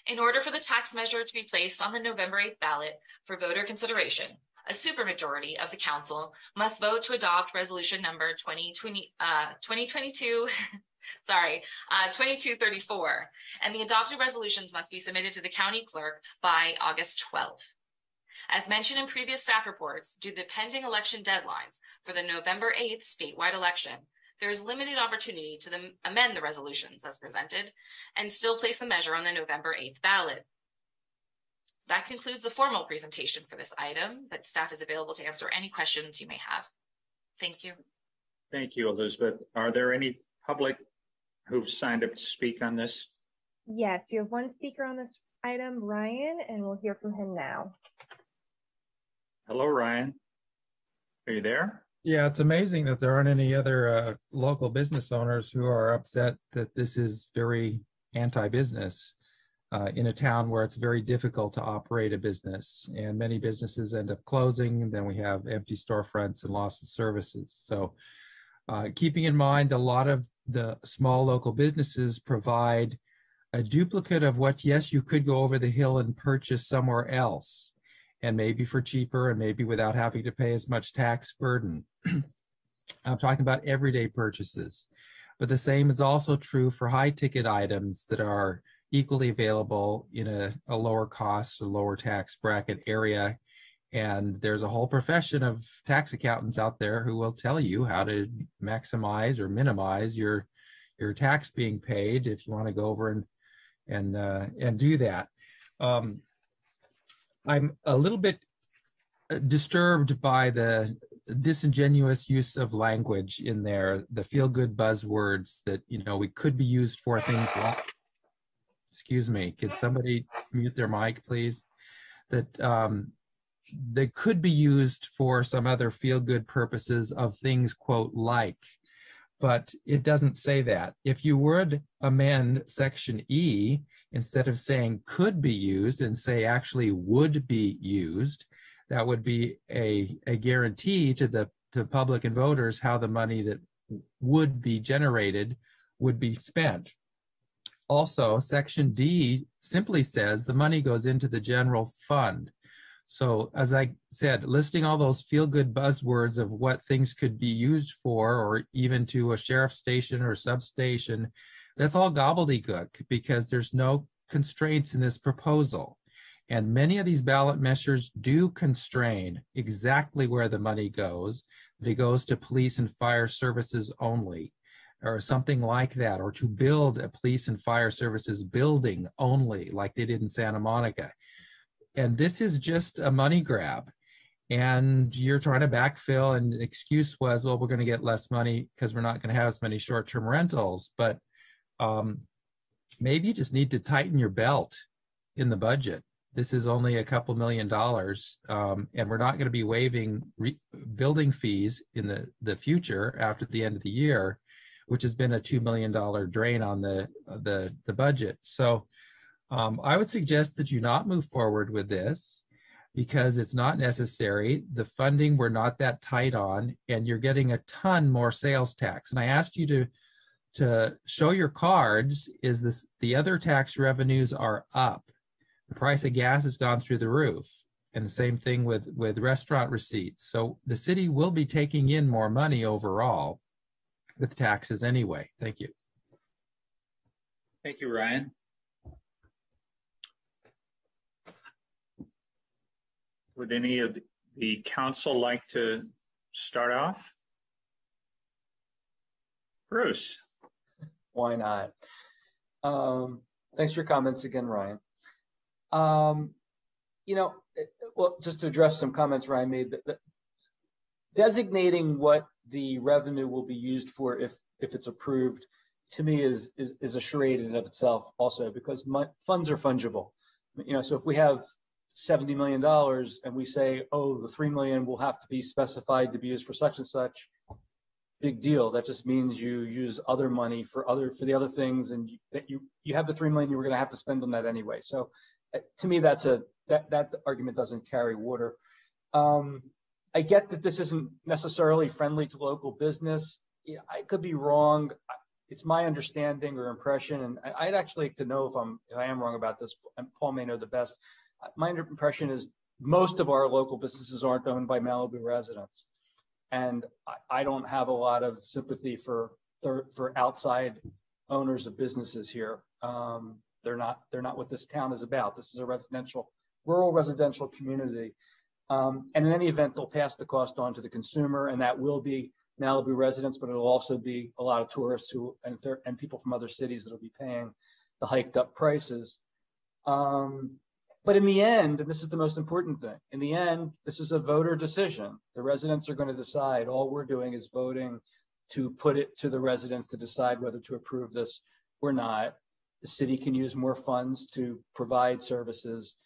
In order for the tax measure to be placed on the November 8th ballot for voter consideration, a supermajority of the council must vote to adopt resolution number 2234, and the adopted resolutions must be submitted to the county clerk by August 12th. As mentioned in previous staff reports, due to the pending election deadlines for the November 8th statewide election, there is limited opportunity to amend the resolutions as presented and still place the measure on the November 8th ballot. That concludes the formal presentation for this item, but staff is available to answer any questions you may have. Thank you. Thank you, Elizabeth. Are there any public who've signed up to speak on this? Yes, you have one speaker on this item, Ryan, and we'll hear from him now. Hello, Ryan. Are you there? Yeah, it's amazing that there aren't any other local business owners who are upset that this is very anti-business in a town where it's very difficult to operate a business, and many businesses end up closing, and then we have empty storefronts and loss of services. So keeping in mind, a lot of the small local businesses provide a duplicate of what, yes, you could go over the hill and purchase somewhere else, and maybe for cheaper and maybe without having to pay as much tax burden. I'm talking about everyday purchases, but the same is also true for high ticket items that are equally available in a lower cost or lower tax bracket area. And there's a whole profession of tax accountants out there who will tell you how to maximize or minimize your tax being paid if you want to go over and do that. I'm a little bit disturbed by the disingenuous use of language in there, the feel-good buzzwords that, you know, we could be used for things like, excuse me, could somebody mute their mic, please? That they could be used for some other feel-good purposes of things, quote, like, but it doesn't say that. If you would amend section E, instead of saying could be used and say actually would be used, that would be a guarantee to public and voters how the money that would be generated would be spent. Also, section D simply says the money goes into the general fund. So as I said, listing all those feel-good buzzwords of what things could be used for, or even to a sheriff's station or substation, that's all gobbledygook because there's no constraints in this proposal. And many of these ballot measures do constrain exactly where the money goes. It goes to police and fire services only. or something like that, or to build a police and fire services building only like they did in Santa Monica. And this is just a money grab. And you're trying to backfill, and the excuse was, well, we're going to get less money because we're not going to have as many short-term rentals. But maybe you just need to tighten your belt in the budget. This is only a couple $1 million, and we're not going to be waiving building fees in the future after the end of the year, which has been a $2 million drain on the budget. So I would suggest that you not move forward with this because it's not necessary. The funding we're not that tight on, and you're getting a ton more sales tax. And I asked you to show your cards. Is this the other tax revenues are up? The price of gas has gone through the roof, and the same thing with restaurant receipts. So the city will be taking in more money overall with taxes anyway. Thank you. Thank you, Ryan. Would any of the council like to start off? Bruce. Why not? Thanks for your comments again, Ryan. Well, just to address some comments Ryan made, designating what the revenue will be used for if it's approved, to me is a charade in and of itself also, because funds are fungible. So if we have $70 million and we say, oh, the $3 million will have to be specified to be used for such and such, big deal. That just means you use other money for the other things, and that you have the $3 million you were going to have to spend on that anyway. So to me, that argument doesn't carry water. I get that this isn't necessarily friendly to local business. I could be wrong. It's my understanding or impression, and I'd actually like to know if I am wrong about this. And Paul may know the best. My impression is most of our local businesses aren't owned by Malibu residents, and I don't have a lot of sympathy for outside owners of businesses here. They're not what this town is about. This is a rural residential community. And in any event, they'll pass the cost on to the consumer, and that will be Malibu residents, but it'll also be a lot of tourists and people from other cities that'll be paying the hiked up prices. But in the end, and this is the most important thing, in the end, this is a voter decision. The residents are going to decide. All we're doing is voting to put it to the residents to decide whether to approve this or not. The city can use more funds to provide services.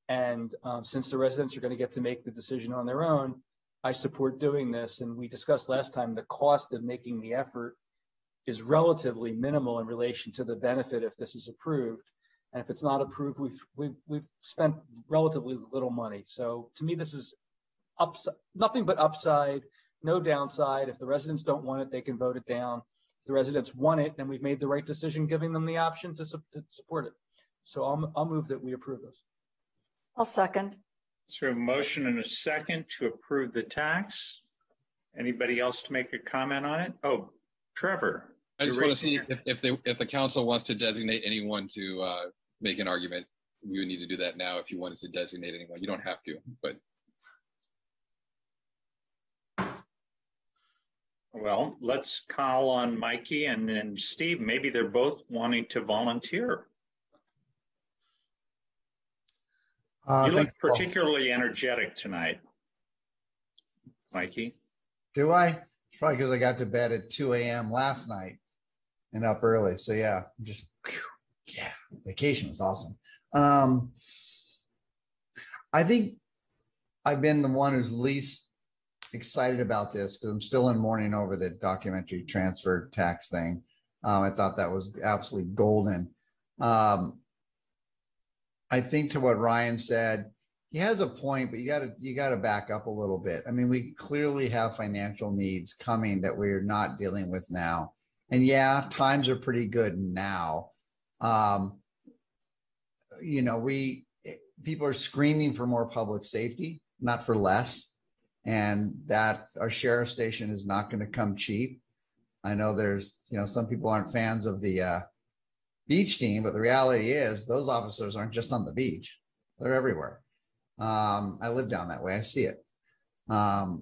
And since the residents are going to get to make the decision on their own, I support doing this. And we discussed last time, the cost of making the effort is relatively minimal in relation to the benefit if this is approved. And if it's not approved, we've spent relatively little money. So to me, this is nothing but upside, no downside. If the residents don't want it, they can vote it down. If the residents want it, then we've made the right decision, giving them the option to support it. So I'll move that we approve this. I'll second. So a motion and a second to approve the tax. Anybody else to make a comment on it? Oh, Trevor. I just want to see if the council wants to designate anyone to make an argument. We would need to do that now if you wanted to designate anyone. You don't have to, but. Well, let's call on Mikey and then Steve. Maybe they're both wanting to volunteer. You look particularly energetic tonight, Mikey. Do I? It's probably because I got to bed at 2 a.m. last night and up early. So yeah, vacation was awesome. I think I've been the one who's least excited about this because I'm still in mourning over the documentary transfer tax thing. I thought that was absolutely golden. I think to what Ryan said, he has a point, but you gotta back up a little bit. I mean, we clearly have financial needs coming that we're not dealing with now. And yeah, times are pretty good now. People are screaming for more public safety, not for less. And that our sheriff station is not going to come cheap. I know there's, some people aren't fans of the beach team, but the reality is those officers aren't just on the beach. They're everywhere. I live down that way. I see it. I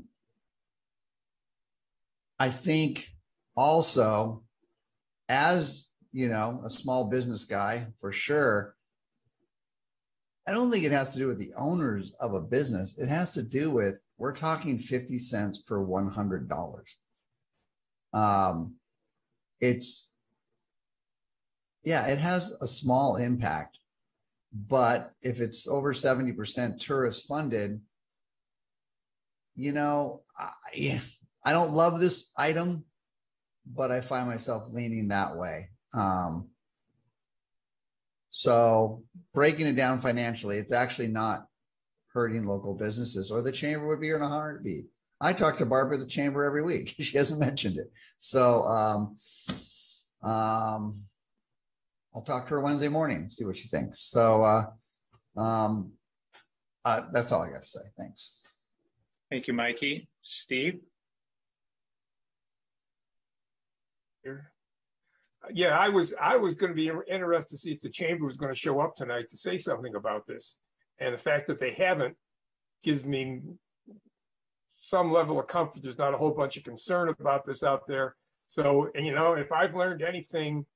think also as you know, a small business guy for sure, I don't think it has to do with the owners of a business. It has to do with, we're talking 50 cents per $100. Yeah, it has a small impact, but if it's over 70% tourist funded, you know, I don't love this item, but I find myself leaning that way. So breaking it down financially, it's actually not hurting local businesses, or the chamber would be here in a heartbeat. I talk to Barbara at the chamber every week. She hasn't mentioned it. So I'll talk to her Wednesday morning, see what she thinks. So that's all I got to say. Thanks. Thank you, Mikey. Steve? Yeah, I was going to be interested to see if the chamber was going to show up tonight to say something about this. And the fact that they haven't gives me some level of comfort. There's not a whole bunch of concern about this out there. So, and you know, if I've learned anything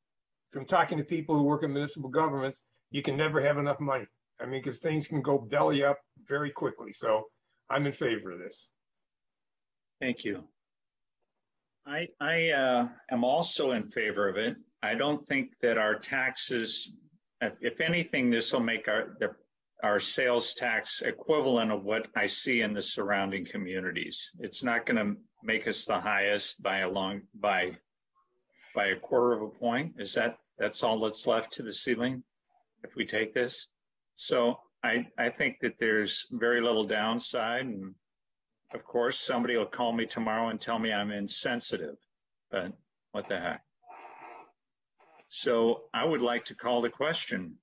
from talking to people who work in municipal governments, you can never have enough money. I mean, because things can go belly up very quickly. So I'm in favor of this. Thank you. I am also in favor of it. I don't think that our taxes, if anything, this will make our sales tax equivalent of what I see in the surrounding communities. It's not going to make us the highest by a quarter of a point. That's all that's left to the ceiling if we take this? So I think that there's very little downside, and of course, somebody will call me tomorrow and tell me I'm insensitive, but what the heck? So I would like to call the question,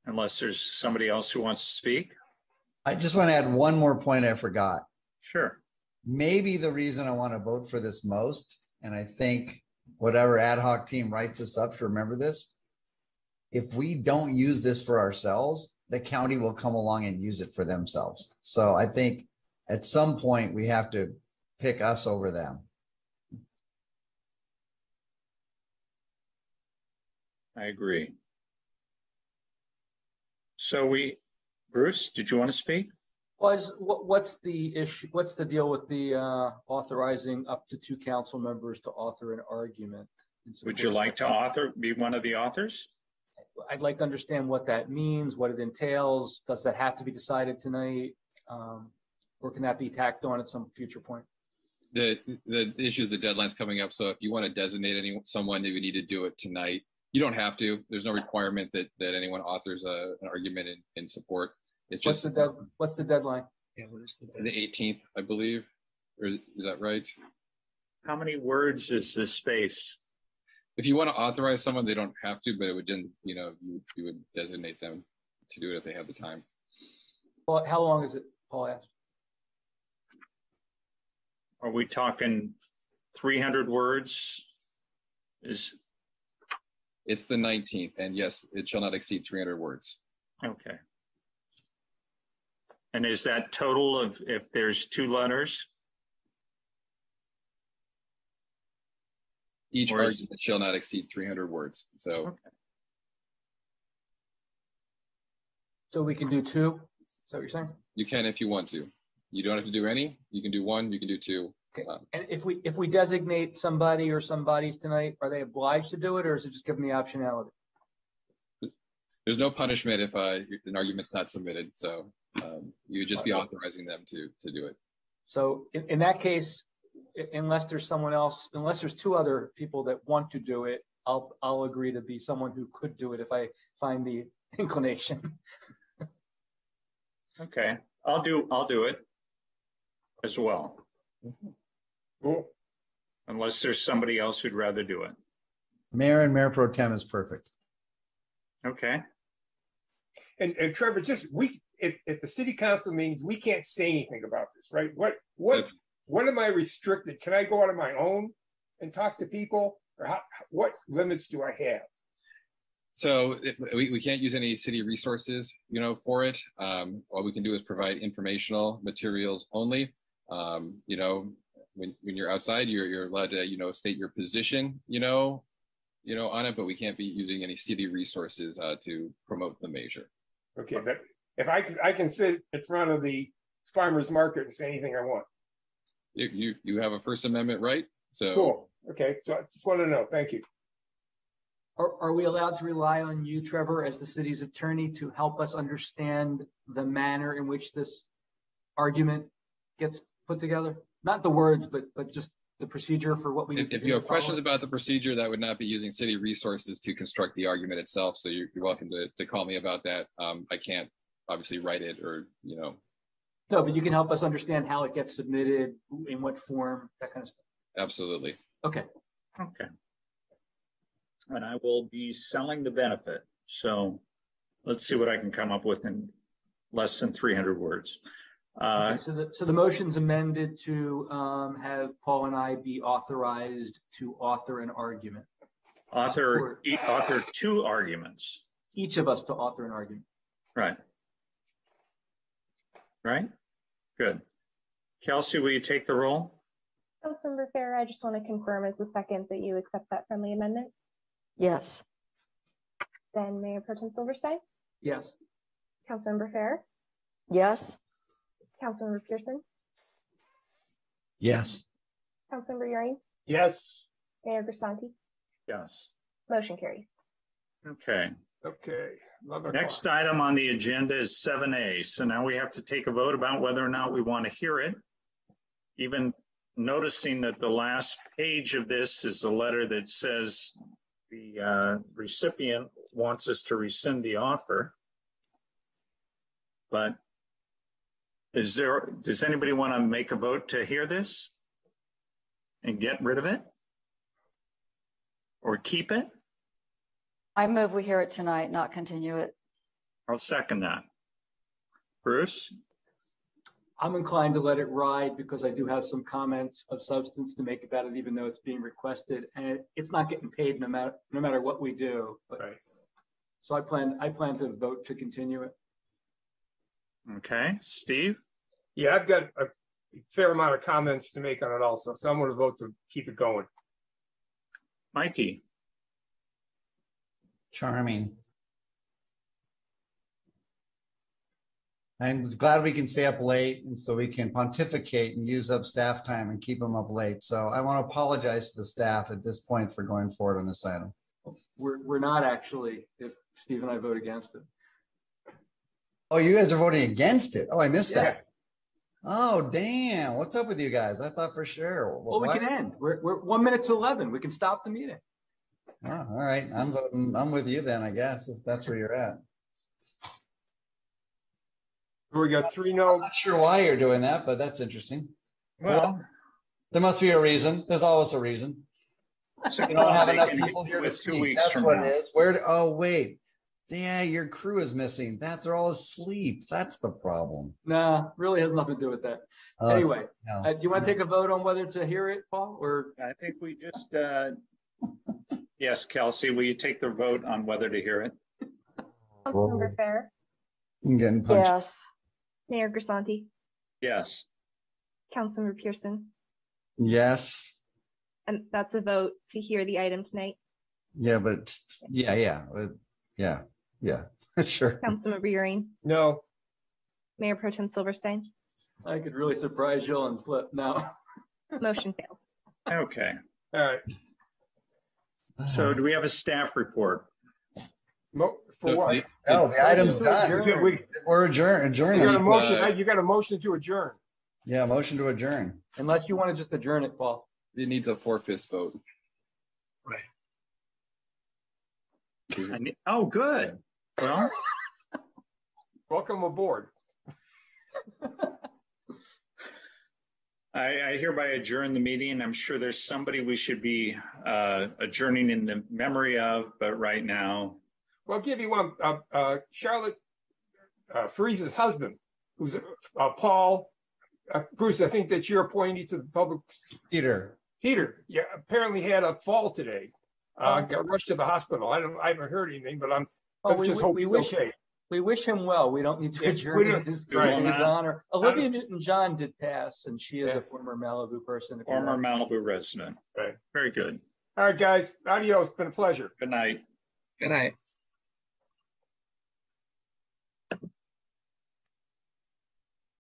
unless there's somebody else who wants to speak. I just want to add one more point I forgot. Sure. Maybe the reason I want to vote for this most, and I think whatever ad hoc team writes us up to remember this, if we don't use this for ourselves, the county will come along and use it for themselves. So I think at some point, we have to pick us over them. I agree. So Bruce, did you want to speak? Well, what's the issue? What's the deal with the authorizing up to 2 council members to author an argument? Would you like to be one of the authors? I'd like to understand what that means, what it entails. Does that have to be decided tonight? Or can that be tacked on at some future point? The issue is the deadline's coming up. So if you want to designate someone, you would need to do it tonight. You don't have to. There's no requirement that anyone authors an argument in support. It's just what's the deadline? Yeah, what is the 18th, I believe. Or is that right? How many words is this space? If you want to authorize someone, they don't have to, but it would you would designate them to do it if they have the time. Well, how long is it? Paul asked. Are we talking 300 words? It's the 19th, and yes, it shall not exceed 300 words. Okay. And is that total of if there's 2 letters? Each argument shall not exceed 300 words. So. Okay. So we can do 2? Is that what you're saying? You can if you want to. You don't have to do any. You can do 1. You can do 2. Okay. And if we designate somebody or somebodies tonight, are they obliged to do it, or is it just give them the optionality? There's no punishment if an argument's not submitted. So you would just be authorizing them to do it. So in that case, unless there's someone else, unless there's 2 other people that want to do it, I'll agree to be someone who could do it if I find the inclination. Okay, I'll do it as well. Cool. Unless there's somebody else who'd rather do it. Mayor and Mayor Pro Tem is perfect. Okay. And Trevor, just at the city council meetings, we can't say anything about this, right? What am I restricted? Can I go out on my own and talk to people, or what limits do I have? So we can't use any city resources, for it. All we can do is provide informational materials only. When you're outside, you're allowed to, state your position, on it, but we can't be using any city resources to promote the measure. Okay, but if I can sit in front of the farmer's market and say anything I want. You have a First Amendment right. So cool. Okay, so I just want to know. Thank you. Are we allowed to rely on you, Trevor, as the city's attorney to help us understand the manner in which this argument gets put together? Not the words, but just the procedure for what we need to do. If you have questions about the procedure, that would not be using city resources to construct the argument itself. So you're welcome to call me about that. I can't obviously write it or, No, but you can help us understand how it gets submitted, in what form, that kind of stuff. Absolutely. Okay. Okay. And I will be selling the benefit. So let's see what I can come up with in less than 300 words. Okay, so the motion's amended to have Paul and I be authorized to author an argument. Author two arguments. Each of us to author an argument. Right. Right? Good. Kelsey, will you take the roll? Councilmember Fair, I just want to confirm as the second that you accept that friendly amendment. Yes. Then Mayor Pro Tem Silverstein? Yes. Councilmember Fair? Yes. Councilmember Pearson? Yes. Councilmember Euring? Yes. Mayor Grisanti? Yes. Motion carries. Okay. Okay. Next item on the agenda is 7A. So now we have to take a vote about whether or not we want to hear it. Even noticing that the last page of this is a letter that says the recipient wants us to rescind the offer. But does anybody want to make a vote to hear this and get rid of it or keep it? I move we hear it tonight, not continue it. I'll second that. Bruce? I'm inclined to let it ride because I do have some comments of substance to make about it, even though it's being requested, and it's not getting paid no matter what we do. But, right. So I plan to vote to continue it. Okay, Steve? Yeah, I've got a fair amount of comments to make on it also, so I'm going to vote to keep it going. Mikey? Charming. I'm glad we can stay up late and so we can pontificate and use up staff time and keep them up late. So I want to apologize to the staff at this point for going forward on this item. We're not actually, if Steve and I vote against it. Oh, you guys are voting against it. Oh, I missed that. Oh, damn. What's up with you guys? I thought for sure. Well, we can end. We're 1 minute to 11. We can stop the meeting. Oh, all right. I'm voting. I'm with you then, I guess, if that's where you're at. We got 3-0. I'm not sure why you're doing that, but that's interesting. Well, there must be a reason. There's always a reason. You don't have enough people here to speak. That's what it is. Oh, wait. Yeah, your crew is missing. They're all asleep. That's the problem. Nah, really has nothing to do with that. Oh, anyway, do you want to take a vote on whether to hear it, Paul? Or I think we just, yes, Kelsey, will you take the vote on whether to hear it? Councilmember Fair? I'm getting punched. Yes. Mayor Grisanti? Yes. Councilmember Pearson? Yes. And that's a vote to hear the item tonight. Yeah, but yeah, sure. Councilmember Euring? No. Mayor Pro Tem Silverstein? I could really surprise you and flip now. Motion fails. Okay. All right. So do we have a staff report? For what? Oh, the item's done. We're adjourned. You got a motion. You got a motion to adjourn. Yeah, motion to adjourn. Unless you want to just adjourn it, Paul. It needs a 4/5 vote. Right. Oh, good. Well, welcome aboard. I hereby adjourn the meeting. I'm sure there's somebody we should be adjourning in the memory of, but right now. Well, I'll give you one. Charlotte Freese's husband, who's Paul. Bruce, I think that's your appointee to the public. Peter, yeah, apparently had a fall today. Got rushed to the hospital. I haven't heard anything, but let's just hope he's okay. We wish him well. We don't need to adjourn in his honor. Olivia Newton-John did pass, and she is a former Malibu person. Former Malibu resident. Right. Very good. All right, guys. Adios. It's been a pleasure. Good night. Good night.